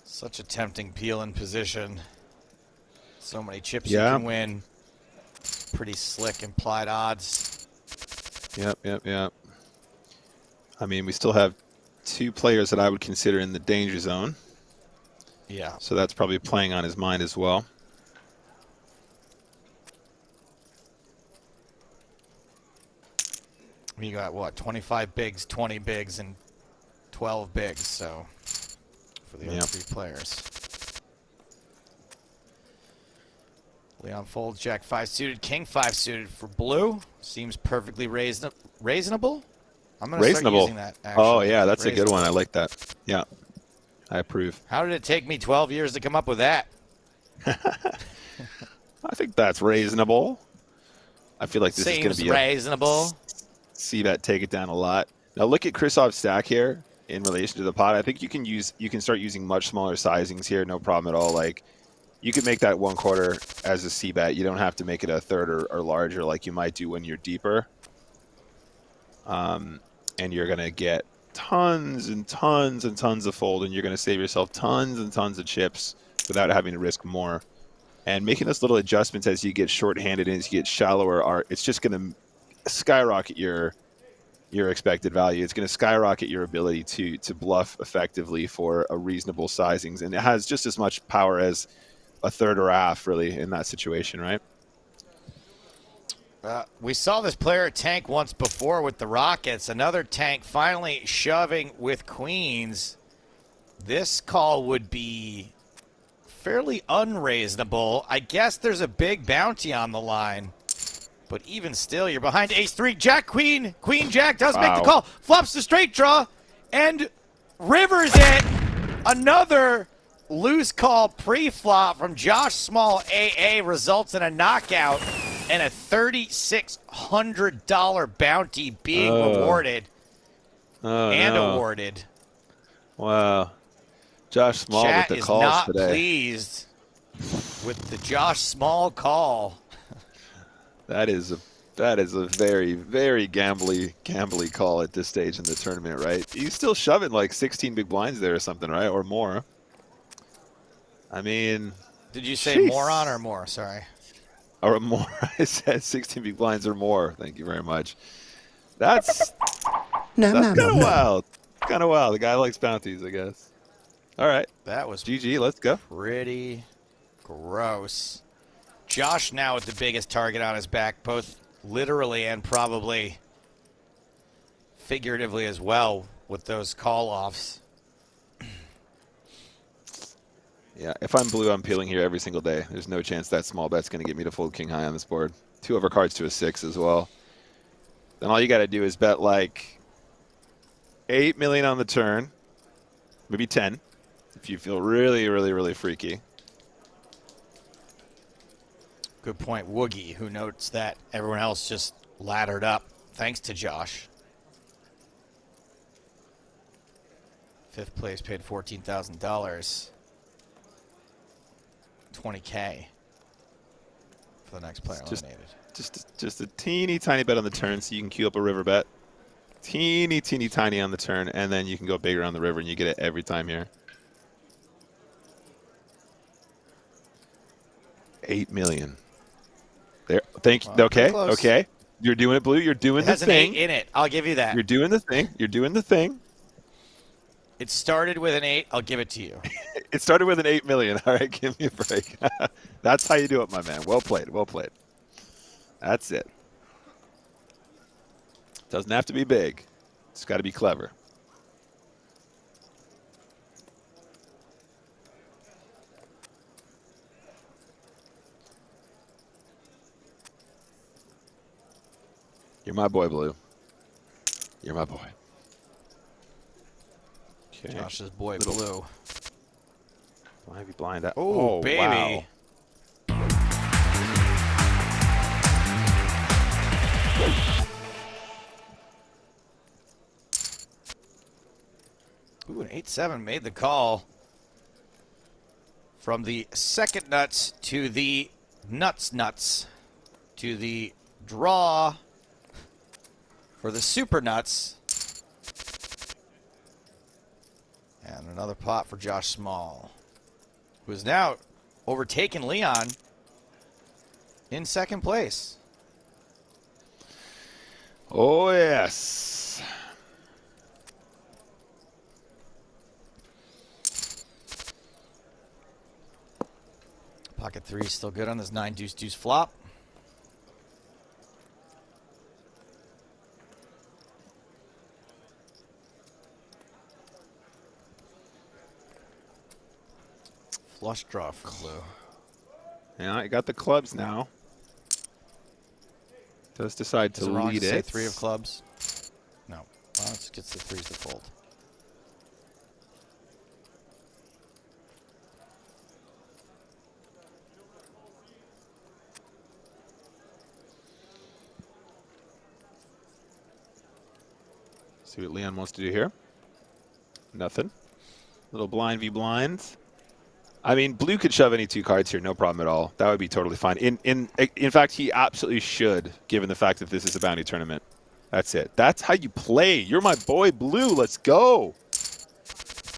Speaker 3: Such a tempting peel in position. So many chips
Speaker 2: Yeah.
Speaker 3: you can win. Pretty slick implied odds.
Speaker 2: Yep. I mean, we still have 2 players that I would consider in the danger zone.
Speaker 3: Yeah.
Speaker 2: So that's probably playing on his mind as well.
Speaker 3: You got what? 25 bigs, 20 bigs, and 12 bigs. So for the other 3 players. Leon folds Jack 5 suited, King 5 suited for blue. Seems perfectly reasonable. I'm going to start using that, actually.
Speaker 2: Oh, yeah, that's a good one. I like that. Yeah, I approve.
Speaker 3: How did it take me 12 years to come up with that?
Speaker 2: I think that's reasonable. I feel like this is going to be
Speaker 3: reasonable.
Speaker 2: See that take it down a lot. Now look at Krisov's stack here in relation to the pot. I think you can start using much smaller sizings here, no problem at all. Like you can make that 1/4 as a C bet. You don't have to make it a third or larger like you might do when you're deeper. And you're gonna get tons and tons and tons of fold, and you're going to save yourself tons and tons of chips without having to risk more. And making those little adjustments as you get shorthanded and as you get shallower, it's just going to skyrocket your expected value. It's going to skyrocket your ability to bluff effectively for a reasonable sizings, and it has just as much power as a third or a half, really, in that situation, right?
Speaker 3: We saw this player tank once before with the Rockets. Another tank finally shoving with queens. This call would be fairly unreasonable. I guess there's a big bounty on the line. But even still, you're behind ace-3. Jack, queen. Queen, jack does make the call. Flops the straight draw. And rivers it. Another loose call pre-flop from Josh Small AA results in a knockout and a $3,600 bounty being rewarded and awarded.
Speaker 2: Wow. Josh Small
Speaker 3: Chat
Speaker 2: with the
Speaker 3: is
Speaker 2: calls
Speaker 3: not
Speaker 2: today.
Speaker 3: pleased with the Josh Small call.
Speaker 2: That is a very, very gambly call at this stage in the tournament, right? He's still shoving like 16 big blinds there or something, right? Or more. I mean,
Speaker 3: Did you say moron or more? Sorry.
Speaker 2: Or more. I said 16 big blinds or more. Thank you very much. That's kind of wild. Kind of wild. The guy likes bounties, I guess. All right.
Speaker 3: That was
Speaker 2: GG. Let's go.
Speaker 3: pretty gross. Josh now with the biggest target on his back, both literally and probably figuratively as well with those call-offs.
Speaker 2: Yeah, if I'm blue, I'm peeling here every single day. There's no chance that small bet's going to get me to fold king high on this board. 2 overcards to a 6 as well. Then all you got to do is bet like 8 million on the turn, maybe 10, if you feel really, really, really freaky.
Speaker 3: Good point, Woogie, who notes that everyone else just laddered up thanks to Josh. 5th place paid $14,000. 20K for the next player eliminated.
Speaker 2: Just a teeny tiny bet on the turn so you can queue up a river bet. Teeny tiny on the turn, and then you can go bigger on the river and you get it every time here. 8 million. There. Thank you. Okay. You're doing it, Blue. You're doing the thing.
Speaker 3: It has an 8 in it. I'll give you that.
Speaker 2: You're doing the thing. You're doing the thing.
Speaker 3: It started with an 8. I'll give it to you.
Speaker 2: It started with an 8 million. All right, give me a break. That's how you do it, my man. Well played. Well played. That's it. Doesn't have to be big. It's got to be clever. You're my boy, Blue. You're my boy. Okay.
Speaker 3: Josh's boy, Blue.
Speaker 2: Why be blind?
Speaker 3: Oh, baby.
Speaker 2: Wow.
Speaker 3: Ooh, an 8-7 made the call. From the second nuts to the nuts to the draw for the super nuts. And another pot for Josh Small, who is now overtaken Leon in second place.
Speaker 2: Oh, yes.
Speaker 3: Pocket 3 still good on this 9-deuce-deuce flop. Flush draw for Blue.
Speaker 2: Yeah, I got the clubs now. Does decide to lead
Speaker 3: Say
Speaker 2: it.
Speaker 3: 3 of clubs. No. Well, it gets the 3s to fold.
Speaker 2: See what Leon wants to do here. Nothing. Little blind v blind. I mean, Blue could shove any 2 cards here, no problem at all. That would be totally fine. In fact, he absolutely should, given the fact that this is a bounty tournament. That's it. That's how you play. You're my boy, Blue. Let's go.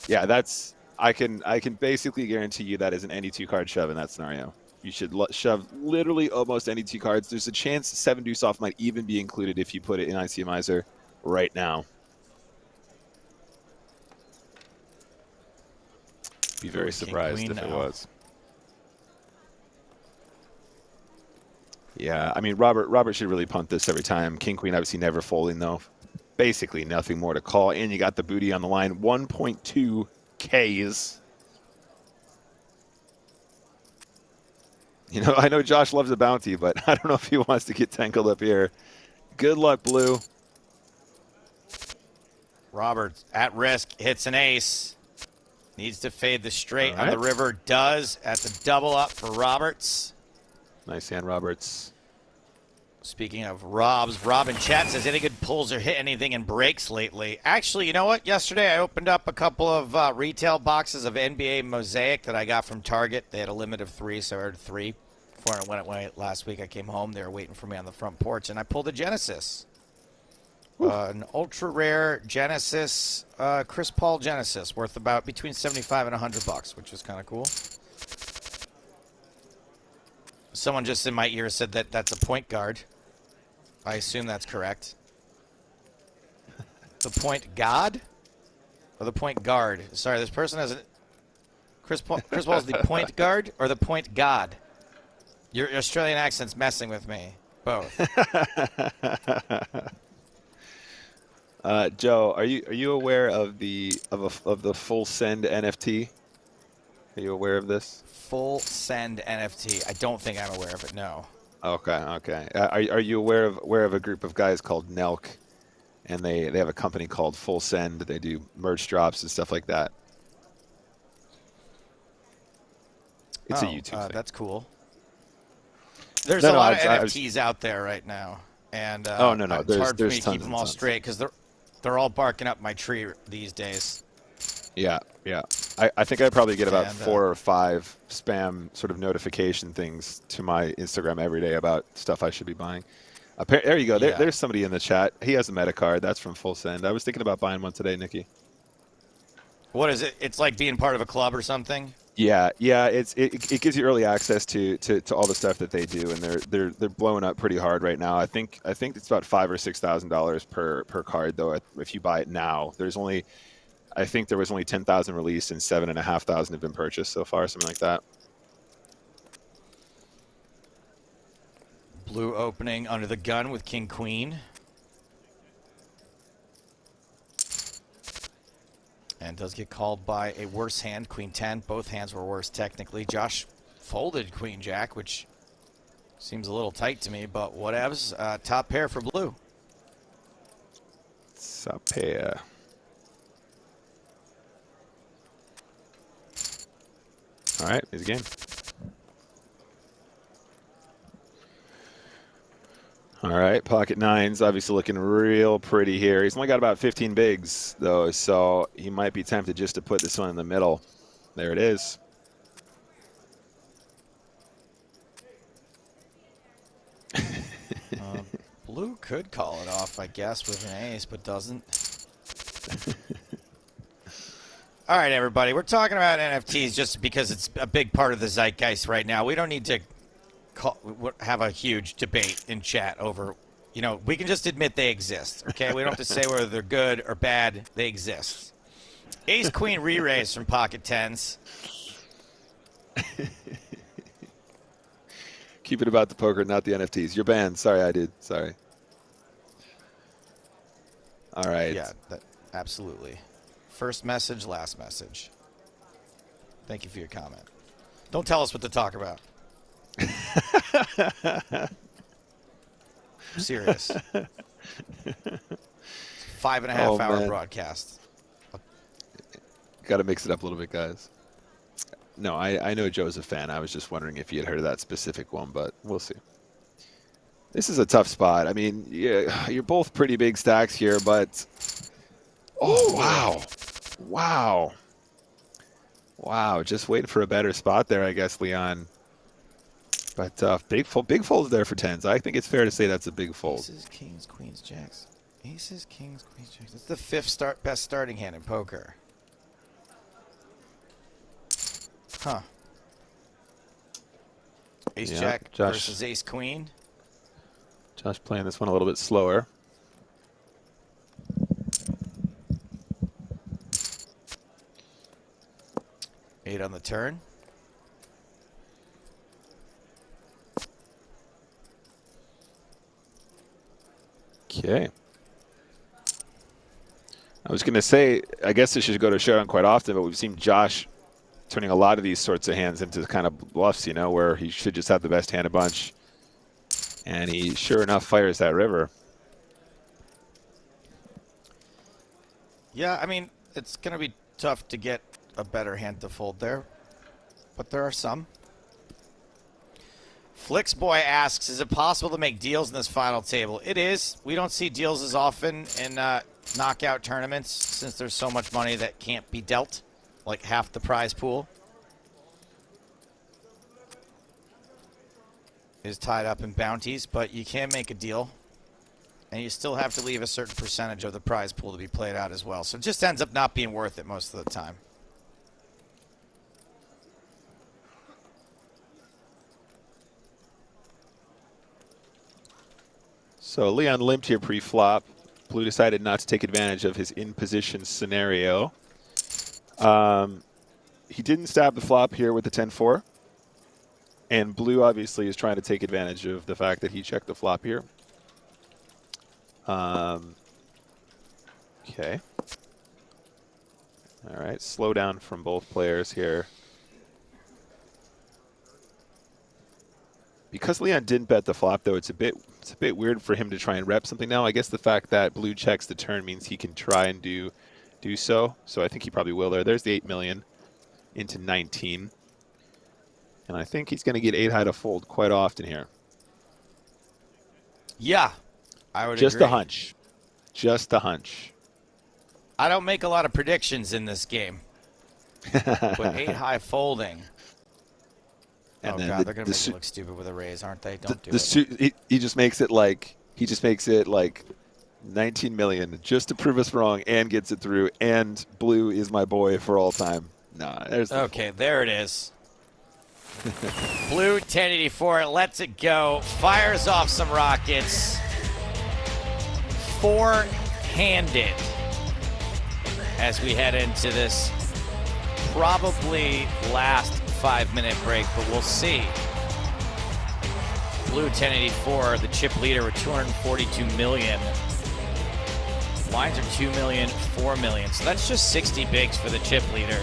Speaker 2: Yeah, that's. I can basically guarantee you that is an any 2-card shove in that scenario. You should shove literally almost any 2 cards. There's a chance 7 deuce off might even be included if you put it in ICMizer right now. Be very surprised if it was. Yeah, I mean, Robert should really punt this every time. King Queen obviously never folding though. Basically nothing more to call, and you got the booty on the line. 1.2 Ks. You know, I know Josh loves a bounty, but I don't know if he wants to get tangled up here. Good luck, Blue.
Speaker 3: Roberts at risk, hits an ace. Needs to fade the straight on the river. Does at the double up for Roberts.
Speaker 2: Nice hand, Roberts.
Speaker 3: Speaking of Robs, Rob in chat says, any good pulls or hit anything in breaks lately? Actually, you know what? Yesterday I opened up a couple of retail boxes of NBA Mosaic that I got from Target. They had a limit of 3, so I ordered 3. Before I went last week, I came home. They were waiting for me on the front porch, and I pulled a Genesis. An ultra rare Genesis, Chris Paul Genesis, worth about between $75 and $100, which was kind of cool. Someone just in my ear said that that's a point guard. I assume that's correct. The point god? Or the point guard? Sorry, this person has a... Chris Paul is the point guard or the point god? Your Australian accent's messing with me. Both.
Speaker 2: Joe, are you aware of the full send NFT? Are you aware of this?
Speaker 3: Full send NFT. I don't think I'm aware of it. No.
Speaker 2: Okay. Are you aware of a group of guys called Nelk, and they have a company called Full Send. They do merch drops and stuff like that. It's a YouTube thing.
Speaker 3: That's cool. There's a lot of NFTs out there right now, and
Speaker 2: no,
Speaker 3: it's hard for me to
Speaker 2: tons
Speaker 3: keep them
Speaker 2: and
Speaker 3: all
Speaker 2: tons.
Speaker 3: straight because they're all barking up my tree these days.
Speaker 2: Yeah. I think I probably get about 4 or 5 spam sort of notification things to my Instagram every day about stuff I should be buying. There you go. There's somebody in the chat. He has a meta card. That's from Full Send. I was thinking about buying one today, Nikki.
Speaker 3: What is it? It's like being part of a club or something?
Speaker 2: Yeah. It gives you early access to all the stuff that they do, and they're blowing up pretty hard right now. I think it's about $5,000 or $6,000 per card though. If you buy it now, I think there was only 10,000 released and 7,500 have been purchased so far, something like that.
Speaker 3: Blue opening under the gun with King Queen. And does get called by a worse hand, Queen 10. Both hands were worse technically. Josh folded Queen Jack, which seems a little tight to me, but whatevs. Top pair for Blue.
Speaker 2: Top pair. All right, here's a game. All right, pocket nines, obviously looking real pretty here. He's only got about 15 bigs, though, so he might be tempted just to put this one in the middle. There it is.
Speaker 3: Blue could call it off, I guess, with an ace, but doesn't. All right, everybody, we're talking about NFTs just because it's a big part of the zeitgeist right now. We don't need to have a huge debate in chat over, we can just admit they exist, okay? We don't have to say whether they're good or bad. They exist. Ace Queen re-raise from pocket tens.
Speaker 2: Keep it about the poker, not the NFTs. You're banned. Sorry, I did. Sorry. All right.
Speaker 3: Yeah, absolutely. First message, last message. Thank you for your comment. Don't tell us what to talk about. I'm serious. 5.5 hour broadcast.
Speaker 2: Got to mix it up a little bit, guys. No, I know Joe's a fan. I was just wondering if he had heard of that specific one, but we'll see. This is a tough spot. I mean, yeah, you're both pretty big stacks here, but... Oh, wow. Wow, just waiting for a better spot there, I guess, Leon. But big fold there for tens. I think it's fair to say that's a big fold.
Speaker 3: Aces, kings, queens, jacks. Aces, kings, queens, jacks. It's the fifth best starting hand in poker. Huh. Ace
Speaker 2: Yeah,
Speaker 3: jack
Speaker 2: Josh.
Speaker 3: versus ace queen.
Speaker 2: Josh playing this one a little bit slower.
Speaker 3: Eight on the turn.
Speaker 2: Okay. I was going to say, I guess this should go to showdown quite often, but we've seen Josh turning a lot of these sorts of hands into kind of bluffs, you know, where he should just have the best hand a bunch. And he, sure enough, fires that river.
Speaker 3: Yeah, I mean, it's going to be tough to get a better hand to fold there, but there are some. Flixboy asks, is it possible to make deals in this final table? It is. We don't see deals as often in knockout tournaments since there's so much money that can't be dealt, like half the prize pool is tied up in bounties, but you can make a deal, and you still have to leave a certain percentage of the prize pool to be played out as well. So it just ends up not being worth it most of the time.
Speaker 2: So Leon limped here pre-flop. Blue decided not to take advantage of his in-position scenario. He didn't stab the flop here with the 10-4. And Blue obviously is trying to take advantage of the fact that he checked the flop here. Okay. All right, slow down from both players here. Because Leon didn't bet the flop, though, it's a bit weird for him to try and rep something now. I guess the fact that Blue checks the turn means he can try and do so. So I think he probably will there. There's the 8 million into 19. And I think he's going to get 8 high to fold quite often here.
Speaker 3: Yeah, I would
Speaker 2: Just
Speaker 3: agree.
Speaker 2: a hunch. Just a hunch.
Speaker 3: I don't make a lot of predictions in this game. But 8 high folding.
Speaker 2: And
Speaker 3: Oh
Speaker 2: then
Speaker 3: god, they're gonna make me look stupid with a raise, aren't they? Don't do it.
Speaker 2: He just makes it like 19 million just to prove us wrong and gets it through. And Blue is my boy for all time. Nah, there's the
Speaker 3: Okay, there it is. Blue 1084 lets it go, fires off some rockets, four-handed as we head into this probably last 5-minute break, but we'll see. Blue 1084, the chip leader with 242 million. Lines are 2 million, 4 million. So that's just 60 bigs for the chip leader.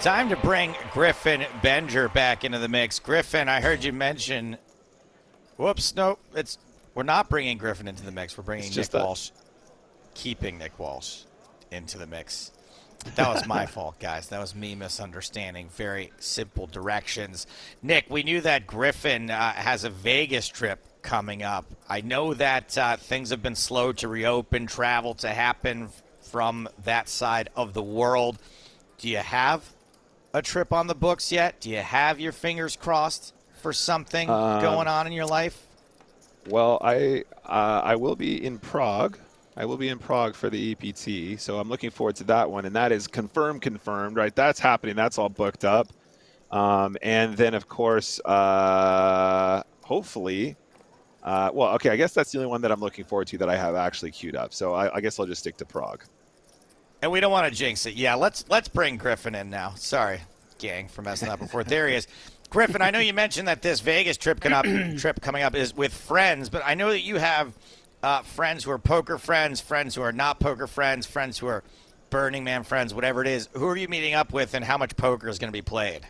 Speaker 3: Time to bring Griffin Benger back into the mix. Griffin, I heard you mention. Whoops, no, we're not bringing Griffin into the mix. We're bringing Nick Walsh, keeping Nick Walsh into the mix. That was my fault, guys. That was me misunderstanding. Very simple directions. Nick, we knew that Griffin has a Vegas trip coming up. I know that things have been slow to reopen, travel to happen from that side of the world. Do you have a trip on the books yet? Do you have your fingers crossed for something going on in your life?
Speaker 2: Well, I will be in Prague. I will be in Prague for the EPT, so I'm looking forward to that one. And that is confirmed, right? That's happening. That's all booked up. And then, of course, hopefully, well, okay, I guess that's the only one that I'm looking forward to that I have actually queued up. So I guess I'll just stick to Prague.
Speaker 3: And we don't want to jinx it. Yeah, let's bring Griffin in now. Sorry, gang, for messing up before. There he is. Griffin, I know you mentioned that this Vegas trip coming up is with friends, but I know that you have friends who are poker friends, friends who are not poker friends, friends who are Burning Man friends, whatever it is. Who are you meeting up with, and how much poker is going to be played?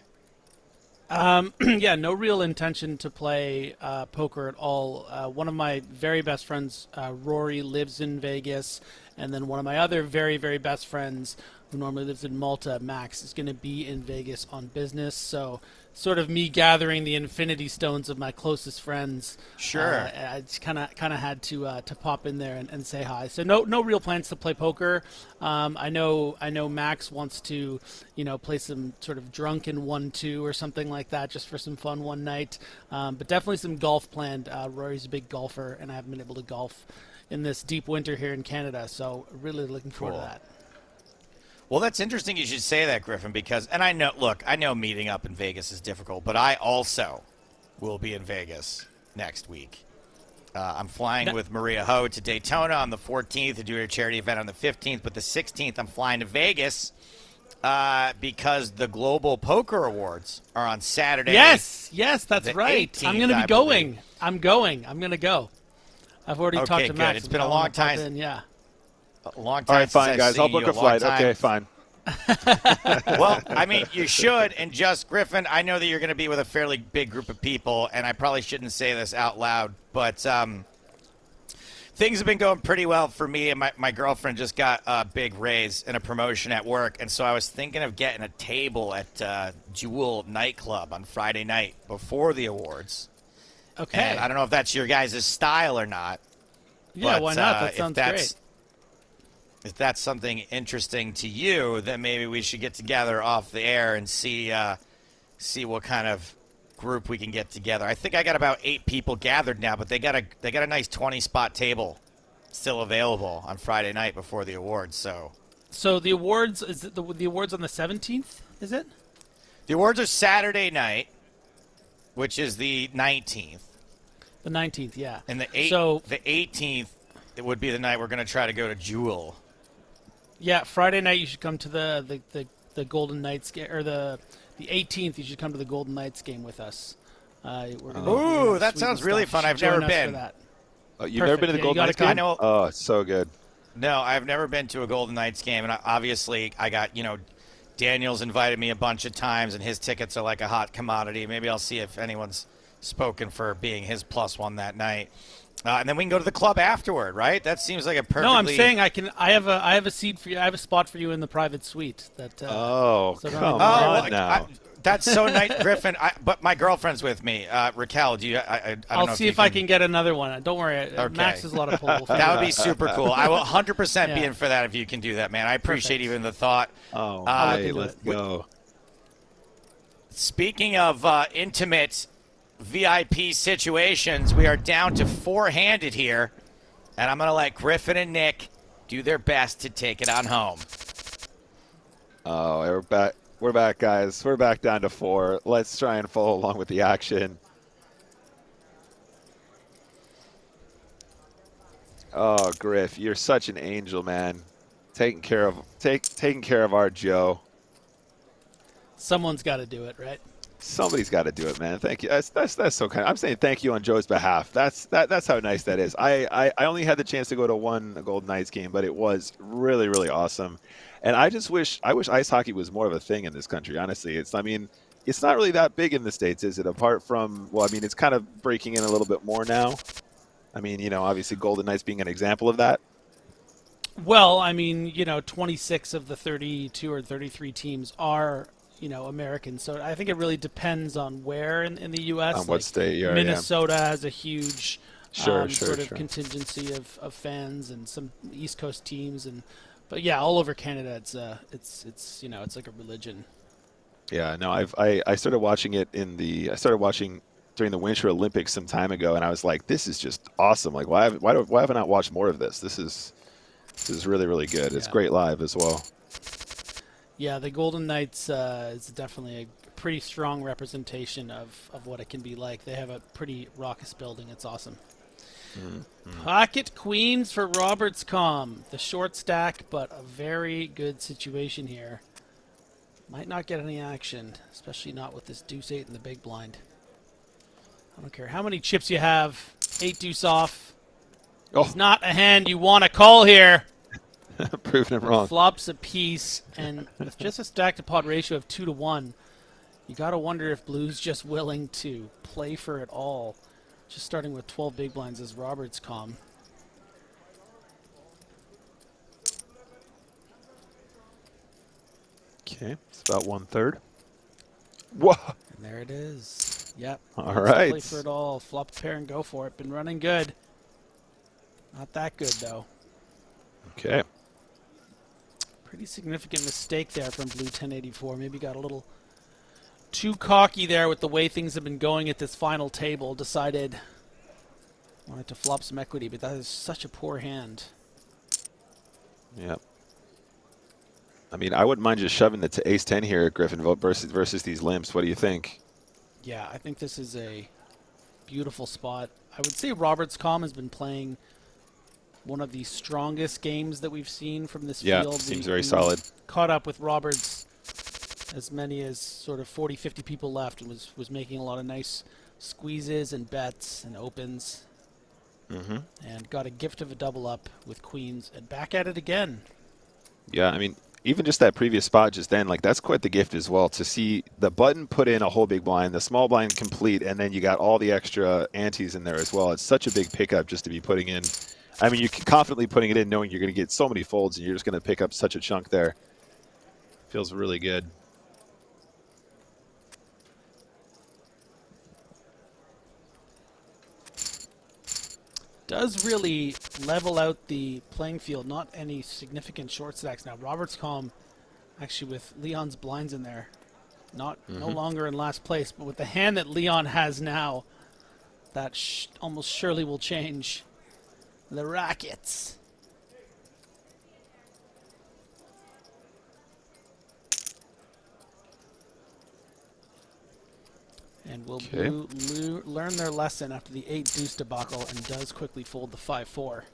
Speaker 1: Yeah, no real intention to play poker at all. One of my very best friends, Rory, lives in Vegas, and then one of my other very, very best friends, who normally lives in Malta, Max, is going to be in Vegas on business. So sort of me gathering the infinity stones of my closest friends.
Speaker 3: Sure.
Speaker 1: I just kind of had to pop in there and say hi. So no real plans to play poker. I know Max wants to play some sort of drunken 1-2 or something like that just for some fun one night. But definitely some golf planned. Rory's a big golfer, and I haven't been able to golf in this deep winter here in Canada. So really looking forward to that.
Speaker 3: Well, that's interesting you should say that, Griffin, because, and I know meeting up in Vegas is difficult, but I also will be in Vegas next week. I'm flying with Maria Ho to Daytona on the 14th to do a charity event on the 15th, but the 16th I'm flying to Vegas because the Global Poker Awards are on Saturday.
Speaker 1: Yes, that's right.
Speaker 3: 18th,
Speaker 1: I'm going to be going. I'm going to go. I've already talked to Max.
Speaker 3: It's been a long time.
Speaker 1: Yeah.
Speaker 3: A long time.
Speaker 2: All right, fine, guys. I'll book a flight. Okay, fine.
Speaker 3: Well, I mean, you should. And just, Griffin, I know that you're going to be with a fairly big group of people, and I probably shouldn't say this out loud, but things have been going pretty well for me, and my girlfriend just got a big raise and a promotion at work, and so I was thinking of getting a table at Jewel nightclub on Friday night before the awards.
Speaker 1: Okay.
Speaker 3: And I don't know if that's your guys' style or not.
Speaker 1: Yeah,
Speaker 3: but,
Speaker 1: why not? That sounds great.
Speaker 3: If that's something interesting to you, then maybe we should get together off the air and see what kind of group we can get together. I think I got about 8 people gathered now, but they got a nice 20-spot table still available on Friday night before the awards. So
Speaker 1: the awards, is it the awards on the 17th? Is it?
Speaker 3: The awards are Saturday night, which is the 19th.
Speaker 1: The 19th, yeah.
Speaker 3: And the 18th, it would be the night we're going to try to go to Jewel.
Speaker 1: Yeah, Friday night you should come to the Golden Knights game, or the 18th you should come to the Golden Knights game with us.
Speaker 3: Ooh, that sounds really fun. I've never been.
Speaker 2: Oh, you've never been to the Golden Knights game?
Speaker 3: I know.
Speaker 2: Oh, it's so good.
Speaker 3: No, I've never been to a Golden Knights game, and obviously I got, Daniel's invited me a bunch of times, and his tickets are like a hot commodity. Maybe I'll see if anyone's spoken for being his +1 that night. And then we can go to the club afterward, right? That seems like a perfectly...
Speaker 1: No, I'm saying I have a seat for you. I have a spot for you in the private suite. Come
Speaker 2: on now.
Speaker 3: That's so nice, Griffin. But my girlfriend's with me. Raquel, do you? I don't
Speaker 1: I'll
Speaker 3: know
Speaker 1: see if I can get another one. Don't worry.
Speaker 3: Okay.
Speaker 1: Max has a lot of pull.
Speaker 3: That would be super cool. I will 100% be in for that if you can do that, man. I appreciate even the thought.
Speaker 2: Oh, let's go.
Speaker 3: Speaking of intimate VIP situations, we are down to 4-handed here, and I'm going to let Griffin and Nick do their best to take it on home.
Speaker 2: Oh, we're back. We're back, guys. We're back down to 4. Let's try and follow along with the action. Oh, Griff, you're such an angel, man. Taking care of our Joe.
Speaker 1: Someone's got to do it, right?
Speaker 2: Somebody's got to do it, man. Thank you. That's so kind. I'm saying thank you on Joe's behalf. That's how nice that is. I only had the chance to go to one Golden Knights game, but it was really, really awesome. And I wish ice hockey was more of a thing in this country. Honestly, it's not really that big in the States, is it? Apart from, it's kind of breaking in a little bit more now. Obviously Golden Knights being an example of that.
Speaker 1: Well, 26 of the 32 or 33 teams are American. So I think it really depends on where in the U.S.
Speaker 2: On what state you're
Speaker 1: Minnesota has a huge
Speaker 2: sort
Speaker 1: of contingency of fans, and some East Coast teams, but yeah, all over Canada it's like a religion.
Speaker 2: Yeah, no, I started watching it during the Winter Olympics some time ago, and I was like, this is just awesome. Like, why haven't I not watched more of this? This is really, really good. It's great live as well.
Speaker 1: Yeah, the Golden Knights is definitely a pretty strong representation of what it can be like. They have a pretty raucous building. It's awesome. Pocket queens for Roberts.com. The short stack, but a very good situation here. Might not get any action, especially not with this deuce-8 in the big blind. I don't care how many chips you have. 8 deuce off.
Speaker 2: Oh.
Speaker 1: It's not a hand you want to call here.
Speaker 2: Proving it wrong.
Speaker 1: Flops a piece, and with just a stack-to-pot ratio of 2-1, you got to wonder if Blue's just willing to play for it all. Just starting with 12 big blinds as Roberts.com.
Speaker 2: Okay, it's about 1/3. Whoa.
Speaker 1: And there it is. Yep.
Speaker 2: All
Speaker 1: Wants to
Speaker 2: right.
Speaker 1: play for it all. Flop a pair and go for it. Been running good. Not that good, though.
Speaker 2: Okay.
Speaker 1: Pretty significant mistake there from Blue 1084. Maybe got a little too cocky there with the way things have been going at this final table. Decided wanted to flop some equity, but that is such a poor hand.
Speaker 2: Yep. I mean, I wouldn't mind just shoving it to ace-10 here, Griffin, versus these limps. What do you think?
Speaker 1: Yeah, I think this is a beautiful spot. I would say Roberts Com has been playing one of the strongest games that we've seen from this
Speaker 2: Yeah,
Speaker 1: field.
Speaker 2: seems very solid.
Speaker 1: Caught up with Roberts as many as sort of 40, 50 people left and was making a lot of nice squeezes and bets and opens. And got a gift of a double up with queens and back at it again.
Speaker 2: Yeah, I mean, even just that previous spot just then, like, that's quite the gift as well, to see the button put in a whole big blind, the small blind complete, and then you got all the extra antes in there as well. It's such a big pickup just to be putting in. I mean, you're confidently putting it in knowing you're going to get so many folds and you're just going to pick up such a chunk there. Feels really good.
Speaker 1: Does really level out the playing field. Not any significant short stacks now. Roberts Com actually with Leon's blinds in there. No longer in last place, but with the hand that Leon has now, that almost surely will change the rackets. And will Blue learn their lesson after the 8 deuce debacle and does quickly fold the 5-4.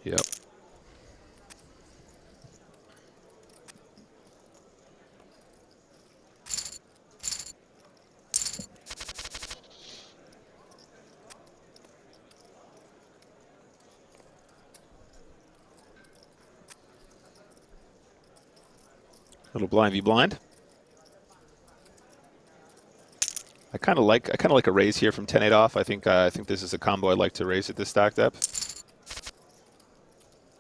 Speaker 2: Yep. Little blind v blind. I kind of like a raise here from 10-8 off. I think this is a combo I'd like to raise at this stack depth.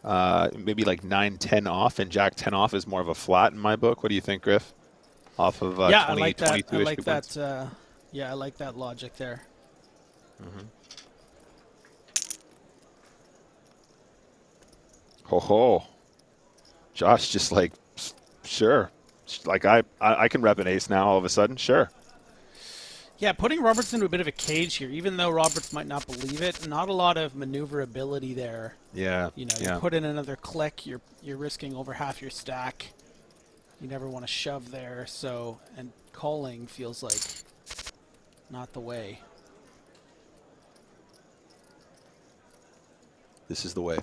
Speaker 2: Maybe like 9-10 off and Jack 10 off is more of a flat in my book. What do you think, Griff? Off of 20,
Speaker 1: I like that.
Speaker 2: 22-ish
Speaker 1: I like
Speaker 2: big
Speaker 1: that.
Speaker 2: blinds.
Speaker 1: Yeah, I like that logic there.
Speaker 2: Ho ho. Josh just like, sure. Like I can rep an ace now all of a sudden. Sure.
Speaker 1: Yeah, putting Roberts into a bit of a cage here, even though Roberts might not believe it. Not a lot of maneuverability there.
Speaker 2: Yeah.
Speaker 1: You know,
Speaker 2: yeah.
Speaker 1: you put in another click, you're risking over half your stack. You never want to shove there, so and calling feels like not the way.
Speaker 2: This is the way.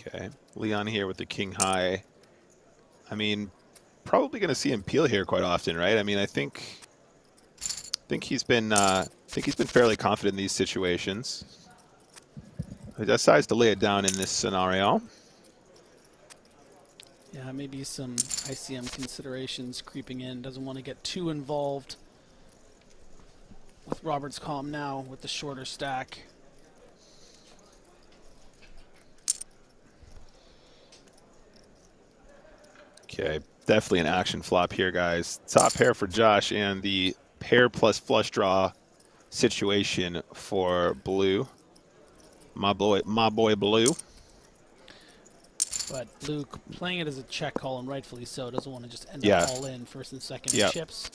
Speaker 2: Okay, Leon here with the king high. I mean, probably going to see him peel here quite often, right? I mean, I think he's been fairly confident in these situations. He decides to lay it down in this scenario.
Speaker 1: Yeah, maybe some ICM considerations creeping in. Doesn't want to get too involved with Roberts Com now with the shorter stack.
Speaker 2: Okay, definitely an action flop here, guys. Top pair for Josh and the pair plus flush draw situation for Blue. My boy Blue.
Speaker 1: But Blue playing it as a check call, and rightfully so, doesn't want to just end
Speaker 2: Yeah.
Speaker 1: up all in first and second
Speaker 2: Yeah.
Speaker 1: chips.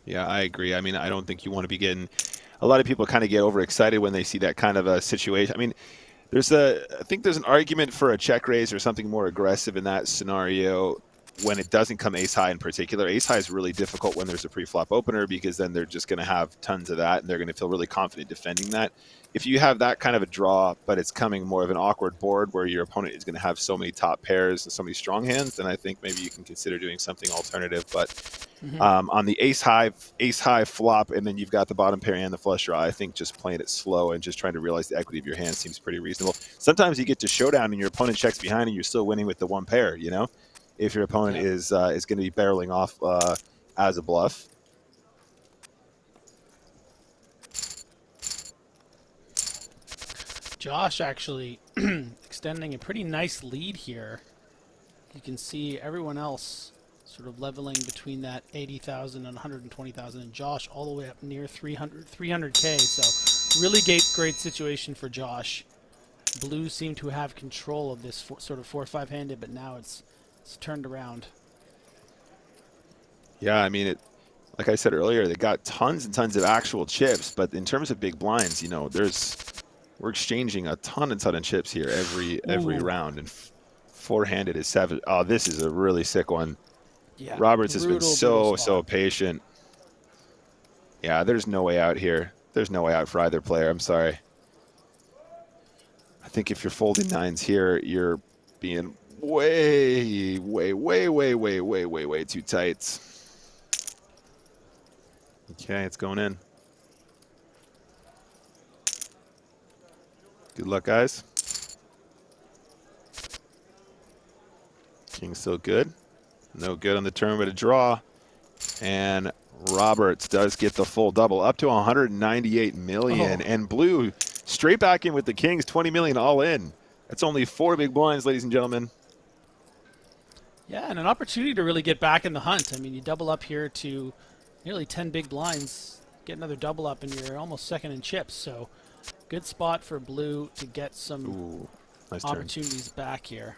Speaker 2: Yeah, I agree. I mean, I don't think you want to be getting... A lot of people kind of get overexcited when they see that kind of a situation. I mean, I think there's an argument for a check raise or something more aggressive in that scenario when it doesn't come ace high in particular. Ace high is really difficult when there's a pre-flop opener because then they're just going to have tons of that and they're going to feel really confident defending that. If you have that kind of a draw, but it's coming more of an awkward board where your opponent is going to have so many top pairs and so many strong hands, then I think maybe you can consider doing something alternative. But on the ace high flop, and then you've got the bottom pair and the flush draw, I think just playing it slow and just trying to realize the equity of your hand seems pretty reasonable. Sometimes you get to showdown and your opponent checks behind and you're still winning with the one pair, you know? If your opponent is going to be barreling off as a bluff.
Speaker 1: Josh actually extending a pretty nice lead here. You can see everyone else sort of leveling between that 80,000 and 120,000, and Josh all the way up near 300K. So really great situation for Josh. Blue seem to have control of this sort of 4-5 handed, but now it's turned around.
Speaker 2: Yeah, I mean, like I said earlier, they got tons and tons of actual chips, but in terms of big blinds, you know, we're exchanging a ton of chips here every round, and four-handed is 7. Oh, this is a really sick one.
Speaker 1: Yeah,
Speaker 2: Roberts has been so
Speaker 1: spot.
Speaker 2: patient. Yeah, there's no way out here. There's no way out for either player. I'm sorry. I think if you're folding nines here, you're being way too tight. Okay, it's going in. Good luck, guys. King's still good. No good on the turn, but a draw. And Roberts does get the full double, up to 198 million.
Speaker 1: Oh.
Speaker 2: And Blue straight back in with the Kings, 20 million all in. That's only 4 big blinds, ladies and gentlemen.
Speaker 1: Yeah, and an opportunity to really get back in the hunt. I mean, you double up here to nearly 10 big blinds, get another double up, and you're almost second in chips. So good spot for Blue to get some
Speaker 2: nice
Speaker 1: opportunities back here.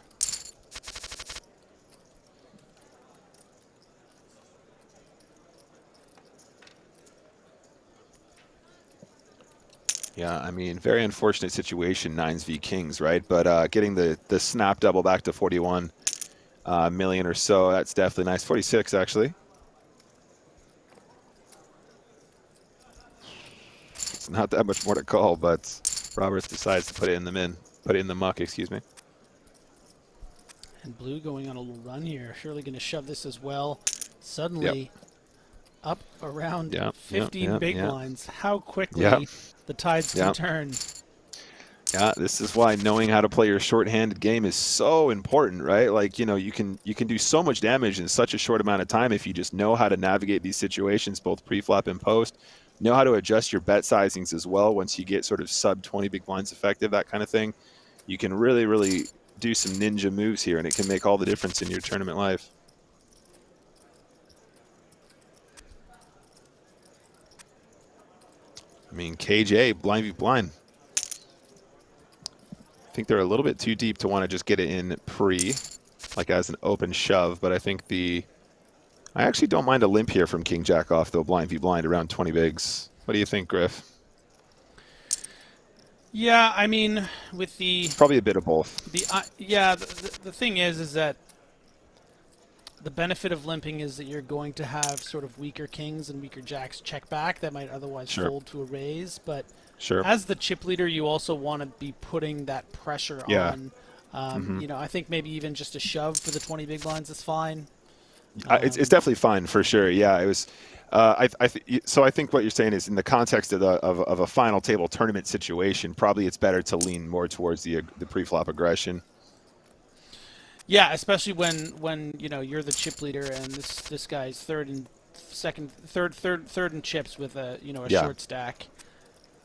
Speaker 2: Yeah, I mean, very unfortunate situation, 9s v Kings, right? But getting the snap double back to 41 million or so, that's definitely nice. 46, actually. It's not that much more to call, but Roberts decides to put it in the muck, excuse me.
Speaker 1: And Blue going on a little run here. Surely going to shove this as well. Suddenly up around 15 big blinds. How quickly the tides can turn.
Speaker 2: Yeah, this is why knowing how to play your short-handed game is so important, right? Like, you know, you can do so much damage in such a short amount of time if you just know how to navigate these situations, both pre-flop and post. Know how to adjust your bet sizings as well once you get sort of sub 20 big blinds effective, that kind of thing. You can really do some ninja moves here, and it can make all the difference in your tournament life. I mean, KJ, blind v blind. I think they're a little bit too deep to want to just get it in pre, like as an open shove, but I think I actually don't mind a limp here from King Jack off, though, blind v blind, around 20 bigs. What do you think, Griff?
Speaker 1: Yeah, I mean, with
Speaker 2: probably a bit of both.
Speaker 1: The thing is that the benefit of limping is that you're going to have sort of weaker kings and weaker jacks check back that might otherwise fold to a raise. But as the chip leader, you also want to be putting that pressure on. You know, I think maybe even just a shove for the 20 big blinds is fine.
Speaker 2: It's definitely fine for sure. Yeah, it was. So I think what you're saying is in the context of a final table tournament situation, probably it's better to lean more towards the pre-flop aggression.
Speaker 1: Yeah, especially when you know you're the chip leader and this guy's third in chips with a short stack.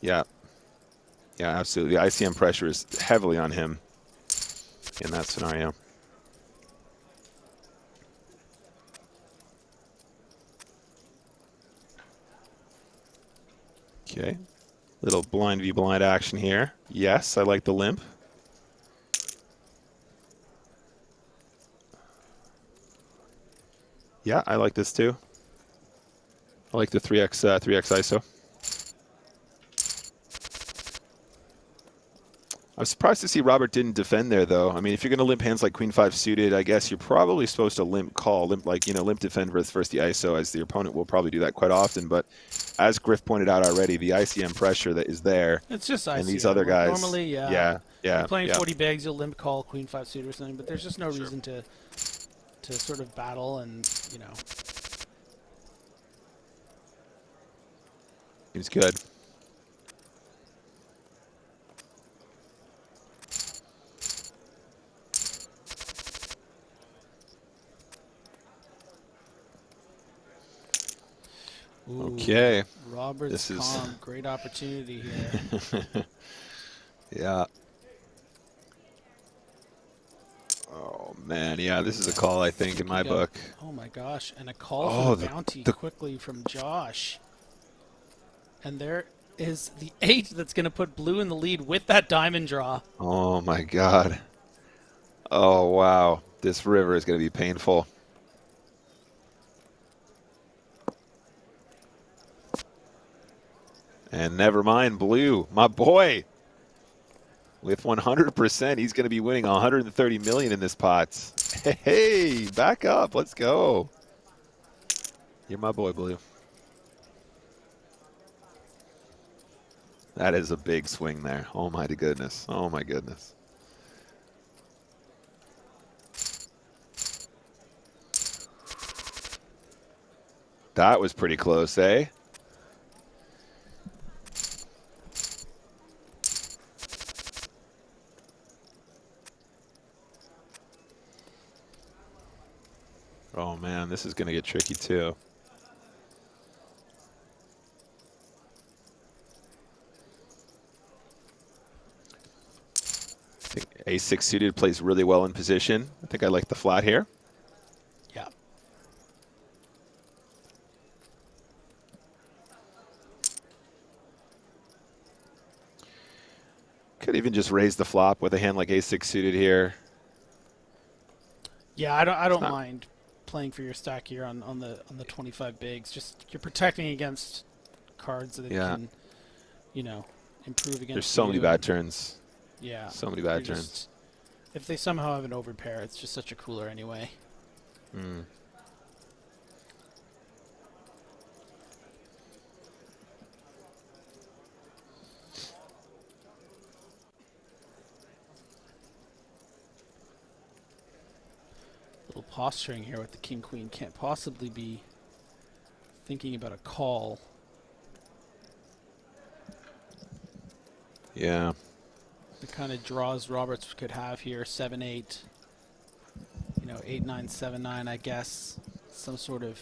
Speaker 2: Yeah, absolutely. ICM pressure is heavily on him in that scenario. Okay, little blind v blind action here. Yes, I like the limp. Yeah, I like this too. I like the 3x ISO. I was surprised to see Robert didn't defend there, though. I mean, if you're going to limp hands like Queen 5 suited, I guess you're probably supposed to limp call, limp defend versus the ISO, as the opponent will probably do that quite often. But as Griff pointed out already, the ICM pressure that is there.
Speaker 1: It's just ICM.
Speaker 2: And these other guys.
Speaker 1: Normally,
Speaker 2: yeah.
Speaker 1: You're playing 40 bigs, you'll limp call Queen 5 suited or something, but there's just no reason to sort of battle and, you know.
Speaker 2: Seems good.
Speaker 1: Ooh,
Speaker 2: okay.
Speaker 1: Robert's calm. Great opportunity here.
Speaker 2: Yeah. Oh, man. Yeah, this is a call, I think, in my book.
Speaker 1: Oh, my gosh. And a call
Speaker 2: Oh,
Speaker 1: for the bounty quickly from Josh. And there is the 8 that's going to put blue in the lead with that diamond draw.
Speaker 2: Oh, my God. Oh, wow. This river is going to be painful. And never mind blue, my boy. With 100%, he's going to be winning 130 million in this pot. Hey, back up. Let's go. You're my boy, blue. That is a big swing there. Oh, my goodness. Oh, my goodness. That was pretty close, eh? Oh, man, this is going to get tricky, too. I think ace-6 suited plays really well in position. I think I like the flat here.
Speaker 1: Yeah.
Speaker 2: Could even just raise the flop with a hand like ace-6 suited here.
Speaker 1: Yeah, I don't mind playing for your stack here on the 25 bigs. Just you're protecting against cards that can, you know, improve against.
Speaker 2: There's so many bad turns.
Speaker 1: Yeah.
Speaker 2: So many bad turns.
Speaker 1: If they somehow have an overpair, it's just such a cooler anyway.
Speaker 2: Mm.
Speaker 1: Little posturing here with the king queen. Can't possibly be thinking about a call.
Speaker 2: Yeah.
Speaker 1: The kind of draws Roberts could have here, 7-8, you know, 8-9, 7-9, I guess. Some sort of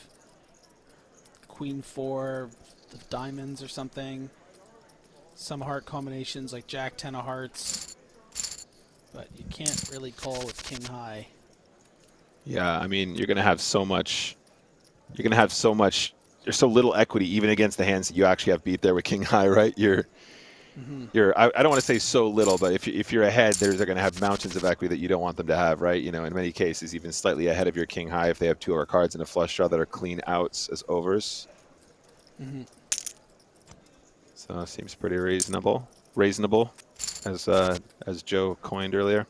Speaker 1: queen 4 of diamonds or something. Some heart combinations like jack 10 of hearts. But you can't really call with king high.
Speaker 2: Yeah, I mean, you're going to have so much. You're going to have so much. There's so little equity even against the hands that you actually have beat there with king high, right? I don't want to say so little, but if you're ahead, they're going to have mountains of equity that you don't want them to have, right? You know, in many cases, even slightly ahead of your king high if they have 2 over cards and a flush draw that are clean outs as overs. So it seems pretty reasonable, as Joe coined earlier.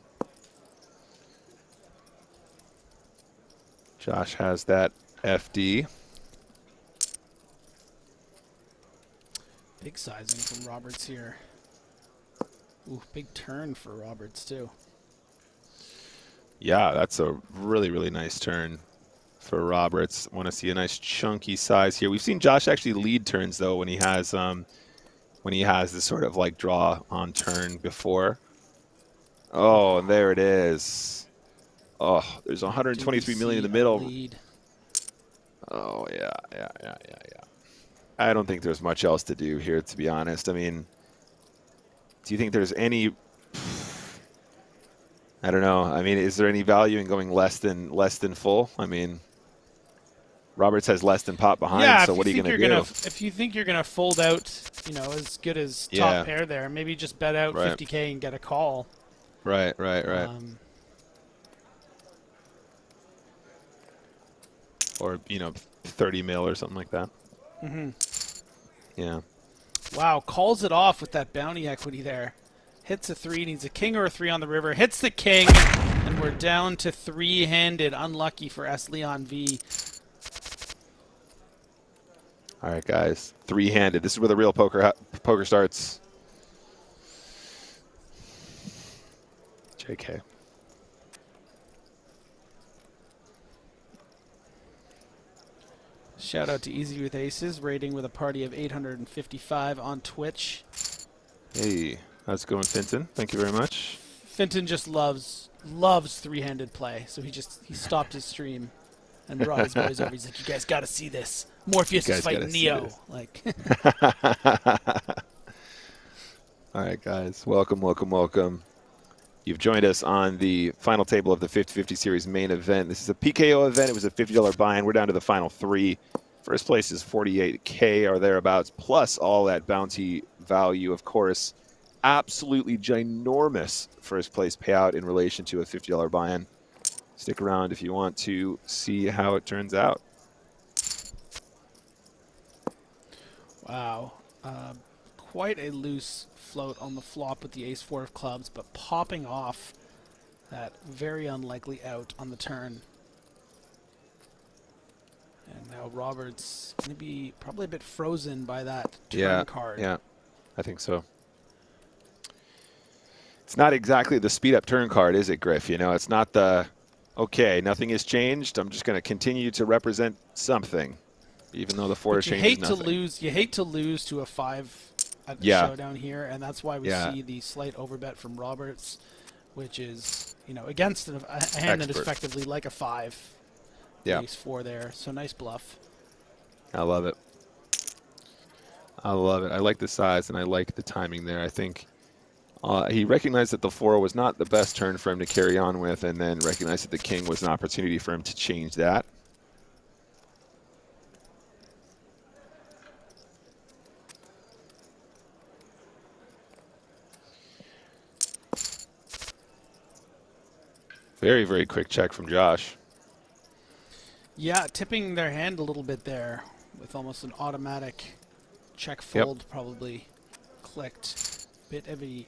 Speaker 2: Josh has that FD.
Speaker 1: Big sizing from Roberts here. Ooh, big turn for Roberts too.
Speaker 2: Yeah, that's a really, really nice turn for Roberts. Want to see a nice chunky size here. We've seen Josh actually lead turns though when he has this sort of like draw on turn before. Oh, and there it is. Oh, there's 123 million in the middle.
Speaker 1: Lead.
Speaker 2: Oh yeah. I don't think there's much else to do here, to be honest. I mean, do you think there's any? I don't know. I mean, is there any value in going less than full? I mean, Roberts has less than pot behind,
Speaker 1: yeah,
Speaker 2: so what are you going to do?
Speaker 1: If you think you're gonna fold out, you know, as good as top pair there, maybe just bet out 50K and get a call.
Speaker 2: Right. Or, you know, 30 mil or something like that. Yeah.
Speaker 1: Wow, calls it off with that bounty equity there. Hits a 3, needs a king or a 3 on the river. Hits the king, and we're down to 3-handed. Unlucky for S. Leon V.
Speaker 2: All right, guys. 3-handed. This is where the real poker starts. JK.
Speaker 1: Shout out to Easy with Aces, rating with a party of 855 on Twitch.
Speaker 2: Hey, how's it going, Finton? Thank you very much.
Speaker 1: Finton just loves 3-handed play, so he stopped his stream and brought his boys over. He's like, "You guys got to see this. Morpheus is fighting Neo." Like,
Speaker 2: All right, guys. Welcome, welcome, welcome. You've joined us on the final table of the 50-50 series main event. This is a PKO event. It was a $50 buy-in. We're down to the final three. First place is 48K or thereabouts, plus all that bounty value, of course. Absolutely ginormous first place payout in relation to a $50 buy-in. Stick around if you want to see how it turns out.
Speaker 1: Wow. Quite a loose float on the flop with the ace-4 of clubs, but popping off that very unlikely out on the turn. And now Robert's going to be probably a bit frozen by that turn card.
Speaker 2: Yeah, I think so. It's not exactly the speed-up turn card, is it, Griff? You know, it's not the, okay, nothing has changed. I'm just going to continue to represent something, even though the 4
Speaker 1: But
Speaker 2: changes nothing.
Speaker 1: You hate to lose to a 5 at the showdown here, and that's why we see the slight overbet from Roberts, which is, you know, against a hand that is effectively like a 5.
Speaker 2: Yeah.
Speaker 1: Ace-4 there, so nice bluff.
Speaker 2: I love it. I love it. I like the size, and I like the timing there. I think he recognized that the 4 was not the best turn for him to carry on with, and then recognized that the king was an opportunity for him to change that. Very, very quick check from Josh.
Speaker 1: Yeah, tipping their hand a little bit there with almost an automatic check fold probably clicked. Bit of a, you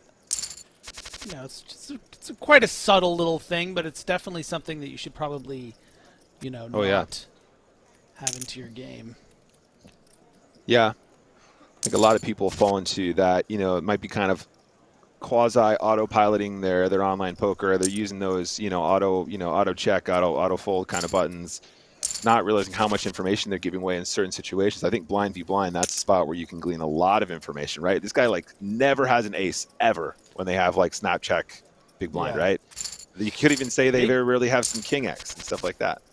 Speaker 1: know, it's quite a subtle little thing, but it's definitely something that you should probably, you know, not have into your game.
Speaker 2: Yeah. I think a lot of people fall into that, you know, it might be kind of quasi-autopiloting their online poker. They're using those, auto check, auto fold kind of buttons, not realizing how much information they're giving away in certain situations. I think blind v blind, that's a spot where you can glean a lot of information, right? This guy like never has an ace ever when they have like snap check big blind, right? You could even say they very rarely have some king X and stuff like that.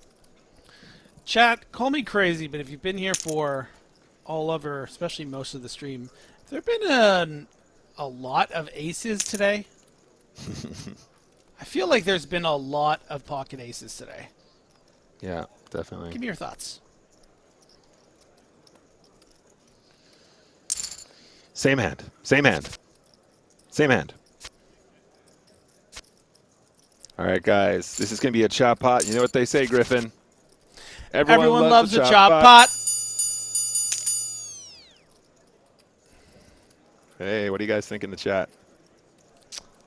Speaker 1: Chat, call me crazy, but if you've been here for all over, especially most of the stream, there have been a lot of aces today. I feel like there's been a lot of pocket aces today.
Speaker 2: Yeah, definitely.
Speaker 1: Give me your thoughts.
Speaker 2: Same hand. Same hand. Same hand. All right, guys. This is going to be a chop pot. You know what they say, Griffin?
Speaker 1: Everyone loves a chop pot.
Speaker 2: Hey, what do you guys think in the chat?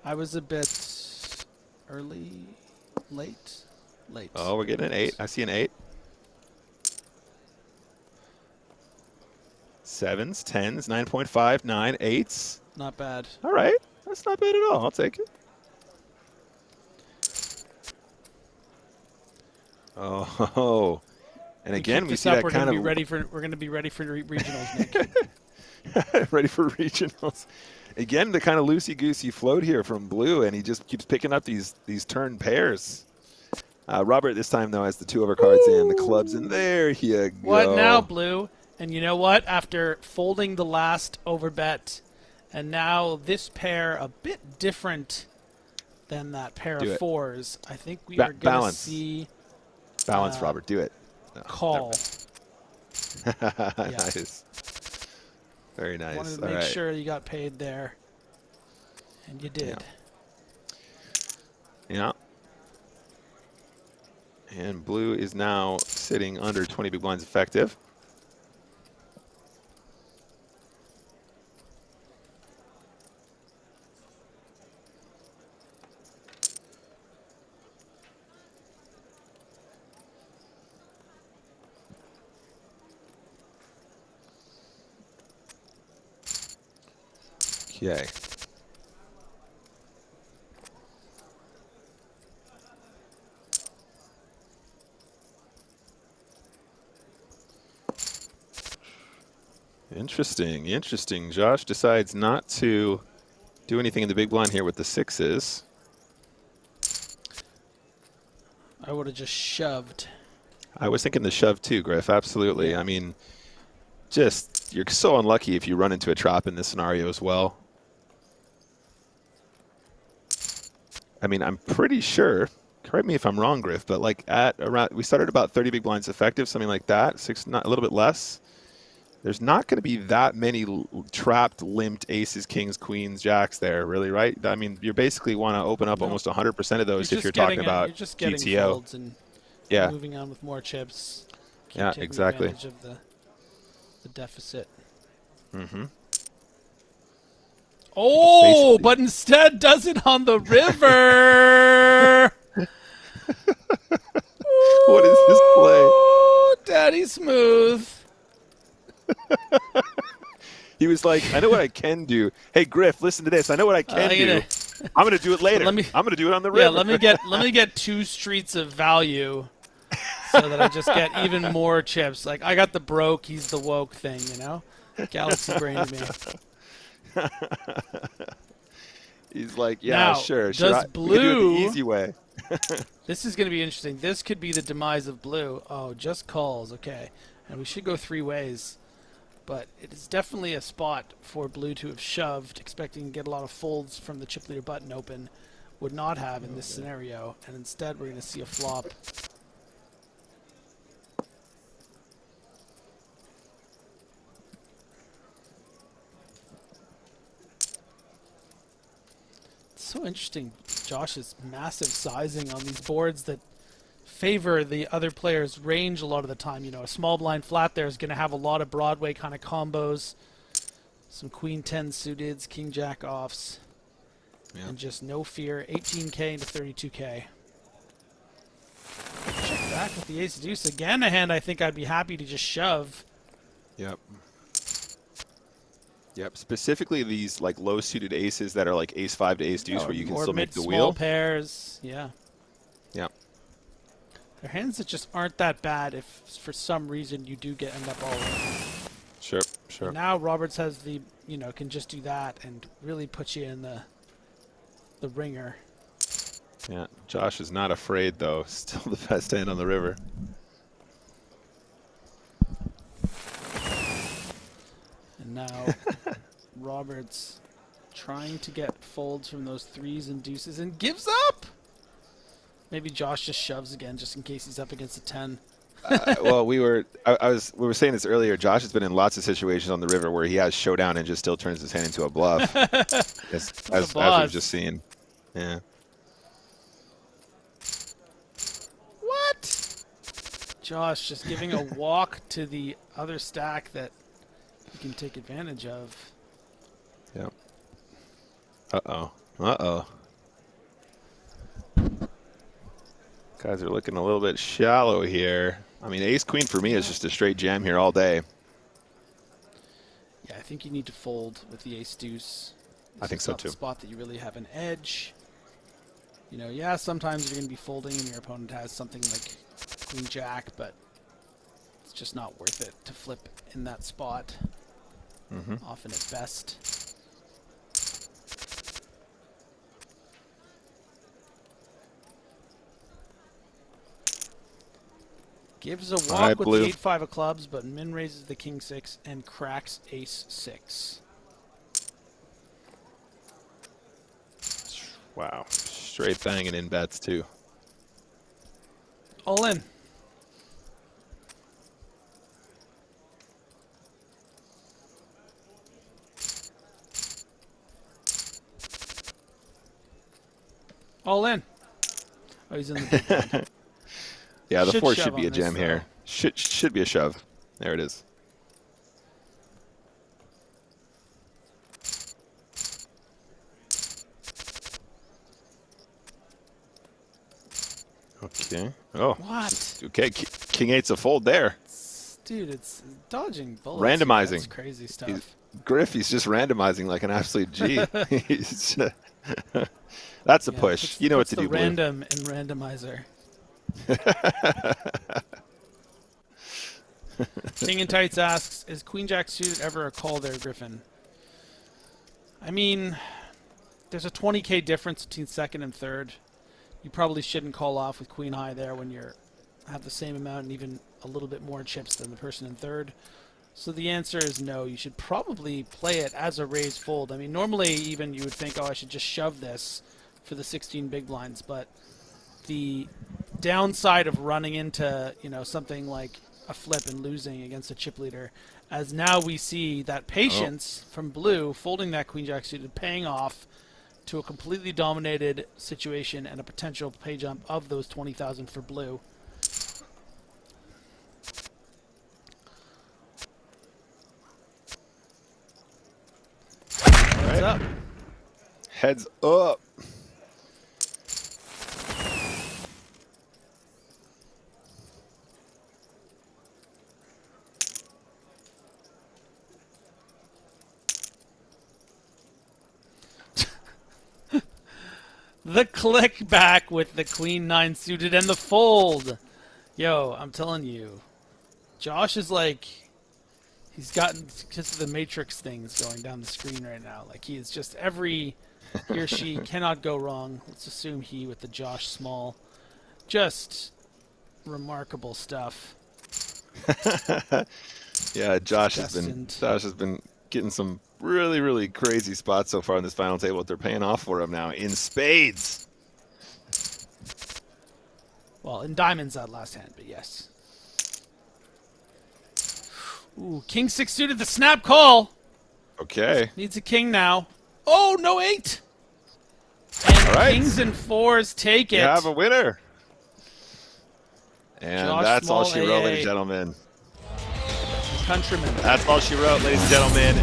Speaker 1: I was a bit early, late.
Speaker 2: Oh, we're getting an 8. I see an 8. 7s, 10s, 9.5, 9, 8s.
Speaker 1: Not bad.
Speaker 2: All right. That's not bad at all. I'll take it. Oh. And again, we see that kind of...
Speaker 1: We're going to be ready for regionals, Nick.
Speaker 2: Ready for regionals. Again, the kind of loosey-goosey float here from Blue, and he just keeps picking up these turn pairs. Robert this time, though, has the 2 overcards in, the clubs, and there you go.
Speaker 1: What now, Blue? And you know what? After folding the last overbet, and now this pair a bit different than that pair of 4s, I think we are going to see...
Speaker 2: Balance, Robert. Do it. No,
Speaker 1: call.
Speaker 2: Nice. Very nice.
Speaker 1: Wanted to make sure you got paid there. And you did.
Speaker 2: Yeah. And Blue is now sitting under 20 big blinds effective. Okay. Interesting, interesting. Josh decides not to do anything in the big blind here with the 6s.
Speaker 1: I would have just shoved.
Speaker 2: I was thinking the shove too, Griff. Absolutely. I mean, just you're so unlucky if you run into a trap in this scenario as well. I mean, I'm pretty sure. Correct me if I'm wrong, Griff, but like at around, we started about 30 big blinds effective, something like that. Six, not a little bit less. There's not going to be that many trapped, limped aces, kings, queens, jacks there, really, right? I mean, you basically want to open up almost 100% of those if you're talking about
Speaker 1: you're just getting
Speaker 2: GTO.
Speaker 1: folds and
Speaker 2: Yeah.
Speaker 1: moving on with more chips. Keep
Speaker 2: Yeah,
Speaker 1: taking
Speaker 2: exactly.
Speaker 1: advantage of the deficit.
Speaker 2: Mm-hmm.
Speaker 1: Oh, but instead does it on the river.
Speaker 2: What is this play?
Speaker 1: Ooh, Daddy Smooth.
Speaker 2: He was like, I know what I can do. Hey, Griff, listen to this. I know what I can do. I'm going to do it later. I'm going to do it on the river.
Speaker 1: Yeah, let me get 2 streets of value so that I just get even more chips. Like, I got the broke, he's the woke thing, you know? Galaxy brain to me.
Speaker 2: He's like, yeah,
Speaker 1: now,
Speaker 2: sure.
Speaker 1: Does blue,
Speaker 2: we can do it the easy way.
Speaker 1: This is going to be interesting. This could be the demise of blue. Oh, just calls. Okay. And we should go 3 ways. But it is definitely a spot for blue to have shoved, expecting to get a lot of folds from the chip leader button open. Would not have in this scenario. And instead, we're going to see a flop. It's so interesting, Josh's massive sizing on these boards that favor the other player's range a lot of the time. You know, a small blind flat there is going to have a lot of Broadway kind of combos, some queen 10 suiteds, king jack offs, and just no fear. 18K into 32K. Check back with the ace deuce again. A hand I think I'd be happy to just shove.
Speaker 2: Yep. Yep. Specifically these like low suited aces that are like ace 5 to ace deuce where you can still make the
Speaker 1: small
Speaker 2: wheel.
Speaker 1: Pairs. Yeah.
Speaker 2: Yep.
Speaker 1: They're hands that just aren't that bad if for some reason you do end up all in.
Speaker 2: Sure, sure.
Speaker 1: And now Roberts has the, can just do that and really put you in the ringer.
Speaker 2: Yeah, Josh is not afraid though. Still the best hand on the river.
Speaker 1: And now Roberts trying to get folds from those 3s and deuces and gives up. Maybe Josh just shoves again just in case he's up against a 10.
Speaker 2: Well, we were saying this earlier. Josh has been in lots of situations on the river where he has showdown and just still turns his hand into a bluff, as we've just seen. Yeah.
Speaker 1: What? Josh just giving a walk to the other stack that he can take advantage of.
Speaker 2: Yep. Uh-oh. Uh-oh. Guys are looking a little bit shallow here. I mean, ace-queen for me is just a straight jam here all day.
Speaker 1: Yeah, I think you need to fold with the ace-deuce.
Speaker 2: I think so, too.
Speaker 1: The spot that you really have an edge. Yeah, sometimes you're going to be folding and your opponent has something like queen-jack, but it's just not worth it to flip in that spot. Often at best. Gives a walk with the 8-5 of clubs, but min raises the king 6 and cracks ace 6.
Speaker 2: Wow. Straight banging in bets, too.
Speaker 1: All in. All in. Oh, he's in the big blind.
Speaker 2: Yeah, the 4
Speaker 1: shove
Speaker 2: should be a
Speaker 1: on
Speaker 2: jam
Speaker 1: this,
Speaker 2: here. Should be a shove. There it is. Okay. Oh.
Speaker 1: What?
Speaker 2: Okay, king 8's a fold there.
Speaker 1: Dude, it's dodging bullets.
Speaker 2: Randomizing.
Speaker 1: That's crazy stuff.
Speaker 2: He's just randomizing like an absolute G. That's a push. You know what to do, Blue.
Speaker 1: Random in randomizer. King in Tights asks, is Queen Jack suited ever a call there, Griffin? I mean, there's a 20K difference between second and third. You probably shouldn't call off with Queen High there when you're have the same amount and even a little bit more chips than the person in third. So the answer is no. You should probably play it as a raise fold. I mean, normally even you would think, oh, I should just shove this for the 16 big blinds, but the downside of running into, something like a flip and losing against a chip leader, as now we see that patience from blue folding that queen jack suited paying off to a completely dominated situation and a potential pay jump of those 20,000 for blue. Heads up.
Speaker 2: Heads up.
Speaker 1: The click back with the queen 9 suited and the fold. Yo, I'm telling you, Josh is like, he's gotten just the matrix things going down the screen right now. Like, he is just he or she cannot go wrong. Let's assume he with the Josh Small. Just remarkable stuff.
Speaker 2: Yeah, Josh has been getting some really, really crazy spots so far on this final table. They're paying off for him now in spades.
Speaker 1: Well, in diamonds that last hand, but yes. Ooh, king 6 suited, the snap call.
Speaker 2: Okay.
Speaker 1: Needs a king now. Oh, no 8. And
Speaker 2: all right.
Speaker 1: Kings and 4s take it.
Speaker 2: You have a winner. And
Speaker 1: Josh
Speaker 2: that's all
Speaker 1: Small
Speaker 2: she wrote,
Speaker 1: AA.
Speaker 2: ladies and gentlemen.
Speaker 1: Countryman.
Speaker 2: That's all she wrote, ladies and gentlemen.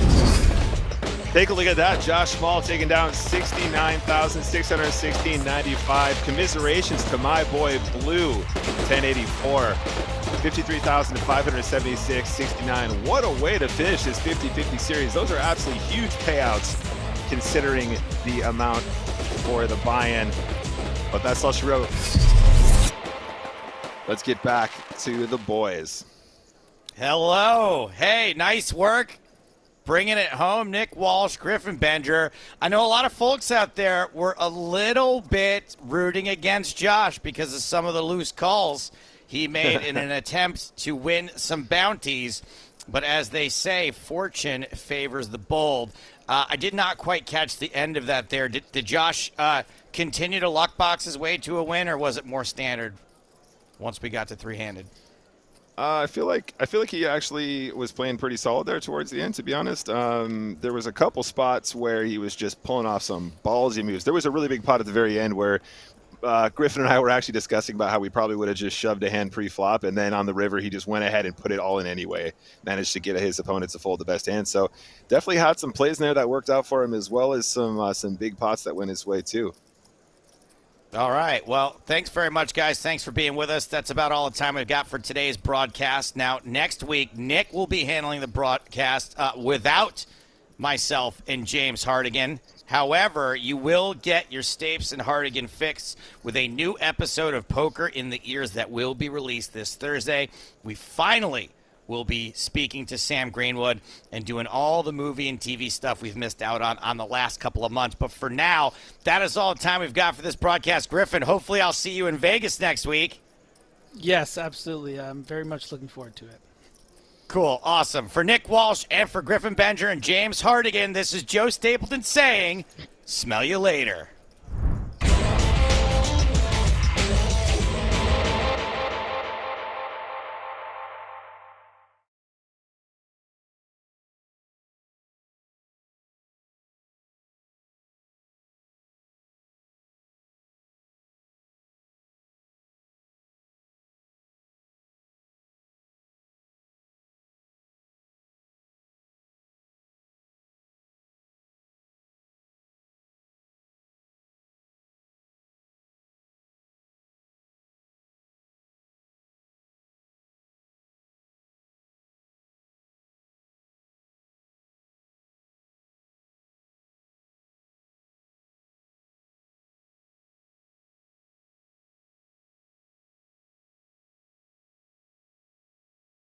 Speaker 2: Take a look at that. Josh Small taking down 69,616.95. Commiserations to my boy Blue, 1084. 53,576.69. What a way to finish this 50-50 series. Those are absolutely huge payouts considering the amount for the buy-in. But that's all she wrote. Let's get back to the boys.
Speaker 3: Hello. Hey, nice work. Bringing it home, Nick Walsh, Griffin Benger. I know a lot of folks out there were a little bit rooting against Josh because of some of the loose calls he made in an attempt to win some bounties. But as they say, fortune favors the bold. I did not quite catch the end of that there. Did Josh continue to luck box his way to a win, or was it more standard once we got to three-handed?
Speaker 2: I feel like he actually was playing pretty solid there towards the end, to be honest. There was a couple spots where he was just pulling off some ballsy moves. There was a really big pot at the very end where Griffin and I were actually discussing about how we probably would have just shoved a hand pre-flop, and then on the river he just went ahead and put it all in anyway, managed to get his opponents to fold the best hand. So definitely had some plays in there that worked out for him, as well as some big pots that went his way too.
Speaker 3: All right. Well, thanks very much, guys. Thanks for being with us. That's about all the time we've got for today's broadcast. Now, next week, Nick will be handling the broadcast without myself and James Hardigan. However, you will get your Stapes and Hardigan fix with a new episode of Poker in the Ears that will be released this Thursday. We finally will be speaking to Sam Greenwood and doing all the movie and TV stuff we've missed out on the last couple of months. But for now, that is all the time we've got for this broadcast. Griffin, hopefully I'll see you in Vegas next week.
Speaker 1: Yes, absolutely. I'm very much looking forward to it.
Speaker 3: Cool. Awesome. For Nick Walsh and for Griffin Benger and James Hardigan, this is Joe Stapleton saying, smell you later.